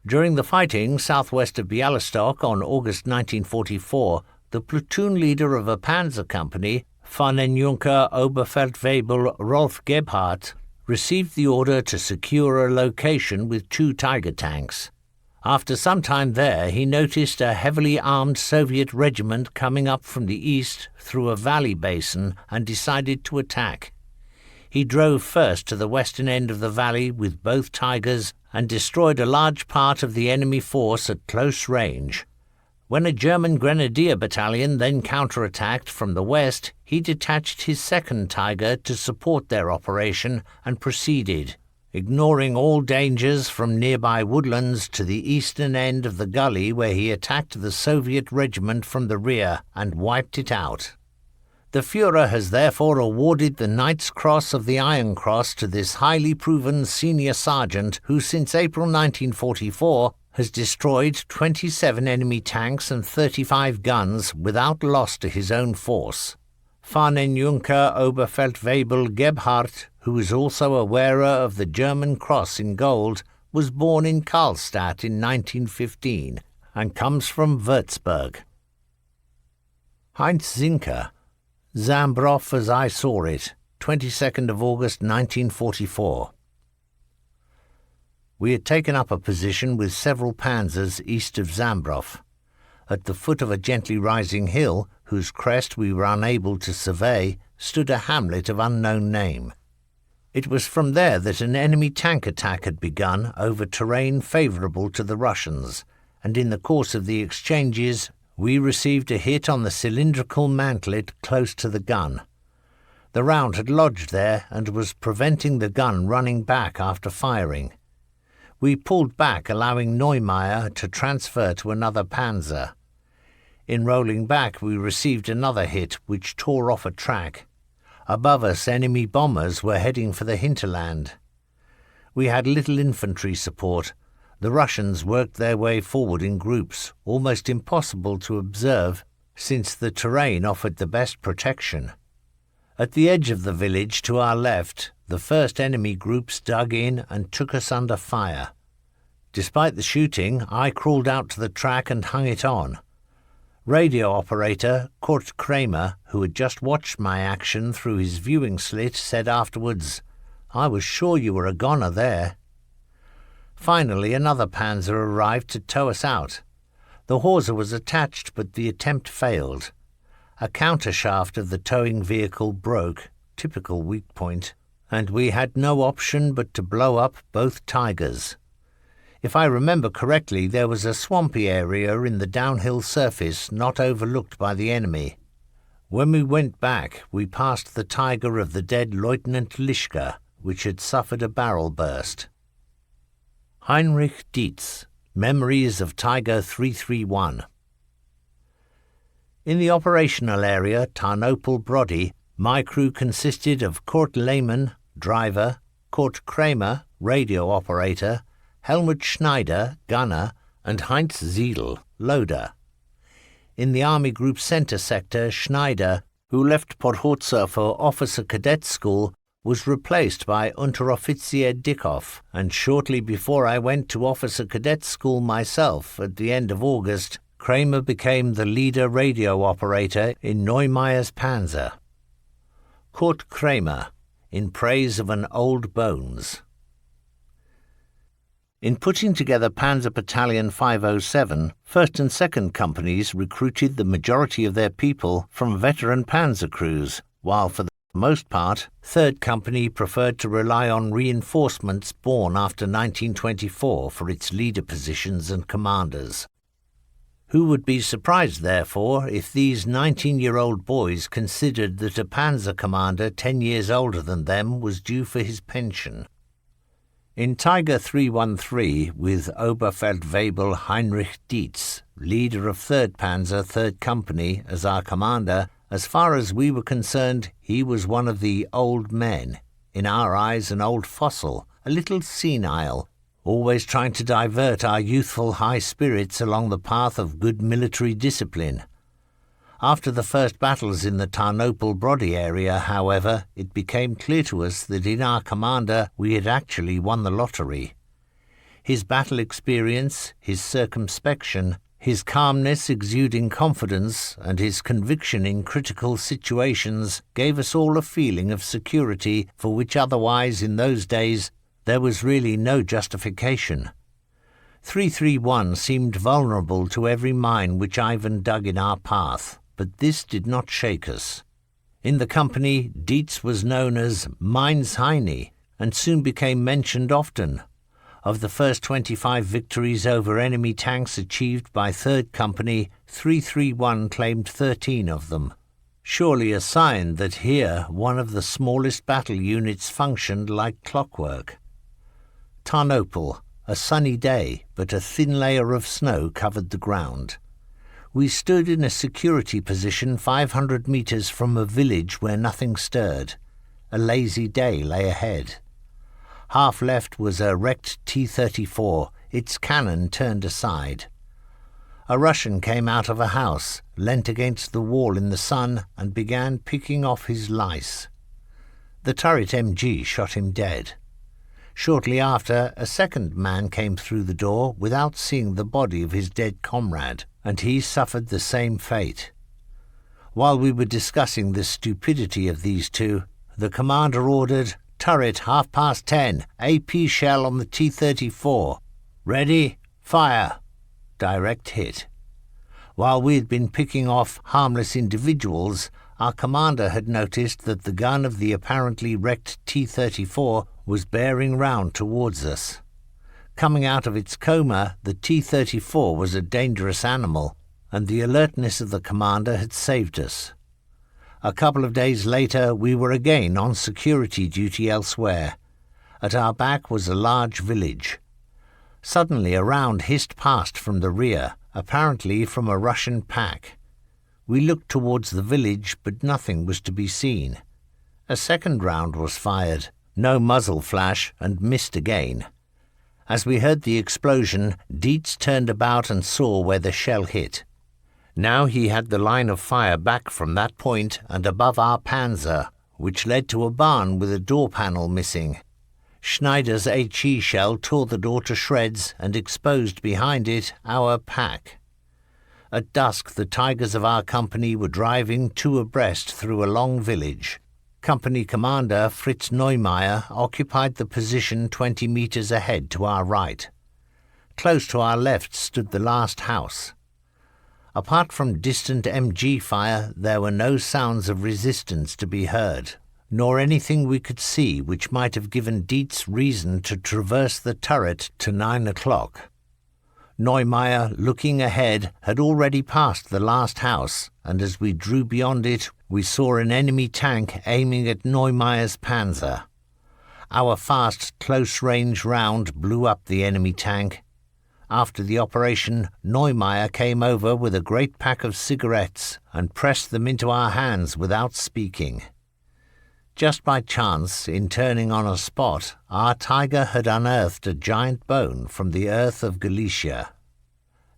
During the fighting southwest of Bialystok on August 1944, the platoon leader of a panzer company, Fahnenjunker Oberfeldwebel Rolf Gebhardt, received the order to secure a location with 2 Tiger tanks. After some time there, he noticed a heavily armed Soviet regiment coming up from the east through a valley basin and decided to attack. He drove first to the western end of the valley with both Tigers and destroyed a large part of the enemy force at close range. When a German grenadier battalion then counterattacked from the west, he detached his second Tiger to support their operation and proceeded, ignoring all dangers from nearby woodlands to the eastern end of the gully where he attacked the Soviet regiment from the rear and wiped it out. The Führer has therefore awarded the Knight's Cross of the Iron Cross to this highly proven senior sergeant who since April 1944 has destroyed 27 enemy tanks and 35 guns without loss to his own force. Fahnenjunker Oberfeldwebel Gebhardt, who is also a wearer of the German Cross in gold, was born in Karlstadt in 1915 and comes from Würzburg. Heinz Zinker, Zambroff as I Saw It, 22nd of August 1944. We had taken up a position with several panzers east of Zambroff. At the foot of a gently rising hill, whose crest we were unable to survey, stood a hamlet of unknown name. It was from there that an enemy tank attack had begun over terrain favourable to the Russians, and in the course of the exchanges we received a hit on the cylindrical mantlet close to the gun. The round had lodged there and was preventing the gun running back after firing. We pulled back, allowing Neumeier to transfer to another panzer. In rolling back we received another hit which tore off a track. Above us enemy bombers were heading for the hinterland. We had little infantry support. The Russians worked their way forward in groups, almost impossible to observe since the terrain offered the best protection. At the edge of the village to our left, the first enemy groups dug in and took us under fire. Despite the shooting, I crawled out to the track and hung it on. Radio operator Kurt Kramer, who had just watched my action through his viewing slit, said afterwards, "I was sure you were a goner there." Finally, another panzer arrived to tow us out. The hawser was attached, but the attempt failed. A countershaft of the towing vehicle broke, typical weak point, and we had no option but to blow up both Tigers. If I remember correctly, there was a swampy area in the downhill surface not overlooked by the enemy. When we went back, we passed the Tiger of the dead Lieutenant Lischka, which had suffered a barrel burst. Heinrich Dietz, Memories of Tiger 331. In the operational area, Tarnopol-Brody, my crew consisted of Kurt Lehmann, driver, Kurt Kramer, radio operator, Helmut Schneider, gunner, and Heinz Ziedel, loader. In the Army Group Center sector, Schneider, who left Podhorza for Officer Cadet School, was replaced by Unteroffizier Dickhoff, and shortly before I went to Officer Cadet School myself at the end of August, Kramer became the leader radio operator in Neumeyer's Panzer. Kurt Kramer, in praise of an old bones. In putting together Panzer Battalion 507, 1st and 2nd Companies recruited the majority of their people from veteran panzer crews, while for the most part, 3rd Company preferred to rely on reinforcements born after 1924 for its leader positions and commanders. Who would be surprised, therefore, if these 19-year-old boys considered that a panzer commander 10 years older than them was due for his pension? In Tiger 313, with Oberfeldwebel Heinrich Dietz, leader of 3rd Panzer, 3rd Company, as our commander, as far as we were concerned, he was one of the old men, in our eyes an old fossil, a little senile, always trying to divert our youthful high spirits along the path of good military discipline. After the first battles in the Tarnopol-Brody area, however, it became clear to us that in our commander we had actually won the lottery. His battle experience, his circumspection, his calmness exuding confidence, and his conviction in critical situations gave us all a feeling of security for which otherwise in those days there was really no justification. 331 seemed vulnerable to every mine which Ivan dug in our path, but this did not shake us. In the company, Dietz was known as Mainz Heine, and soon became mentioned often. Of the first 25 victories over enemy tanks achieved by 3rd Company, 331 claimed 13 of them. Surely a sign that here one of the smallest battle units functioned like clockwork. Tarnopol, a sunny day, but a thin layer of snow covered the ground. We stood in a security position 500 meters from a village where nothing stirred. A lazy day lay ahead. Half left was a wrecked T-34, its cannon turned aside. A Russian came out of a house, leant against the wall in the sun, and began picking off his lice. The turret MG shot him dead. Shortly after, a second man came through the door without seeing the body of his dead comrade, and he suffered the same fate. While we were discussing the stupidity of these two, the commander ordered, "Turret 10:30, AP shell on the T-34. Ready? Fire!" Direct hit. While we had been picking off harmless individuals, our commander had noticed that the gun of the apparently wrecked T-34 was bearing round towards us. Coming out of its coma, the T-34 was a dangerous animal, and the alertness of the commander had saved us. A couple of days later, we were again on security duty elsewhere. At our back was a large village. Suddenly a round hissed past from the rear, apparently from a Russian pack. We looked towards the village, but nothing was to be seen. A second round was fired, no muzzle flash, and missed again. As we heard the explosion, Dietz turned about and saw where the shell hit. Now he had the line of fire back from that point and above our panzer, which led to a barn with a door panel missing. Schneider's HE shell tore the door to shreds and exposed behind it our pack. At dusk, the Tigers of our company were driving two abreast through a long village. Company commander Fritz Neumeier occupied the position 20 meters ahead to our right. Close to our left stood the last house. Apart from distant MG fire, there were no sounds of resistance to be heard, nor anything we could see which might have given Dietz reason to traverse the turret to 9 o'clock. Neumeier, looking ahead, had already passed the last house, and as we drew beyond it, we saw an enemy tank aiming at Neumeier's panzer. Our fast, close-range round blew up the enemy tank. After the operation, Neumeier came over with a great pack of cigarettes and pressed them into our hands without speaking. Just by chance, in turning on a spot, our Tiger had unearthed a giant bone from the earth of Galicia.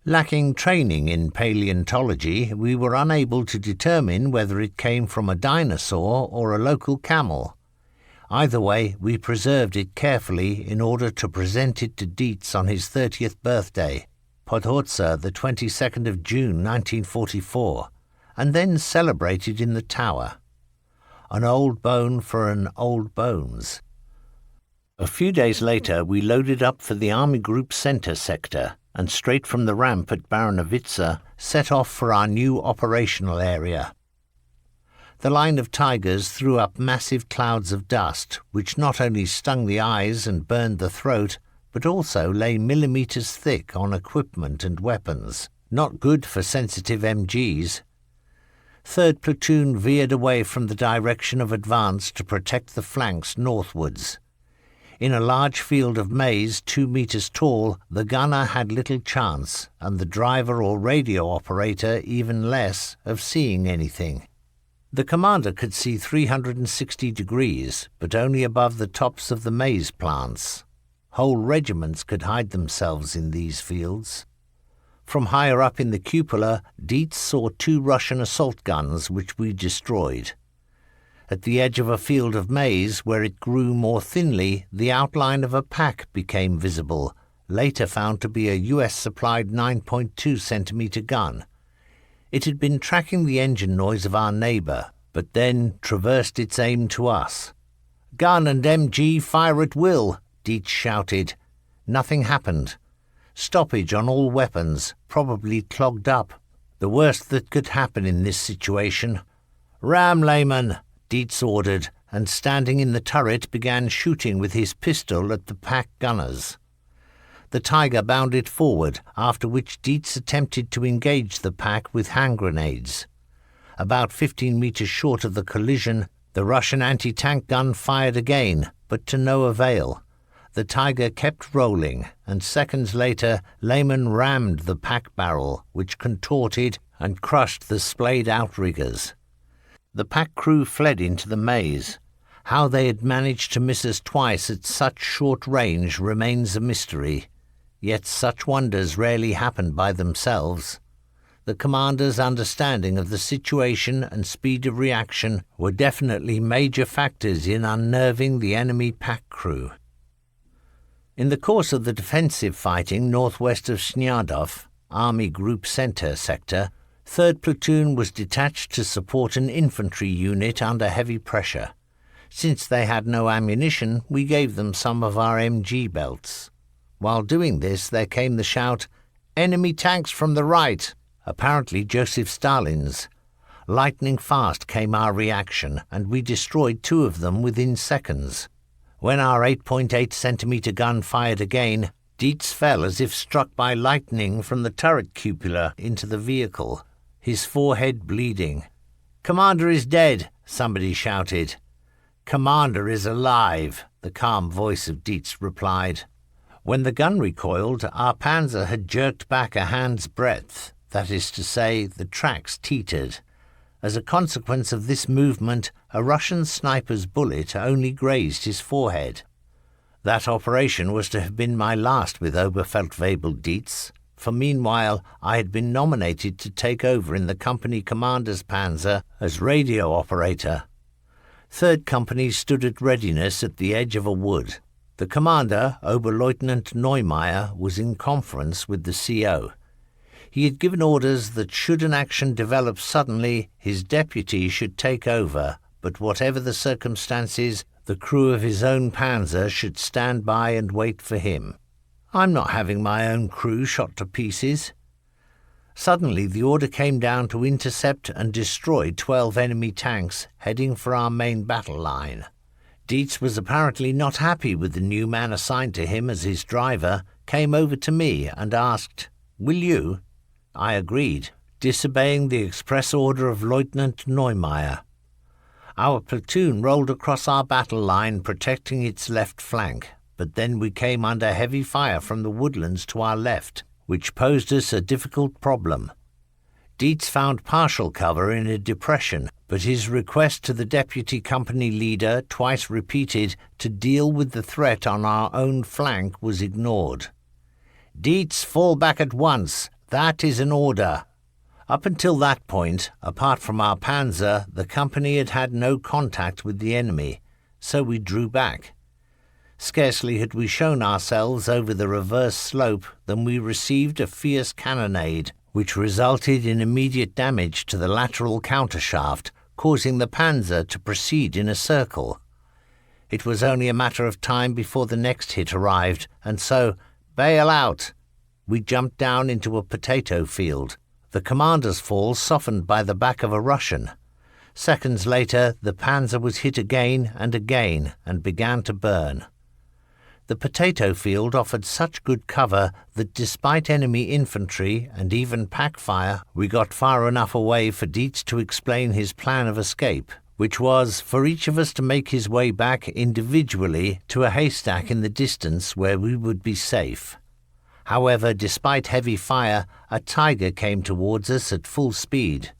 Lacking training in paleontology, we were unable to determine whether it came from a dinosaur or a local camel. Either way, we preserved it carefully in order to present it to Dietz on his 30th birthday, Podhorza, the 22nd of June 1944, and then celebrated in the tower. An old bone for an old bones. A few days later, we loaded up for the Army Group Center sector and straight from the ramp at Baranovica set off for our new operational area. The line of Tigers threw up massive clouds of dust, which not only stung the eyes and burned the throat, but also lay millimeters thick on equipment and weapons, not good for sensitive MGs. 3rd Platoon veered away from the direction of advance to protect the flanks northwards. In a large field of maize 2 meters tall, the gunner had little chance, and the driver or radio operator even less, of seeing anything. The commander could see 360 degrees, but only above the tops of the maize plants. Whole regiments could hide themselves in these fields. From higher up in the cupola, Dietz saw 2 Russian assault guns which we destroyed. At the edge of a field of maize, where it grew more thinly, the outline of a pack became visible, later found to be a US-supplied 9.2 centimeter gun. It had been tracking the engine noise of our neighbour, but then traversed its aim to us. "Gun and MG fire at will," Dietz shouted. Nothing happened. Stoppage on all weapons, probably clogged up. The worst that could happen in this situation. "Ram, Lehman," Dietz ordered, and standing in the turret began shooting with his pistol at the pack gunners. The Tiger bounded forward, after which Dietz attempted to engage the pack with hand grenades. About 15 meters short of the collision, the Russian anti-tank gun fired again, but to no avail. The Tiger kept rolling, and seconds later Lehman rammed the pack barrel, which contorted and crushed the splayed outriggers. The pack crew fled into the maize. How they had managed to miss us twice at such short range remains a mystery. Yet such wonders rarely happen by themselves. The commander's understanding of the situation and speed of reaction were definitely major factors in unnerving the enemy pack crew. In the course of the defensive fighting northwest of Sniadov, Army Group Center sector, 3rd Platoon was detached to support an infantry unit under heavy pressure. Since they had no ammunition, we gave them some of our MG belts. While doing this, there came the shout, "Enemy tanks from the right!" apparently Joseph Stalin's. Lightning fast came our reaction, and we destroyed 2 of them within seconds. When our 8.8 centimeter gun fired again, Dietz fell as if struck by lightning from the turret cupola into the vehicle, his forehead bleeding. "Commander is dead," somebody shouted. "Commander is alive," the calm voice of Dietz replied. When the gun recoiled, our panzer had jerked back a hand's breadth, that is to say, the tracks teetered. As a consequence of this movement, a Russian sniper's bullet only grazed his forehead. That operation was to have been my last with Oberfeldwebel Dietz, for meanwhile I had been nominated to take over in the company commander's panzer as radio operator. 3rd Company stood at readiness at the edge of a wood. The commander, Oberleutnant Neumeier, was in conference with the CO. He had given orders that should an action develop suddenly, his deputy should take over, but whatever the circumstances, the crew of his own panzer should stand by and wait for him. I'm not having my own crew shot to pieces. Suddenly the order came down to intercept and destroy 12 enemy tanks heading for our main battle line. Dietz was apparently not happy with the new man assigned to him as his driver, came over to me and asked, "Will you?" I agreed, disobeying the express order of Lieutenant Neumeier. Our platoon rolled across our battle line, protecting its left flank, but then we came under heavy fire from the woodlands to our left, which posed us a difficult problem. Dietz found partial cover in a depression, but his request to the deputy company leader, twice repeated, to deal with the threat on our own flank was ignored. "Dietz, fall back at once. That is an order." Up until that point, apart from our panzer, the company had had no contact with the enemy, so we drew back. Scarcely had we shown ourselves over the reverse slope than we received a fierce cannonade, which resulted in immediate damage to the lateral countershaft, causing the panzer to proceed in a circle. It was only a matter of time before the next hit arrived, and so, bail out! We jumped down into a potato field. The commander's fall softened by the back of a Russian. Seconds later, the panzer was hit again and began to burn. The potato field offered such good cover that despite enemy infantry and even pack fire, we got far enough away for Dietz to explain his plan of escape, which was for each of us to make his way back individually to a haystack in the distance where we would be safe. However, despite heavy fire, a Tiger came towards us at full speed.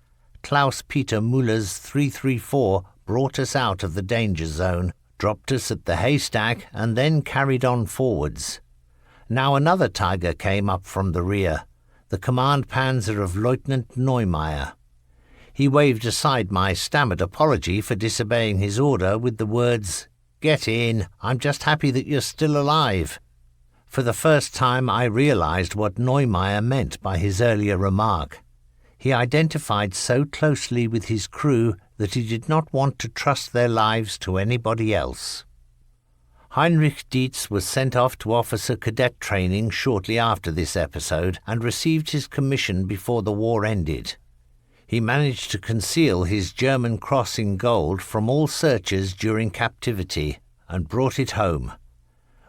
Klaus-Peter Müller's 334 brought us out of the danger zone, dropped us at the haystack, and then carried on forwards. Now another Tiger came up from the rear, the command panzer of Lieutenant Neumeier. He waved aside my stammered apology for disobeying his order with the words, "Get in, I'm just happy that you're still alive." For the first time I realized what Neumeier meant by his earlier remark. He identified so closely with his crew that he did not want to trust their lives to anybody else. Heinrich Dietz was sent off to officer cadet training shortly after this episode and received his commission before the war ended. He managed to conceal his German cross in gold from all searchers during captivity and brought it home.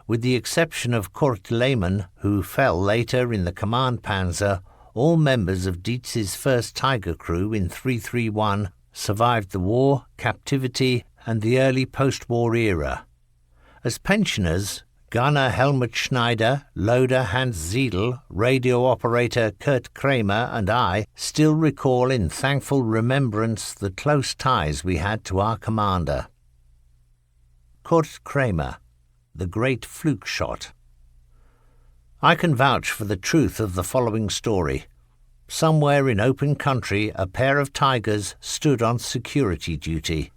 With the exception of Kurt Lehmann, who fell later in the command panzer, all members of Dietz's first Tiger crew in 331 survived the war, captivity, and the early post-war era. As pensioners, gunner Helmut Schneider, loader Hans Ziedel, radio operator Kurt Kramer, and I still recall in thankful remembrance the close ties we had to our commander. Kurt Kramer, the great fluke shot. I can vouch for the truth of the following story. Somewhere in open country, a pair of Tigers stood on security duty.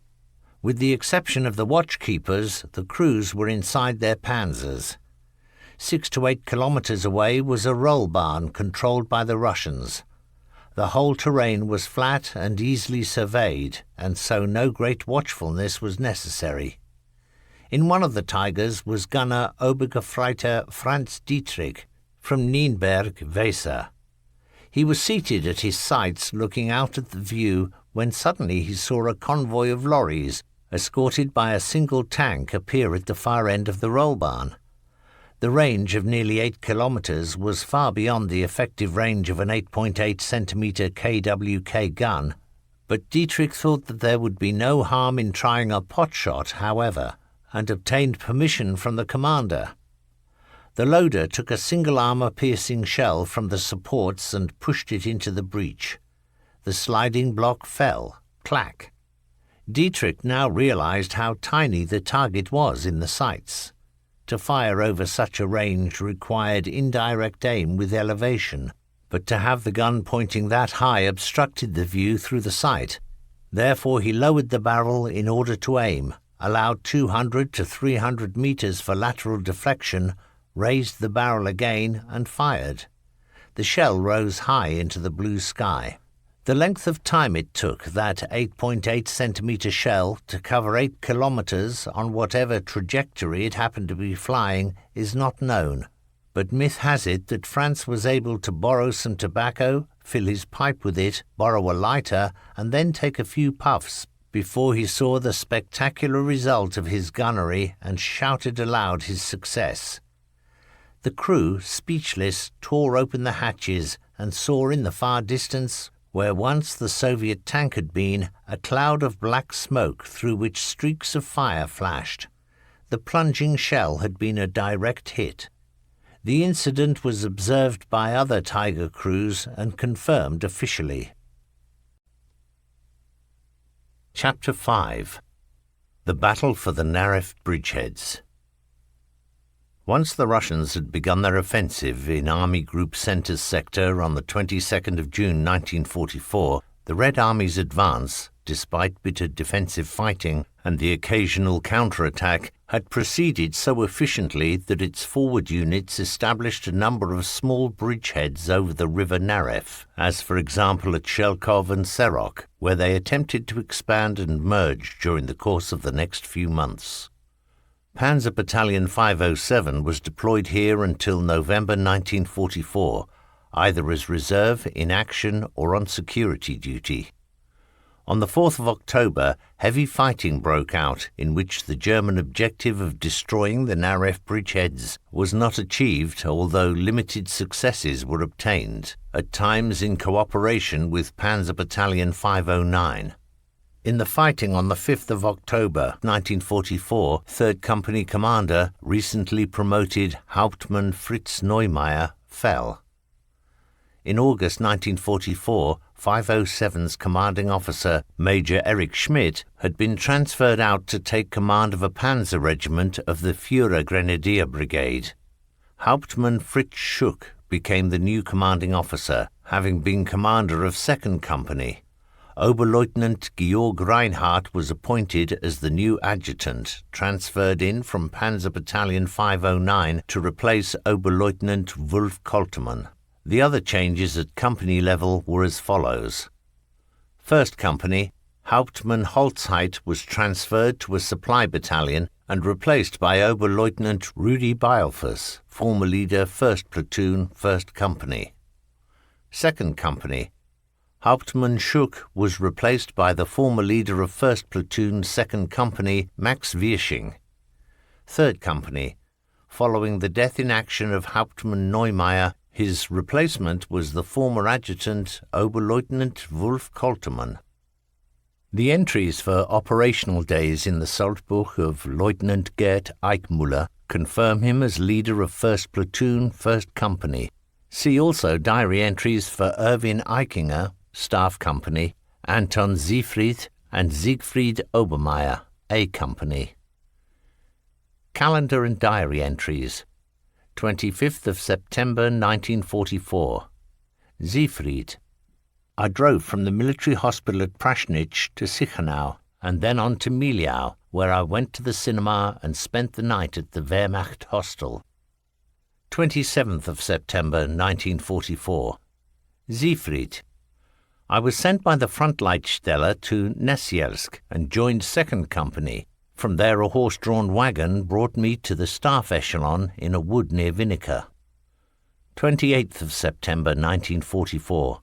With the exception of the watchkeepers, the crews were inside their panzers. 6 to 8 kilometers away was a roll barn controlled by the Russians. The whole terrain was flat and easily surveyed, and so no great watchfulness was necessary. In one of the Tigers was gunner Obergefreiter Franz Dietrich from Nienberg-Weser. He was seated at his sights looking out at the view when suddenly he saw a convoy of lorries, escorted by a single tank, appear at the far end of the roll barn. The range of nearly 8 kilometers was far beyond the effective range of an 8.8 centimeter KWK gun, but Dietrich thought that there would be no harm in trying a pot shot, however, and obtained permission from the commander. The loader took a single armor-piercing shell from the supports and pushed it into the breach. The sliding block fell. Clack. Dietrich now realized how tiny the target was in the sights. To fire over such a range required indirect aim with elevation, but to have the gun pointing that high obstructed the view through the sight. Therefore he lowered the barrel in order to aim, allowed 200 to 300 meters for lateral deflection, raised the barrel again and fired. The shell rose high into the blue sky. The length of time it took that 8.8 centimeter shell to cover 8 kilometers on whatever trajectory it happened to be flying is not known, but myth has it that Franz was able to borrow some tobacco, fill his pipe with it, borrow a lighter, and then take a few puffs before he saw the spectacular result of his gunnery and shouted aloud his success. The crew, speechless, tore open the hatches and saw in the far distance, where once the Soviet tank had been, a cloud of black smoke through which streaks of fire flashed. The plunging shell had been a direct hit. The incident was observed by other Tiger crews and confirmed officially. Chapter 5. The Battle for the Naref Bridgeheads. Once the Russians had begun their offensive in Army Group Centre's sector on the 22nd of June 1944, the Red Army's advance, despite bitter defensive fighting and the occasional counterattack, had proceeded so efficiently that its forward units established a number of small bridgeheads over the river Naref, as for example at Shelkov and Serok, where they attempted to expand and merge during the course of the next few months. Panzer Battalion 507 was deployed here until November 1944, either as reserve, in action, or on security duty. On the 4th of October, heavy fighting broke out in which the German objective of destroying the Naref bridgeheads was not achieved, although limited successes were obtained, at times in cooperation with Panzer Battalion 509. In the fighting on the 5th of October 1944, 3rd Company Commander, recently promoted Hauptmann Fritz Neumeier, fell. In August 1944, 507's commanding officer, Major Erich Schmidt, had been transferred out to take command of a panzer regiment of the Führer Grenadier Brigade. Hauptmann Fritz Schuck became the new commanding officer, having been commander of 2nd Company. Oberleutnant Georg Reinhardt was appointed as the new adjutant, transferred in from Panzer Battalion 509 to replace Oberleutnant Wulf Koltermann. The other changes at company level were as follows. 1st Company, Hauptmann Holzheit was transferred to a supply battalion and replaced by Oberleutnant Rudi Beilfuss, former leader 1st Platoon, 1st Company. 2nd Company, Hauptmann Schuck was replaced by the former leader of 1st Platoon, 2nd Company, Max Wiersching. 3rd Company, following the death in action of Hauptmann Neumeier, his replacement was the former adjutant, Oberleutnant Wulf Koltermann. The entries for operational days in the Saltbuch of Lieutenant Gerd Eichmuller confirm him as leader of 1st Platoon, 1st Company. See also diary entries for Erwin Eichinger, Staff Company, Anton Siegfried and Siegfried Obermeier, A Company. Calendar and diary entries. 25th of September 1944. Siegfried. I drove from the military hospital at Prasnitz to Sichenau and then on to Miliau, where I went to the cinema and spent the night at the Wehrmacht hostel. 27th of September 1944. Siegfried. I was sent by the Frontleitstelle to Nessielsk and joined 2nd Company. From there a horse-drawn wagon brought me to the staff echelon in a wood near Winnica. 28th of September 1944.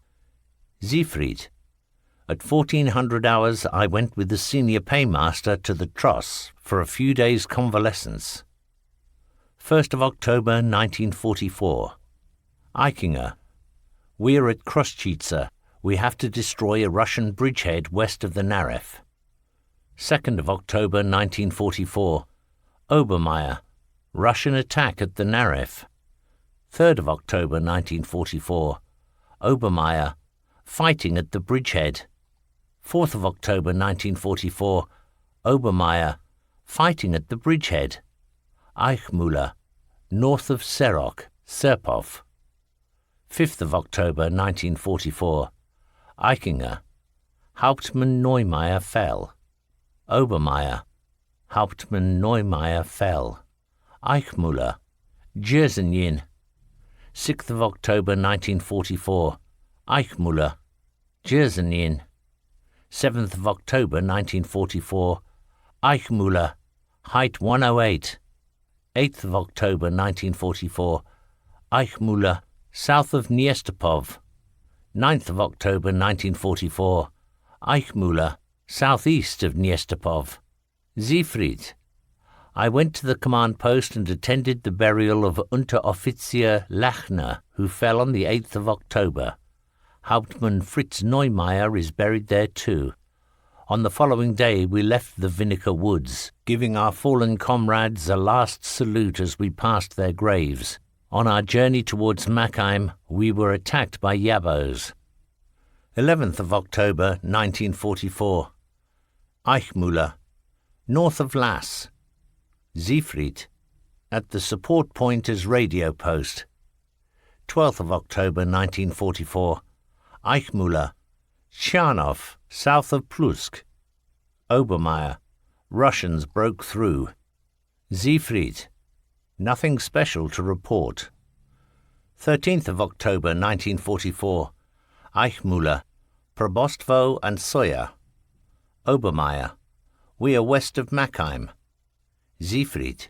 Siegfried. At 1400 hours I went with the senior paymaster to the Tross for a few days' convalescence. 1st of October 1944. Eichinger. We're at Kroschitzer. We have to destroy a Russian bridgehead west of the Naref. 2nd of October 1944. Obermeier. Russian attack at the Naref. 3rd of October 1944. Obermeier. Fighting at the bridgehead. 4th of October 1944. Obermeier. Fighting at the bridgehead. Eichmuller. North of Serok, Serpov. 5th of October 1944. Eichinger. Hauptmann Neumeier fell. Obermeier. Hauptmann Neumeier fell. Eichmuller, Jersenin, 6th of October 1944. Eichmuller, Jersenin, 7th of October 1944. Eichmuller, height 108. 8th of October 1944. Eichmuller, south of Niestopov. 9th of October 1944. Eichmuller, southeast of Niestopov. Siegfried. I went to the command post and attended the burial of Unteroffizier Lachner, who fell on the 8th of October. Hauptmann Fritz Neumeier is buried there too. On the following day we left the Wiener woods, giving our fallen comrades a last salute as we passed their graves. On our journey towards Machheim, we were attacked by Yabos. 11th of October 1944. Eichmuller, north of Lass. Siegfried, at the support point as radio post. 12th of October 1944. Eichmuller, Tschernov, south of Plusk. Obermeier, Russians broke through. Siegfried, nothing special to report. 13th of October 1944. Eichmuller, Probostwo and Soya. Obermeier, we are west of Machheim. Siegfried,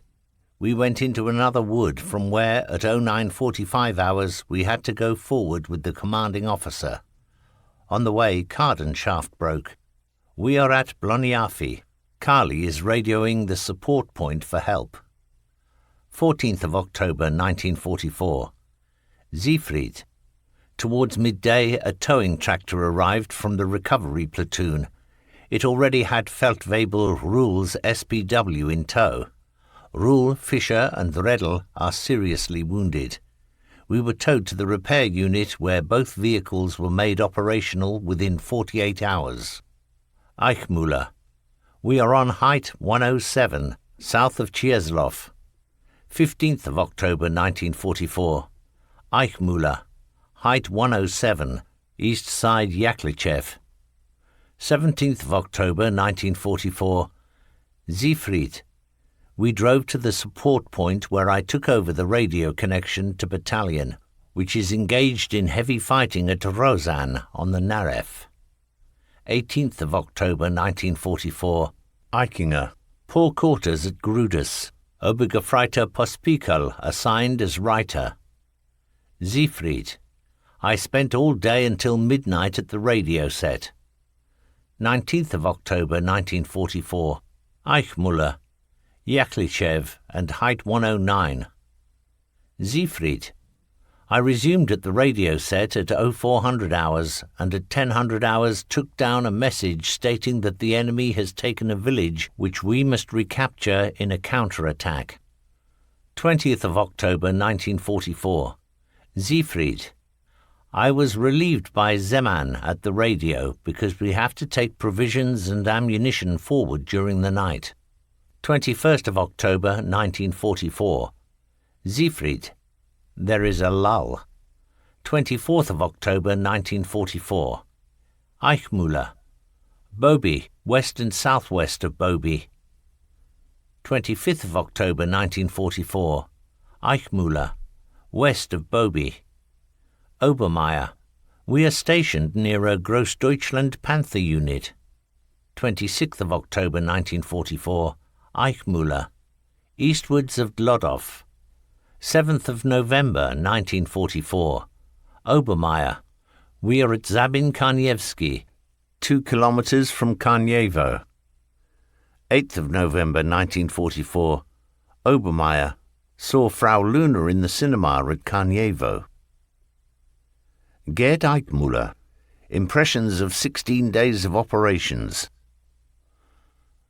we went into another wood from where, at 09:45 hours, we had to go forward with the commanding officer. On the way, Cardan shaft broke. We are at Bloniafi. Kali is radioing the support point for help. 14th of October 1944. Siegfried. Towards midday, a towing tractor arrived from the recovery platoon. It already had Feldwebel Ruhl's SPW in tow. Ruhl, Fischer and Redl are seriously wounded. We were towed to the repair unit where both vehicles were made operational within 48 hours. Eichmuller. We are on height 107, south of Chieslov. 15th of October 1944. Eichmuller. Height 107, east side Yaklichev. 17th of October 1944. Siegfried. We drove to the support point where I took over the radio connection to battalion, which is engaged in heavy fighting at Rozan on the Naref. 18th of October 1944. Eichinger. Poor quarters at Grudis. Obergefreiter Pospikal assigned as writer. Siegfried. I spent all day until midnight at the radio set. 19th of October 1944. Eichmuller, Yaklichev and height 109. Siegfried. I resumed at the radio set at 0400 hours and at 1000 hours took down a message stating that the enemy has taken a village which we must recapture in a counter-attack. 20th of October 1944. Siegfried. I was relieved by Zeman at the radio because we have to take provisions and ammunition forward during the night. 21st of October 1944. Siegfried. There is a lull. 24th of October 1944. Eichmuller. Bobi, west and southwest of Bobi. 25th of October 1944. Eichmuller. West of Bobi. Obermeier. We are stationed near a Grossdeutschland Panther unit. 26th of October 1944. Eichmuller. Eastwards of Glodov. 7th of November 1944. Obermeier. We are at Zabin-Karnievsky, 2 kilometers from Karnievo. 8th of November 1944. Obermeier. Saw Frau Luna in the cinema at Karnievo. Gerd Eichmuller. Impressions of 16 days of operations.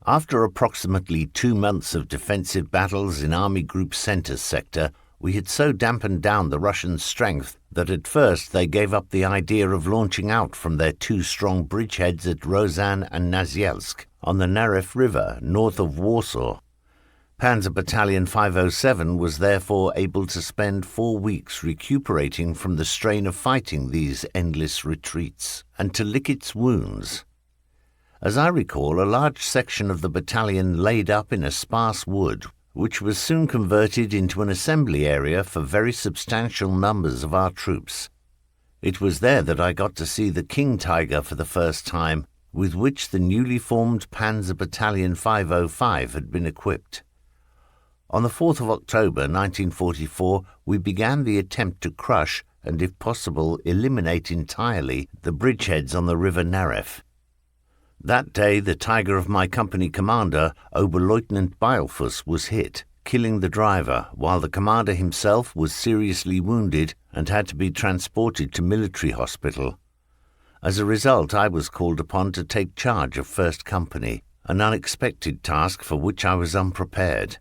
After approximately 2 months of defensive battles in Army Group Centers sector, we had so dampened down the Russian strength that at first they gave up the idea of launching out from their 2 strong bridgeheads at Rozan and Nazielsk on the Naref River north of Warsaw. Panzer Battalion 507 was therefore able to spend 4 weeks recuperating from the strain of fighting these endless retreats and to lick its wounds. As I recall, a large section of the battalion laid up in a sparse wood, which was soon converted into an assembly area for very substantial numbers of our troops. It was there that I got to see the King Tiger for the first time, with which the newly formed Panzer Battalion 505 had been equipped. On the 4th of October 1944, we began the attempt to crush and, if possible, eliminate entirely the bridgeheads on the River Naref. That day, the Tiger of my company commander, Oberleutnant Beilfuss, was hit, killing the driver, while the commander himself was seriously wounded and had to be transported to military hospital. As a result, I was called upon to take charge of 1st Company, an unexpected task for which I was unprepared.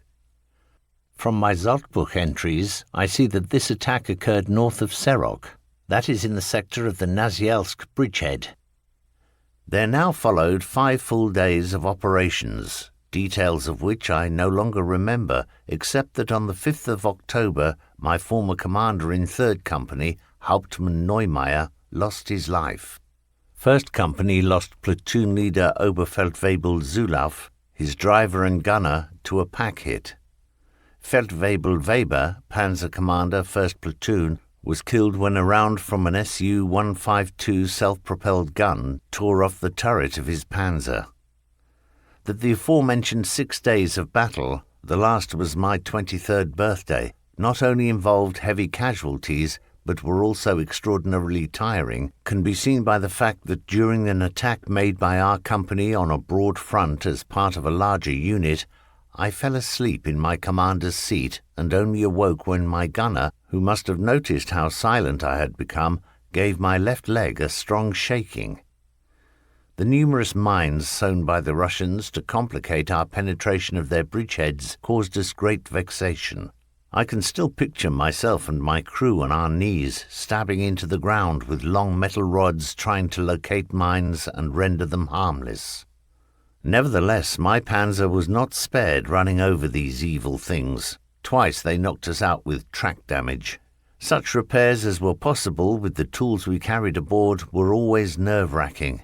From my Audiobook entries, I see that this attack occurred north of Serok, that is in the sector of the Nazielsk bridgehead. There now followed 5 full days of operations, details of which I no longer remember, except that on the 5th of October, my former commander in 3rd Company, Hauptmann Neumeier, lost his life. 1st Company lost platoon leader Oberfeldwebel Zulauf, his driver and gunner, to a pack hit. Feldwebel Weber, Panzer Commander, 1st Platoon, was killed when a round from an Su-152 self-propelled gun tore off the turret of his panzer. That the aforementioned 6 days of battle, the last was my 23rd birthday, not only involved heavy casualties, but were also extraordinarily tiring, can be seen by the fact that during an attack made by our company on a broad front as part of a larger unit, I fell asleep in my commander's seat and only awoke when my gunner, who must have noticed how silent I had become, gave my left leg a strong shaking. The numerous mines sown by the Russians to complicate our penetration of their bridgeheads caused us great vexation. I can still picture myself and my crew on our knees, stabbing into the ground with long metal rods trying to locate mines and render them harmless. Nevertheless, my panzer was not spared running over these evil things. Twice they knocked us out with track damage. Such repairs as were possible with the tools we carried aboard were always nerve-wracking.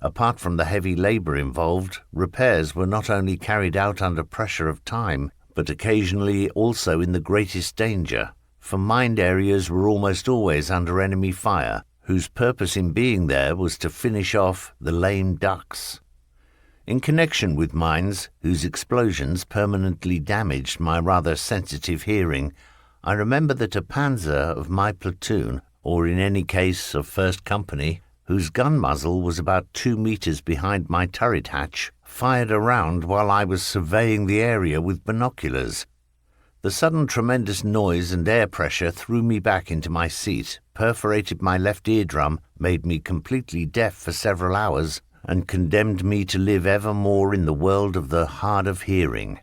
Apart from the heavy labor involved, repairs were not only carried out under pressure of time, but occasionally also in the greatest danger, for mined areas were almost always under enemy fire, whose purpose in being there was to finish off the lame ducks. In connection with mines, whose explosions permanently damaged my rather sensitive hearing, I remember that a panzer of my platoon, or in any case of 1st Company, whose gun muzzle was about 2 meters behind my turret hatch, fired a round while I was surveying the area with binoculars. The sudden tremendous noise and air pressure threw me back into my seat, perforated my left eardrum, made me completely deaf for several hours, and condemned me to live evermore in the world of the hard of hearing.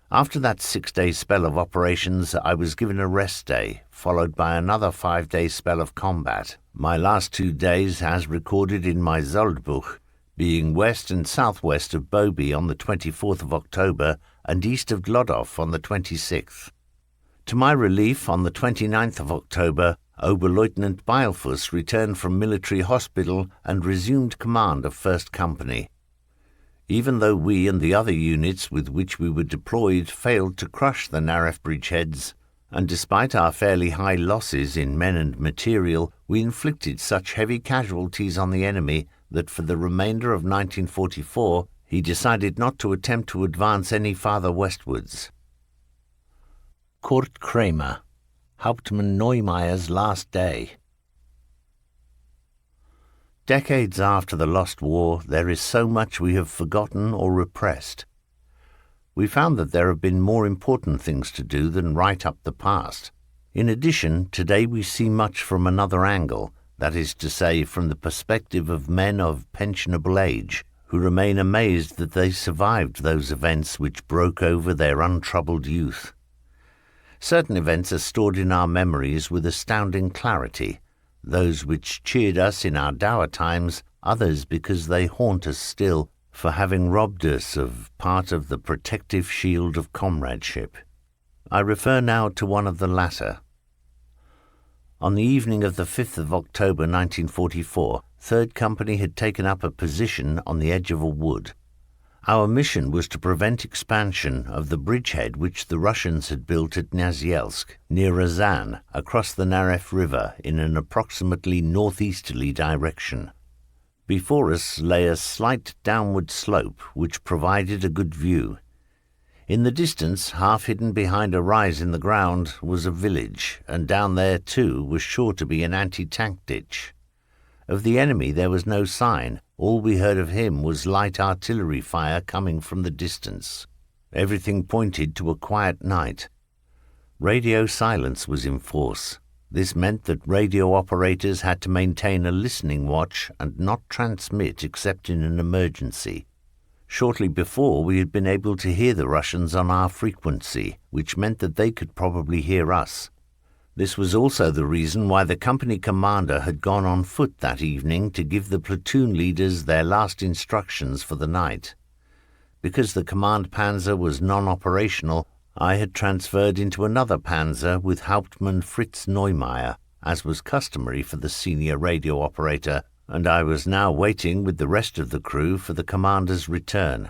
After that 6-day spell of operations, I was given a rest day, followed by another 5-day spell of combat, my last 2 days, as recorded in my Audiobook, being west and southwest of Bobi on the 24th of October and east of Glodov on the 26th. To my relief, on the 29th of October, Oberleutnant Beilfuss returned from military hospital and resumed command of 1st Company. Even though we and the other units with which we were deployed failed to crush the Naref bridgeheads, and despite our fairly high losses in men and material, we inflicted such heavy casualties on the enemy that for the remainder of 1944 he decided not to attempt to advance any farther westwards. Kurt Kramer, Hauptmann Neumeier's last day. Decades after the lost war, there is so much we have forgotten or repressed. We found that there have been more important things to do than write up the past. In addition, today we see much from another angle, that is to say, from the perspective of men of pensionable age, who remain amazed that they survived those events which broke over their untroubled youth. Certain events are stored in our memories with astounding clarity, those which cheered us in our dour times, others because they haunt us still, for having robbed us of part of the protective shield of comradeship. I refer now to one of the latter. On the evening of the 5th of October 1944, 3rd Company had taken up a position on the edge of a wood. Our mission was to prevent expansion of the bridgehead which the Russians had built at Nazielsk, near Ryazan, across the Narev River in an approximately northeasterly direction. Before us lay a slight downward slope which provided a good view. In the distance, half hidden behind a rise in the ground, was a village, and down there, too, was sure to be an anti-tank ditch. Of the enemy there was no sign. All we heard of him was light artillery fire coming from the distance. Everything pointed to a quiet night. Radio silence was in force. This meant that radio operators had to maintain a listening watch and not transmit except in an emergency. Shortly before, we had been able to hear the Russians on our frequency, which meant that they could probably hear us. This was also the reason why the company commander had gone on foot that evening to give the platoon leaders their last instructions for the night. Because the command panzer was non-operational, I had transferred into another panzer with Hauptmann Fritz Neumeier, as was customary for the senior radio operator, and I was now waiting with the rest of the crew for the commander's return.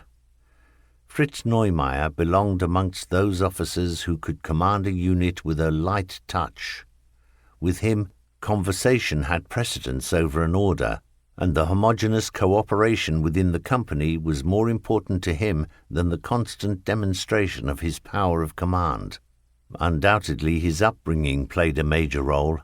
Fritz Neumeier belonged amongst those officers who could command a unit with a light touch. With him, conversation had precedence over an order, and the homogeneous cooperation within the company was more important to him than the constant demonstration of his power of command. Undoubtedly his upbringing played a major role.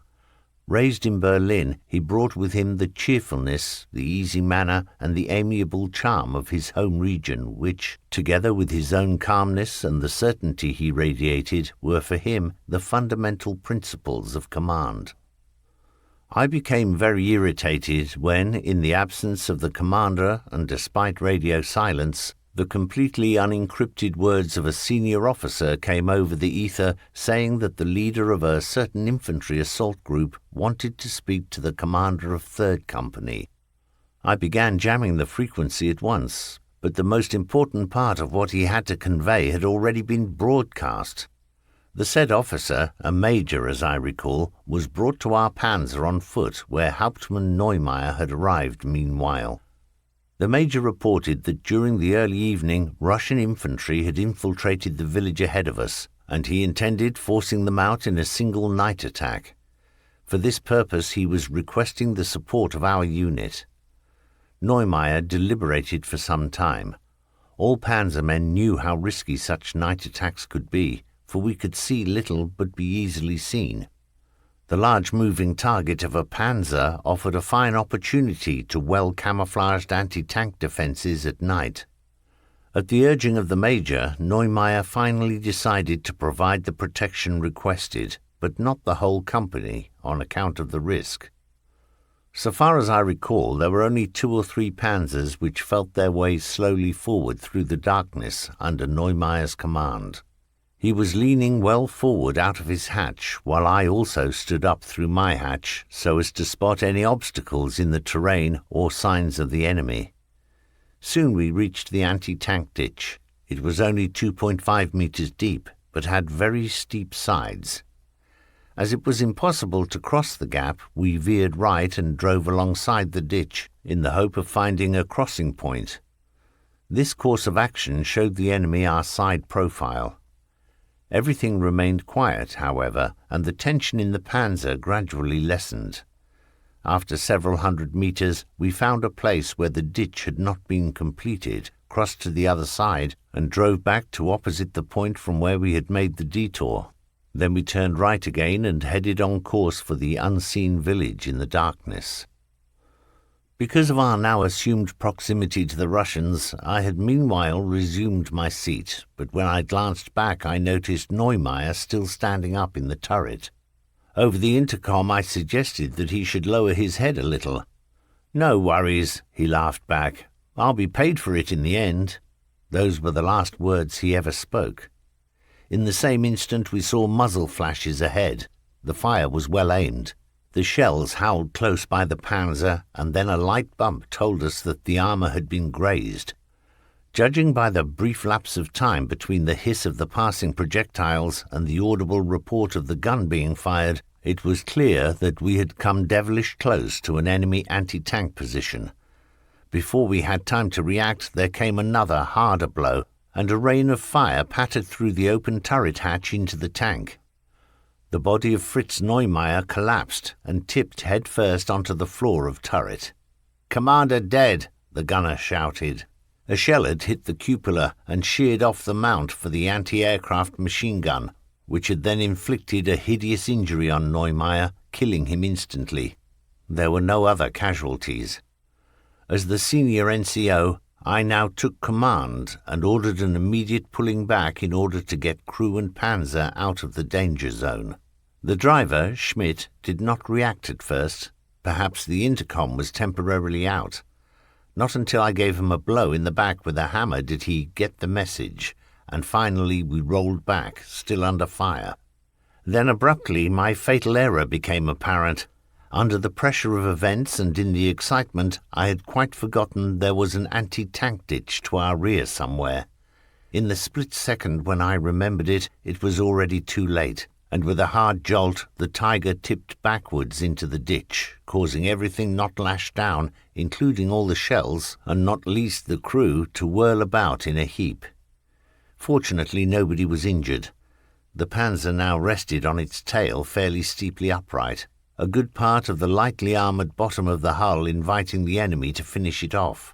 Raised in Berlin, he brought with him the cheerfulness, the easy manner, and the amiable charm of his home region, which, together with his own calmness and the certainty he radiated, were for him the fundamental principles of command. I became very irritated when, in the absence of the commander and despite radio silence, the completely unencrypted words of a senior officer came over the ether saying that the leader of a certain infantry assault group wanted to speak to the commander of 3rd Company. I began jamming the frequency at once, but the most important part of what he had to convey had already been broadcast. The said officer, a major as I recall, was brought to our panzer on foot where Hauptmann Neumeier had arrived meanwhile. The major reported that during the early evening Russian infantry had infiltrated the village ahead of us, and he intended forcing them out in a single night attack. For this purpose he was requesting the support of our unit. Neumeier deliberated for some time. All panzermen knew how risky such night attacks could be, for we could see little but be easily seen. The large moving target of a panzer offered a fine opportunity to well-camouflaged anti-tank defences at night. At the urging of the major, Neumeier finally decided to provide the protection requested, but not the whole company, on account of the risk. So far as I recall, there were only 2 or 3 panzers which felt their way slowly forward through the darkness under Neumeier's command. He was leaning well forward out of his hatch, while I also stood up through my hatch so as to spot any obstacles in the terrain or signs of the enemy. Soon we reached the anti-tank ditch. It was only 2.5 meters deep, but had very steep sides. As it was impossible to cross the gap, we veered right and drove alongside the ditch in the hope of finding a crossing point. This course of action showed the enemy our side profile. Everything remained quiet, however, and the tension in the panzer gradually lessened. After several hundred meters, we found a place where the ditch had not been completed, crossed to the other side, and drove back to opposite the point from where we had made the detour. Then we turned right again and headed on course for the unseen village in the darkness. Because of our now assumed proximity to the Russians, I had meanwhile resumed my seat, but when I glanced back I noticed Neumeier still standing up in the turret. Over the intercom I suggested that he should lower his head a little. "No worries," he laughed back. "I'll be paid for it in the end." Those were the last words he ever spoke. In the same instant we saw muzzle flashes ahead. The fire was well aimed. The shells howled close by the panzer, and then a light bump told us that the armour had been grazed. Judging by the brief lapse of time between the hiss of the passing projectiles and the audible report of the gun being fired, It was clear that we had come devilish close to an enemy anti-tank position. Before we had time to react, there came another, harder blow, and a rain of fire pattered through the open turret hatch into the tank. The body of Fritz Neumeier collapsed and tipped headfirst onto the floor of turret. "Commander dead," the gunner shouted. A shell had hit the cupola and sheared off the mount for the anti-aircraft machine gun, which had then inflicted a hideous injury on Neumeier, killing him instantly. There were no other casualties. As the senior NCO, I now took command and ordered an immediate pulling back in order to get crew and panzer out of the danger zone. The driver, Schmidt, did not react at first. Perhaps the intercom was temporarily out. Not until I gave him a blow in the back with a hammer did he get the message, and finally we rolled back, still under fire. Then abruptly my fatal error became apparent. Under the pressure of events and in the excitement, I had quite forgotten there was an anti-tank ditch to our rear somewhere. In the split second when I remembered it, it was already too late, and with a hard jolt, the Tiger tipped backwards into the ditch, causing everything not lashed down, including all the shells, and not least the crew, to whirl about in a heap. Fortunately, nobody was injured. The Panzer now rested on its tail fairly steeply upright, a good part of the lightly armoured bottom of the hull inviting the enemy to finish it off.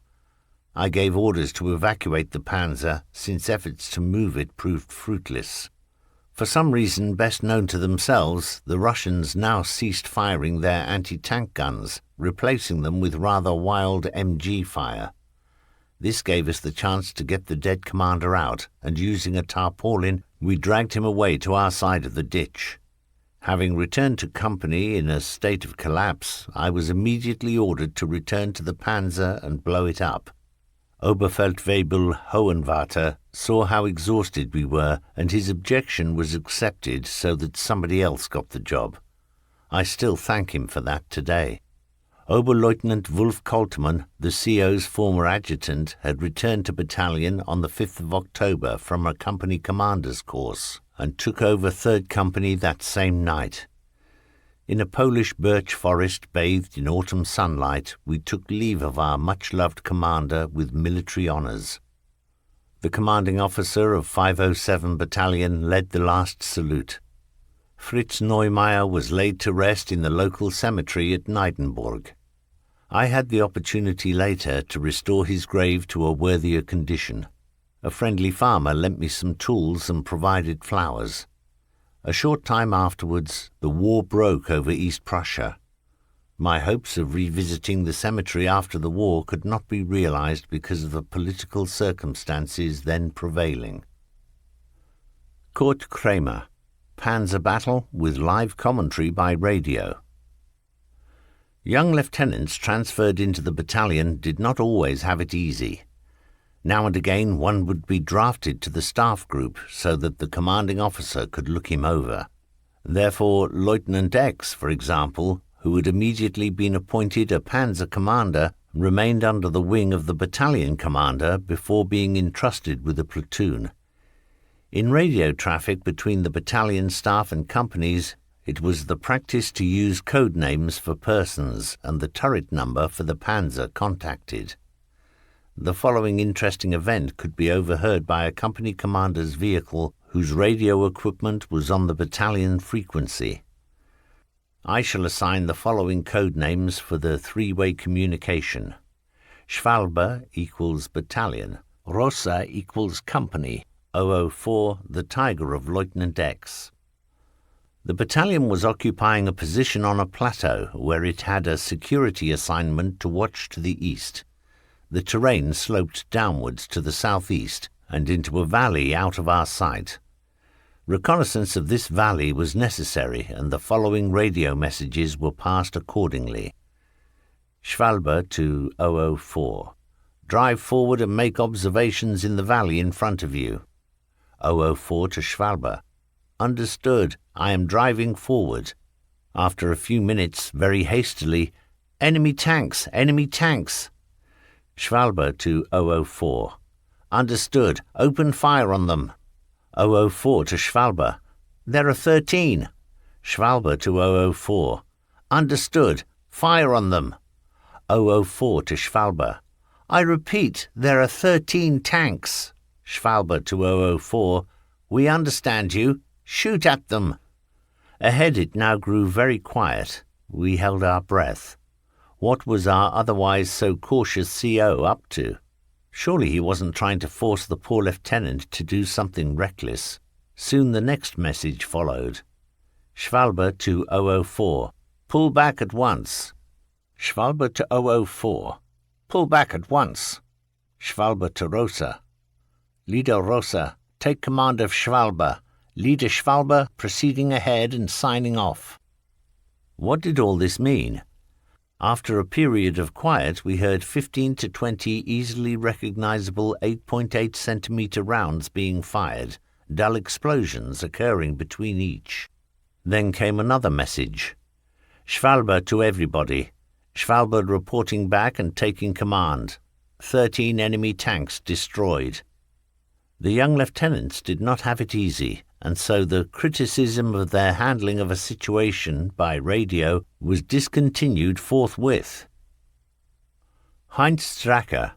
I gave orders to evacuate the Panzer, since efforts to move it proved fruitless. For some reason best known to themselves, the Russians now ceased firing their anti-tank guns, replacing them with rather wild MG fire. This gave us the chance to get the dead commander out, and using a tarpaulin, we dragged him away to our side of the ditch. Having returned to company in a state of collapse, I was immediately ordered to return to the Panzer and blow it up. Oberfeldwebel Hohenwarter saw how exhausted we were, and his objection was accepted so that somebody else got the job. I still thank him for that today. Oberleutnant Wolf Koltmann, the CO's former adjutant, had returned to battalion on the 5th of October from a company commander's course and took over 3rd Company that same night. In a Polish birch forest bathed in autumn sunlight, we took leave of our much-loved commander with military honours. The commanding officer of 507 Battalion led the last salute. Fritz Neumeier was laid to rest in the local cemetery at Neidenburg. I had the opportunity later to restore his grave to a worthier condition. A friendly farmer lent me some tools and provided flowers. A short time afterwards, the war broke over East Prussia. My hopes of revisiting the cemetery after the war could not be realized because of the political circumstances then prevailing. Kurt Kramer, Panzer Battle with live commentary by radio. Young lieutenants transferred into the battalion did not always have it easy. Now and again one would be drafted to the staff group so that the commanding officer could look him over. Therefore, Lieutenant X, for example, who had immediately been appointed a panzer commander, remained under the wing of the battalion commander before being entrusted with a platoon. In radio traffic between the battalion staff and companies, it was the practice to use code names for persons and the turret number for the panzer contacted. The following interesting event could be overheard by a company commander's vehicle whose radio equipment was on the battalion frequency. I shall assign the following code names for the three-way communication. Schwalbe equals battalion, Rossa equals company, 004 the Tiger of Lieutenant X. The battalion was occupying a position on a plateau where it had a security assignment to watch to the east. The terrain sloped downwards to the southeast and into a valley out of our sight. Reconnaissance of this valley was necessary, and the following radio messages were passed accordingly. Schwalbe to 004. Drive forward and make observations in the valley in front of you. 004 to Schwalbe. Understood. I am driving forward. After a few minutes, very hastily, Enemy tanks! Enemy tanks! Schwalbe to 004. Understood. Open fire on them. 004 to Schwalbe. There are 13. Schwalbe to 004. Understood. Fire on them. 004 to Schwalbe. I repeat, there are 13 tanks. Schwalbe to 004. We understand you. Shoot at them. Ahead it now grew very quiet. We held our breath. What was our otherwise so cautious CO up to? Surely he wasn't trying to force the poor lieutenant to do something reckless. Soon the next message followed. Schwalbe to 004. Pull back at once. Schwalbe to 004. Pull back at once. Schwalbe to Rosa. Leader Rosa, take command of Schwalbe. Leader Schwalbe proceeding ahead and signing off. What did all this mean? After a period of quiet, we heard 15 to 20 easily recognizable 8.8 centimeter rounds being fired, dull explosions occurring between each. Then came another message. Schwalbe to everybody. Schwalbe reporting back and taking command. 13 enemy tanks destroyed. The young lieutenants did not have it easy, and so the criticism of their handling of a situation by radio was discontinued forthwith. Heinz Stracker,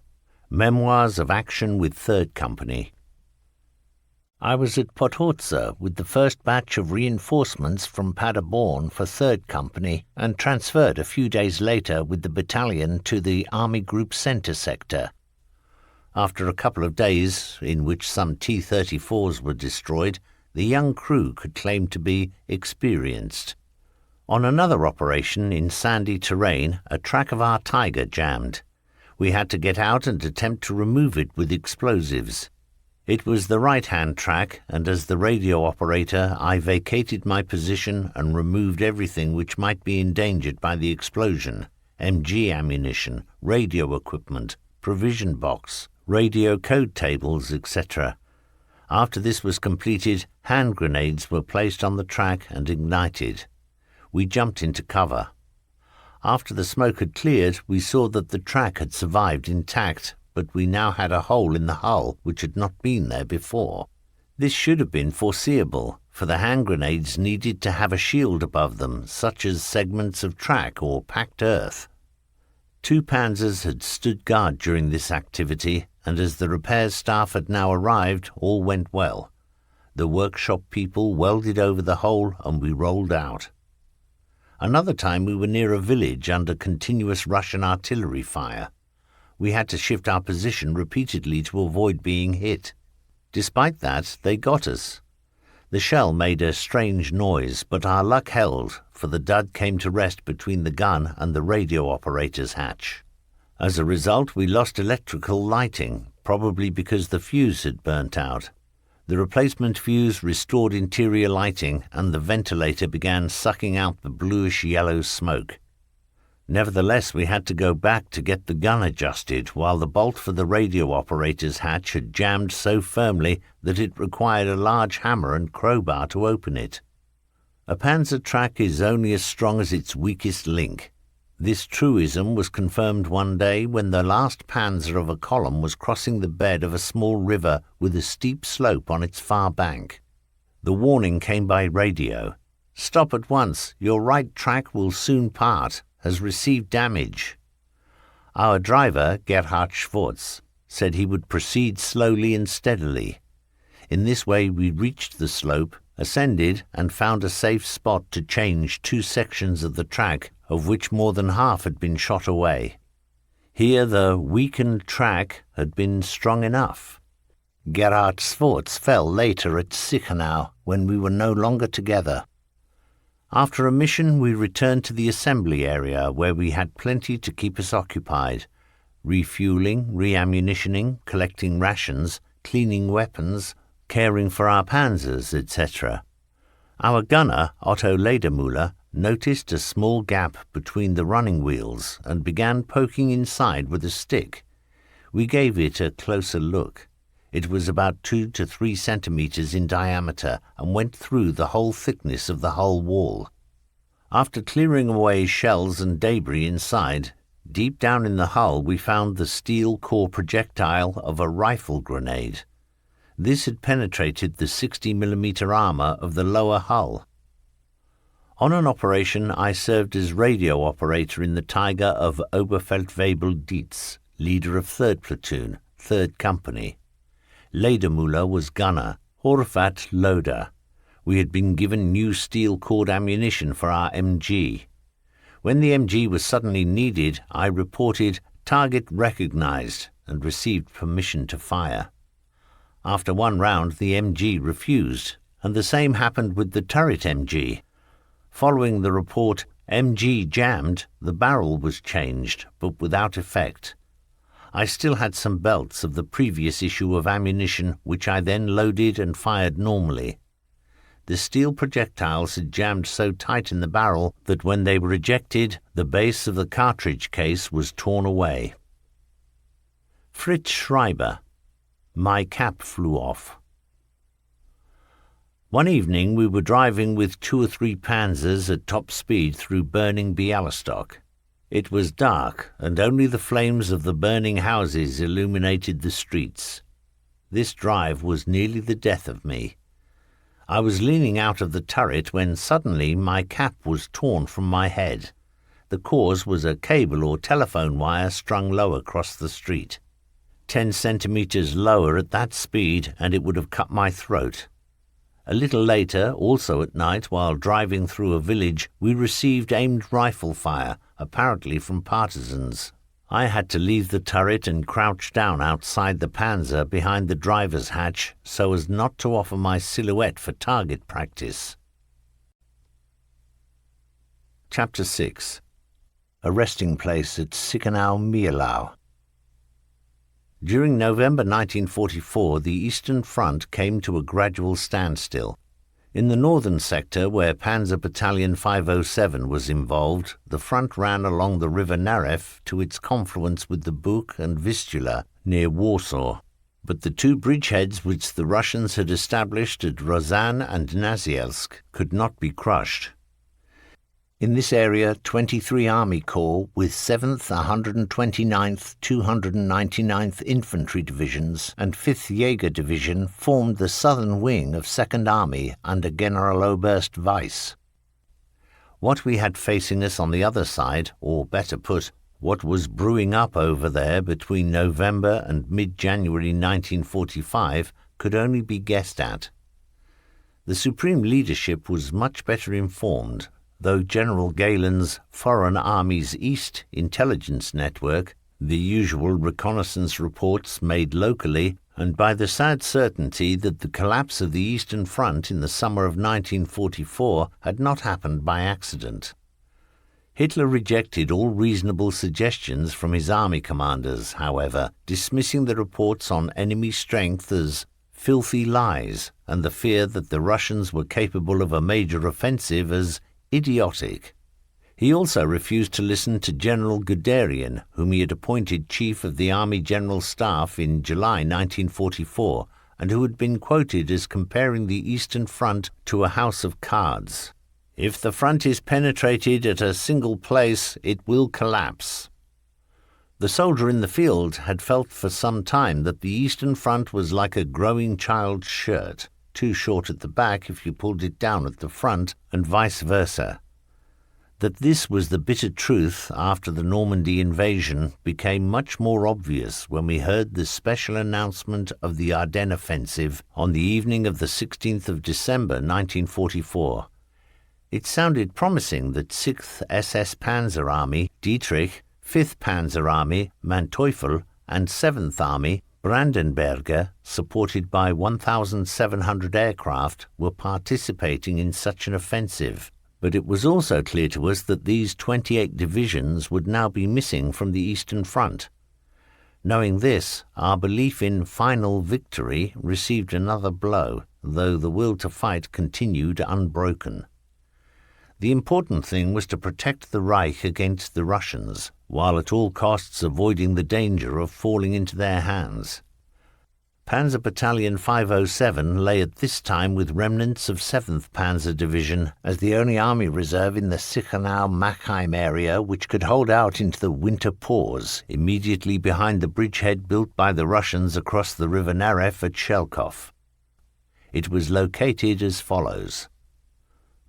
Memoirs of Action with 3rd Company. I was at Podhorza with the first batch of reinforcements from Paderborn for 3rd Company and transferred a few days later with the battalion to the Army Group Center sector. After a couple of days, in which some T-34s were destroyed, the young crew could claim to be experienced. On another operation in sandy terrain, a track of our Tiger jammed. We had to get out and attempt to remove it with explosives. It was the right-hand track, and as the radio operator, I vacated my position and removed everything which might be endangered by the explosion: MG ammunition, radio equipment, provision box, radio code tables, etc. After this was completed, hand grenades were placed on the track and ignited. We jumped into cover. After the smoke had cleared, we saw that the track had survived intact, but we now had a hole in the hull which had not been there before. This should have been foreseeable, for the hand grenades needed to have a shield above them, such as segments of track or packed earth. 2 panzers had stood guard during this activity, and as the repairs staff had now arrived, all went well. The workshop people welded over the hole, and we rolled out. Another time we were near a village under continuous Russian artillery fire. We had to shift our position repeatedly to avoid being hit. Despite that, they got us. The shell made a strange noise, but our luck held, for the dud came to rest between the gun and the radio operator's hatch. As a result, we lost electrical lighting, probably because the fuse had burnt out. The replacement fuse restored interior lighting, and the ventilator began sucking out the bluish-yellow smoke. Nevertheless, we had to go back to get the gun adjusted, while the bolt for the radio operator's hatch had jammed so firmly that it required a large hammer and crowbar to open it. A panzer track is only as strong as its weakest link. This truism was confirmed one day when the last panzer of a column was crossing the bed of a small river with a steep slope on its far bank. The warning came by radio. "Stop at once, your right track will soon part, has received damage." Our driver, Gerhard Schwartz, said he would proceed slowly and steadily. In this way we reached the slope, ascended, and found a safe spot to change 2 sections of the track, of which more than half had been shot away. Here the weakened track had been strong enough. Gerhard Schwartz fell later at Sichenau, when we were no longer together. After a mission, we returned to the assembly area, where we had plenty to keep us occupied, refueling, reammunitioning, collecting rations, cleaning weapons, caring for our panzers, etc. Our gunner, Otto Ledermüller, noticed a small gap between the running wheels and began poking inside with a stick. We gave it a closer look. It was about 2 to 3 centimeters in diameter and went through the whole thickness of the hull wall. After clearing away shells and debris inside, deep down in the hull we found the steel core projectile of a rifle grenade. This had penetrated the 60mm armor of the lower hull. On an operation, I served as radio operator in the Tiger of Oberfeldwebel Dietz, leader of 3rd Platoon, 3rd Company. Ledermüller was gunner, Horvath loader. We had been given new steel-cord ammunition for our MG. When the MG was suddenly needed, I reported "target recognized" and received permission to fire. After one round, the MG refused, and the same happened with the turret MG. Following the report, "MG jammed," the barrel was changed, but without effect. I still had some belts of the previous issue of ammunition, which I then loaded and fired normally. The steel projectiles had jammed so tight in the barrel that when they were ejected, the base of the cartridge case was torn away. Fritz Schreiber. My cap flew off. One evening we were driving with 2 or 3 panzers at top speed through burning Bialystok. It was dark, and only the flames of the burning houses illuminated the streets. This drive was nearly the death of me. I was leaning out of the turret when suddenly my cap was torn from my head. The cause was a cable or telephone wire strung low across the street. 10 centimeters lower at that speed, and it would have cut my throat. A little later, also at night, while driving through a village, we received aimed rifle fire, apparently from partisans. I had to leave the turret and crouch down outside the panzer behind the driver's hatch so as not to offer my silhouette for target practice. Chapter 6. A resting place at Sichenau-Mielau. During November 1944, the Eastern Front came to a gradual standstill. In the northern sector, where Panzer Battalion 507 was involved, the front ran along the River Narew to its confluence with the Bug and Vistula near Warsaw. But the 2 bridgeheads which the Russians had established at Rozan and Nazielsk could not be crushed. In this area, 23 Army Corps with 7th, 129th, 299th Infantry Divisions and 5th Jaeger Division formed the southern wing of 2nd Army under Generaloberst Weiss. What we had facing us on the other side, or better put, what was brewing up over there between November and mid-January 1945, could only be guessed at. The Supreme Leadership was much better informed, though General Galen's Foreign Armies East intelligence network, the usual reconnaissance reports made locally, and by the sad certainty that the collapse of the Eastern Front in the summer of 1944 had not happened by accident. Hitler rejected all reasonable suggestions from his army commanders, however, dismissing the reports on enemy strength as filthy lies and the fear that the Russians were capable of a major offensive as idiotic. He also refused to listen to General Guderian, whom he had appointed Chief of the Army General Staff in July 1944, and who had been quoted as comparing the Eastern Front to a house of cards. "If the front is penetrated at a single place, it will collapse." The soldier in the field had felt for some time that the Eastern Front was like a growing child's shirt, too short at the back if you pulled it down at the front, and vice versa. That this was the bitter truth after the Normandy invasion became much more obvious when we heard the special announcement of the Ardennes offensive on the evening of the 16th of December 1944. It sounded promising that 6th SS Panzer Army, Dietrich, 5th Panzer Army, Manteuffel, and 7th Army, Brandenberger, supported by 1,700 aircraft, were participating in such an offensive. But it was also clear to us that these 28 divisions would now be missing from the Eastern Front. Knowing this, our belief in final victory received another blow, though the will to fight continued unbroken. The important thing was to protect the Reich against the Russians, while at all costs avoiding the danger of falling into their hands. Panzer Battalion 507 lay at this time with remnants of 7th Panzer Division as the only army reserve in the Sichenau-Machheim area which could hold out into the winter pause immediately behind the bridgehead built by the Russians across the River Narew at Shelkov. It was located as follows.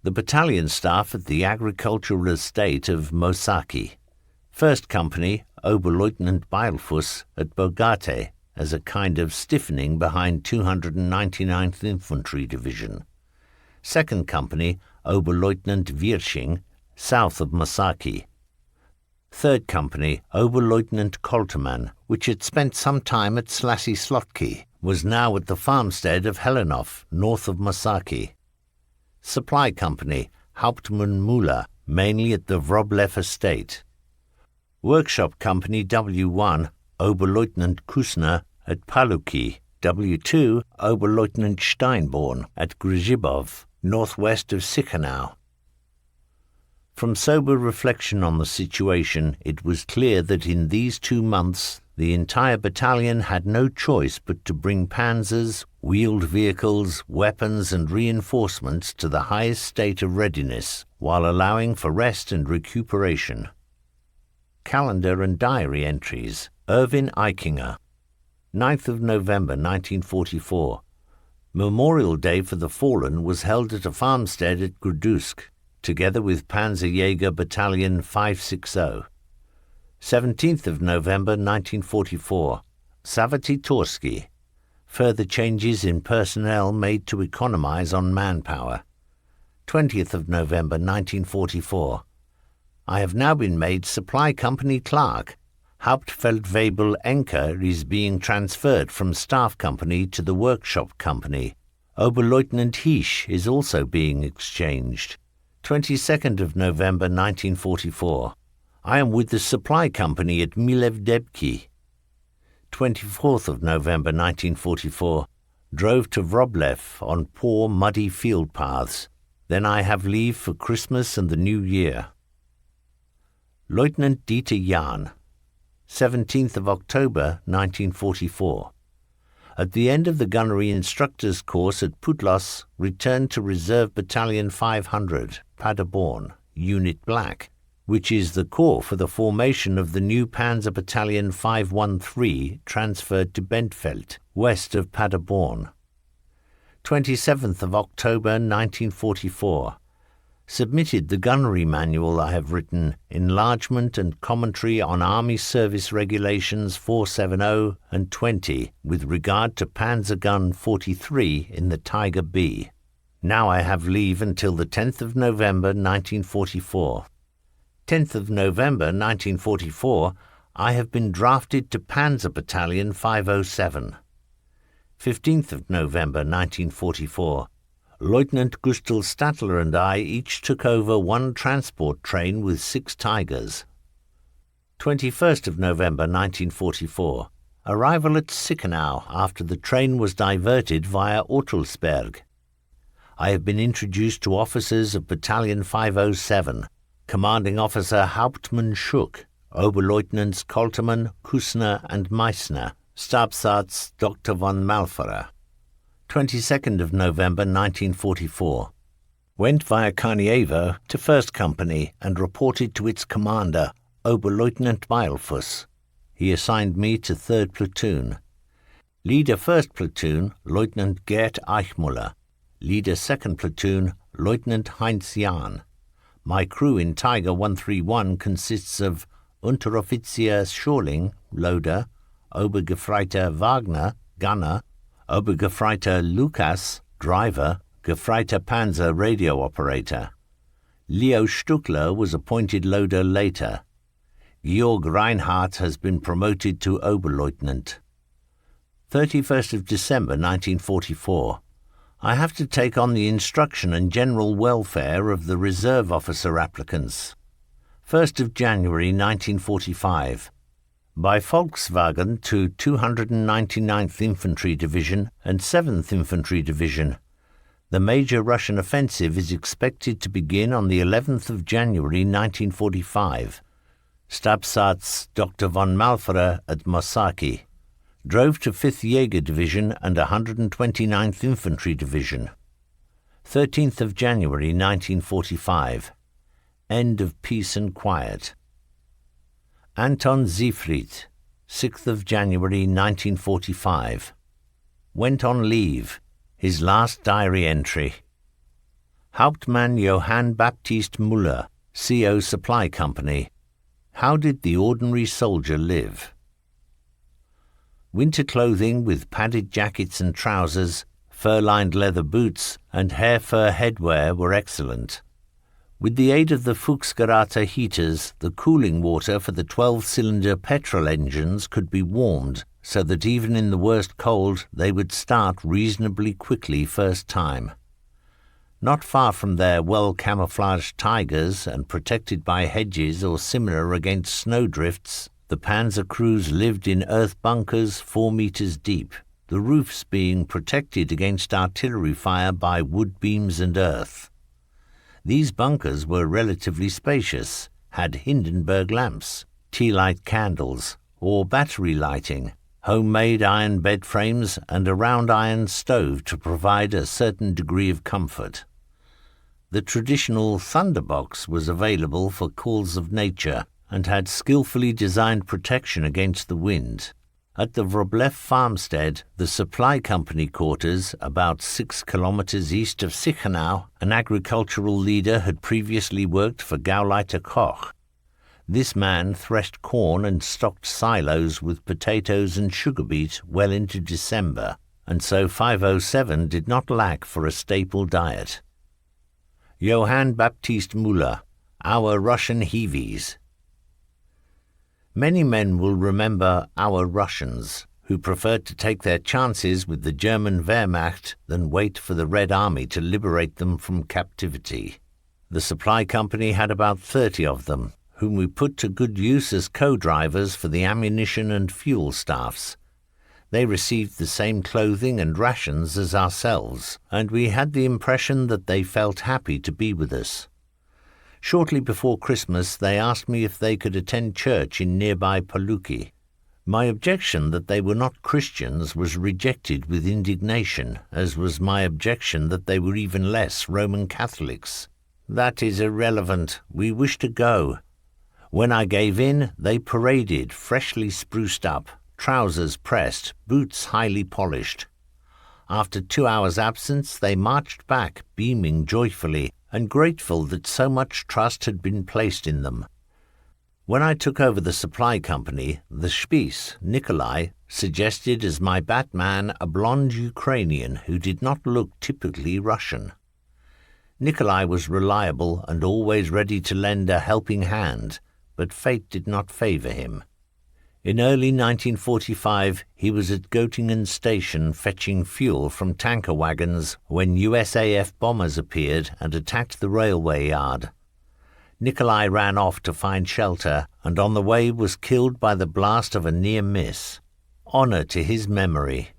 The battalion staff at the agricultural estate of Mosaki. 1st Company, Oberleutnant Beilfuss at Bogate, as a kind of stiffening behind 299th Infantry Division. 2nd Company, Oberleutnant Wirsching, south of Mosaki. 3rd Company, Oberleutnant Koltermann, which had spent some time at Slasy Slotki, was now at the farmstead of Helenov, north of Mosaki. Supply Company, Hauptmann Müller, mainly at the Wroblev estate. Workshop Company W1, Oberleutnant Kusner at Paluki. W2, Oberleutnant Steinborn at Grzybov, northwest of Sikhanau. From sober reflection on the situation, it was clear that in these 2 months the entire battalion had no choice but to bring panzers, wheeled vehicles, weapons and reinforcements to the highest state of readiness, while allowing for rest and recuperation. Calendar and diary entries. Erwin Eichinger. 9th of November 1944. Memorial Day for the Fallen was held at a farmstead at Grudusk, together with Panzerjäger Battalion 560. 17th of November 1944. Savati Torsky. Further changes in personnel made to economize on manpower. 20th of November 1944. I have now been made Supply Company Clerk. Hauptfeldwebel Enker is being transferred from Staff Company to the Workshop Company. Oberleutnant Hisch is also being exchanged. 22nd of November 1944. I am with the Supply Company at Milevdebki. 24th of November 1944. Drove to Wroblev on poor muddy field paths. Then I have leave for Christmas and the New Year. Lieutenant Dieter Jahn. 17th of October 1944. At the end of the gunnery instructors course at Putlos, returned to Reserve Battalion 500, Paderborn, Unit Black, which is the corps for the formation of the new Panzer Battalion 513 transferred to Bentfeld, west of Paderborn. 27th of October 1944. Submitted the gunnery manual I have written, enlargement and commentary on Army Service Regulations 470 and 20 with regard to Panzer Gun 43 in the Tiger B. Now I have leave until the 10th of November 1944. 10th of November 1944, I have been drafted to Panzer Battalion 507. 15th of November 1944. Lieutenant Gustl Statler and I each took over one transport train with 6 Tigers. 21st of November 1944. Arrival at Sikhanau after the train was diverted via Ortelsberg. I have been introduced to officers of Battalion 507, Commanding Officer Hauptmann Schuck, Oberleutnants Koltermann, Kusner and Meissner, Stabsarzt Dr. von Malferer. 22nd of November 1944. Went via Karnievo to 1st Company and reported to its commander, Oberleutnant Beilfuss. He assigned me to 3rd Platoon. Leader 1st Platoon, Lieutenant Gerd Eichmuller. Leader 2nd Platoon, Lieutenant Heinz Jahn. My crew in Tiger 131 consists of Unteroffizier Schorling, loader, Obergefreiter Wagner, gunner, Obergefreiter Lukas, driver, Gefreiter Panzer radio operator. Leo Stuckler was appointed loader later. Georg Reinhardt has been promoted to Oberleutnant. 31st of December 1944. I have to take on the instruction and general welfare of the reserve officer applicants. 1st of January 1945. By Volkswagen to 299th Infantry Division and 7th Infantry Division. The major Russian offensive is expected to begin on the 11th of January 1945. Stabsarzt Dr. von Malferer at Mosaki. Drove to 5th Jaeger Division and 129th Infantry Division. 13th of January 1945. End of peace and quiet. Anton Siegfried, 6th of January 1945. Went on leave. His last diary entry. Hauptmann Johann Baptist Müller, CO Supply Company. How did the ordinary soldier live? Winter clothing with padded jackets and trousers, fur-lined leather boots, and hair fur headwear were excellent. With the aid of the Fuchsgerate heaters, the cooling water for the 12-cylinder petrol engines could be warmed, so that even in the worst cold they would start reasonably quickly first time. Not far from their well-camouflaged Tigers and protected by hedges or similar against snowdrifts, the Panzer crews lived in earth bunkers 4 meters deep, the roofs being protected against artillery fire by wood beams and earth. These bunkers were relatively spacious, had Hindenburg lamps, tea-light candles, or battery lighting, homemade iron bed frames, and a round iron stove to provide a certain degree of comfort. The traditional thunderbox was available for calls of nature and had skillfully designed protection against the wind. At the Wroblev farmstead, the supply company quarters, about 6 kilometers east of Sichenau, an agricultural leader had previously worked for Gauleiter Koch. This man threshed corn and stocked silos with potatoes and sugar beet well into December, and so 507 did not lack for a staple diet. Johann Baptist Müller, Our Russian Heavies. Many men will remember our Russians, who preferred to take their chances with the German Wehrmacht than wait for the Red Army to liberate them from captivity. The supply company had about 30 of them, whom we put to good use as co-drivers for the ammunition and fuel staffs. They received the same clothing and rations as ourselves, and we had the impression that they felt happy to be with us. Shortly before Christmas, they asked me if they could attend church in nearby Paluki. My objection that they were not Christians was rejected with indignation, as was my objection that they were even less Roman Catholics. That is irrelevant. We wish to go. When I gave in, they paraded, freshly spruced up, trousers pressed, boots highly polished. After 2 hours' absence, they marched back, beaming joyfully, and grateful that so much trust had been placed in them. When I took over the supply company, the Spitz, Nikolai, suggested as my batman a blonde Ukrainian who did not look typically Russian. Nikolai was reliable and always ready to lend a helping hand, but fate did not favor him. In early 1945, he was at Göttingen station fetching fuel from tanker wagons when USAF bombers appeared and attacked the railway yard. Nikolai ran off to find shelter and on the way was killed by the blast of a near miss. Honor to his memory.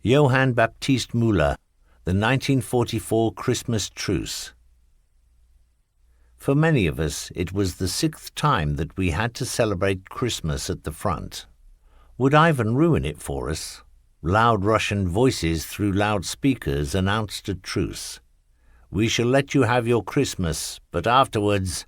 Johann Baptist Müller, the 1944 Christmas Truce. For many of us, it was the 6th time that we had to celebrate Christmas at the front. Would Ivan ruin it for us? Loud Russian voices through loudspeakers announced a truce. We shall let you have your Christmas, but afterwards...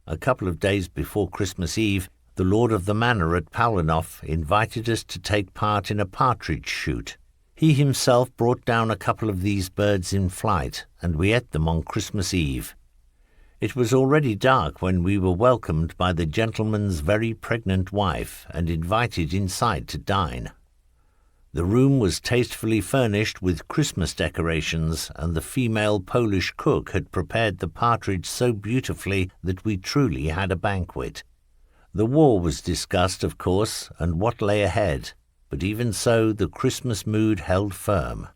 A couple of days before Christmas Eve, the lord of the manor at Paulinov invited us to take part in a partridge shoot. He himself brought down a couple of these birds in flight, and we ate them on Christmas Eve. It was already dark when we were welcomed by the gentleman's very pregnant wife and invited inside to dine. The room was tastefully furnished with Christmas decorations, and the female Polish cook had prepared the partridge so beautifully that we truly had a banquet. The war was discussed, of course, and what lay ahead, but even so the Christmas mood held firm.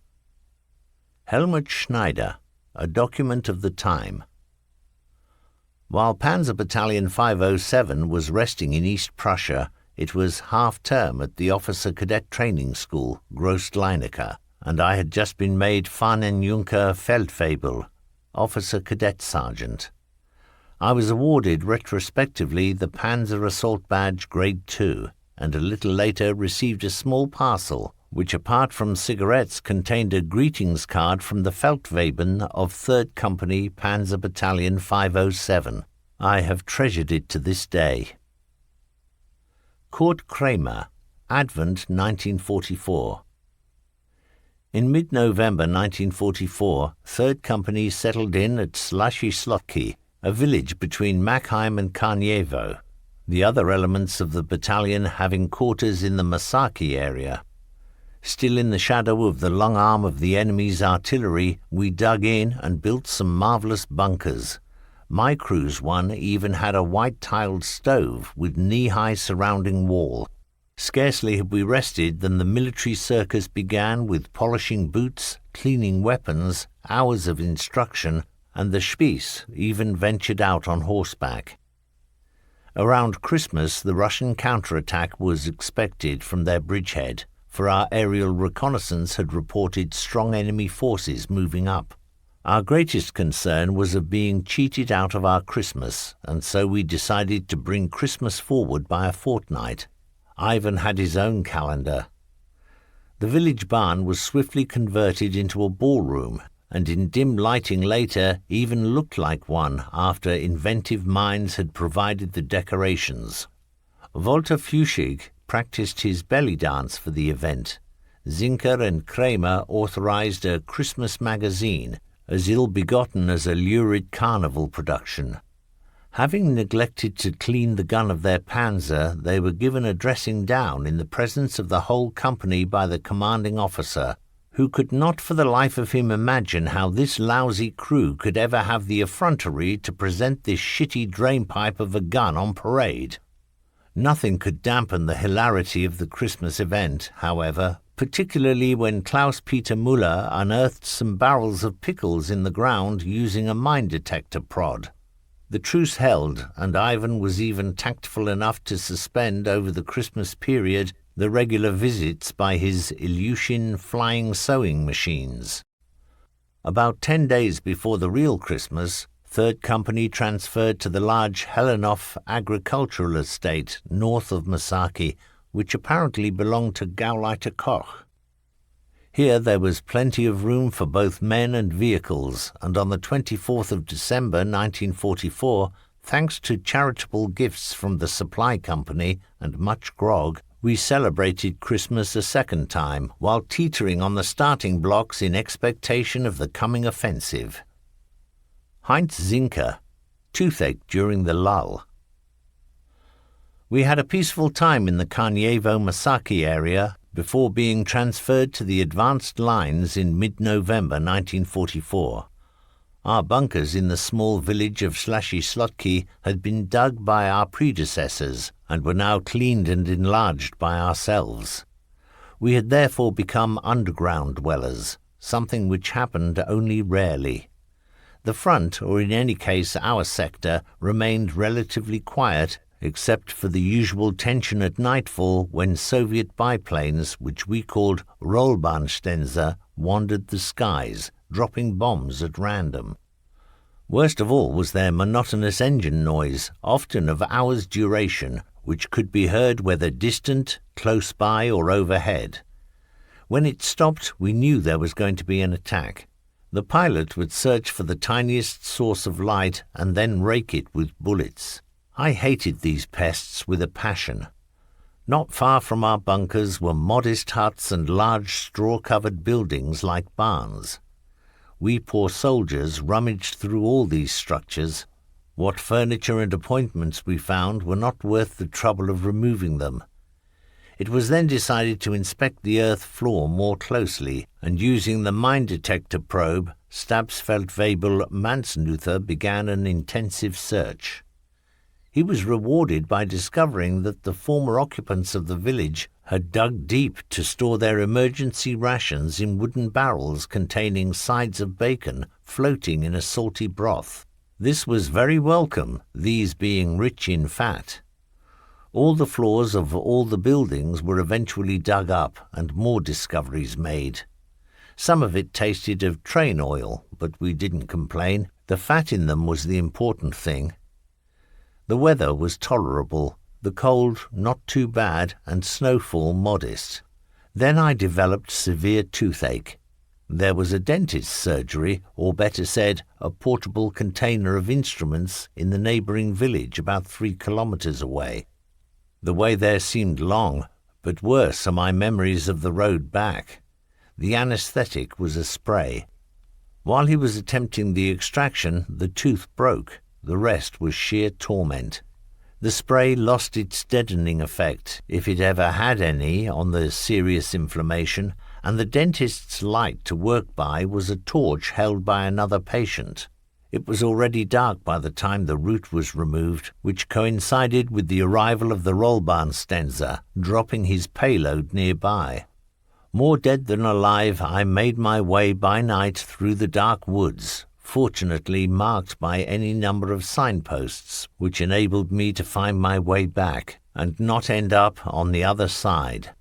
Helmut Schneider, a document of the time. While Panzer Battalion 507 was resting in East Prussia, it was half-term at the Officer Cadet Training School, Großleinica, and I had just been made Fahnenjunker Feldfebel, Officer Cadet Sergeant. I was awarded retrospectively the Panzer Assault Badge Grade 2, and a little later received a small parcel, which apart from cigarettes contained a greetings card from the Feldwebel of 3rd Company Panzer Battalion 507. I have treasured it to this day. Kurt Kramer, Advent 1944. In mid-November 1944, 3rd Company settled in at Slashy Slotki, a village between Makheim and Karnievo, the other elements of the battalion having quarters in the Masaki area. Still in the shadow of the long arm of the enemy's artillery, we dug in and built some marvelous bunkers. My crew's one even had a white-tiled stove with knee-high surrounding wall. Scarcely had we rested than the military circus began with polishing boots, cleaning weapons, hours of instruction, and the Spieß even ventured out on horseback. Around Christmas, the Russian counterattack was expected from their bridgehead, for our aerial reconnaissance had reported strong enemy forces moving up. Our greatest concern was of being cheated out of our Christmas, and so we decided to bring Christmas forward by a fortnight. Ivan had his own calendar. The village barn was swiftly converted into a ballroom, and in dim lighting later even looked like one after inventive minds had provided the decorations. Walter Fuchsig practiced his belly dance for the event. Zinker and Kramer authorized a Christmas magazine, as ill-begotten as a lurid carnival production. Having neglected to clean the gun of their panzer, they were given a dressing down in the presence of the whole company by the commanding officer, who could not for the life of him imagine how this lousy crew could ever have the effrontery to present this shitty drainpipe of a gun on parade. Nothing could dampen the hilarity of the Christmas event, however, particularly when Klaus-Peter Müller unearthed some barrels of pickles in the ground using a mine detector prod. The truce held, and Ivan was even tactful enough to suspend over the Christmas period the regular visits by his Ilyushin flying sewing machines. About 10 days before the real Christmas, 3rd Company transferred to the large Helenhof agricultural estate north of Masaki, which apparently belonged to Gauleiter Koch. Here there was plenty of room for both men and vehicles, and on the 24th of December 1944, thanks to charitable gifts from the supply company and much grog, we celebrated Christmas a second time, while teetering on the starting blocks in expectation of the coming offensive. Heinz Zinker, toothache during the lull. We had a peaceful time in the Karnievo-Masaki area before being transferred to the advanced lines in mid-November 1944. Our bunkers in the small village of Slashy Slotki had been dug by our predecessors and were now cleaned and enlarged by ourselves. We had therefore become underground dwellers, something which happened only rarely. The front, or in any case our sector, remained relatively quiet, except for the usual tension at nightfall when Soviet biplanes, which we called Rollbahnstenser, wandered the skies, dropping bombs at random. Worst of all was their monotonous engine noise, often of hours' duration, which could be heard whether distant, close by, or overhead. When it stopped, we knew there was going to be an attack. The pilot would search for the tiniest source of light and then rake it with bullets. I hated these pests with a passion. Not far from our bunkers were modest huts and large straw-covered buildings like barns. We poor soldiers rummaged through all these structures. What furniture and appointments we found were not worth the trouble of removing them. It was then decided to inspect the earth floor more closely, and using the mine detector probe, Stabsfeldwebel Mansnuther began an intensive search. He was rewarded by discovering that the former occupants of the village had dug deep to store their emergency rations in wooden barrels containing sides of bacon floating in a salty broth. This was very welcome, these being rich in fat. All the floors of all the buildings were eventually dug up and more discoveries made. Some of it tasted of train oil, but we didn't complain. The fat in them was the important thing. The weather was tolerable, the cold not too bad, and snowfall modest. Then I developed severe toothache. There was a dentist's surgery, or better said, a portable container of instruments in the neighbouring village about 3 kilometres away. The way there seemed long, but worse are my memories of the road back. The anesthetic was a spray. While he was attempting the extraction, the tooth broke. The rest was sheer torment. The spray lost its deadening effect, if it ever had any, on the serious inflammation, and the dentist's light to work by was a torch held by another patient. It was already dark by the time the root was removed, which coincided with the arrival of the Rollbahnstenser, dropping his payload nearby. More dead than alive, I made my way by night through the dark woods, fortunately marked by any number of signposts, which enabled me to find my way back and not end up on the other side.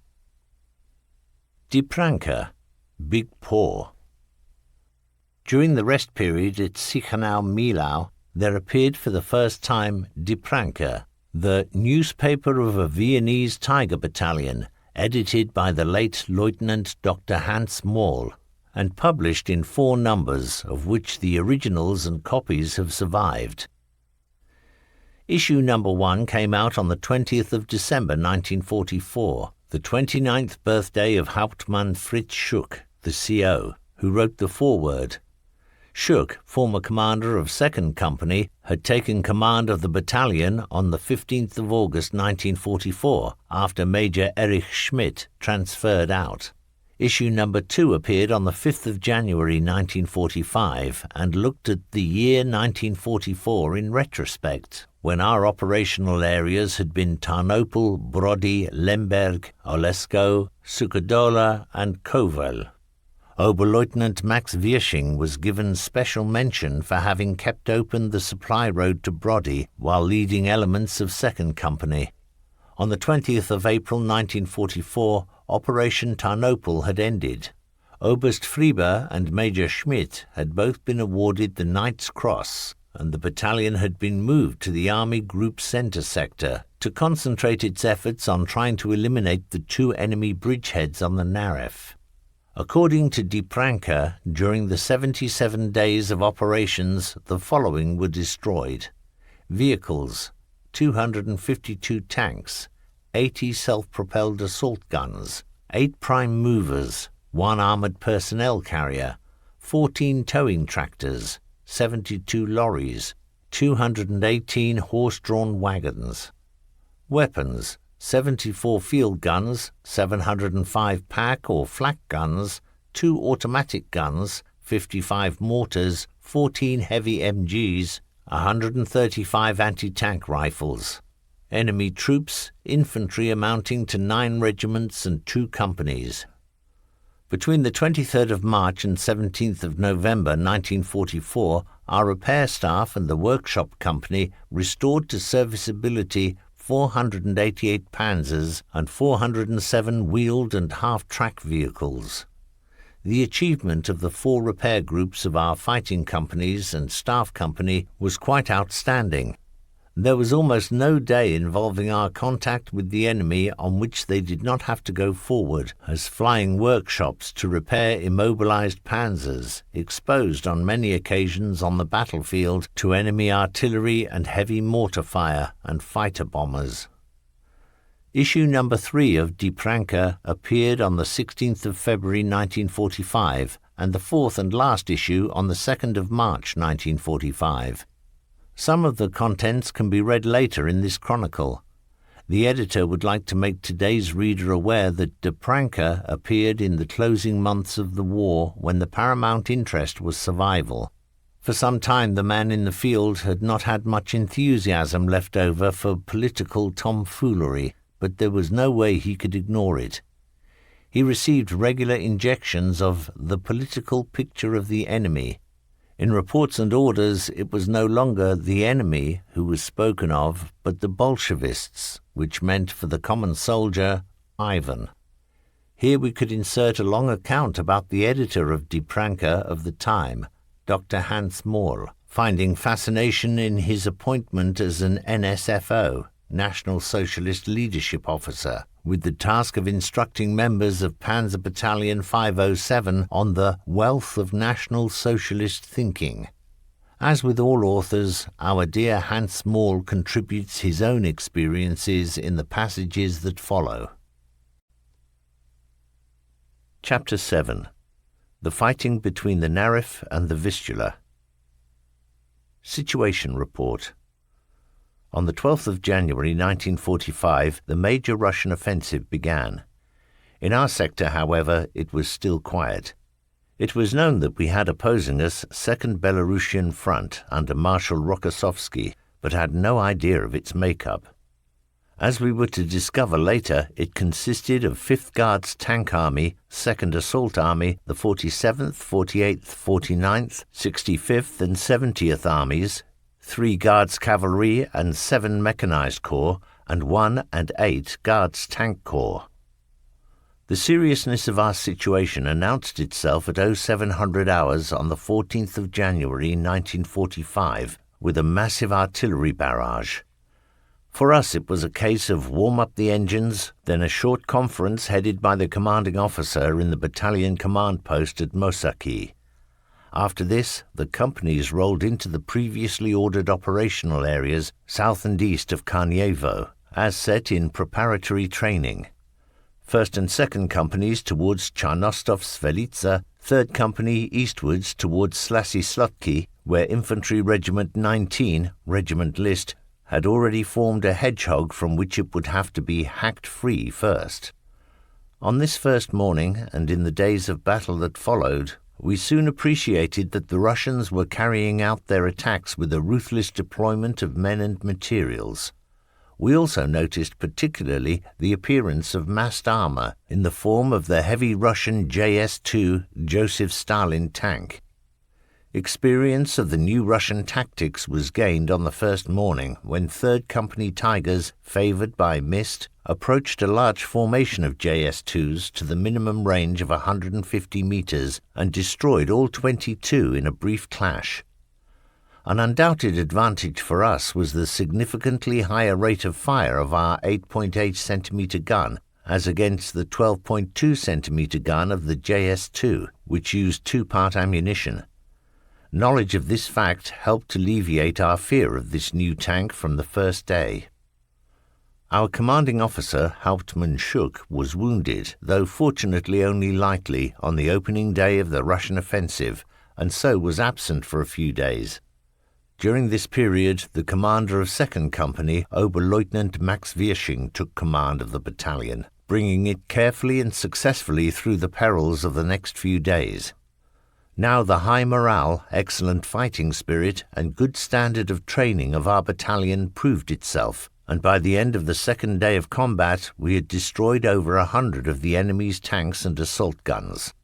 Die Pranke, Big Paw. During the rest period at Sichenau-Mielau, there appeared for the first time Die Pranke, the newspaper of a Viennese Tiger Battalion, edited by the late Lieutenant Dr. Hans Moll, and published in 4 numbers, of which the originals and copies have survived. Issue number 1 came out on the 20th of December 1944, the 29th birthday of Hauptmann Fritz Schuck, the CO, who wrote the foreword. Schuck, former commander of 2nd Company, had taken command of the battalion on the 15th of August 1944, after Major Erich Schmidt transferred out. Issue number 2 appeared on the 5th of January 1945 and looked at the year 1944 in retrospect, when our operational areas had been Tarnopol, Brody, Lemberg, Olesko, Suchadola and Kovel. Oberleutnant Max Wirsching was given special mention for having kept open the supply road to Brody while leading elements of 2nd Company. On the 20th of April 1944, Operation Tarnopol had ended. Oberst Frieber and Major Schmidt had both been awarded the Knight's Cross, and the battalion had been moved to the Army Group Center sector to concentrate its efforts on trying to eliminate the 2 enemy bridgeheads on the Naref. According to Die Pranke, during the 77 days of operations, the following were destroyed: vehicles, 252 tanks, 80 self-propelled assault guns, 8 prime movers, 1 armored personnel carrier, 14 towing tractors, 72 lorries, 218 horse-drawn wagons. Weapons, 74 field guns, 705 pack or flak guns, 2 automatic guns, 55 mortars, 14 heavy MGs, 135 anti-tank rifles. Enemy troops, infantry amounting to 9 regiments and 2 companies. Between the 23rd of March and 17th of November 1944, our repair staff and the workshop company restored to serviceability 488 Panzers and 407 wheeled and half-track vehicles. The achievement of the 4 repair groups of our fighting companies and staff company was quite outstanding. There was almost no day involving our contact with the enemy on which they did not have to go forward as flying workshops to repair immobilized panzers, exposed on many occasions on the battlefield to enemy artillery and heavy mortar fire and fighter bombers. Issue number 3 of Die Pranke appeared on the 16th of February 1945 and the 4th and last issue on the 2nd of March 1945. Some of the contents can be read later in this chronicle. The editor would like to make today's reader aware that Die Pranke appeared in the closing months of the war when the paramount interest was survival. For some time the man in the field had not had much enthusiasm left over for political tomfoolery, but there was no way he could ignore it. He received regular injections of the political picture of the enemy. In reports and orders, it was no longer the enemy who was spoken of, but the Bolshevists, which meant for the common soldier, Ivan. Here we could insert a long account about the editor of Die Pranke of the time, Dr. Hans Moll, finding fascination in his appointment as an NSFO, National Socialist Leadership Officer, with the task of instructing members of Panzer Battalion 507 on the wealth of National Socialist thinking. As with all authors, our dear Hans Moll contributes his own experiences in the passages that follow. Chapter 7. The Fighting Between the Narif and the Vistula. Situation Report. On the 12th of January 1945, the major Russian offensive began. In our sector, however, it was still quiet. It was known that we had opposing us 2nd Belarusian Front under Marshal Rokossovsky, but had no idea of its makeup. As we were to discover later, it consisted of 5th Guards Tank Army, 2nd Assault Army, the 47th, 48th, 49th, 65th and 70th Armies, 3 Guards Cavalry and 7 Mechanized Corps, and 1 and 8 Guards Tank Corps. The seriousness of our situation announced itself at 0700 hours on the 14th of January 1945 with a massive artillery barrage. For us it was a case of warm up the engines, then a short conference headed by the commanding officer in the battalion command post at Mosaki. After this, the companies rolled into the previously ordered operational areas south and east of Karnievo, as set in preparatory training. 1st and 2nd Companies towards Charnostov-Svelitsa, 3rd Company eastwards towards Slasy-Slotki, where Infantry Regiment 19, Regiment List, had already formed a hedgehog from which it would have to be hacked free first. On this first morning, and in the days of battle that followed, we soon appreciated that the Russians were carrying out their attacks with a ruthless deployment of men and materials. We also noticed particularly the appearance of massed armor in the form of the heavy Russian JS-2 Joseph Stalin tank. Experience of the new Russian tactics was gained on the first morning when 3rd Company Tigers, favored by mist, approached a large formation of JS-2s to the minimum range of 150 meters and destroyed all 22 in a brief clash. An undoubted advantage for us was the significantly higher rate of fire of our 8.8 centimeter gun as against the 12.2 centimeter gun of the JS-2, which used 2-part ammunition. Knowledge of this fact helped alleviate our fear of this new tank from the first day. Our commanding officer, Hauptmann Schuck, was wounded, though fortunately only lightly, on the opening day of the Russian offensive, and so was absent for a few days. During this period, the commander of 2nd Company, Oberleutnant Max Wirsching, took command of the battalion, bringing it carefully and successfully through the perils of the next few days. Now the high morale, excellent fighting spirit, and good standard of training of our battalion proved itself, and by the end of the 2nd day of combat we had destroyed over 100 of the enemy's tanks and assault guns.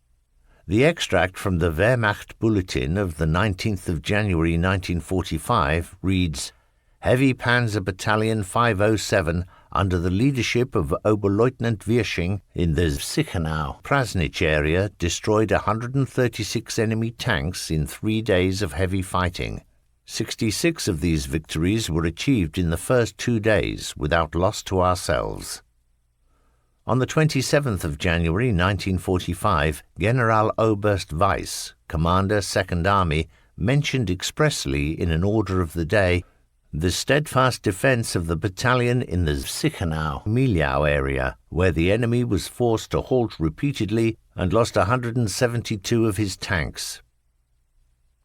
The extract from the Wehrmacht Bulletin of the 19th of January 1945 reads, Heavy Panzer Battalion 507 under the leadership of Oberleutnant Wirsching in the Sichenau-Prasnich area destroyed 136 enemy tanks in 3 days of heavy fighting. 66 of these victories were achieved in the first 2 days without loss to ourselves. On the 27th of January 1945, Generaloberst Weiss, Commander 2nd Army, mentioned expressly in an order of the day the steadfast defense of the battalion in the Sichenau-Miliau area, where the enemy was forced to halt repeatedly and lost 172 of his tanks.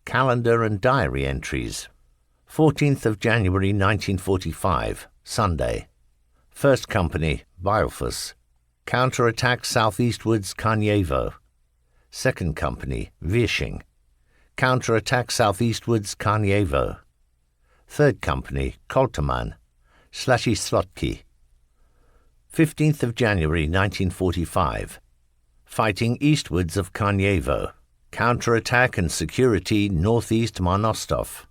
Calendar and diary entries. 14th of January 1945, Sunday. 1st Company, Beilfuss. Counter-attack southeastwards Karnievo. 2nd Company, Wirsching. Counter-attack southeastwards Karnievo. 3rd Company, Koltemann, Slasy-Slotki. 15th of January 1945. Fighting eastwards of Karnievo. Counter-attack and security northeast Marnostov.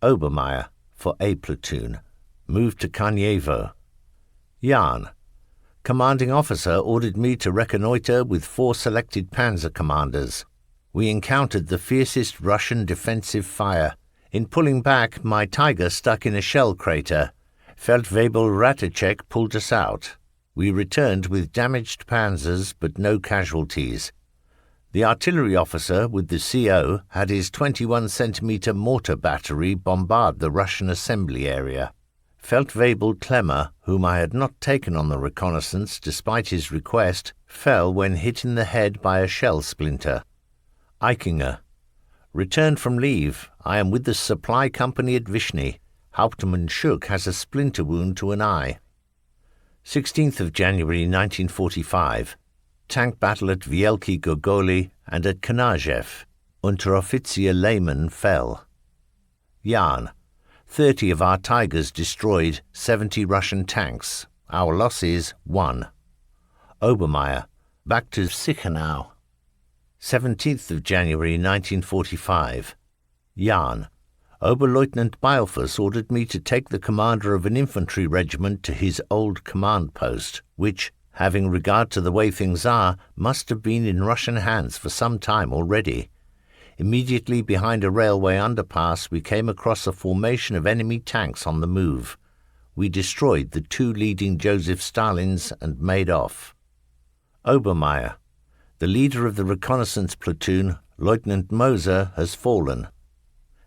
Obermeier, for A Platoon. Moved to Karnievo. Jahn. Commanding officer ordered me to reconnoiter with 4 selected panzer commanders. We encountered the fiercest Russian defensive fire. In pulling back, my Tiger stuck in a shell crater. Feldwebel Ratacek pulled us out. We returned with damaged panzers but no casualties. The artillery officer with the CO had his 21 centimeter mortar battery bombard the Russian assembly area. Feldwebel Klemmer, whom I had not taken on the reconnaissance despite his request, fell when hit in the head by a shell splinter. Eichinger. Returned from leave. I am with the supply company at Vishny. Hauptmann Schuck has a splinter wound to an eye. 16th of January 1945. Tank battle at Wielkie Gogoli and at Kanajew. Unteroffizier Lehmann fell. Jahn. 30 of our Tigers destroyed, 70 Russian tanks. Our losses 1. Obermeier. Back to Sichenau. 17th of January 1945. Jahn. Oberleutnant Beilfuss ordered me to take the commander of an infantry regiment to his old command post, which, having regard to the way things are, must have been in Russian hands for some time already. Immediately behind a railway underpass, we came across a formation of enemy tanks on the move. We destroyed the 2 leading Joseph Stalins and made off. Obermeier. The leader of the reconnaissance platoon, Lieutenant Moser, has fallen.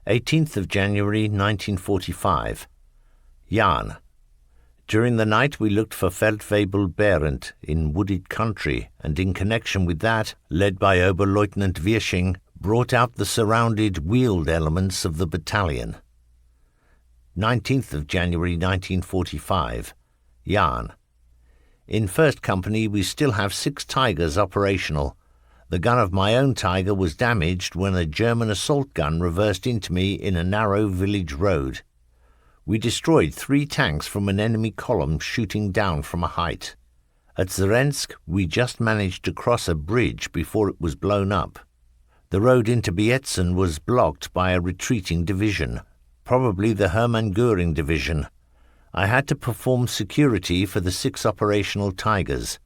18th of January 1945. Jahn. During the night we looked for Feldwebel Behrendt in wooded country, and in connection with that, led by Oberleutnant Wirsching, brought out the surrounded wheeled elements of the battalion. 19th of January 1945. Jahn. In 1st Company we still have 6 Tigers operational. The gun of my own Tiger was damaged when a German assault gun reversed into me in a narrow village road. We destroyed 3 tanks from an enemy column shooting down from a height. At Zrensk we just managed to cross a bridge before it was blown up. The road into Bietzen was blocked by a retreating division, probably the Hermann Göring division. I had to perform security for the 6 operational Tigers.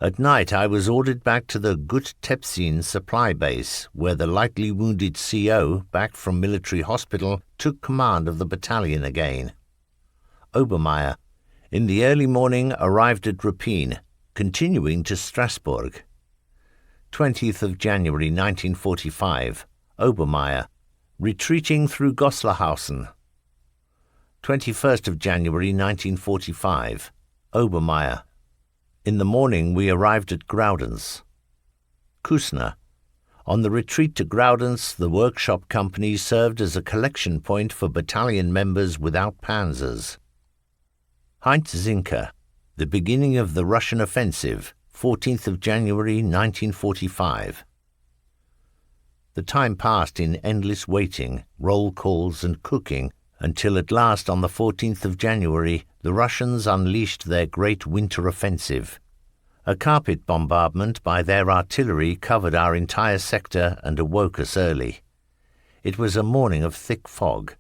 At night I was ordered back to the Gut-Tepsin supply base, where the lightly wounded CO, back from military hospital, took command of the battalion again. Obermeier. In the early morning arrived at Ruppin, continuing to Strasbourg. 20th of January 1945. Obermeier. Retreating through Goslarhausen. 21st of January 1945. Obermeier. In the morning we arrived at Graudenz. Kusner. On the retreat to Graudenz, the workshop company served as a collection point for battalion members without panzers. Heinz Zinker. The beginning of the Russian offensive, 14th of January 1945. The time passed in endless waiting, roll calls and cooking, until at last on the 14th of January the Russians unleashed their great winter offensive. A carpet bombardment by their artillery covered our entire sector and awoke us early. It was a morning of thick fog.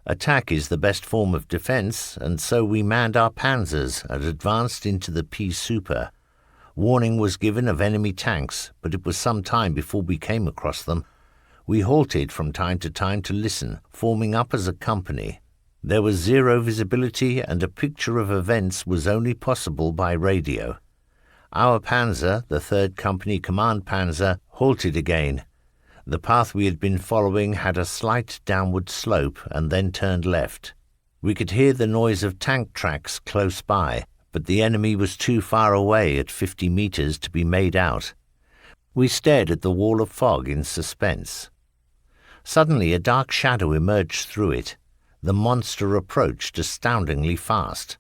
Attack is the best form of defense, and so we manned our panzers and advanced into the P-Super. Warning was given of enemy tanks, but it was some time before we came across them. We halted from time to listen, forming up as a company. There was zero visibility, and a picture of events was only possible by radio. Our panzer, the 3rd Company Command Panzer, halted again. The path we had been following had a slight downward slope and then turned left. We could hear the noise of tank tracks close by, but the enemy was too far away at 50 meters to be made out. We stared at the wall of fog in suspense. Suddenly a dark shadow emerged through it. The monster approached astoundingly fast.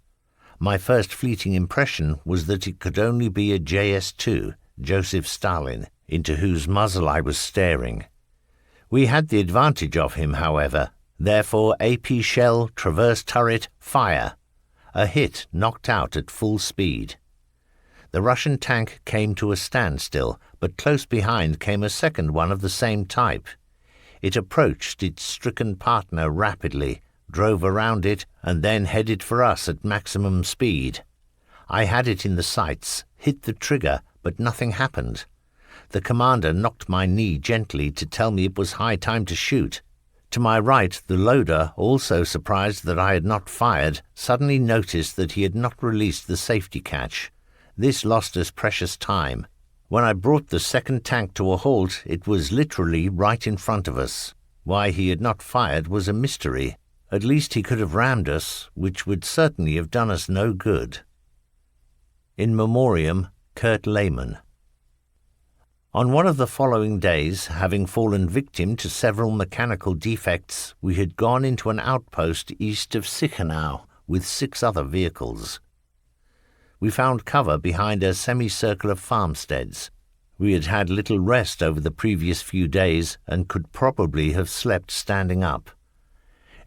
My first fleeting impression was that it could only be a JS-2, Joseph Stalin, into whose muzzle I was staring. We had the advantage of him, however. Therefore, AP shell, traverse turret, fire. A hit knocked out at full speed. The Russian tank came to a standstill, but close behind came a second one of the same type. It approached its stricken partner rapidly, drove around it, and then headed for us at maximum speed. I had it in the sights, hit the trigger, but nothing happened. The commander knocked my knee gently to tell me it was high time to shoot. To my right, the loader, also surprised that I had not fired, suddenly noticed that he had not released the safety catch. This lost us precious time. When I brought the second tank to a halt, it was literally right in front of us. Why he had not fired was a mystery. At least he could have rammed us, which would certainly have done us no good. In Memoriam, Kurt Lehmann. On one of the following days, having fallen victim to several mechanical defects, we had gone into an outpost east of Sichenau with 6 other vehicles. We found cover behind a semicircle of farmsteads. We had had little rest over the previous few days and could probably have slept standing up.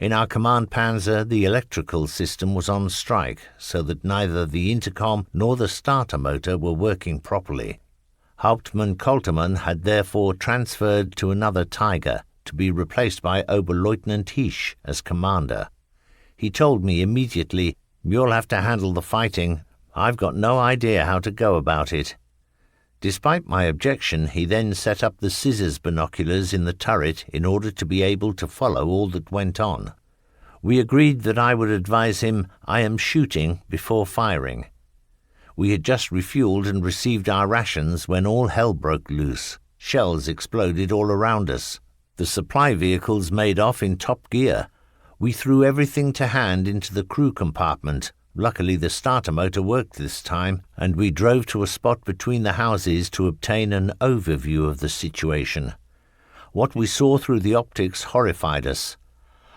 In our command panzer, the electrical system was on strike, so that neither the intercom nor the starter motor were working properly. Hauptmann Koltermann had therefore transferred to another Tiger, to be replaced by Oberleutnant Hisch as commander. He told me immediately, "You'll have to handle the fighting. I've got no idea how to go about it." Despite my objection, he then set up the scissors binoculars in the turret in order to be able to follow all that went on. We agreed that I would advise him, "I am shooting," before firing. We had just refueled and received our rations when all hell broke loose. Shells exploded all around us. The supply vehicles made off in top gear. We threw everything to hand into the crew compartment. Luckily the starter motor worked this time, and we drove to a spot between the houses to obtain an overview of the situation. What we saw through the optics horrified us.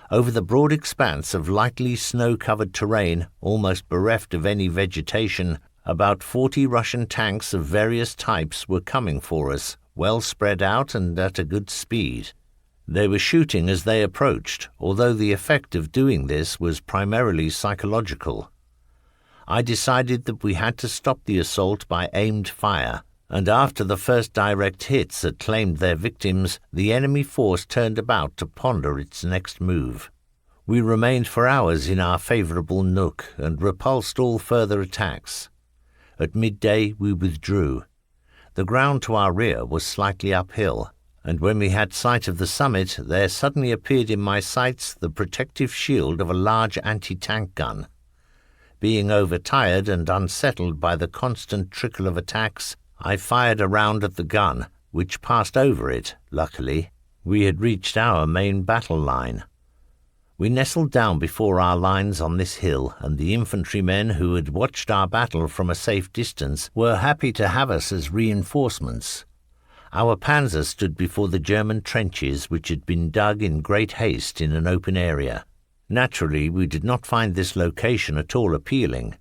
Over the broad expanse of lightly snow-covered terrain, almost bereft of any vegetation, about 40 Russian tanks of various types were coming for us, well spread out and at a good speed. They were shooting as they approached, although the effect of doing this was primarily psychological. I decided that we had to stop the assault by aimed fire, and after the first direct hits had claimed their victims, the enemy force turned about to ponder its next move. We remained for hours in our favourable nook and repulsed all further attacks. At midday we withdrew. The ground to our rear was slightly uphill, and when we had sight of the summit, there suddenly appeared in my sights the protective shield of a large anti-tank gun. Being overtired and unsettled by the constant trickle of attacks, I fired a round at the gun, which passed over it, luckily. We had reached our main battle line. We nestled down before our lines on this hill, and the infantrymen who had watched our battle from a safe distance were happy to have us as reinforcements. Our panzer stood before the German trenches, which had been dug in great haste in an open area. Naturally, we did not find this location at all appealing.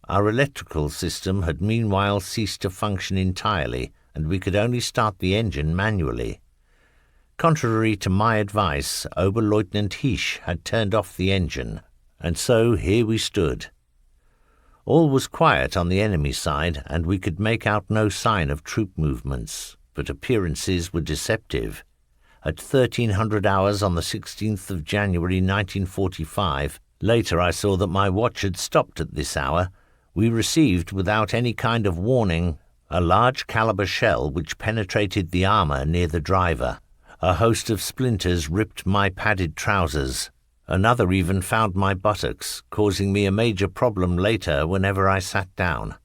Our electrical system had meanwhile ceased to function entirely, and we could only start the engine manually. Contrary to my advice, Oberleutnant Hisch had turned off the engine, and so here we stood. All was quiet on the enemy side, and we could make out no sign of troop movements, but appearances were deceptive. At 1300 hours on the 16th of January 1945, later I saw that my watch had stopped at this hour, we received, without any kind of warning, a large caliber shell which penetrated the armour near the driver. A host of splinters ripped my padded trousers. Another even found my buttocks, causing me a major problem later whenever I sat down.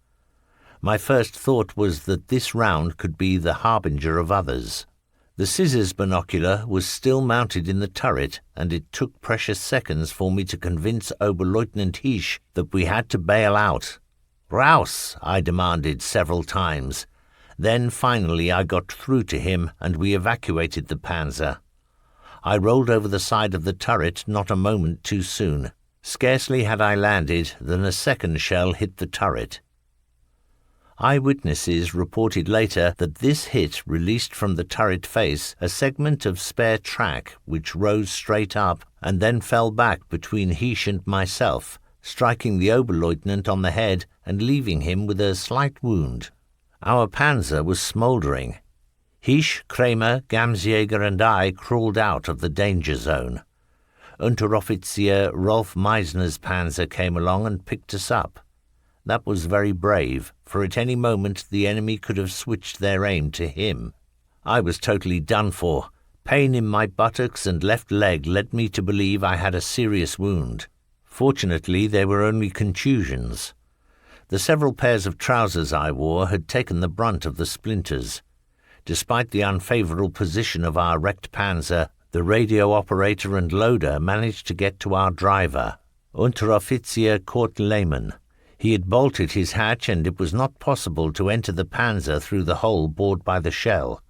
My first thought was that this round could be the harbinger of others. The scissors binocular was still mounted in the turret, and it took precious seconds for me to convince Oberleutnant Hisch that we had to bail out. "Raus!" I demanded several times. Then finally I got through to him, and we evacuated the panzer. I rolled over the side of the turret not a moment too soon. Scarcely had I landed than a second shell hit the turret. Eyewitnesses reported later that this hit released from the turret face a segment of spare track which rose straight up and then fell back between Hisch and myself, striking the Oberleutnant on the head and leaving him with a slight wound. Our panzer was smouldering. Hisch, Kramer, Gamsjäger and I crawled out of the danger zone. Unteroffizier Rolf Meisner's panzer came along and picked us up. That was very brave, for at any moment the enemy could have switched their aim to him. I was totally done for. Pain in my buttocks and left leg led me to believe I had a serious wound. Fortunately, they were only contusions. The several pairs of trousers I wore had taken the brunt of the splinters. Despite the unfavourable position of our wrecked panzer, The radio operator and loader managed to get to our driver, Unteroffizier Kurt Lehmann. He had bolted his hatch, and it was not possible to enter the Panzer through the hole bored by the shell.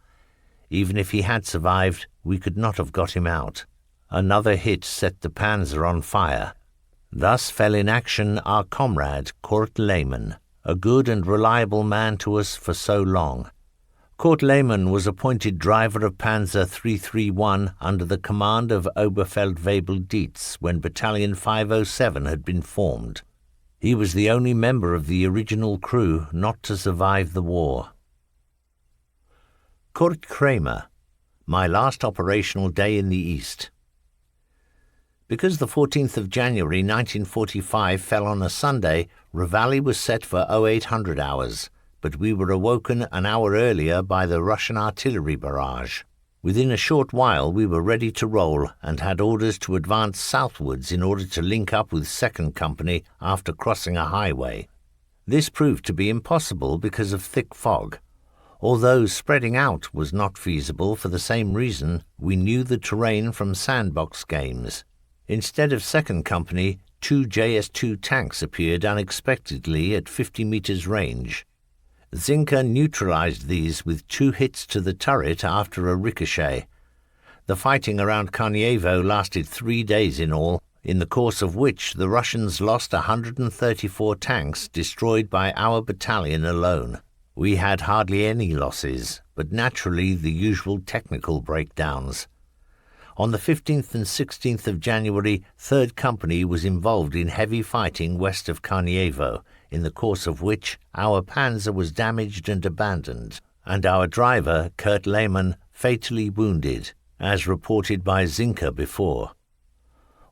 Even if he had survived, we could not have got him out. Another hit set the Panzer on fire. Thus fell in action our comrade, Kurt Lehmann, a good and reliable man to us for so long. Kurt Lehmann was appointed driver of Panzer 331 under the command of Oberfeldwebel Dietz when Battalion 507 had been formed. He was the only member of the original crew not to survive the war. Kurt Kramer, my last operational day in the East. Because the 14th of January 1945 fell on a Sunday, Reveille was set for 0800 hours, but we were awoken an hour earlier by the Russian artillery barrage. Within a short while we were ready to roll and had orders to advance southwards in order to link up with 2nd Company after crossing a highway. This proved to be impossible because of thick fog. Although spreading out was not feasible for the same reason, we knew the terrain from sandbox games. Instead of 2nd Company, 2 JS-2 tanks appeared unexpectedly at 50 meters range. Zinker neutralized these with 2 hits to the turret after a ricochet. The fighting around Karnievo lasted 3 days in all, in the course of which the Russians lost 134 tanks destroyed by our battalion alone. We had hardly any losses, but naturally the usual technical breakdowns. On the 15th and 16th of January, 3rd Company was involved in heavy fighting west of Karnievo, in the course of which our Panzer was damaged and abandoned, and our driver, Kurt Lehmann, fatally wounded, as reported by Zinker before.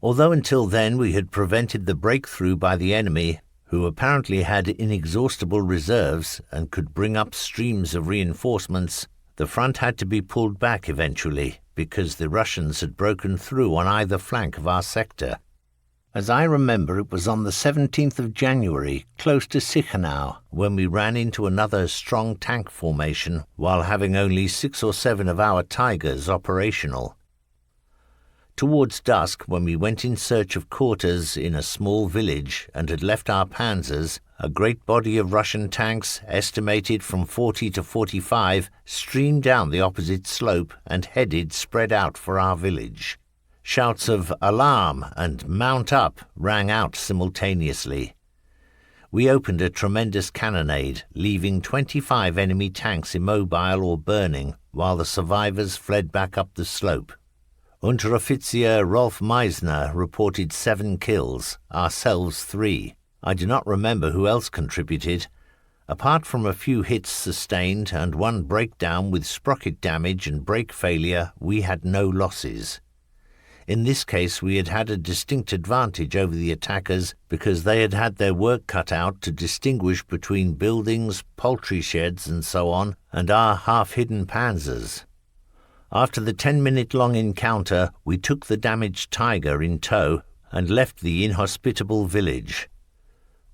Although until then we had prevented the breakthrough by the enemy, who apparently had inexhaustible reserves and could bring up streams of reinforcements, the front had to be pulled back eventually, because the Russians had broken through on either flank of our sector. As I remember, it was on the 17th of January, close to Sichenau, when we ran into another strong tank formation while having only 6 or 7 of our Tigers operational. Towards dusk, when we went in search of quarters in a small village and had left our Panzers, a great body of Russian tanks, estimated from 40 to 45, streamed down the opposite slope and headed spread out for our village. Shouts of "Alarm" and "Mount up" rang out simultaneously. We opened a tremendous cannonade, leaving 25 enemy tanks immobile or burning, while the survivors fled back up the slope. Unteroffizier Rolf Meisner reported 7 kills, ourselves 3. I do not remember who else contributed. Apart from a few hits sustained and 1 breakdown with sprocket damage and brake failure, we had no losses. In this case we had had a distinct advantage over the attackers because they had had their work cut out to distinguish between buildings, poultry sheds and so on, and our half-hidden Panzers. After the 10-minute-long encounter, we took the damaged Tiger in tow and left the inhospitable village.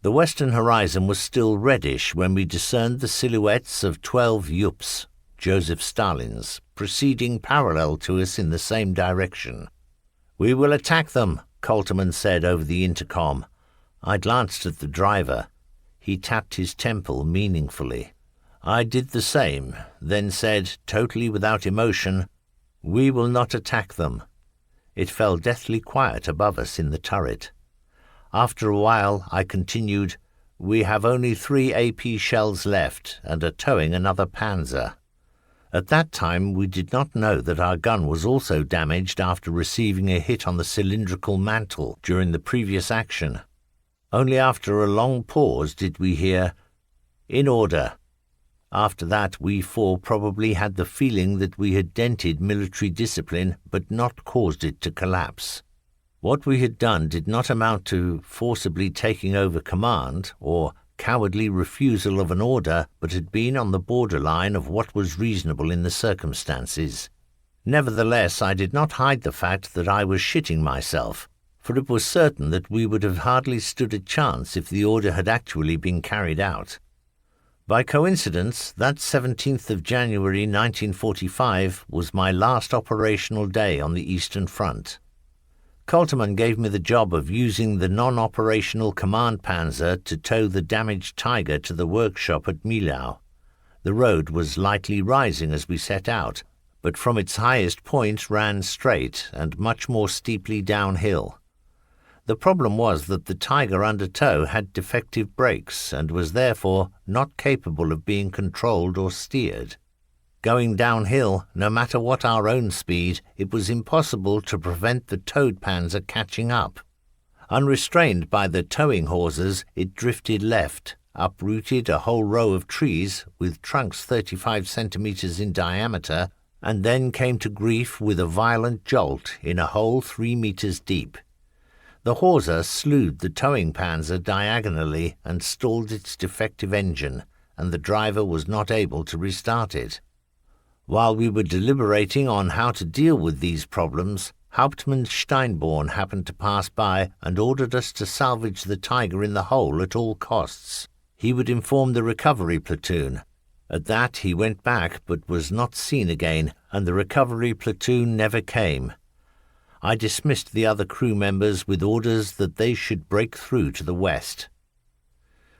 The western horizon was still reddish when we discerned the silhouettes of 12 Yups, Joseph Stalins, proceeding parallel to us in the same direction. "We will attack them," Kolterman said over the intercom. I glanced at the driver. He tapped his temple meaningfully. I did the same, then said, totally without emotion, "We will not attack them." It fell deathly quiet above us in the turret. After a while I continued, "We have only 3 AP shells left and are towing another Panzer." At that time we did not know that our gun was also damaged after receiving a hit on the cylindrical mantle during the previous action. Only after a long pause did we hear, "In order." After that we 4 probably had the feeling that we had dented military discipline but not caused it to collapse. What we had done did not amount to forcibly taking over command or cowardly refusal of an order, but had been on the borderline of what was reasonable in the circumstances. Nevertheless, I did not hide the fact that I was shitting myself, for it was certain that we would have hardly stood a chance if the order had actually been carried out. By coincidence, that 17th of January 1945 was my last operational day on the Eastern Front. Koltermann gave me the job of using the non-operational command panzer to tow the damaged Tiger to the workshop at Milau. The road was lightly rising as we set out, but from its highest point ran straight and much more steeply downhill. The problem was that the Tiger under tow had defective brakes and was therefore not capable of being controlled or steered. Going downhill, no matter what our own speed, it was impossible to prevent the towed panzer catching up. Unrestrained by the towing hawsers, it drifted left, uprooted a whole row of trees with trunks 35 centimeters in diameter, and then came to grief with a violent jolt in a hole 3 meters deep. The hawser slewed the towing panzer diagonally and stalled its defective engine, and the driver was not able to restart it. While we were deliberating on how to deal with these problems, Hauptmann Steinborn happened to pass by and ordered us to salvage the Tiger in the hole at all costs. He would inform the recovery platoon. At that he went back but was not seen again, and the recovery platoon never came. I dismissed the other crew members with orders that they should break through to the west.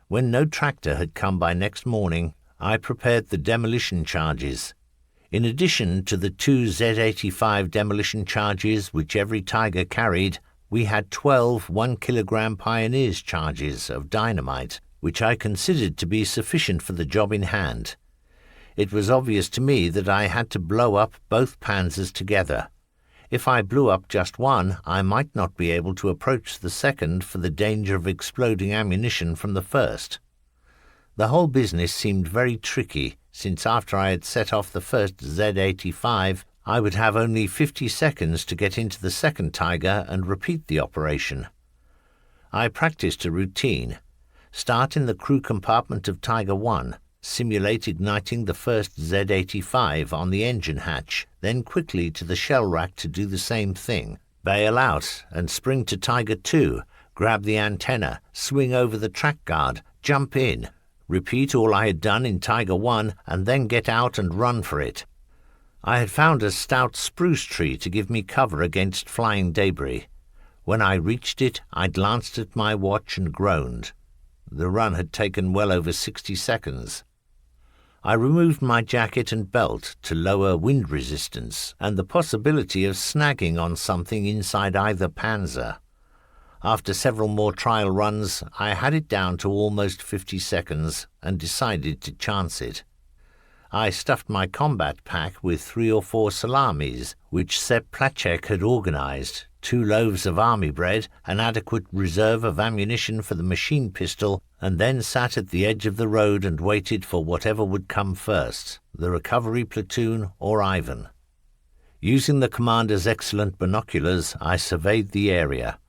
When no tractor had come by next morning, I prepared the demolition charges. In addition to the 2 Z-85 demolition charges which every Tiger carried, we had 12 1-kilogram Pioneers charges of dynamite, which I considered to be sufficient for the job in hand. It was obvious to me that I had to blow up both panzers together. If I blew up just one, I might not be able to approach the second for the danger of exploding ammunition from the first. The whole business seemed very tricky, since after I had set off the first Z-85, I would have only 50 seconds to get into the second Tiger and repeat the operation. I practiced a routine. Start in the crew compartment of Tiger 1, simulate igniting the first Z-85 on the engine hatch, then quickly to the shell rack to do the same thing, bail out and spring to Tiger 2, grab the antenna, swing over the track guard, jump in, repeat all I had done in Tiger 1, and then get out and run for it. I had found a stout spruce tree to give me cover against flying debris. When I reached it, I glanced at my watch and groaned. The run had taken well over 60 seconds. I removed my jacket and belt to lower wind resistance and the possibility of snagging on something inside either panzer. After several more trial runs, I had it down to almost 50 seconds and decided to chance it. I stuffed my combat pack with 3 or 4 salamis, which Sepp Placek had organized, 2 loaves of army bread, an adequate reserve of ammunition for the machine pistol, and then sat at the edge of the road and waited for whatever would come first, the recovery platoon or Ivan. Using the commander's excellent binoculars, I surveyed the area.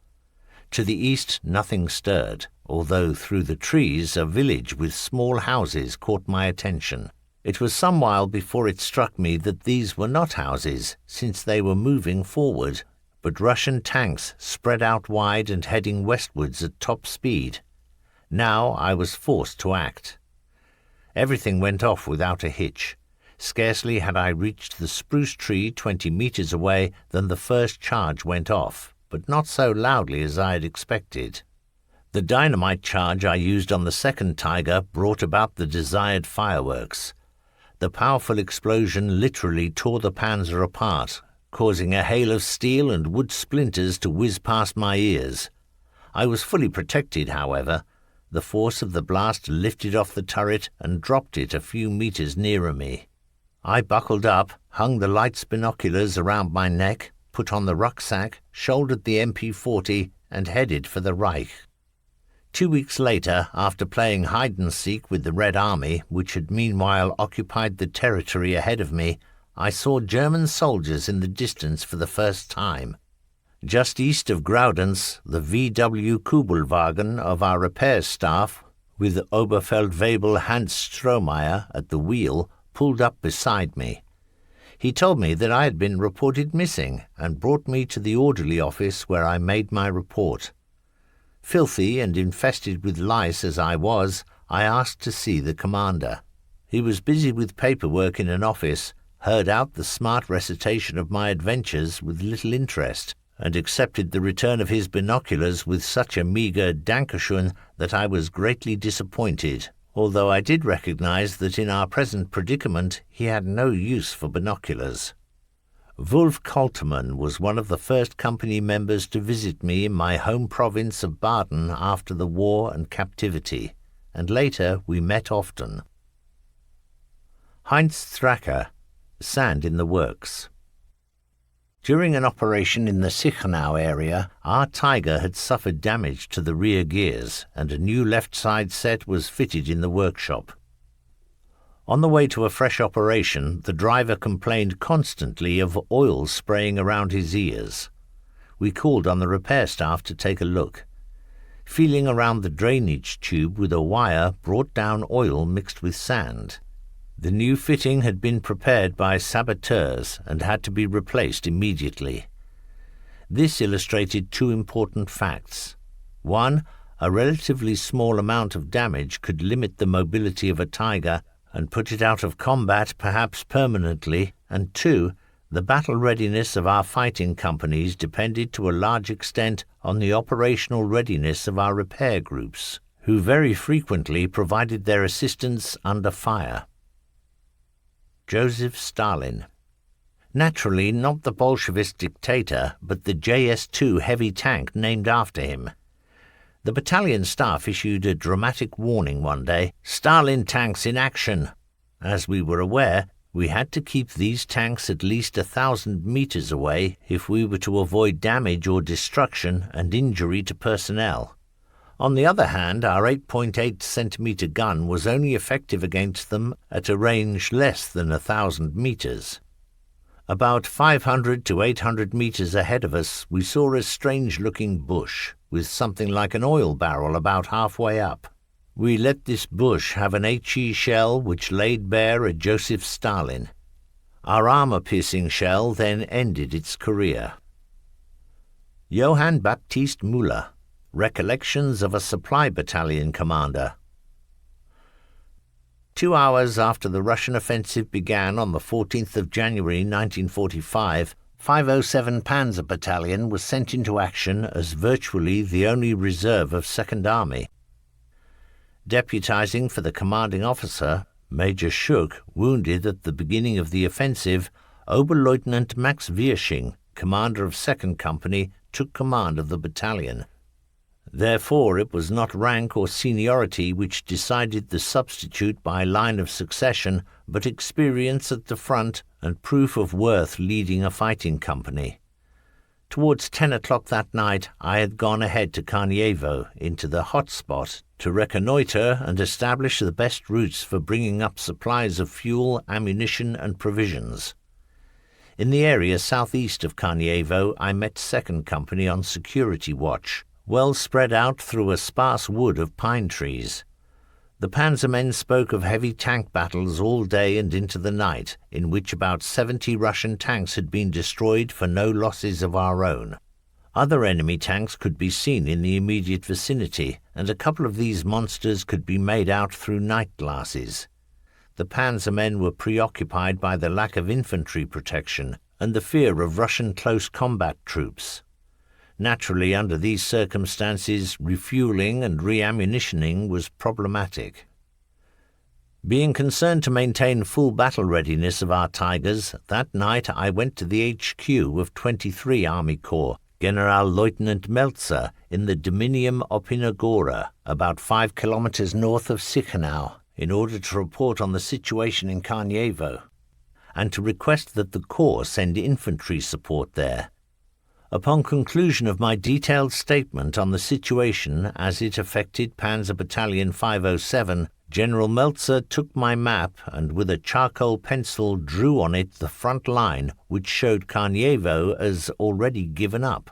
To the east nothing stirred, although through the trees a village with small houses caught my attention. It was some while before it struck me that these were not houses, since they were moving forward, but Russian tanks spread out wide and heading westwards at top speed. Now I was forced to act. Everything went off without a hitch. Scarcely had I reached the spruce tree 20 meters away than the first charge went off, but not so loudly as I had expected. The dynamite charge I used on the second Tiger brought about the desired fireworks. The powerful explosion literally tore the panzer apart, causing a hail of steel and wood splinters to whiz past my ears. I was fully protected, however. The force of the blast lifted off the turret and dropped it a few meters nearer me. I buckled up, hung the lights binoculars around my neck, put on the rucksack, shouldered the MP-40, and headed for the Reich. 2 weeks later, after playing hide-and-seek with the Red Army, which had meanwhile occupied the territory ahead of me, I saw German soldiers in the distance for the first time. Just east of Graudenz, the VW Kubelwagen of our repair staff, with Oberfeldwebel Hans Strohmeyer at the wheel, pulled up beside me. He told me that I had been reported missing and brought me to the orderly office where I made my report. Filthy and infested with lice as I was, I asked to see the commander. He was busy with paperwork in an office, heard out the smart recitation of my adventures with little interest, and accepted the return of his binoculars with such a meagre Dankeschön that I was greatly disappointed, although I did recognize that in our present predicament he had no use for binoculars. Wulf Koltermann was one of the first company members to visit me in my home province of Baden after the war and captivity, and later we met often. Heinz Thraka, Sand in the Works. During an operation in the Sichenau area, our Tiger had suffered damage to the rear gears, and a new left side set was fitted in the workshop. On the way to a fresh operation, the driver complained constantly of oil spraying around his ears. We called on the repair staff to take a look. Feeling around the drainage tube with a wire brought down oil mixed with sand. The new fitting had been prepared by saboteurs and had to be replaced immediately. This illustrated two important facts. One, a relatively small amount of damage could limit the mobility of a Tiger and put it out of combat perhaps permanently, and two, the battle readiness of our fighting companies depended to a large extent on the operational readiness of our repair groups, who very frequently provided their assistance under fire. Joseph Stalin. Naturally, not the Bolshevist dictator, but the JS-2 heavy tank named after him. The battalion staff issued a dramatic warning one day, "Stalin tanks in action." As we were aware, we had to keep these tanks at least 1,000 meters away if we were to avoid damage or destruction and injury to personnel. On the other hand, our 8.8 centimeter gun was only effective against them at a range less than 1,000 meters. About 500 to 800 meters ahead of us, we saw a strange-looking bush with something like an oil barrel about halfway up. We let this bush have an HE shell which laid bare a Joseph Stalin. Our armor-piercing shell then ended its career. Johann Baptist Müller, Recollections of a Supply Battalion Commander. 2 hours after the Russian offensive began on the 14th of January 1945, 507 Panzer Battalion was sent into action as virtually the only reserve of Second Army. Deputizing for the commanding officer, Major Schuck, wounded at the beginning of the offensive, Oberleutnant Max Wiersching, commander of 2nd Company, took command of the battalion. Therefore, it was not rank or seniority which decided the substitute by line of succession, but experience at the front and proof of worth leading a fighting company. Towards 10 o'clock that night, I had gone ahead to Karniewo into the hot spot to reconnoitre and establish the best routes for bringing up supplies of fuel, ammunition and provisions. In the area southeast of Karniewo, I met 2nd Company on security watch, well spread out through a sparse wood of pine trees. The panzermen spoke of heavy tank battles all day and into the night, in which about 70 Russian tanks had been destroyed for no losses of our own. Other enemy tanks could be seen in the immediate vicinity, and a couple of these monsters could be made out through night glasses. The panzermen were preoccupied by the lack of infantry protection and the fear of Russian close combat troops. Naturally, under these circumstances, refueling and reammunitioning was problematic. Being concerned to maintain full battle readiness of our Tigers, that night I went to the HQ of 23 Army Corps, Generalleutnant Meltzer, in the Dominium Opinagora, about 5 kilometers north of Sichenau, in order to report on the situation in Karniewo, and to request that the Corps send infantry support there. Upon conclusion of my detailed statement on the situation as it affected Panzer Battalion 507, General Meltzer took my map and with a charcoal pencil drew on it the front line, which showed Karniewo as already given up.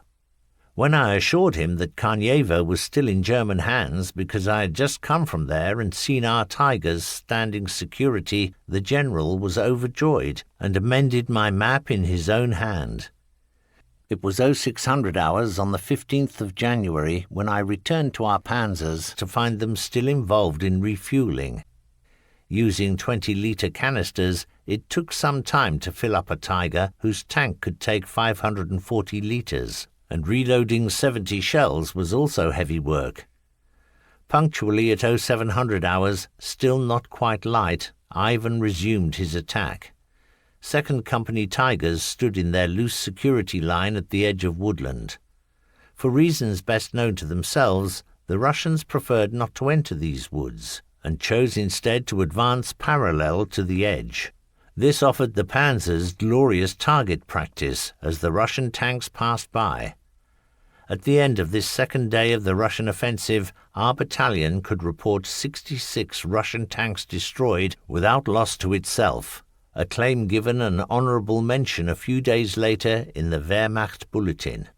When I assured him that Karniewo was still in German hands because I had just come from there and seen our Tigers standing security, the General was overjoyed and amended my map in his own hand. It was 0600 hours on the 15th of January when I returned to our panzers to find them still involved in refueling. Using 20-litre canisters, it took some time to fill up a Tiger whose tank could take 540 litres, and reloading 70 shells was also heavy work. Punctually at 0700 hours, still not quite light, Ivan resumed his attack. 2nd Company Tigers stood in their loose security line at the edge of woodland. For reasons best known to themselves, the Russians preferred not to enter these woods, and chose instead to advance parallel to the edge. This offered the panzers glorious target practice as the Russian tanks passed by. At the end of this second day of the Russian offensive, our battalion could report 66 Russian tanks destroyed without loss to itself, a claim given an honourable mention a few days later in the Wehrmacht Bulletin.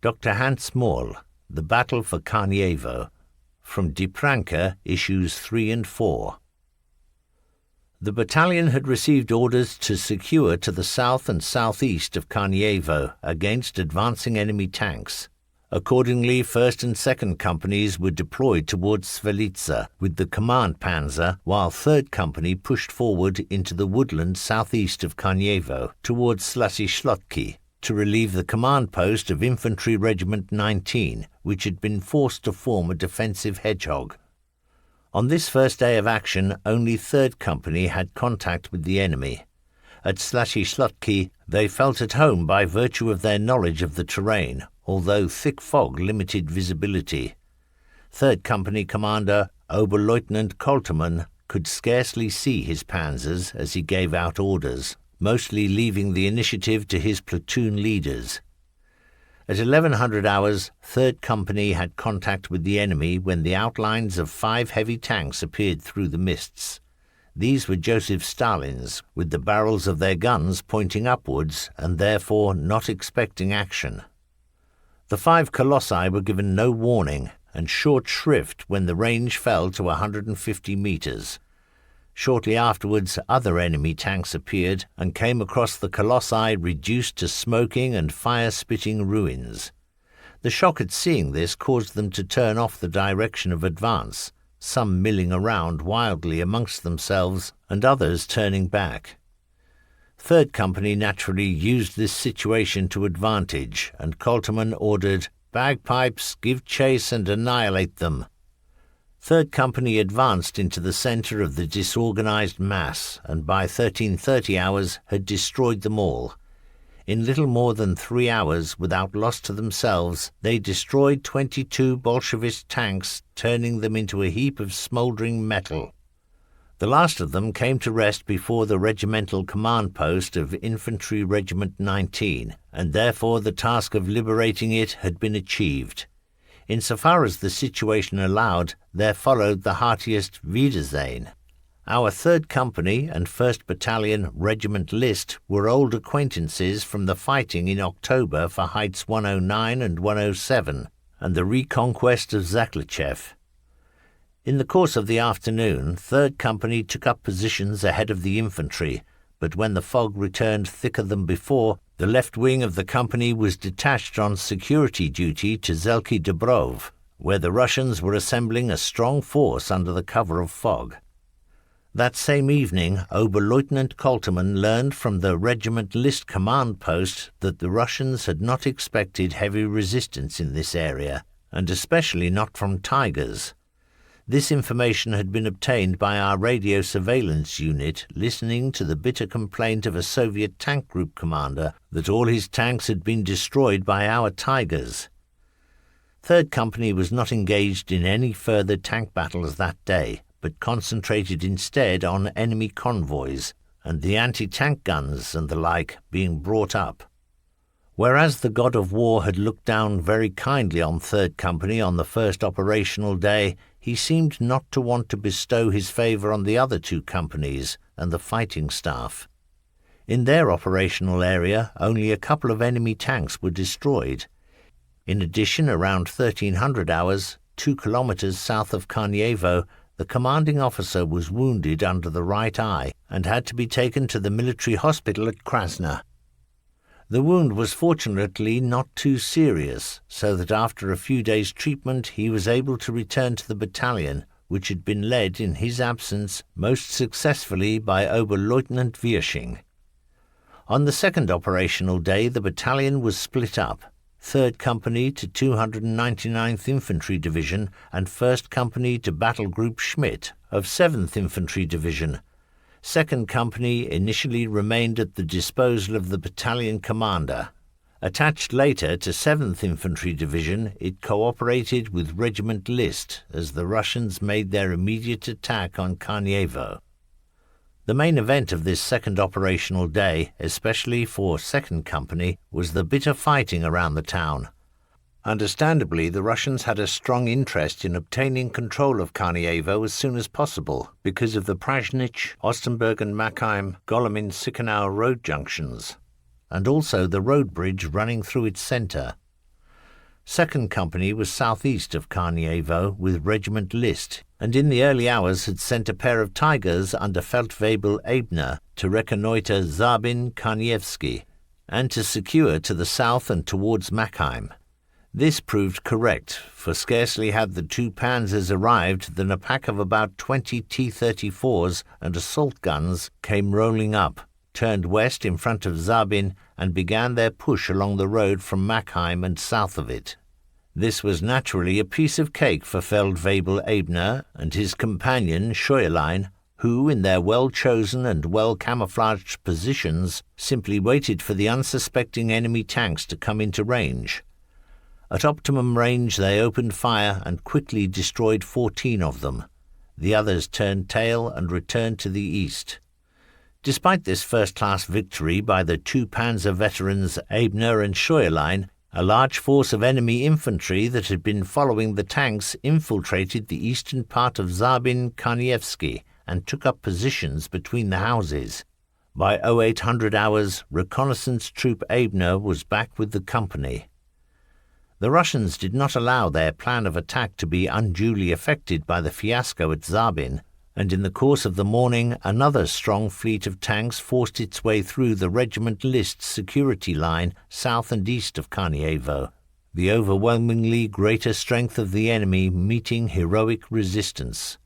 Dr. Hans Moll, The Battle for Karnievo, from Die Pranke, Issues 3 and 4. The battalion had received orders to secure to the south and southeast of Karnievo against advancing enemy tanks. Accordingly, 1st and 2nd Companies were deployed towards Svelitsa with the command panzer, while 3rd Company pushed forward into the woodland southeast of Karnievo towards Slasy-Slotki to relieve the command post of Infantry Regiment 19, which had been forced to form a defensive hedgehog. On this first day of action, only 3rd Company had contact with the enemy. At Slasy-Slotki, they felt at home by virtue of their knowledge of the terrain, although thick fog limited visibility. 3rd Company Commander Oberleutnant Koltermann could scarcely see his panzers as he gave out orders, mostly leaving the initiative to his platoon leaders. At 1100 hours, 3rd Company had contact with the enemy when the outlines of 5 heavy tanks appeared through the mists. These were Joseph Stalin's, with the barrels of their guns pointing upwards and therefore not expecting action. The 5 colossi were given no warning and short shrift when the range fell to 150 metres. Shortly afterwards, other enemy tanks appeared and came across the colossi reduced to smoking and fire-spitting ruins. The shock at seeing this caused them to turn off the direction of advance, some milling around wildly amongst themselves and others turning back. 3rd Company naturally used this situation to advantage, and Koltermann ordered, "Bagpipes, give chase and annihilate them." 3rd Company advanced into the centre of the disorganised mass, and by 1330 hours had destroyed them all. In little more than 3 hours, without loss to themselves, they destroyed 22 Bolshevist tanks, turning them into a heap of smouldering metal. The last of them came to rest before the regimental command post of Infantry Regiment 19, and therefore the task of liberating it had been achieved. Insofar as the situation allowed, there followed the heartiest Wiedersehen. Our 3rd Company and 1st Battalion Regiment List were old acquaintances from the fighting in October for Heights 109 and 107, and the reconquest of Zaklichev. In the course of the afternoon, 3rd Company took up positions ahead of the infantry, but when the fog returned thicker than before, the left wing of the company was detached on security duty to Zelki Dobrov, where the Russians were assembling a strong force under the cover of fog. That same evening, Oberleutnant Koltermann learned from the Regiment List command post that the Russians had not expected heavy resistance in this area, and especially not from Tigers. This information had been obtained by our radio surveillance unit listening to the bitter complaint of a Soviet tank group commander that all his tanks had been destroyed by our Tigers. 3rd Company was not engaged in any further tank battles that day, but concentrated instead on enemy convoys and the anti-tank guns and the like being brought up. Whereas the God of War had looked down very kindly on 3rd Company on the first operational day, he seemed not to want to bestow his favour on the other 2 companies and the fighting staff. In their operational area, only a couple of enemy tanks were destroyed. In addition, around 1300 hours, 2 kilometres south of Karnievo, the commanding officer was wounded under the right eye and had to be taken to the military hospital at Krasna. The wound was fortunately not too serious, so that after a few days' treatment he was able to return to the battalion, which had been led in his absence most successfully by Oberleutnant Wirsching. On the second operational day the battalion was split up, 3rd Company to 299th Infantry Division and 1st Company to Battle Group Schmidt of 7th Infantry Division. 2nd Company initially remained at the disposal of the battalion commander. Attached later to 7th Infantry Division, it cooperated with Regiment List as the Russians made their immediate attack on Karnievo. The main event of this second operational day, especially for 2nd Company, was the bitter fighting around the town. Understandably, the Russians had a strong interest in obtaining control of Karnievo as soon as possible because of the Prasnich, Ostenburg and Machheim, Golomin-Sichenau road junctions, and also the road bridge running through its centre. 2nd Company was southeast of Karnievo with Regiment List, and in the early hours had sent a pair of Tigers under Feldwebel Ebner to reconnoitre Zabin-Karnievsky and to secure to the south and towards Machheim. This proved correct, for scarcely had the 2 panzers arrived than a pack of about 20 T-34s and assault guns came rolling up, turned west in front of Zabin and began their push along the road from Machheim and south of it. This was naturally a piece of cake for Feldwebel Ebner and his companion Scheuerlein, who, in their well-chosen and well-camouflaged positions, simply waited for the unsuspecting enemy tanks to come into range. At optimum range they opened fire and quickly destroyed 14 of them. The others turned tail and returned to the east. Despite this first-class victory by the 2 Panzer veterans Ebner and Scheuerlein, a large force of enemy infantry that had been following the tanks infiltrated the eastern part of Zabin-Karnievsky and took up positions between the houses. By 0800 hours, reconnaissance troop Ebner was back with the company. The Russians did not allow their plan of attack to be unduly affected by the fiasco at Zabin, and in the course of the morning another strong fleet of tanks forced its way through the Regiment List security line south and east of Karnievo, the overwhelmingly greater strength of the enemy meeting heroic resistance.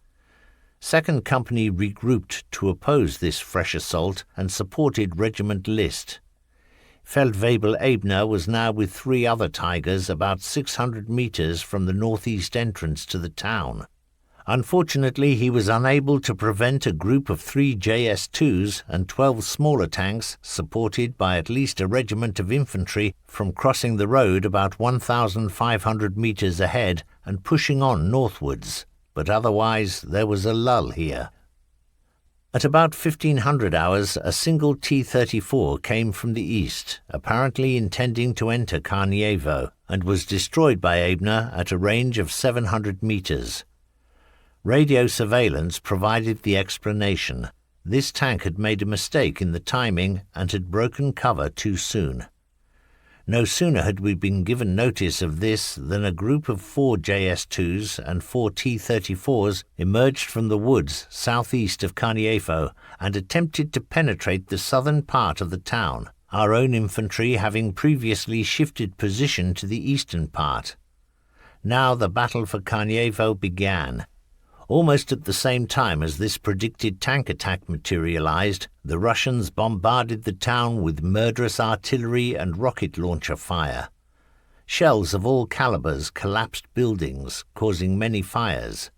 2nd Company regrouped to oppose this fresh assault and supported Regiment List. Feldwebel Ebner was now with 3 other Tigers about 600 metres from the northeast entrance to the town. Unfortunately, he was unable to prevent a group of 3 JS2s and 12 smaller tanks, supported by at least a regiment of infantry, from crossing the road about 1,500 metres ahead and pushing on northwards, but otherwise there was a lull here. At about 1500 hours, a single T-34 came from the east, apparently intending to enter Karnievo, and was destroyed by Ebner at a range of 700 metres. Radio surveillance provided the explanation. This tank had made a mistake in the timing and had broken cover too soon. No sooner had we been given notice of this than a group of 4 JS2s and 4 T-34s emerged from the woods southeast of Karnievo and attempted to penetrate the southern part of the town, our own infantry having previously shifted position to the eastern part. Now the battle for Karnievo began. Almost at the same time as this predicted tank attack materialized, the Russians bombarded the town with murderous artillery and rocket launcher fire. Shells of all calibers collapsed buildings, causing many fires.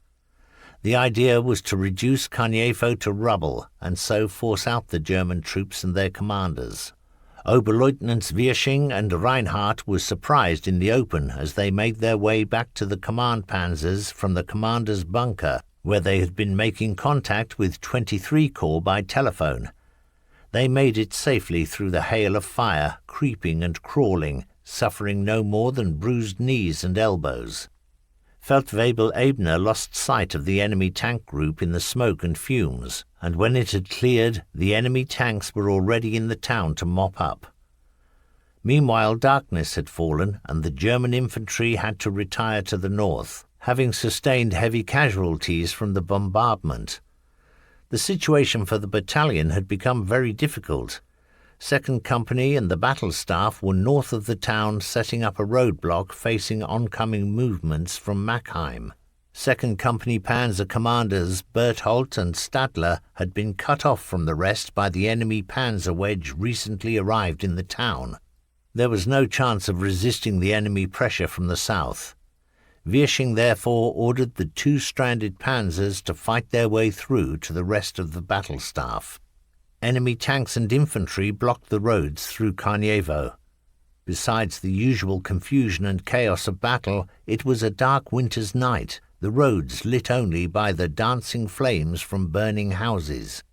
The idea was to reduce Karnievo to rubble and so force out the German troops and their commanders. Oberleutnants Wirsching and Reinhardt were surprised in the open as they made their way back to the command panzers from the commander's bunker, where they had been making contact with 23 Corps by telephone. They made it safely through the hail of fire, creeping and crawling, suffering no more than bruised knees and elbows. Feldwebel Ebner lost sight of the enemy tank group in the smoke and fumes, and when it had cleared, the enemy tanks were already in the town to mop up. Meanwhile, darkness had fallen, and the German infantry had to retire to the north, having sustained heavy casualties from the bombardment. The situation for the battalion had become very difficult. 2nd Company and the battle staff were north of the town, setting up a roadblock facing oncoming movements from Machheim. 2nd Company Panzer commanders Berthold and Stadler had been cut off from the rest by the enemy panzer wedge recently arrived in the town. There was no chance of resisting the enemy pressure from the south. Wirsching therefore ordered the 2 stranded panzers to fight their way through to the rest of the battle staff. Enemy tanks and infantry blocked the roads through Karniewo. Besides the usual confusion and chaos of battle, it was a dark winter's night, the roads lit only by the dancing flames from burning houses.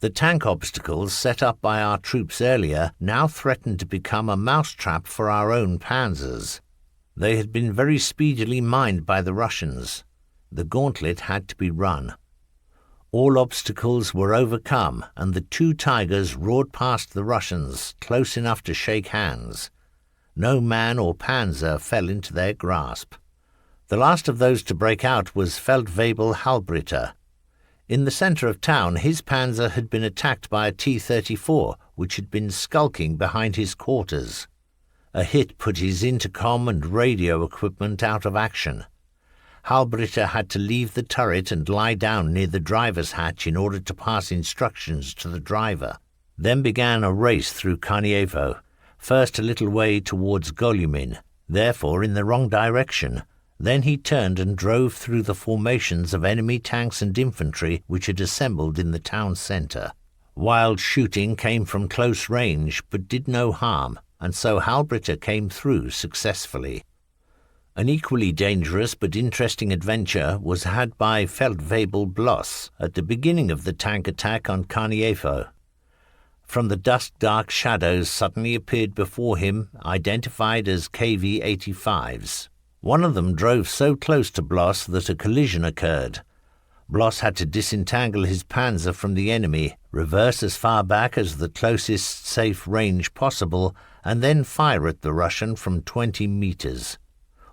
The tank obstacles set up by our troops earlier now threatened to become a mousetrap for our own panzers. They had been very speedily mined by the Russians. The gauntlet had to be run. All obstacles were overcome, and the 2 Tigers roared past the Russians, close enough to shake hands. No man or panzer fell into their grasp. The last of those to break out was Feldwebel Halbritter. In the centre of town, his panzer had been attacked by a T-34, which had been skulking behind his quarters. A hit put his intercom and radio equipment out of action. Halbritter had to leave the turret and lie down near the driver's hatch in order to pass instructions to the driver. Then began a race through Karniewo, first a little way towards Golymin, therefore in the wrong direction. Then he turned and drove through the formations of enemy tanks and infantry which had assembled in the town centre. Wild shooting came from close range, but did no harm, and so Halbritter came through successfully. An equally dangerous but interesting adventure was had by Feldwebel Bloss at the beginning of the tank attack on Karniewo. From the dusk-dark shadows suddenly appeared before him, identified as KV-85s. One of them drove so close to Bloss that a collision occurred. Bloss had to disentangle his panzer from the enemy, reverse as far back as the closest safe range possible, and then fire at the Russian from 20 meters.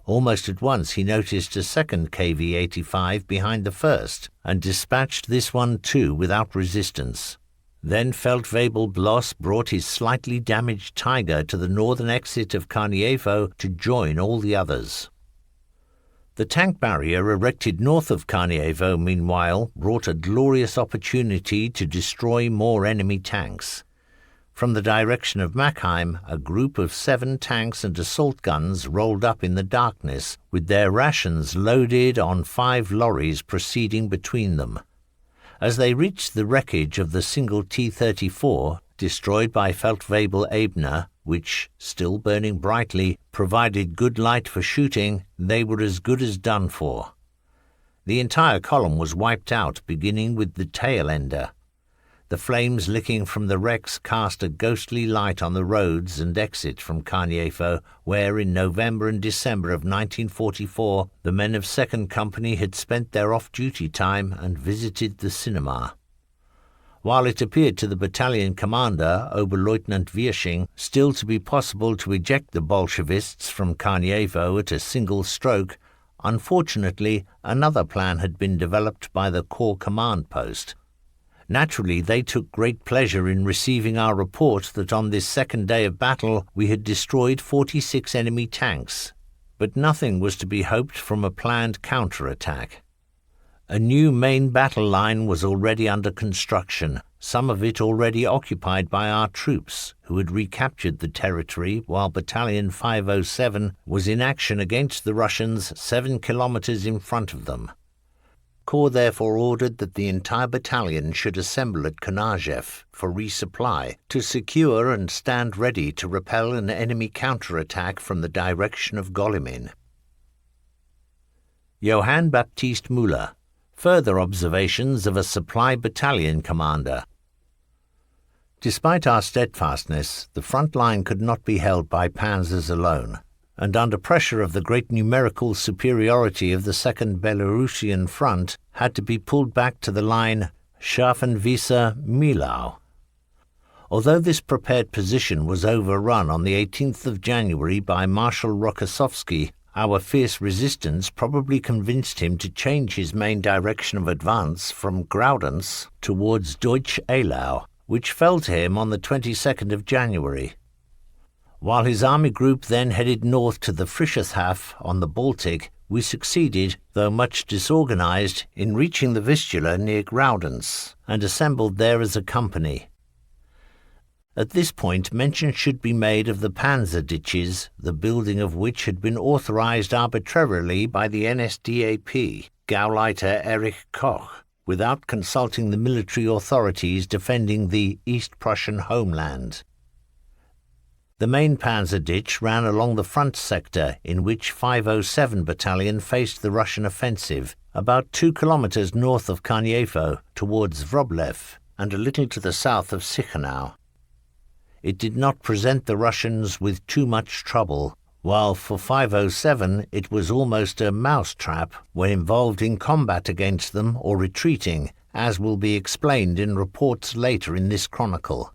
Almost at once he noticed a second KV-85 behind the first, and dispatched this one too without resistance. Then Feldwebel Bloss brought his slightly damaged Tiger to the northern exit of Karniewo to join all the others. The tank barrier erected north of Karniewo, meanwhile, brought a glorious opportunity to destroy more enemy tanks. From the direction of Machheim, a group of 7 tanks and assault guns rolled up in the darkness, with their rations loaded on 5 lorries proceeding between them. As they reached the wreckage of the single T-34, destroyed by Feldwebel Ebner, which, still burning brightly, provided good light for shooting, they were as good as done for. The entire column was wiped out, beginning with the tail ender. The flames licking from the wrecks cast a ghostly light on the roads and exit from Karniewo, where in November and December of 1944 the men of 2nd Company had spent their off-duty time and visited the cinema. While it appeared to the battalion commander, Oberleutnant Wirsching, still to be possible to eject the Bolshevists from Karniewo at a single stroke, unfortunately another plan had been developed by the Corps Command Post. Naturally, they took great pleasure in receiving our report that on this second day of battle we had destroyed 46 enemy tanks, but nothing was to be hoped from a planned counter-attack. A new main battle line was already under construction, some of it already occupied by our troops, who had recaptured the territory while Battalion 507 was in action against the Russians 7 kilometers in front of them. Corps therefore ordered that the entire battalion should assemble at Konajew for resupply to secure and stand ready to repel an enemy counterattack from the direction of Golymin. Johann Baptist Müller. Further observations of a supply battalion commander. Despite our steadfastness, the front line could not be held by panzers alone, and under pressure of the great numerical superiority of the Second Belarusian Front, had to be pulled back to the line Scharfenwieser-Mielau. Although this prepared position was overrun on the 18th of January by Marshal Rokossovsky, our fierce resistance probably convinced him to change his main direction of advance from Graudenz towards Deutsch-Eylau, which fell to him on the 22nd of January. While his army group then headed north to the Friedrichshafen on the Baltic, we succeeded, though much disorganized, in reaching the Vistula near Graudenz, and assembled there as a company. At this point, mention should be made of the panzer ditches, the building of which had been authorized arbitrarily by the NSDAP, Gauleiter Erich Koch, without consulting the military authorities defending the East Prussian homeland. The main panzer ditch ran along the front sector in which 507 Battalion faced the Russian offensive, about 2 kilometers north of Karniewo towards Wroblew and a little to the south of Sichenau. It did not present the Russians with too much trouble, while for 507 it was almost a mousetrap when involved in combat against them or retreating, as will be explained in reports later in this chronicle.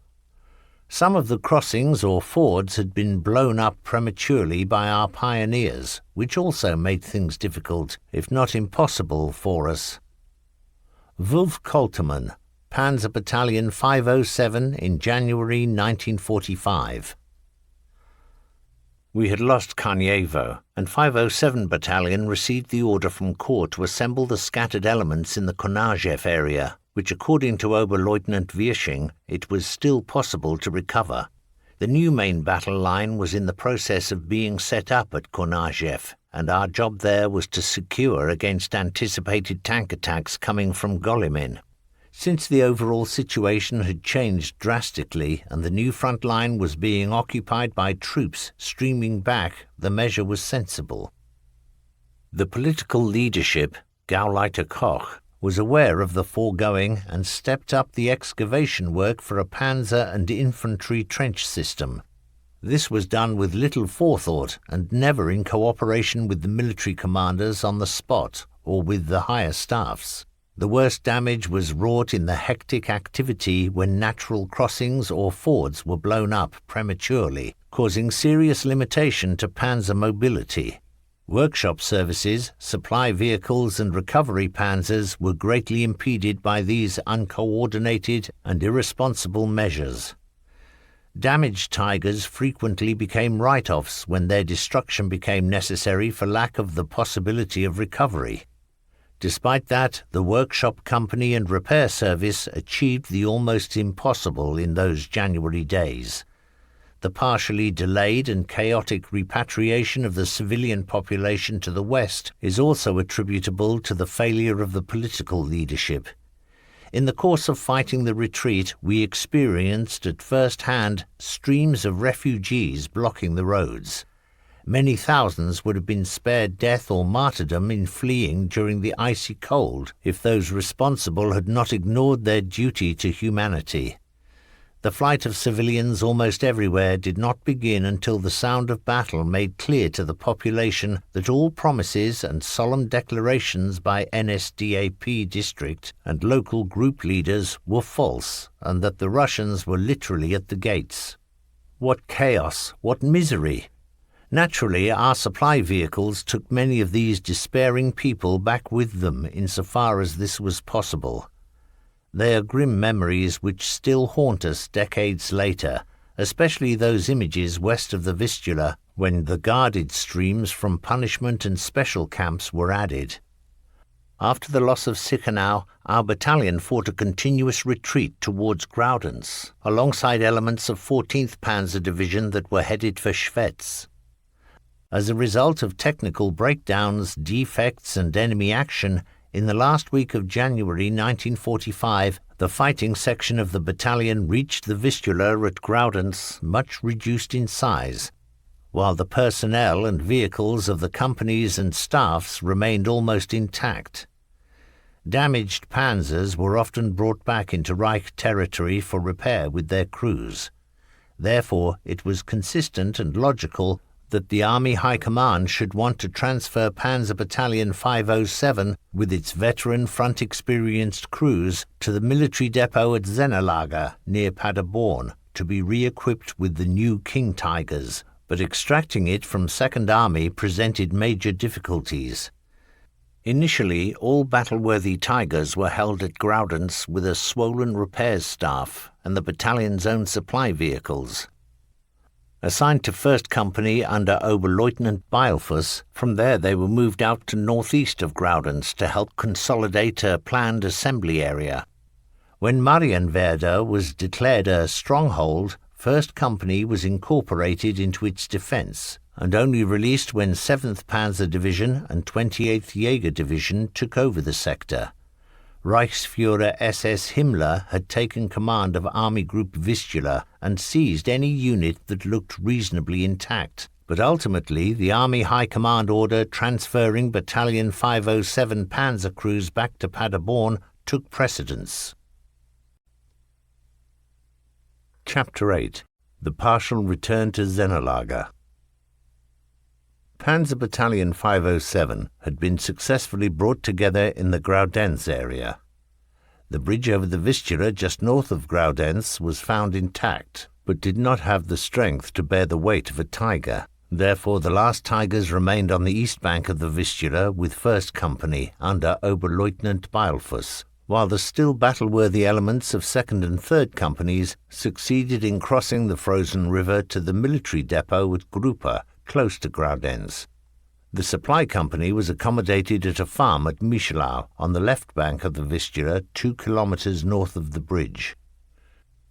Some of the crossings or fords had been blown up prematurely by our pioneers, which also made things difficult, if not impossible, for us. Wulf Koltermann, Panzer Battalion 507 in January 1945. We had lost Karniewo, and 507 Battalion received the order from Corps to assemble the scattered elements in the Konajew area, which according to Oberleutnant Wirsching, it was still possible to recover. The new main battle line was in the process of being set up at Konajew, and our job there was to secure against anticipated tank attacks coming from Golymin. Since the overall situation had changed drastically and the new front line was being occupied by troops streaming back, the measure was sensible. The political leadership, Gauleiter Koch, was aware of the foregoing and stepped up the excavation work for a panzer and infantry trench system. This was done with little forethought and never in cooperation with the military commanders on the spot or with the higher staffs. The worst damage was wrought in the hectic activity when natural crossings or fords were blown up prematurely, causing serious limitation to panzer mobility. Workshop services, supply vehicles and recovery panzers were greatly impeded by these uncoordinated and irresponsible measures. Damaged Tigers frequently became write-offs when their destruction became necessary for lack of the possibility of recovery. Despite that, the workshop company and repair service achieved the almost impossible in those January days. The partially delayed and chaotic repatriation of the civilian population to the west is also attributable to the failure of the political leadership. In the course of fighting the retreat, we experienced at first hand streams of refugees blocking the roads. Many thousands would have been spared death or martyrdom in fleeing during the icy cold if those responsible had not ignored their duty to humanity. The flight of civilians almost everywhere did not begin until the sound of battle made clear to the population that all promises and solemn declarations by NSDAP district and local group leaders were false and that the Russians were literally at the gates. What chaos, what misery! Naturally, our supply vehicles took many of these despairing people back with them insofar as this was possible. They are grim memories which still haunt us decades later, especially those images west of the Vistula when the guarded streams from punishment and special camps were added. After the loss of Sichenau, our battalion fought a continuous retreat towards Graudenz, alongside elements of 14th Panzer Division that were headed for Schwetz. As a result of technical breakdowns, defects and enemy action, in the last week of January 1945, the fighting section of the battalion reached the Vistula at Graudenz much reduced in size, while the personnel and vehicles of the companies and staffs remained almost intact. Damaged panzers were often brought back into Reich territory for repair with their crews. Therefore, it was consistent and logical that the Army High Command should want to transfer Panzer Battalion 507 with its veteran front-experienced crews to the military depot at Zennerlager near Paderborn to be re-equipped with the new King Tigers, but extracting it from Second Army presented major difficulties. Initially, all battle-worthy Tigers were held at Groudance with a swollen repairs staff and the battalion's own supply vehicles. Assigned to 1st Company under Oberleutnant Beilfuss, from there they were moved out to northeast of Groudance to help consolidate a planned assembly area. When Marienwerder was declared a stronghold, 1st Company was incorporated into its defence, and only released when 7th Panzer Division and 28th Jaeger Division took over the sector. Reichsführer SS Himmler had taken command of Army Group Vistula and seized any unit that looked reasonably intact, but ultimately the Army High Command order transferring Battalion 507 Panzer crews back to Paderborn took precedence. Chapter 8. The Partial Return to Zennerlager. Panzer Battalion 507 had been successfully brought together in the Groudance area. The bridge over the Vistula just north of Groudance was found intact, but did not have the strength to bear the weight of a Tiger. Therefore the last Tigers remained on the east bank of the Vistula with 1st Company under Oberleutnant Beilfuss, while the still battle-worthy elements of 2nd and 3rd Companies succeeded in crossing the frozen river to the military depot at Gruppe, close to Groudance. The supply company was accommodated at a farm at Michelau on the left bank of the Vistula, 2 kilometres north of the bridge.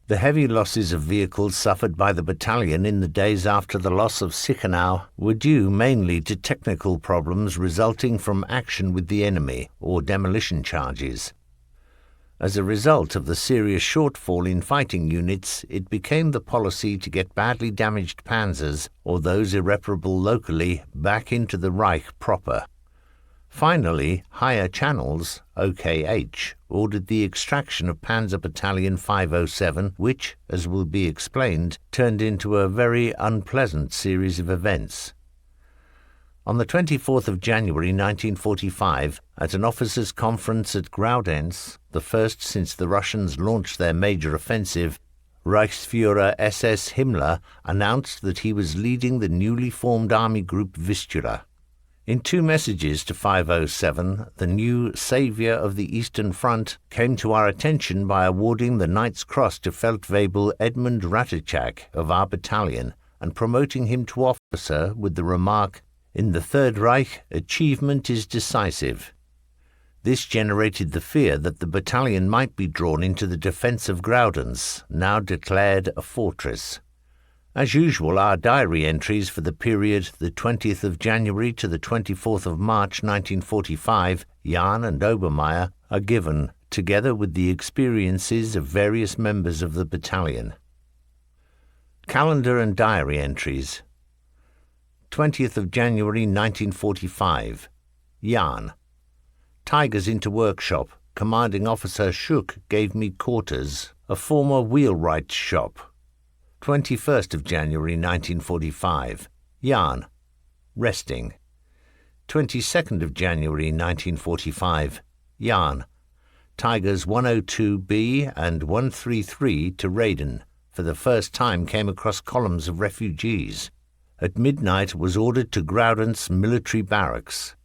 The heavy losses of vehicles suffered by the battalion in the days after the loss of Sichenau were due mainly to technical problems resulting from action with the enemy or demolition charges. As a result of the serious shortfall in fighting units, it became the policy to get badly damaged panzers, or those irreparable locally, back into the Reich proper. Finally, Higher Channels, OKH, ordered the extraction of Panzer Battalion 507, which, as will be explained, turned into a very unpleasant series of events. On the 24th of January 1945, at an officers' conference at Groudance, the first since the Russians launched their major offensive, Reichsführer SS Himmler announced that he was leading the newly formed Army Group Vistula. In 2 messages to 507, the new saviour of the Eastern Front came to our attention by awarding the Knight's Cross to Feldwebel Edmund Ratajczak of our battalion and promoting him to officer with the remark, "In the Third Reich, achievement is decisive." This generated the fear that the battalion might be drawn into the defence of Groudance, now declared a fortress. As usual, our diary entries for the period the 20th of January to the 24th of March 1945, Jahn and Obermeier, are given, together with the experiences of various members of the battalion. Calendar and diary entries. 20th of January 1945. Jahn. Tigers into workshop. Commanding Officer Schuck gave me quarters, a former wheelwright's shop. 21st of January 1945. Jahn. Resting. 22nd of January 1945. Jahn. Tigers 102B and 133 to Raiden. For the first time came across columns of refugees. At midnight was ordered to Groudance military barracks.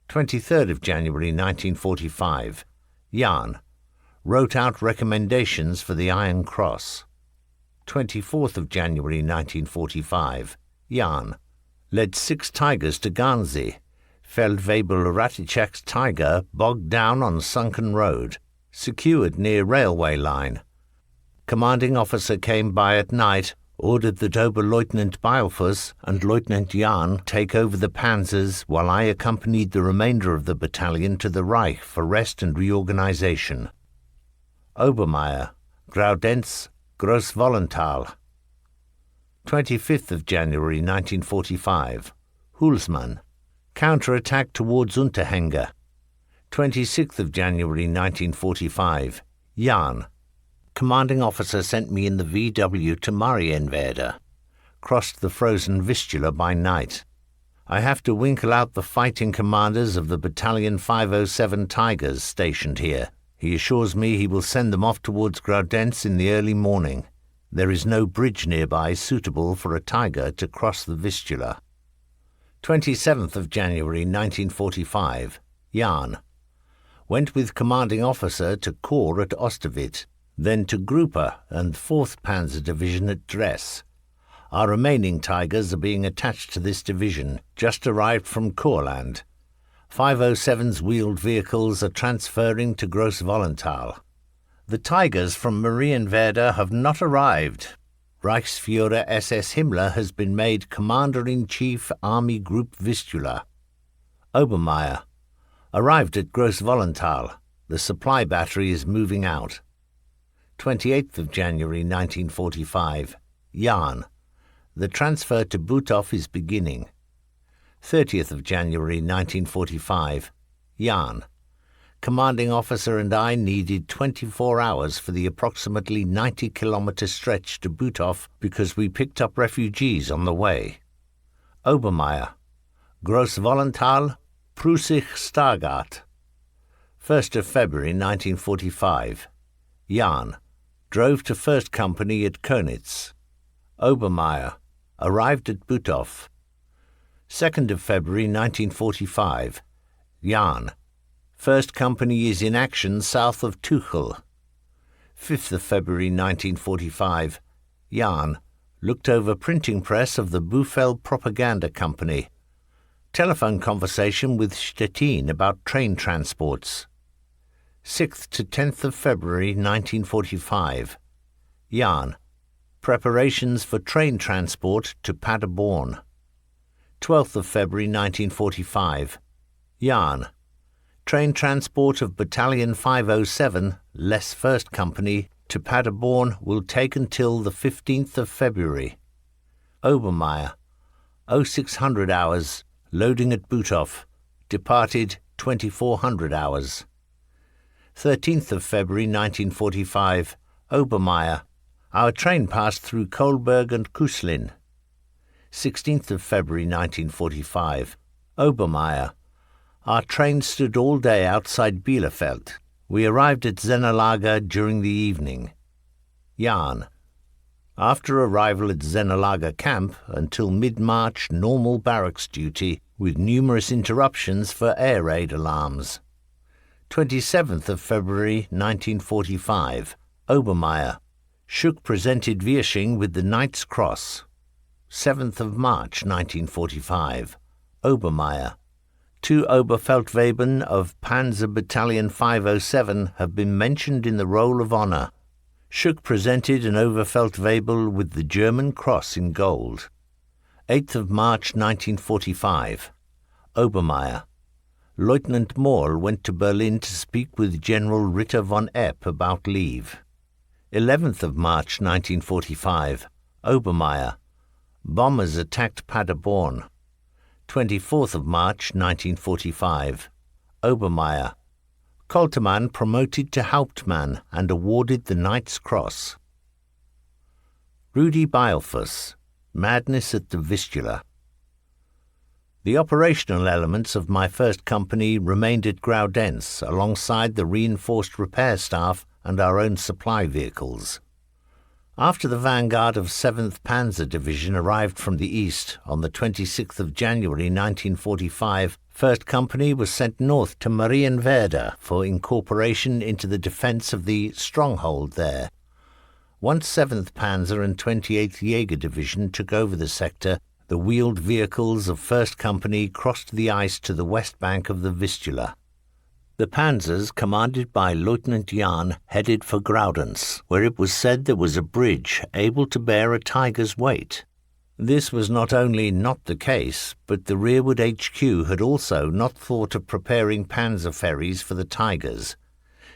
23rd of January 1945. Jahn. Wrote out recommendations for the Iron Cross. 24th of January 1945. Jahn. Led 6 Tigers to Garnsee. Feldwebel Ratajczak's Tiger bogged down on sunken road. Secured near railway line. Commanding officer came by at night, ordered that Oberleutnant Beilfuss and Lieutenant Jahn take over the panzers while I accompanied the remainder of the battalion to the Reich for rest and reorganization. Obermeier, Groudance, Grosswollenthal. 25th of January 1945. Hulsmann. Counter-attack towards Unterhänge. 26th of January 1945. Jahn. Commanding officer sent me in the VW to Marienwerder. Crossed the frozen Vistula by night. I have to winkle out the fighting commanders of the Battalion 507 Tigers stationed here. He assures me he will send them off towards Groudance in the early morning. There is no bridge nearby suitable for a Tiger to cross the Vistula. 27th of January 1945. Jan. Went with commanding officer to Corps at Osterwitz, then to Gruppe and 4th Panzer Division at Dress. Our remaining Tigers are being attached to this division, just arrived from Courland. 507's wheeled vehicles are transferring to Grosswallenthal. The Tigers from Marienwerder have not arrived. Reichsführer SS Himmler has been made Commander-in-Chief Army Group Vistula. Obermeier. Arrived at Grosswallenthal. The supply battery is moving out. 28th of January 1945. Jan. The transfer to Butow is beginning. 30th of January 1945. Jan. Commanding officer and I needed 24 hours for the approximately 90-kilometer stretch to Butow because we picked up refugees on the way. Obermeier. Grosswallenthal, Preußisch Stargard. 1st of February 1945. Jan. Drove to 1st Company at Könitz. Obermeier. Arrived at Butow. 2nd of February 1945. Jan. 1st Company is in action south of Tuchel. 5th of February 1945. Jan. Looked over printing press of the Buffel Propaganda Company. Telephone conversation with Stettin about train transports. 6th to 10th of February 1945. Jan. Preparations for train transport to Paderborn. 12th of February 1945. Jan. Train transport of Battalion 507, less 1st Company, to Paderborn will take until the 15th of February. Obermeier. 0600 hours, loading at Butow. Departed 2400 hours. 13th of February 1945. Obermeier. Our train passed through Kohlberg and Kuslin. 16th of February 1945. Obermeier. Our train stood all day outside Bielefeld. We arrived at Zennerlager during the evening. Jan. After arrival at Zennerlager camp until mid-March normal barracks duty with numerous interruptions for air raid alarms. 27th of February 1945. Obermeier. Schuck presented Wirsching with the Knight's Cross. 7th of March 1945. Obermeier. 2 Oberfeldwebel of Panzer Battalion 507 have been mentioned in the Roll of Honor. Schuck presented an Oberfeldwebel with the German Cross in gold. 8th of March 1945. Obermeier. Lieutenant Moll went to Berlin to speak with General Ritter von Epp about leave. 11th of March 1945. Obermeier. Bombers attacked Paderborn. 24th of March 1945. Obermeier. Koltermann promoted to Hauptmann and awarded the Knight's Cross. Rudi Beilfuss. Madness at the Vistula. The operational elements of my 1st Company remained at Graudenz alongside the reinforced repair staff and our own supply vehicles. After the vanguard of 7th Panzer Division arrived from the east on the 26th of January 1945, 1st Company was sent north to Marienwerder for incorporation into the defence of the stronghold there. Once 7th Panzer and 28th Jaeger Division took over the sector, the wheeled vehicles of 1st Company crossed the ice to the west bank of the Vistula. The panzers, commanded by Lieutenant Jahn, headed for Graudenz, where it was said there was a bridge able to bear a tiger's weight. This was not only not the case, but the rearward HQ had also not thought of preparing panzer ferries for the Tigers.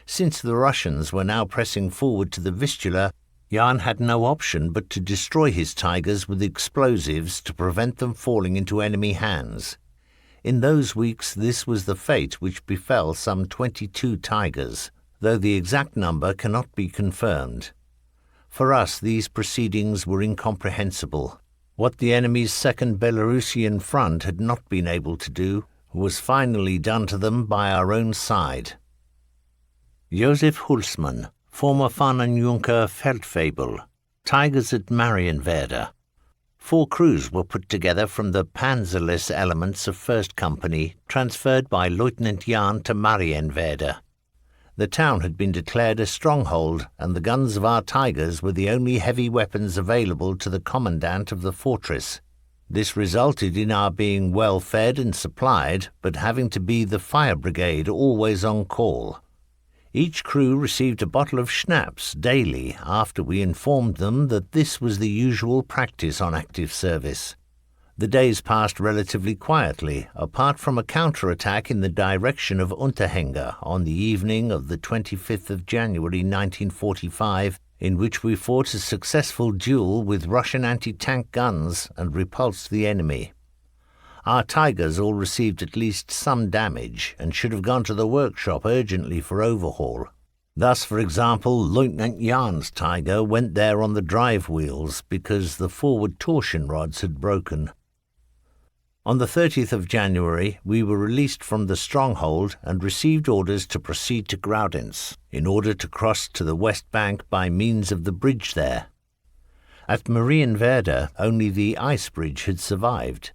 Since the Russians were now pressing forward to the Vistula, Jahn had no option but to destroy his Tigers with explosives to prevent them falling into enemy hands. In those weeks this was the fate which befell some 22 Tigers, though the exact number cannot be confirmed. For us these proceedings were incomprehensible. What the enemy's second Belarusian front had not been able to do was finally done to them by our own side. Josef Hulsmann, former Fahnenjunker Feldwebel, Tigers at Marienwerder. 4 crews were put together from the panzerless elements of 1st Company, transferred by Lieutenant Jahn to Marienwerder. The town had been declared a stronghold, and the guns of our Tigers were the only heavy weapons available to the commandant of the fortress. This resulted in our being well fed and supplied, but having to be the fire brigade always on call. Each crew received a bottle of schnapps daily after we informed them that this was the usual practice on active service. The days passed relatively quietly, apart from a counter-attack in the direction of Unterhänge on the evening of the 25th of January 1945, in which we fought a successful duel with Russian anti-tank guns and repulsed the enemy. Our Tigers all received at least some damage and should have gone to the workshop urgently for overhaul. Thus, for example, Lieutenant Jahn's Tiger went there on the drive wheels because the forward torsion rods had broken. On the 30th of January, we were released from the stronghold and received orders to proceed to Graudenz in order to cross to the west bank by means of the bridge there. At Marienwerder, only the ice bridge had survived.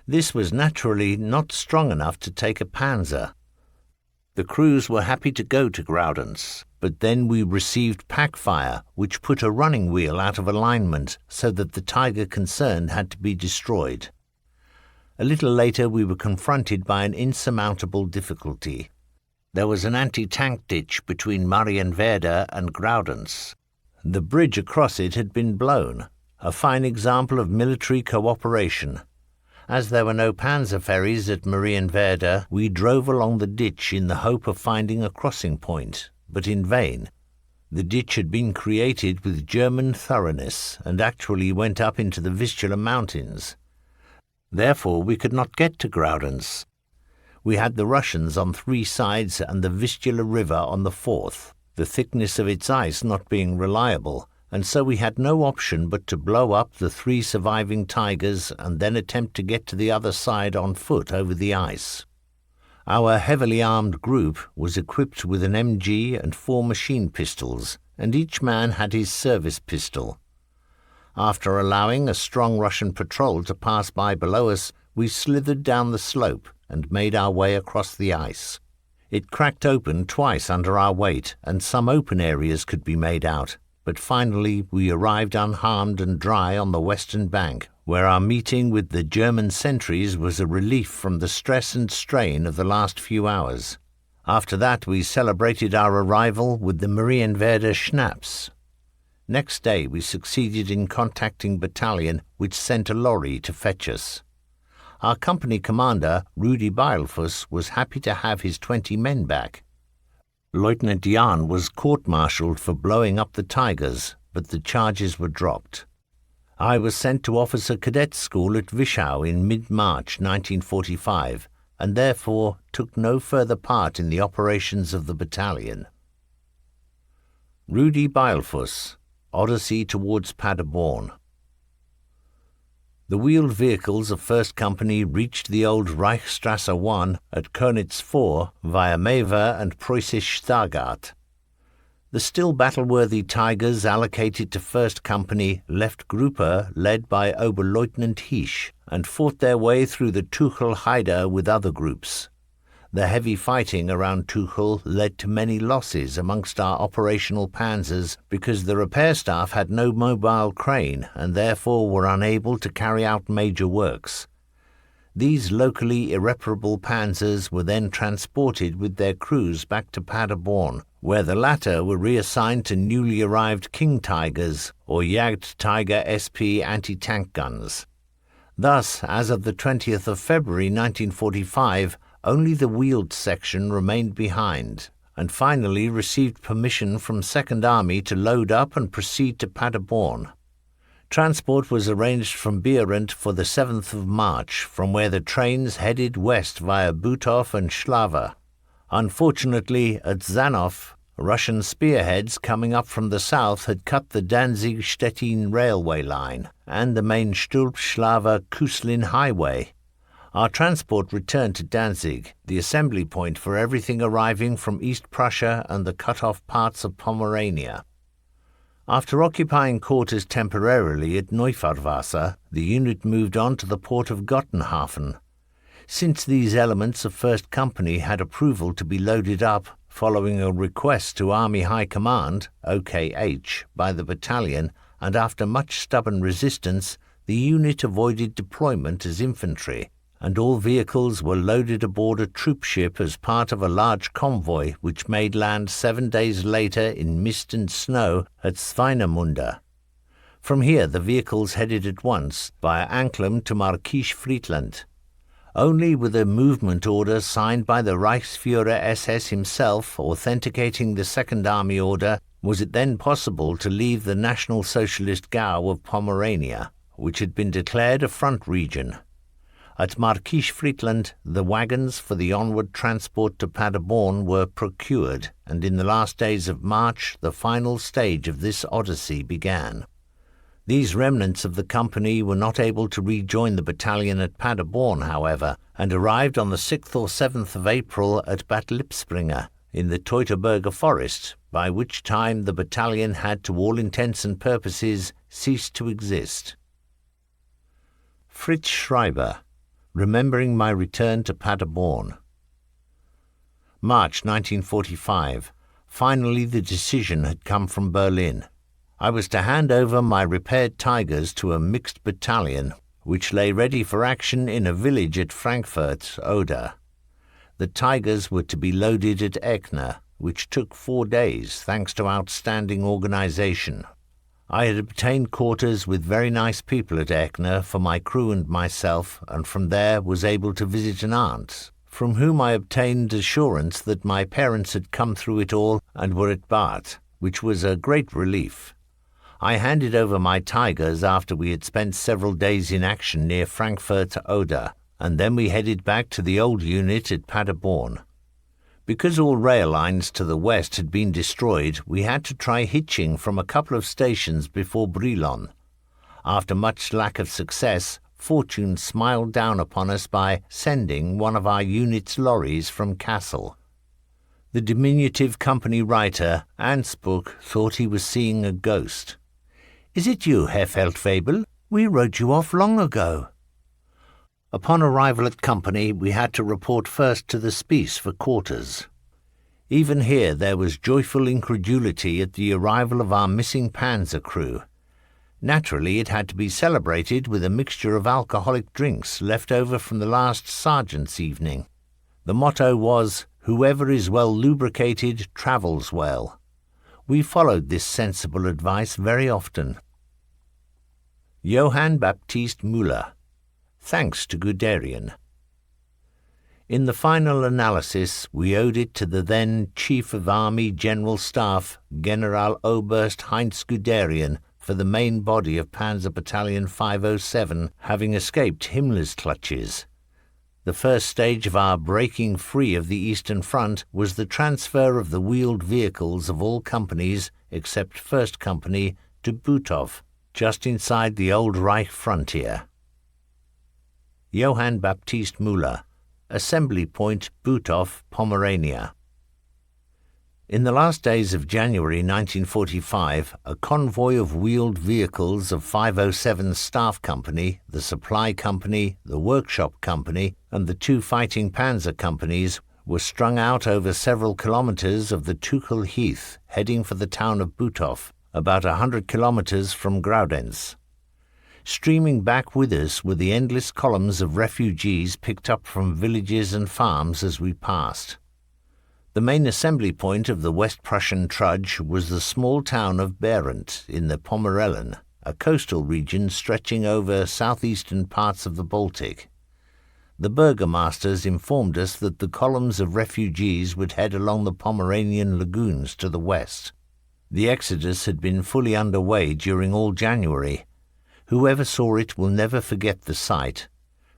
This was naturally not strong enough to take a panzer. The crews were happy to go to Graudenz, but then we received pack fire, which put a running wheel out of alignment so that the Tiger concerned had to be destroyed. A little later we were confronted by an insurmountable difficulty. There was an anti-tank ditch between Marienwerder and Graudenz. The bridge across it had been blown, a fine example of military cooperation. As there were no panzer ferries at Marienwerder, we drove along the ditch in the hope of finding a crossing point, but in vain. The ditch had been created with German thoroughness and actually went up into the Vistula Mountains. Therefore, we could not get to Graudenz. We had the Russians on 3 sides and the Vistula River on the 4th, the thickness of its ice not being reliable, and so we had no option but to blow up the 3 surviving Tigers and then attempt to get to the other side on foot over the ice. Our heavily armed group was equipped with an MG and 4 machine pistols, and each man had his service pistol. After allowing a strong Russian patrol to pass by below us, we slithered down the slope and made our way across the ice. It cracked open twice under our weight, and some open areas could be made out, but finally we arrived unharmed and dry on the western bank, where our meeting with the German sentries was a relief from the stress and strain of the last few hours. After that we celebrated our arrival with the Marienwerder schnapps. Next day we succeeded in contacting battalion, which sent a lorry to fetch us. Our company commander, Rudi Beilfuss, was happy to have his 20 men back. Lieutenant Jahn was court-martialed for blowing up the Tigers, but the charges were dropped. I was sent to officer cadet school at Wischau in mid-March 1945, and therefore took no further part in the operations of the battalion. Rudi Beilfuss, Odyssey towards Paderborn. The wheeled vehicles of 1st Company reached the old Reichsstrasse 1 at Könitz 4 via Mever and Preußisch Stargard. The still battle-worthy Tigers allocated to 1st Company left Gruppe led by Oberleutnant Hisch and fought their way through the Tuchel Haida with other groups. The heavy fighting around Tuchel led to many losses amongst our operational panzers because the repair staff had no mobile crane and therefore were unable to carry out major works. These locally irreparable panzers were then transported with their crews back to Paderborn, where the latter were reassigned to newly arrived King Tigers or Jagdtiger SP anti-tank guns. Thus, as of the 20th of February 1945, only the wheeled section remained behind, and finally received permission from 2nd Army to load up and proceed to Paderborn. Transport was arranged from Beirut for the 7th of March, from where the trains headed west via Butov and Schlava. Unfortunately, at Zanoff, Russian spearheads coming up from the south had cut the Danzig-Stettin railway line and the main Stulp-Schlava-Kuslin highway. Our transport returned to Danzig, the assembly point for everything arriving from East Prussia and the cut-off parts of Pomerania. After occupying quarters temporarily at Neufahrwasser, the unit moved on to the port of Gottenhafen. Since these elements of 1st Company had approval to be loaded up, following a request to Army High Command, OKH, by the battalion, and after much stubborn resistance, the unit avoided deployment as infantry, and all vehicles were loaded aboard a troop ship as part of a large convoy which made land 7 days later in mist and snow at Swinemünde. From here the vehicles headed at once via Anclam to Markisch-Friedland. Only with a movement order signed by the Reichsführer SS himself authenticating the Second Army order was it then possible to leave the National Socialist Gau of Pomerania, which had been declared a front region. At Markisch-Friedland, the wagons for the onward transport to Paderborn were procured, and in the last days of March the final stage of this odyssey began. These remnants of the company were not able to rejoin the battalion at Paderborn, however, and arrived on the 6th or 7th of April at Bad Lipspringe, in the Teutoburger forest, by which time the battalion had to all intents and purposes ceased to exist. Fritz Schreiber, Remembering my return to Paderborn. March 1945. Finally the decision had come from Berlin. I was to hand over my repaired Tigers to a mixed battalion, which lay ready for action in a village at Frankfurt, Oder. The Tigers were to be loaded at Eckner, which took 4 days, thanks to outstanding organization. I had obtained quarters with very nice people at Eckner for my crew and myself, and from there was able to visit an aunt, from whom I obtained assurance that my parents had come through it all and were at Bad, which was a great relief. I handed over my Tigers after we had spent several days in action near Frankfurt Oder, and then we headed back to the old unit at Paderborn. Because all rail lines to the west had been destroyed, we had to try hitching from a couple of stations before Brilon. After much lack of success, fortune smiled down upon us by sending one of our unit's lorries from Kassel. The diminutive company writer, Ansbuch, thought he was seeing a ghost. "Is it you, Herr Feldwebel? We wrote you off long ago." Upon arrival at company, we had to report first to the Spiess for quarters. Even here there was joyful incredulity at the arrival of our missing panzer crew. Naturally, it had to be celebrated with a mixture of alcoholic drinks left over from the last sergeant's evening. The motto was, "Whoever is well lubricated travels well." We followed this sensible advice very often. Johann Baptist Müller. Thanks to Guderian. In the final analysis, we owed it to the then Chief of Army General Staff, Generaloberst Heinz Guderian, for the main body of Panzer Battalion 507 having escaped Himmler's clutches. The first stage of our breaking free of the Eastern Front was the transfer of the wheeled vehicles of all companies, except 1st Company, to Butow, just inside the old Reich frontier. Johann Baptist Müller, Assembly Point, Butow, Pomerania. In the last days of January 1945, a convoy of wheeled vehicles of 507's Staff Company, the Supply Company, the Workshop Company, and the 2 fighting panzer companies were strung out over several kilometers of the Tuchel Heath, heading for the town of Butow, about 100 kilometers from Graudenz. Streaming back with us were the endless columns of refugees picked up from villages and farms as we passed. The main assembly point of the West Prussian trudge was the small town of Behrendt in the Pomerellen, a coastal region stretching over southeastern parts of the Baltic. The burgomasters informed us that the columns of refugees would head along the Pomeranian lagoons to the west. The exodus had been fully underway during all January. Whoever saw it will never forget the sight.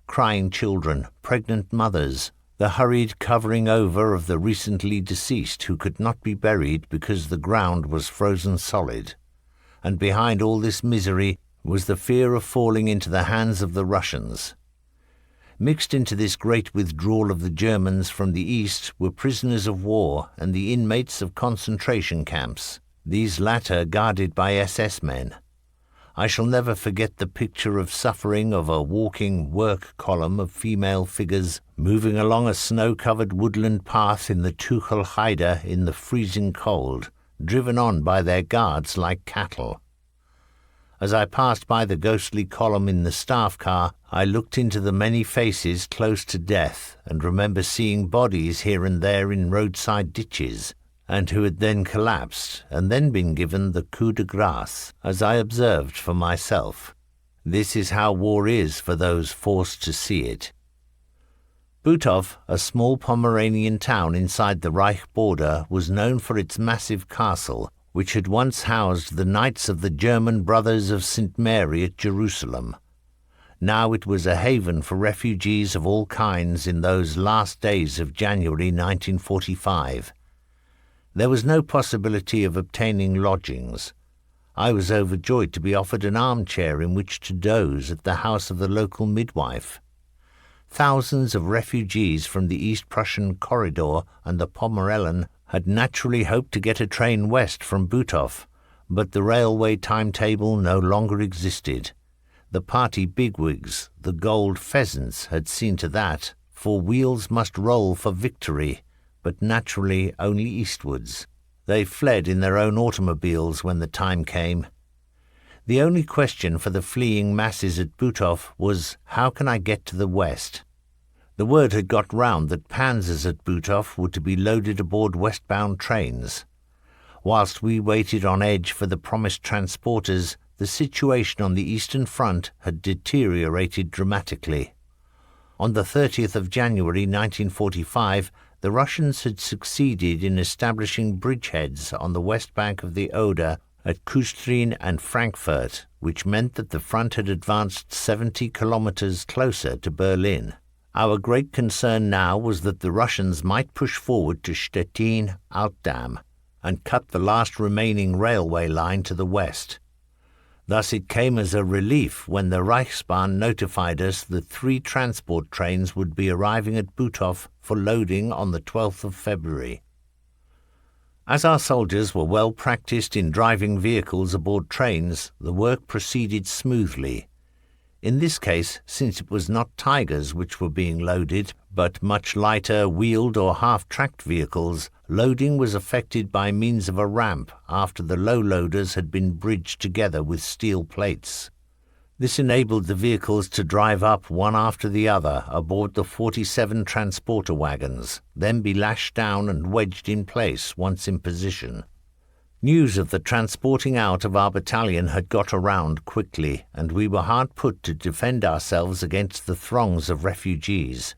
Crying children, pregnant mothers, the hurried covering over of the recently deceased who could not be buried because the ground was frozen solid. And behind all this misery was the fear of falling into the hands of the Russians. Mixed into this great withdrawal of the Germans from the east were prisoners of war and the inmates of concentration camps, these latter guarded by SS men. I shall never forget the picture of suffering of a walking work column of female figures moving along a snow-covered woodland path in the Tuchel Heide in the freezing cold, driven on by their guards like cattle. As I passed by the ghostly column in the staff car, I looked into the many faces close to death and remember seeing bodies here and there in roadside ditches, and who had then collapsed and then been given the coup de grace, as I observed for myself. This is how war is for those forced to see it. Butov, a small Pomeranian town inside the Reich border, was known for its massive castle, which had once housed the Knights of the German Brothers of St. Mary at Jerusalem. Now it was a haven for refugees of all kinds in those last days of January 1945. There was no possibility of obtaining lodgings. I was overjoyed to be offered an armchair in which to doze at the house of the local midwife. Thousands of refugees from the East Prussian corridor and the Pomerellen had naturally hoped to get a train west from Butov, but the railway timetable no longer existed. The party bigwigs, the gold pheasants, had seen to that, for wheels must roll for victory, but naturally only eastwards. They fled in their own automobiles when the time came. The only question for the fleeing masses at Butov was, how can I get to the west? The word had got round that panzers at Butov were to be loaded aboard westbound trains. Whilst we waited on edge for the promised transporters, the situation on the Eastern Front had deteriorated dramatically. On the 30th of January 1945, the Russians had succeeded in establishing bridgeheads on the west bank of the Oder at Kustrin and Frankfurt, which meant that the front had advanced 70 kilometers closer to Berlin. Our great concern now was that the Russians might push forward to Stettin, Altdam, and cut the last remaining railway line to the west. Thus it came as a relief when the Reichsbahn notified us that 3 transport trains would be arriving at Butov for loading on the 12th of February. As our soldiers were well practiced in driving vehicles aboard trains, the work proceeded smoothly. In this case, since it was not Tigers which were being loaded, but much lighter wheeled or half-tracked vehicles, loading was effected by means of a ramp after the low loaders had been bridged together with steel plates. This enabled the vehicles to drive up one after the other aboard the 47 transporter wagons, then be lashed down and wedged in place once in position. News of the transporting out of our battalion had got around quickly, and we were hard put to defend ourselves against the throngs of refugees.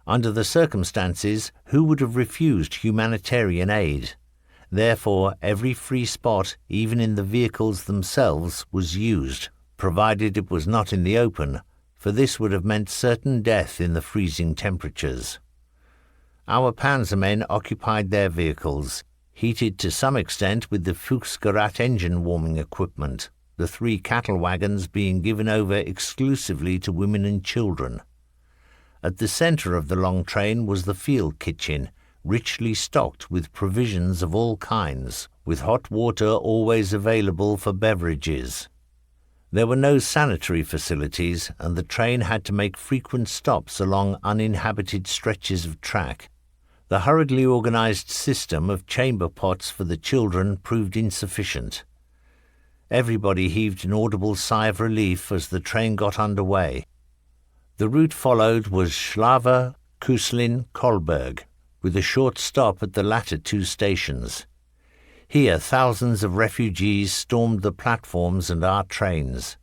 Under the circumstances, who would have refused humanitarian aid? Therefore, every free spot, even in the vehicles themselves, was used, provided it was not in the open, for this would have meant certain death in the freezing temperatures. Our panzermen occupied their vehicles, heated to some extent with the Fuchsgerät engine warming equipment, the 3 cattle wagons being given over exclusively to women and children. At the centre of the long train was the field kitchen, richly stocked with provisions of all kinds, with hot water always available for beverages. There were no sanitary facilities, and the train had to make frequent stops along uninhabited stretches of track. The hurriedly organized system of chamber pots for the children proved insufficient. Everybody heaved an audible sigh of relief as the train got under way. The route followed was Schlawe, Kuslin, Kolberg, with a short stop at the latter 2 stations. Here thousands of refugees stormed the platforms and our trains.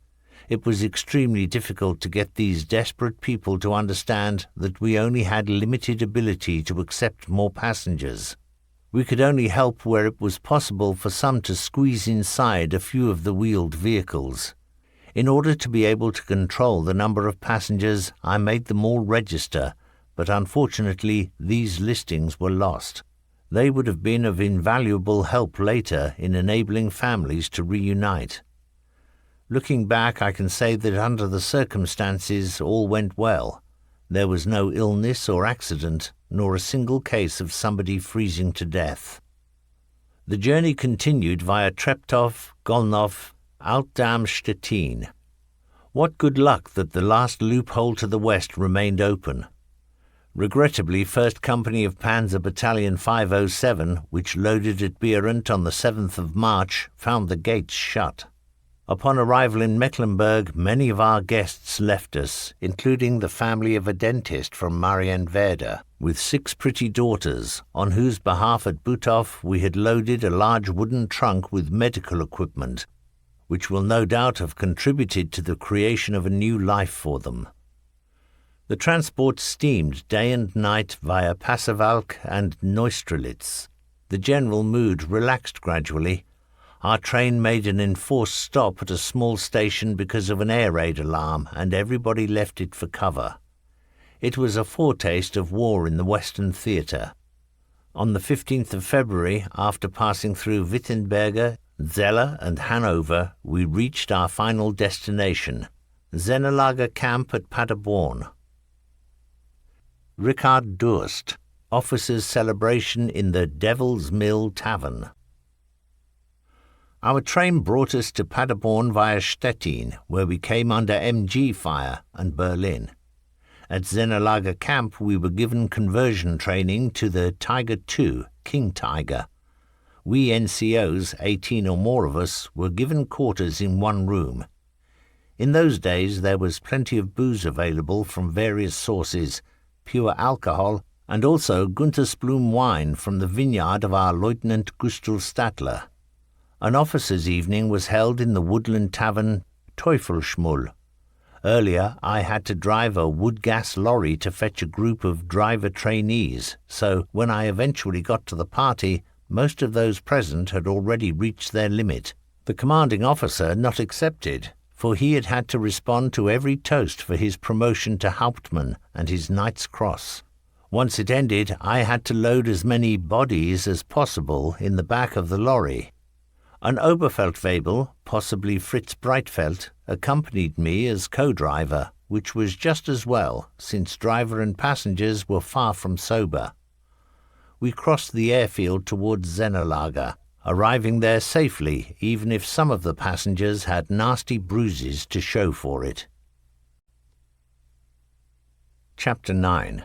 It was extremely difficult to get these desperate people to understand that we only had limited ability to accept more passengers. We could only help where it was possible for some to squeeze inside a few of the wheeled vehicles. In order to be able to control the number of passengers, I made them all register, but unfortunately these listings were lost. They would have been of invaluable help later in enabling families to reunite. Looking back, I can say that under the circumstances all went well. There was no illness or accident, nor a single case of somebody freezing to death. The journey continued via Treptow, Golnow, Altdarmstettin. What good luck that the last loophole to the west remained open. Regrettably, 1st Company of Panzer Battalion 507, which loaded at Beirut on the 7th of March, found the gates shut. Upon arrival in Mecklenburg, many of our guests left us, including the family of a dentist from Marienwerder, with 6 pretty daughters, on whose behalf at Butow we had loaded a large wooden trunk with medical equipment, which will no doubt have contributed to the creation of a new life for them. The transport steamed day and night via Pasewalk and Neustrelitz. The general mood relaxed gradually. Our train made an enforced stop at a small station because of an air raid alarm, and everybody left it for cover. It was a foretaste of war in the Western Theatre. On the 15th of February, after passing through Wittenberge, Zelle and Hanover, we reached our final destination, Sennelager Camp at Paderborn. Richard Durst, Officers' Celebration in the Devil's Mill Tavern. Our train brought us to Paderborn via Stettin, where we came under MG fire, and Berlin. At Sennelager Camp we were given conversion training to the Tiger II, King Tiger. We NCOs, 18 or more of us, were given quarters in one room. In those days there was plenty of booze available from various sources, pure alcohol, and also Guntersblum wine from the vineyard of our Lieutenant Gustl Stadler. An officers' evening was held in the woodland tavern Teufelsschmull. Earlier, I had to drive a wood-gas lorry to fetch a group of driver trainees, so when I eventually got to the party, most of those present had already reached their limit. The commanding officer not excepted, for he had had to respond to every toast for his promotion to Hauptmann and his Knight's Cross. Once it ended, I had to load as many bodies as possible in the back of the lorry. An Oberfeldwebel, possibly Fritz Breitfeld, accompanied me as co-driver, which was just as well, since driver and passengers were far from sober. We crossed the airfield towards Sennelager, arriving there safely, even if some of the passengers had nasty bruises to show for it. Chapter 9.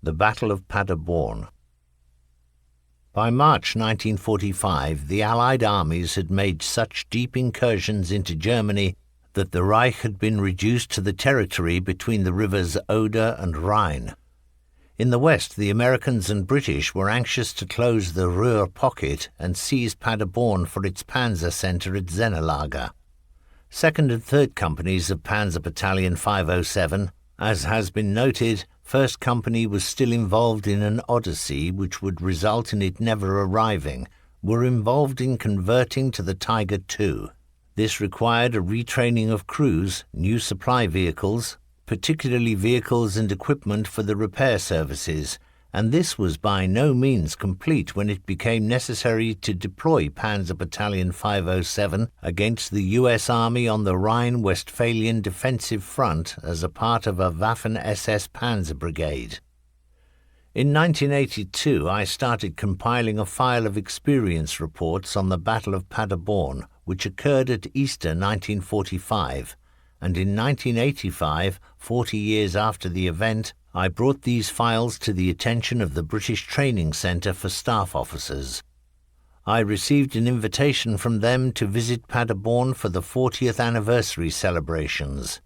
The Battle of Paderborn. By March 1945, the Allied armies had made such deep incursions into Germany that the Reich had been reduced to the territory between the rivers Oder and Rhine. In the west, the Americans and British were anxious to close the Ruhr pocket and seize Paderborn for its panzer centre at Sennelager. 2nd and 3rd Companies of Panzer Battalion 507, as has been noted, 1st Company was still involved in an odyssey which would result in it never arriving, were involved in converting to the Tiger II. This required a retraining of crews, new supply vehicles, particularly vehicles and equipment for the repair services, and this was by no means complete when it became necessary to deploy Panzer Battalion 507 against the U.S. Army on the Rhine-Westphalian defensive front as a part of a Waffen-SS Panzer Brigade. In 1982, I started compiling a file of experience reports on the Battle of Paderborn, which occurred at Easter 1945, and in 1985, 40 years after the event, I brought these files to the attention of the British Training Centre for Staff Officers. I received an invitation from them to visit Paderborn for the 40th anniversary celebrations.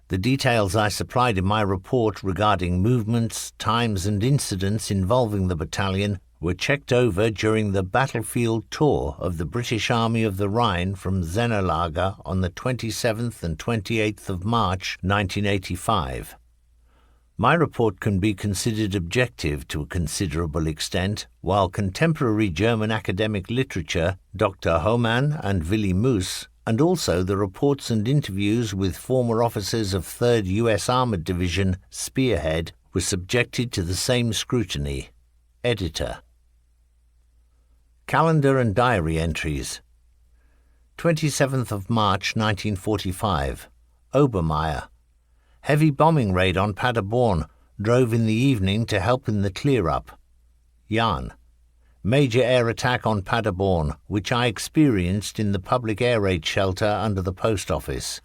The details I supplied in my report regarding movements, times and incidents involving the battalion were checked over during the battlefield tour of the British Army of the Rhine from Sennelager on the 27th and 28th of March 1985. My report can be considered objective to a considerable extent, while contemporary German academic literature, Dr. Hohmann and Willy Moos, and also the reports and interviews with former officers of 3rd U.S. Armored Division, Spearhead, were subjected to the same scrutiny. Editor. Calendar and Diary Entries. 27th of March 1945. Obermeier. Heavy bombing raid on Paderborn. Drove in the evening to help in the clear-up. Jan. Major air attack on Paderborn, which I experienced in the public air raid shelter under the post office.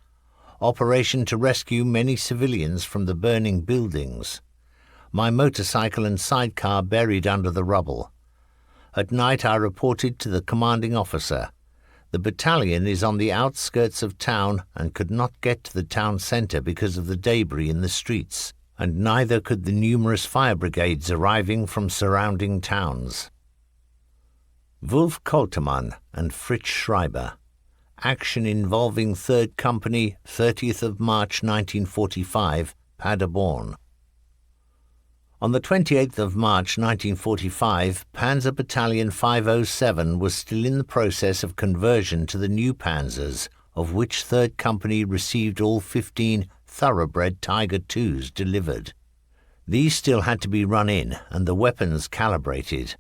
Operation to rescue many civilians from the burning buildings. My motorcycle and sidecar buried under the rubble. At night I reported to the commanding officer. The battalion is on the outskirts of town and could not get to the town centre because of the debris in the streets, and neither could the numerous fire brigades arriving from surrounding towns. Wolf Koltermann and Fritz Schreiber. Action involving 3rd Company, 30th of March 1945, Paderborn. On the 28th of March 1945, Panzer Battalion 507 was still in the process of conversion to the new Panzers, of which 3rd Company received all 15 thoroughbred Tiger IIs delivered. These still had to be run in and the weapons calibrated.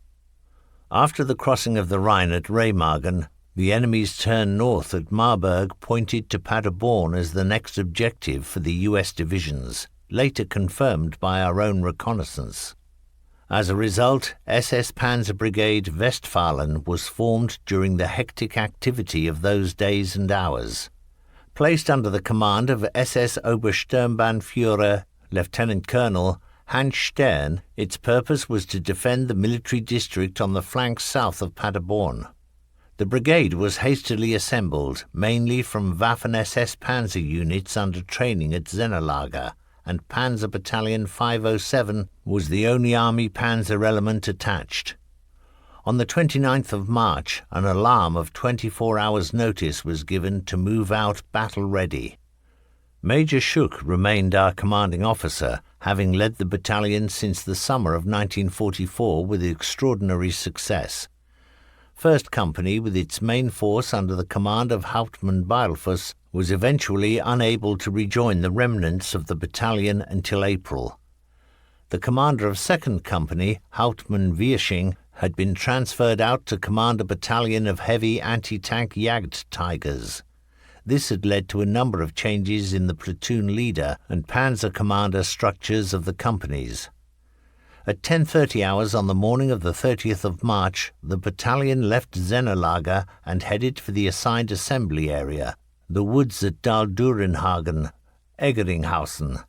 After the crossing of the Rhine at Remagen, the enemy's turn north at Marburg pointed to Paderborn as the next objective for the US divisions, later confirmed by our own reconnaissance. As a result, SS Panzer Brigade Westphalen was formed during the hectic activity of those days and hours. Placed under the command of SS Obersturmbannführer Lieutenant Colonel Hans Stern, its purpose was to defend the military district on the flank south of Paderborn. The brigade was hastily assembled, mainly from Waffen-SS Panzer units under training at Sennelager, and Panzer Battalion 507 was the only Army Panzer element attached. On the 29th of March, an alarm of 24 hours' notice was given to move out battle-ready. Major Schuck remained our commanding officer, having led the battalion since the summer of 1944 with extraordinary success. 1st Company, with its main force under the command of Hauptmann Beilfuss, was eventually unable to rejoin the remnants of the battalion until April. The commander of 2nd Company, Hauptmann Wiersching, had been transferred out to command a battalion of heavy anti-tank Jagd Tigers. This had led to a number of changes in the platoon leader and panzer commander structures of the companies. At 10:30 hours on the morning of the 30th of March, the battalion left Sennelager and headed for the assigned assembly area, the woods at Daldurenhagen, Eggeringhausen.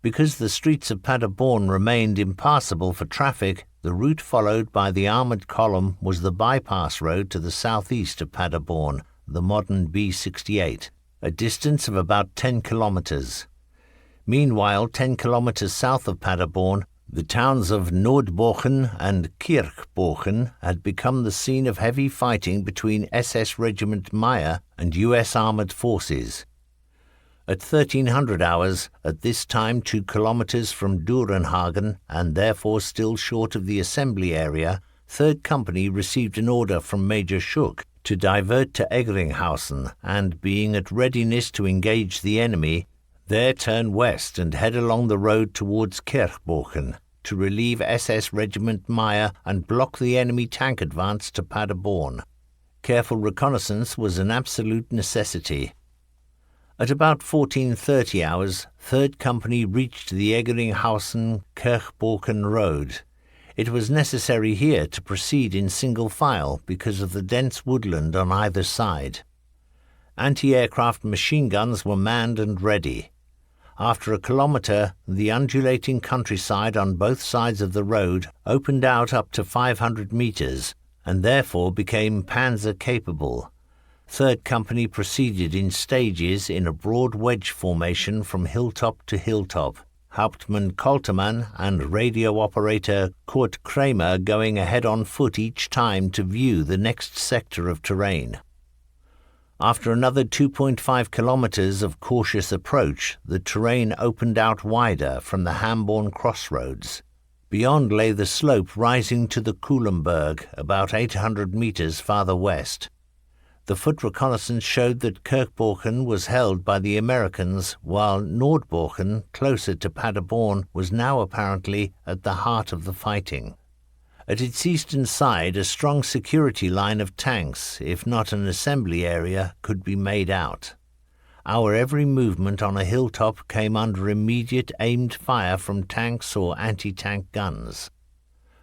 Because the streets of Paderborn remained impassable for traffic, the route followed by the armoured column was the bypass road to the southeast of Paderborn, the modern B68, a distance of about 10 kilometres. Meanwhile, 10 kilometres south of Paderborn, the towns of Nordbochen and Kirchbochen had become the scene of heavy fighting between SS Regiment Meyer and US armoured forces. At 1300 hours, at this time 2 kilometres from Durenhagen and therefore still short of the assembly area, 3rd Company received an order from Major Schuck to divert to Eggeringhausen and, being at readiness to engage the enemy, there turn west and head along the road towards Kirchbochen to relieve SS Regiment Meyer and block the enemy tank advance to Paderborn. Careful reconnaissance was an absolute necessity. At about 14:30 hours, 3rd Company reached the Eggeringhausen-Kirchbochen road. It was necessary here to proceed in single file because of the dense woodland on either side. Anti-aircraft machine guns were manned and ready. After a kilometre, the undulating countryside on both sides of the road opened out up to 500 metres and therefore became panzer-capable. 3rd Company proceeded in stages in a broad wedge formation from hilltop to hilltop, Hauptmann Koltermann and radio operator Kurt Kramer going ahead on foot each time to view the next sector of terrain. After another 2.5 kilometres of cautious approach, the terrain opened out wider from the Hamborn crossroads. Beyond lay the slope rising to the Kuhlenberg, about 800 metres farther west. The foot reconnaissance showed that Kirchbochen was held by the Americans, while Nordbochen, closer to Paderborn, was now apparently at the heart of the fighting. At its eastern side, a strong security line of tanks, if not an assembly area, could be made out. Our every movement on a hilltop came under immediate aimed fire from tanks or anti-tank guns.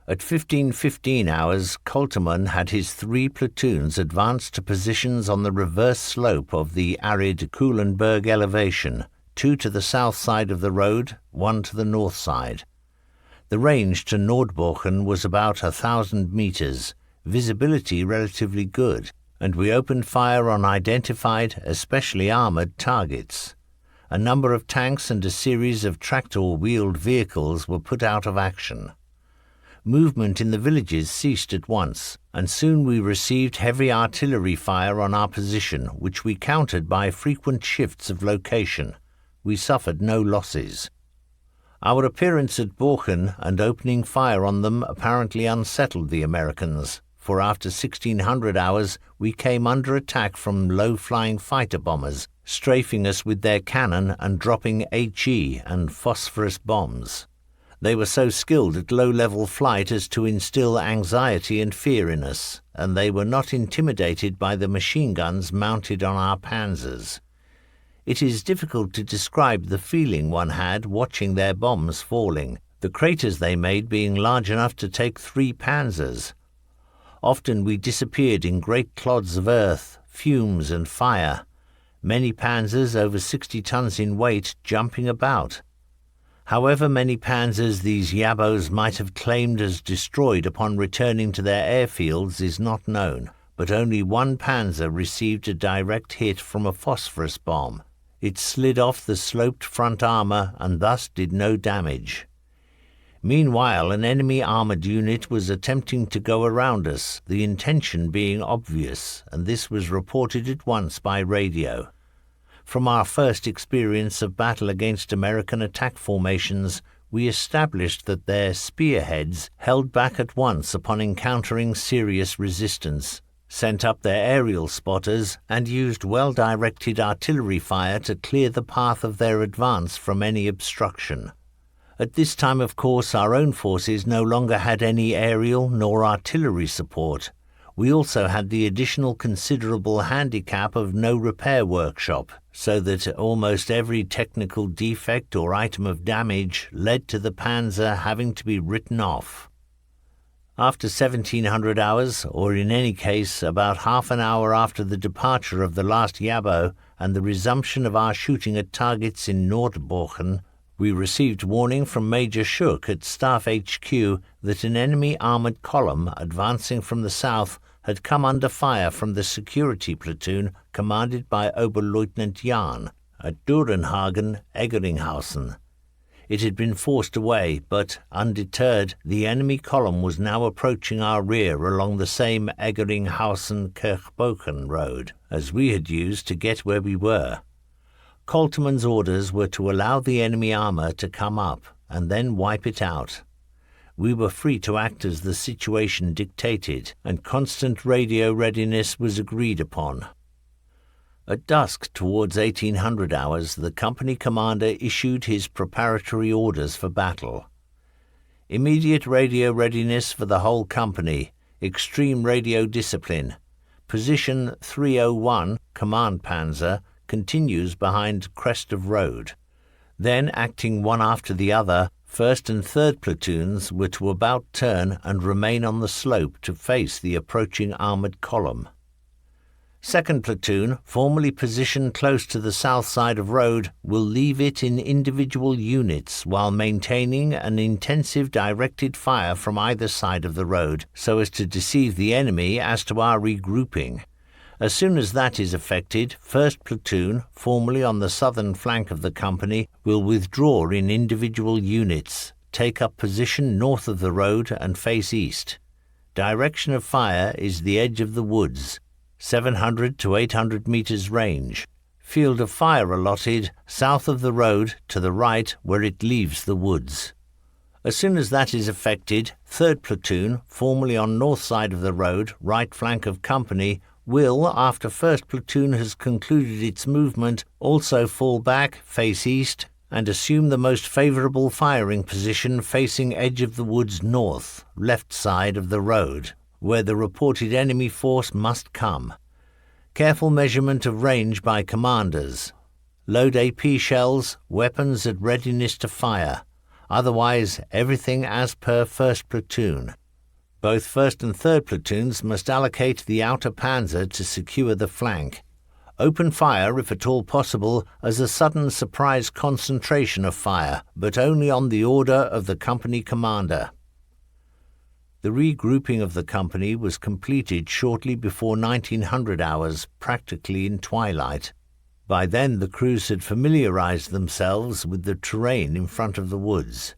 At 15:15 hours, Koltermann had his 3 platoons advanced to positions on the reverse slope of the arid Kuhlenberg elevation, 2 to the south side of the road, 1 to the north side. The range to Nordbochen was about 1,000 meters, visibility relatively good, and we opened fire on identified, especially armored targets. A number of tanks and a series of tractor-wheeled vehicles were put out of action. Movement in the villages ceased at once, and soon we received heavy artillery fire on our position, which we countered by frequent shifts of location. We suffered no losses. Our appearance at Bochen and opening fire on them apparently unsettled the Americans, for after 1600 hours we came under attack from low-flying fighter bombers, strafing us with their cannon and dropping HE and phosphorus bombs. They were so skilled at low-level flight as to instill anxiety and fear in us, and they were not intimidated by the machine guns mounted on our panzers. It is difficult to describe the feeling one had watching their bombs falling, the craters they made being large enough to take 3 panzers. Often we disappeared in great clods of earth, fumes and fire, many panzers over 60 tons in weight jumping about. However many panzers these Yabos might have claimed as destroyed upon returning to their airfields is not known, but only 1 panzer received a direct hit from a phosphorus bomb. It slid off the sloped front armor and thus did no damage. Meanwhile, an enemy armored unit was attempting to go around us, the intention being obvious, and this was reported at once by radio. From our first experience of battle against American attack formations, we established that their spearheads held back at once upon encountering serious resistance, sent up their aerial spotters, and used well-directed artillery fire to clear the path of their advance from any obstruction. At this time, of course, our own forces no longer had any aerial nor artillery support. We also had the additional considerable handicap of no repair workshop, so that almost every technical defect or item of damage led to the panzer having to be written off. After 1700 hours, or in any case about half an hour after the departure of the last Yabo and the resumption of our shooting at targets in Nordbochen, we received warning from Major Schuck at Staff HQ that an enemy armored column advancing from the south had come under fire from the security platoon commanded by Oberleutnant Jahn at Durenhagen, Eggeringhausen. It had been forced away, but, undeterred, the enemy column was now approaching our rear along the same Eggeringhausen-Kirchbochen road as we had used to get where we were. Koltermann's orders were to allow the enemy armor to come up and then wipe it out. We were free to act as the situation dictated, and constant radio readiness was agreed upon. At dusk, towards 1800 hours, the company commander issued his preparatory orders for battle. Immediate radio readiness for the whole company, extreme radio discipline. Position 301, Command Panzer, continues behind crest of road. Then, acting one after the other, 1st and 3rd platoons were to about turn and remain on the slope to face the approaching armoured column. 2nd platoon, formerly positioned close to the south side of road, will leave it in individual units while maintaining an intensive directed fire from either side of the road so as to deceive the enemy as to our regrouping. As soon as that is effected, 1st platoon, formerly on the southern flank of the company, will withdraw in individual units, take up position north of the road and face east. Direction of fire is the edge of the woods, 700 to 800 meters range. Field of fire allotted south of the road to the right where it leaves the woods. As soon as that is effected, 3rd platoon, formerly on north side of the road, right flank of company, will, after 1st platoon has concluded its movement, also fall back, face east, and assume the most favorable firing position facing edge of the woods north, left side of the road, where the reported enemy force must come. Careful measurement of range by commanders. Load AP shells, weapons at readiness to fire. Otherwise, everything as per 1st Platoon. Both 1st and 3rd Platoons must allocate the outer panzer to secure the flank. Open fire, if at all possible, as a sudden surprise concentration of fire, but only on the order of the company commander. The regrouping of the company was completed shortly before 1900 hours, practically in twilight. By then the crews had familiarized themselves with the terrain in front of the woods.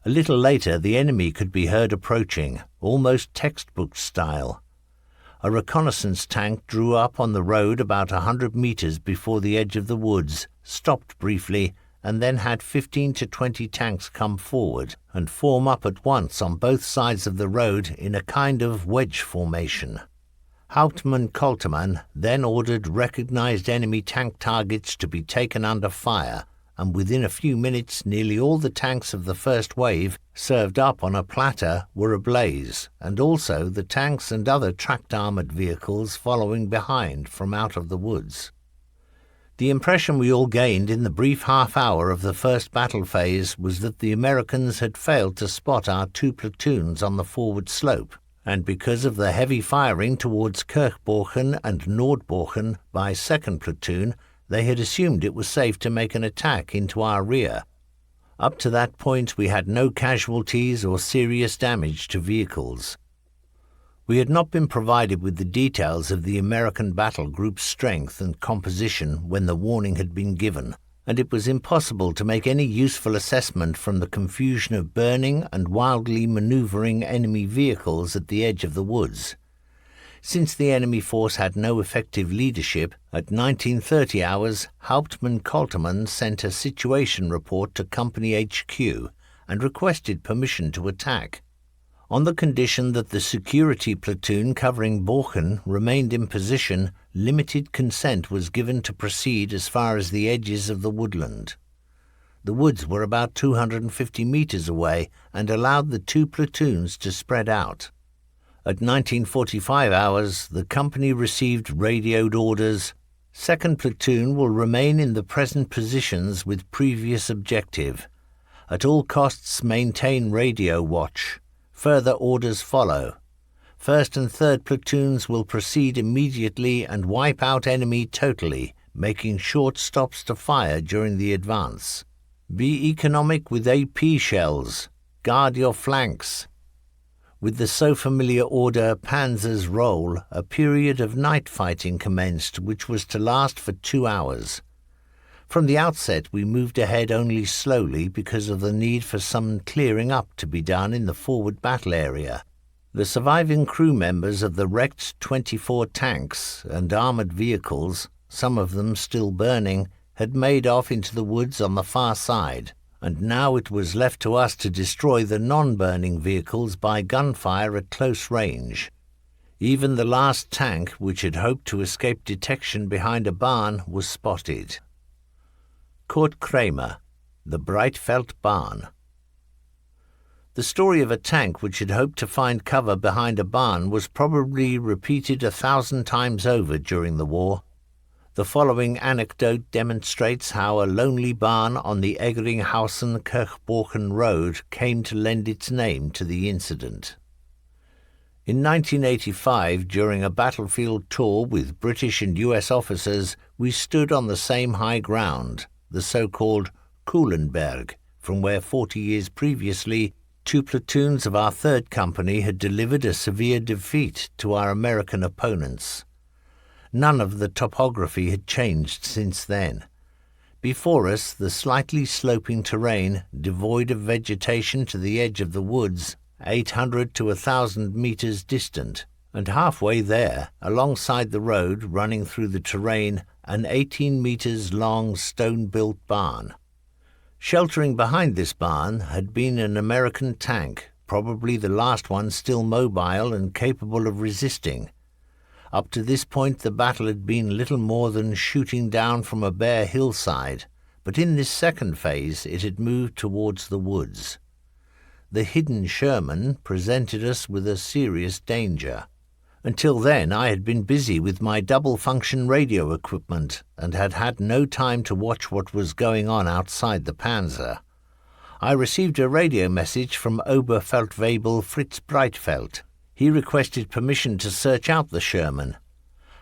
A little later the enemy could be heard approaching, almost textbook style. A reconnaissance tank drew up on the road about 100 meters before the edge of the woods, stopped briefly, and then had 15 to 20 tanks come forward and form up at once on both sides of the road in a kind of wedge formation. Hauptmann Koltermann then ordered recognized enemy tank targets to be taken under fire, and within a few minutes nearly all the tanks of the first wave, served up on a platter, were ablaze, and also the tanks and other tracked-armoured vehicles following behind from out of the woods. The impression we all gained in the brief half-hour of the first battle phase was that the Americans had failed to spot our 2 platoons on the forward slope, and because of the heavy firing towards Kirchborchen and Nordborchen by 2nd Platoon, they had assumed it was safe to make an attack into our rear. Up to that point we had no casualties or serious damage to vehicles. We had not been provided with the details of the American battle group's strength and composition when the warning had been given, and it was impossible to make any useful assessment from the confusion of burning and wildly maneuvering enemy vehicles at the edge of the woods. Since the enemy force had no effective leadership, at 1930 hours, Hauptmann Koltermann sent a situation report to Company HQ and requested permission to attack. On the condition that the security platoon covering Borchen remained in position, limited consent was given to proceed as far as the edges of the woodland. The woods were about 250 meters away and allowed the 2 platoons to spread out. At 1945 hours, the company received radioed orders: 2nd Platoon will remain in the present positions with previous objective. At all costs maintain radio watch. Further orders follow. 1st and 3rd Platoons will proceed immediately and wipe out enemy totally, making short stops to fire during the advance. Be economic with AP shells. Guard your flanks. With the so familiar order Panzers Roll, a period of night fighting commenced which was to last for 2 hours. From the outset we moved ahead only slowly because of the need for some clearing up to be done in the forward battle area. The surviving crew members of the wrecked 24 tanks and armoured vehicles, some of them still burning, had made off into the woods on the far side, and now it was left to us to destroy the non-burning vehicles by gunfire at close range. Even the last tank, which had hoped to escape detection behind a barn, was spotted. Kurt Kramer, the Breitfeld Barn. The story of a tank which had hoped to find cover behind a barn was probably repeated 1,000 times over during the war. The following anecdote demonstrates how a lonely barn on the Eggeringhausen-Kirchborchen road came to lend its name to the incident. In 1985, during a battlefield tour with British and US officers, we stood on the same high ground, the so-called Kuhlenberg, from where 40 years previously 2 platoons of our 3rd Company had delivered a severe defeat to our American opponents. None of the topography had changed since then. Before us, the slightly sloping terrain, devoid of vegetation to the edge of the woods, 800 to 1,000 meters distant, and halfway there, alongside the road running through the terrain, an 18 meters long stone-built barn. Sheltering behind this barn had been an American tank, probably the last one still mobile and capable of resisting. Up to this point the battle had been little more than shooting down from a bare hillside, but in this second phase it had moved towards the woods. The hidden Sherman presented us with a serious danger. Until then I had been busy with my double-function radio equipment and had had no time to watch what was going on outside the Panzer. I received a radio message from Oberfeldwebel Fritz Breitfeld. He requested permission to search out the Sherman.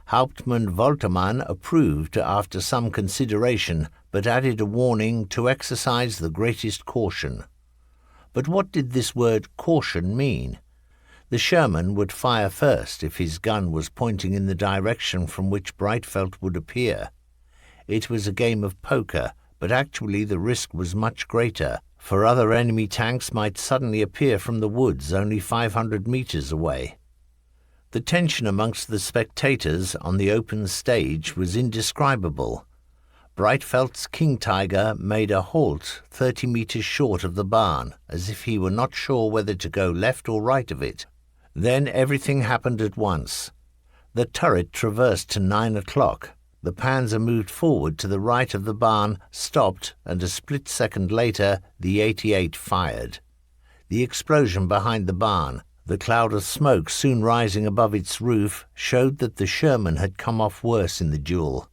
Hauptmann Woltermann approved after some consideration, but added a warning to exercise the greatest caution. But what did this word caution mean? The Sherman would fire first if his gun was pointing in the direction from which Breitfeld would appear. It was a game of poker, but actually the risk was much greater, for other enemy tanks might suddenly appear from the woods only 500 meters away. The tension amongst the spectators on the open stage was indescribable. Breitfeld's King Tiger made a halt 30 meters short of the barn, as if he were not sure whether to go left or right of it. Then everything happened at once. The turret traversed to 9 o'clock. The Panzer moved forward to the right of the barn, stopped, and a split second later the 88 fired. The explosion behind the barn, the cloud of smoke soon rising above its roof, showed that the Sherman had come off worse in the duel.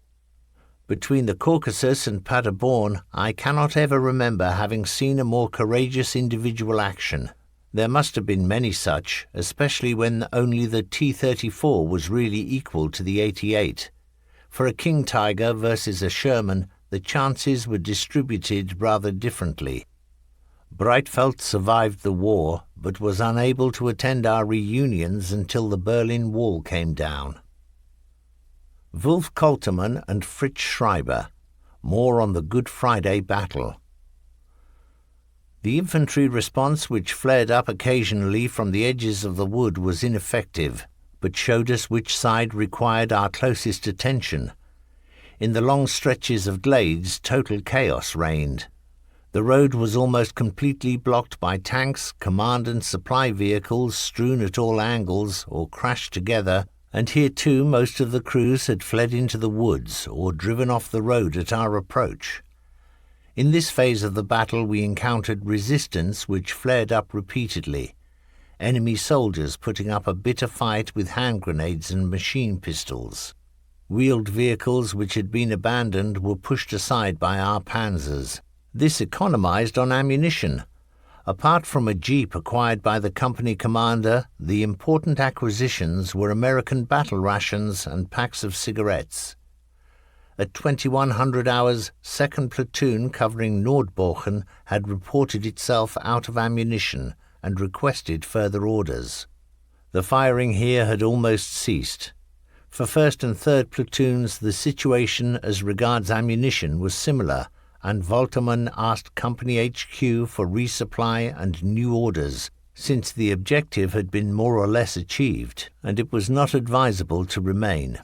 Between the Caucasus and Paderborn, I cannot ever remember having seen a more courageous individual action. There must have been many such, especially when only the T-34 was really equal to the 88. For a King Tiger versus a Sherman, the chances were distributed rather differently. Breitfeld survived the war, but was unable to attend our reunions until the Berlin Wall came down. Wulf Koltermann and Fritz Schreiber. More on the Good Friday battle. The infantry response, which flared up occasionally from the edges of the wood, was ineffective, but showed us which side required our closest attention. In the long stretches of glades, total chaos reigned. The road was almost completely blocked by tanks, command and supply vehicles strewn at all angles or crashed together, and here too most of the crews had fled into the woods or driven off the road at our approach. In this phase of the battle we encountered resistance which flared up repeatedly. Enemy soldiers putting up a bitter fight with hand grenades and machine pistols. Wheeled vehicles which had been abandoned were pushed aside by our panzers. This economized on ammunition. Apart from a jeep acquired by the company commander, the important acquisitions were American battle rations and packs of cigarettes. At 2100 hours, 2nd Platoon covering Nordbochen had reported itself out of ammunition and requested further orders. The firing here had almost ceased. For 1st and 3rd Platoons, the situation as regards ammunition was similar, and Woltermann asked Company HQ for resupply and new orders, since the objective had been more or less achieved, and it was not advisable to remain.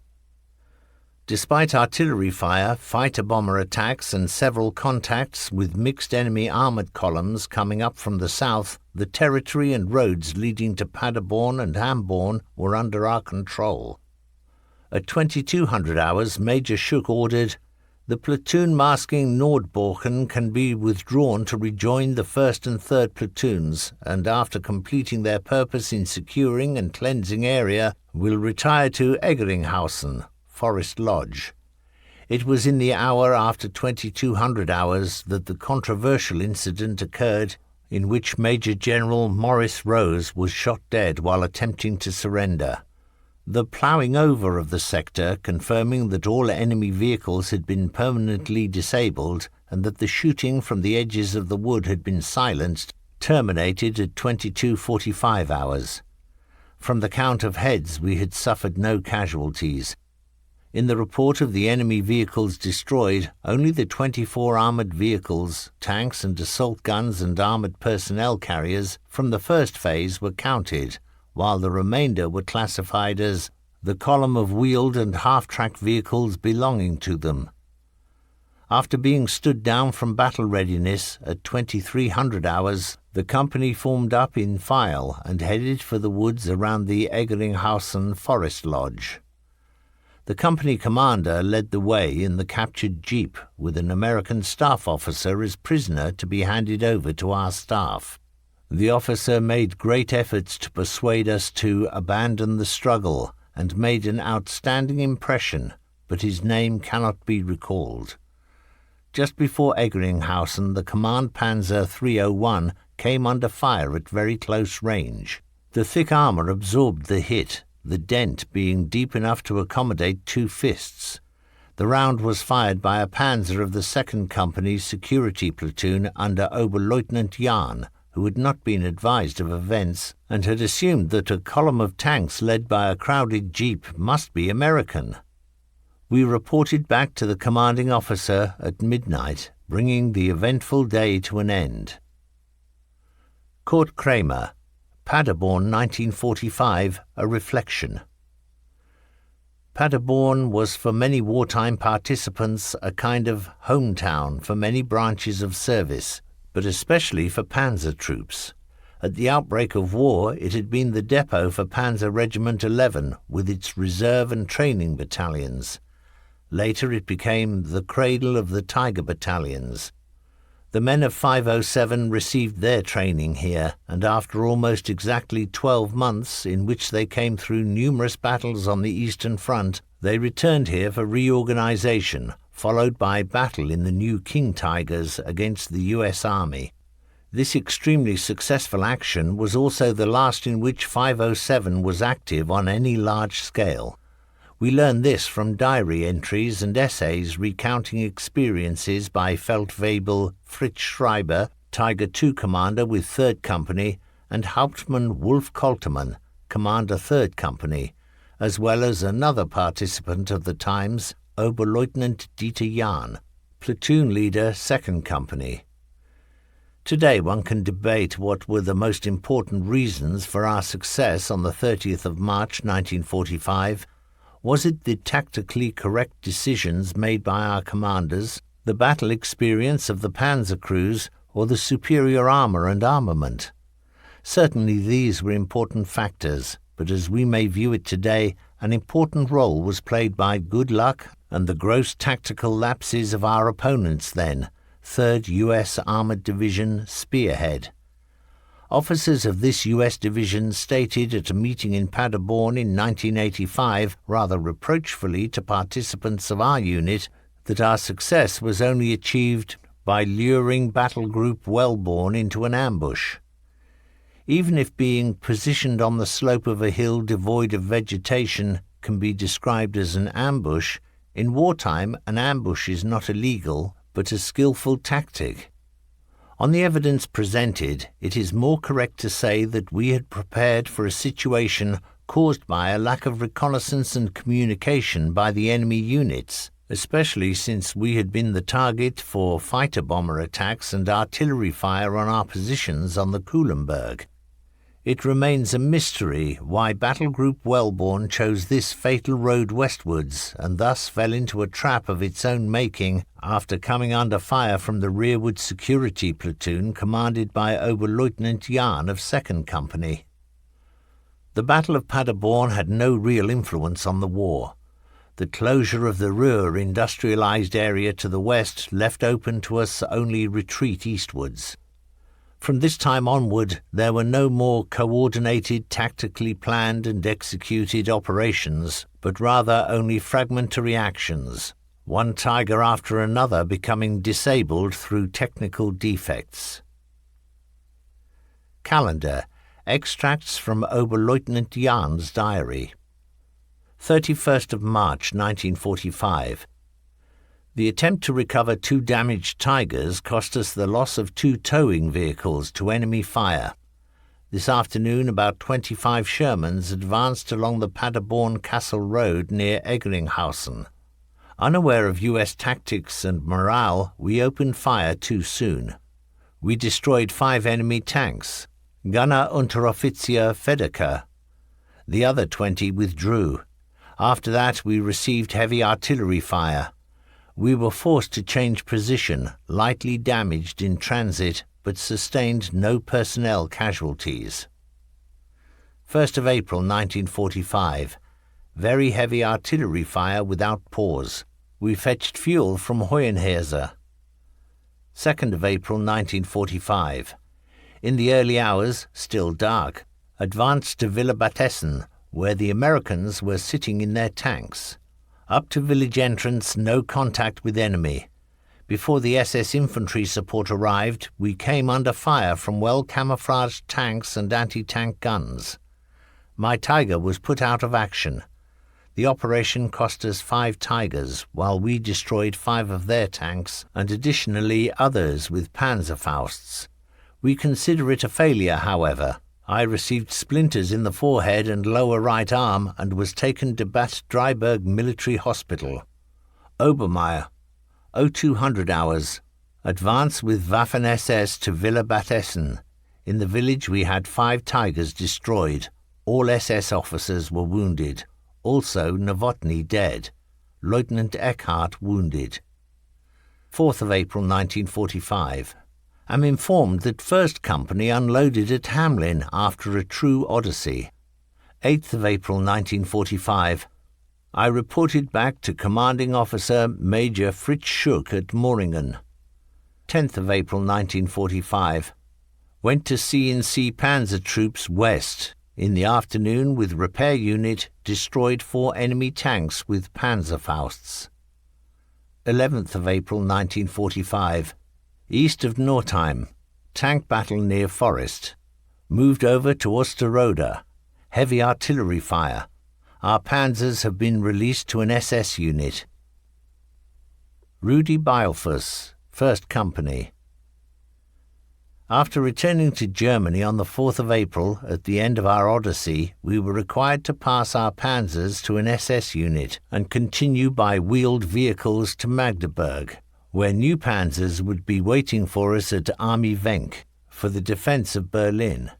Despite artillery fire, fighter-bomber attacks and several contacts with mixed enemy armoured columns coming up from the south, the territory and roads leading to Paderborn and Hamborn were under our control. At 2200 hours, Major Schuck ordered, "The platoon masking Nordbochen can be withdrawn to rejoin the 1st and 3rd Platoons, and after completing their purpose in securing and cleansing area, will retire to Eggeringhausen, Forest Lodge." It was in the hour after 2200 hours that the controversial incident occurred in which Major General Morris Rose was shot dead while attempting to surrender. The ploughing over of the sector, confirming that all enemy vehicles had been permanently disabled and that the shooting from the edges of the wood had been silenced, terminated at 2245 hours. From the count of heads we had suffered no casualties. In the report of the enemy vehicles destroyed, only the 24 armoured vehicles, tanks and assault guns and armoured personnel carriers from the first phase were counted, while the remainder were classified as the column of wheeled and half-track vehicles belonging to them. After being stood down from battle readiness at 2300 hours, the company formed up in file and headed for the woods around the Eggeringhausen Forest Lodge. The company commander led the way in the captured jeep with an American staff officer as prisoner to be handed over to our staff. The officer made great efforts to persuade us to abandon the struggle and made an outstanding impression, but his name cannot be recalled. Just before Egringhausen, the Command Panzer 301 came under fire at very close range. The thick armour absorbed the hit, the dent being deep enough to accommodate 2 fists. The round was fired by a panzer of the 2nd Company's security platoon under Oberleutnant Jahn, who had not been advised of events and had assumed that a column of tanks led by a crowded jeep must be American. We reported back to the commanding officer at midnight, bringing the eventful day to an end. Kurt Kramer, Paderborn 1945, a reflection. Paderborn was for many wartime participants a kind of hometown for many branches of service, but especially for panzer troops. At the outbreak of war, it had been the depot for Panzer Regiment 11 with its reserve and training battalions. Later it became the cradle of the Tiger Battalions. The men of 507 received their training here, and after almost exactly 12 months, in which they came through numerous battles on the Eastern Front, they returned here for reorganization, followed by battle in the new King Tigers against the U.S. Army. This extremely successful action was also the last in which 507 was active on any large scale. We learn this from diary entries and essays recounting experiences by Feldwebel Fritz Schreiber, Tiger II commander with 3rd Company, and Hauptmann Wolf Koltermann, commander 3rd Company, as well as another participant of the times, Oberleutnant Dieter Jahn, platoon leader 2nd Company. Today one can debate what were the most important reasons for our success on the 30th of March 1945. Was it the tactically correct decisions made by our commanders, the battle experience of the panzer crews, or the superior armour and armament? Certainly these were important factors, but as we may view it today, an important role was played by good luck and the gross tactical lapses of our opponents then, 3rd U.S. Armoured Division Spearhead. Officers of this U.S. division stated at a meeting in Paderborn in 1985, rather reproachfully to participants of our unit, that our success was only achieved by luring Battle Group Wellborn into an ambush. Even if being positioned on the slope of a hill devoid of vegetation can be described as an ambush, in wartime an ambush is not illegal, but a skillful tactic. On the evidence presented, it is more correct to say that we had prepared for a situation caused by a lack of reconnaissance and communication by the enemy units, especially since we had been the target for fighter-bomber attacks and artillery fire on our positions on the Kulenberg. It remains a mystery why Battle Group Wellborn chose this fatal road westwards and thus fell into a trap of its own making after coming under fire from the rearward security platoon commanded by Oberleutnant Jahn of 2nd Company. The Battle of Paderborn had no real influence on the war. The closure of the Ruhr industrialized area to the west left open to us only retreat eastwards. From this time onward, there were no more coordinated, tactically planned and executed operations, but rather only fragmentary actions, one Tiger after another becoming disabled through technical defects. Calendar. Extracts from Oberleutnant Jahn's diary. 31st of March 1945. The attempt to recover 2 damaged Tigers cost us the loss of 2 towing vehicles to enemy fire. This afternoon about 25 Shermans advanced along the Paderborn Castle Road near Egringhausen. Unaware of U.S. tactics and morale, we opened fire too soon. We destroyed 5 enemy tanks. Gunner Unteroffizier Fedeker. The other 20 withdrew. After that we received heavy artillery fire. We were forced to change position, lightly damaged in transit, but sustained no personnel casualties. 1st of April 1945. Very heavy artillery fire without pause. We fetched fuel from Hohenhauser. 2nd of April 1945. In the early hours, still dark, advanced to Villa Batessen, where the Americans were sitting in their tanks. Up to village entrance, no contact with enemy. Before the SS infantry support arrived, we came under fire from well-camouflaged tanks and anti-tank guns. My Tiger was put out of action. The operation cost us 5 Tigers, while we destroyed 5 of their tanks and additionally others with Panzerfausts. We consider it a failure, however. I received splinters in the forehead and lower right arm and was taken to Bad Dreiberg Military Hospital. Obermeier, 0200 hours. Advance with Waffen-SS to Villa Bad Essen. In the village we had 5 Tigers destroyed. All SS officers were wounded. Also Novotny dead. Lieutenant Eckhart wounded. 4th of April 1945. Am informed that 1st Company unloaded at Hamlin after a true odyssey. 8th of April 1945. I reported back to Commanding Officer Major Fritz Schuck at Moringen. 10th of April 1945. Went to C&C Panzer Troops West. In the afternoon, with repair unit, destroyed 4 enemy tanks with Panzerfausts. 11th of April 1945. East of Northeim. Tank battle near Forest. Moved over to Osterode. Heavy artillery fire. Our panzers have been released to an SS unit. Rudi Beilfuss, 1st Company. After returning to Germany on the 4th of April, at the end of our odyssey, we were required to pass our panzers to an SS unit and continue by wheeled vehicles to Magdeburg, where new panzers would be waiting for us at Army Wenk for the defense of Berlin.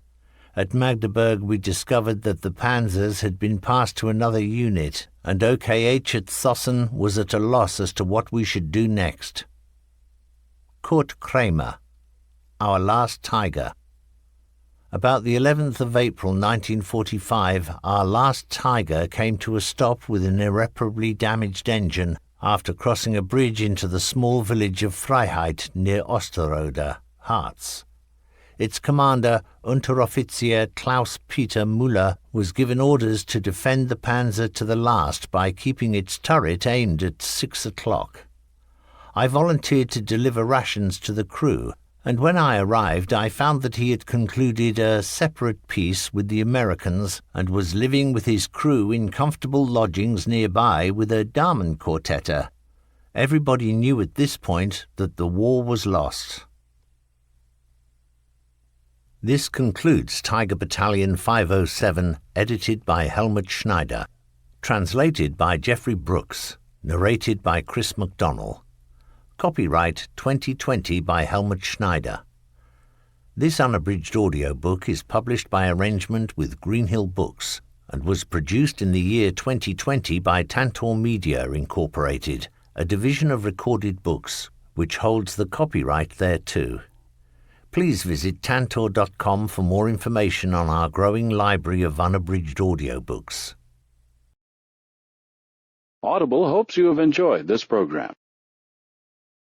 At Magdeburg we discovered that the panzers had been passed to another unit, and OKH at Zossen was at a loss as to what we should do next. Kurt Kramer, our last Tiger. About the 11th of April 1945, our last Tiger came to a stop with an irreparably damaged engine after crossing a bridge into the small village of Freiheit near Osterode, Harz. Its commander, Unteroffizier Klaus-Peter Müller, was given orders to defend the panzer to the last by keeping its turret aimed at 6 o'clock. I volunteered to deliver rations to the crew, and when I arrived I found that he had concluded a separate peace with the Americans and was living with his crew in comfortable lodgings nearby with a Damenquartette. Everybody knew at this point that the war was lost. This concludes Tiger Battalion 507, edited by Helmut Schneider. Translated by Geoffrey Brooks. Narrated by Chris MacDonnell. Copyright 2020 by Helmut Schneider. This unabridged audiobook is published by arrangement with Greenhill Books and was produced in the year 2020 by Tantor Media Incorporated, a division of Recorded Books, which holds the copyright thereto. Please visit tantor.com for more information on our growing library of unabridged audiobooks. Audible hopes you have enjoyed this program.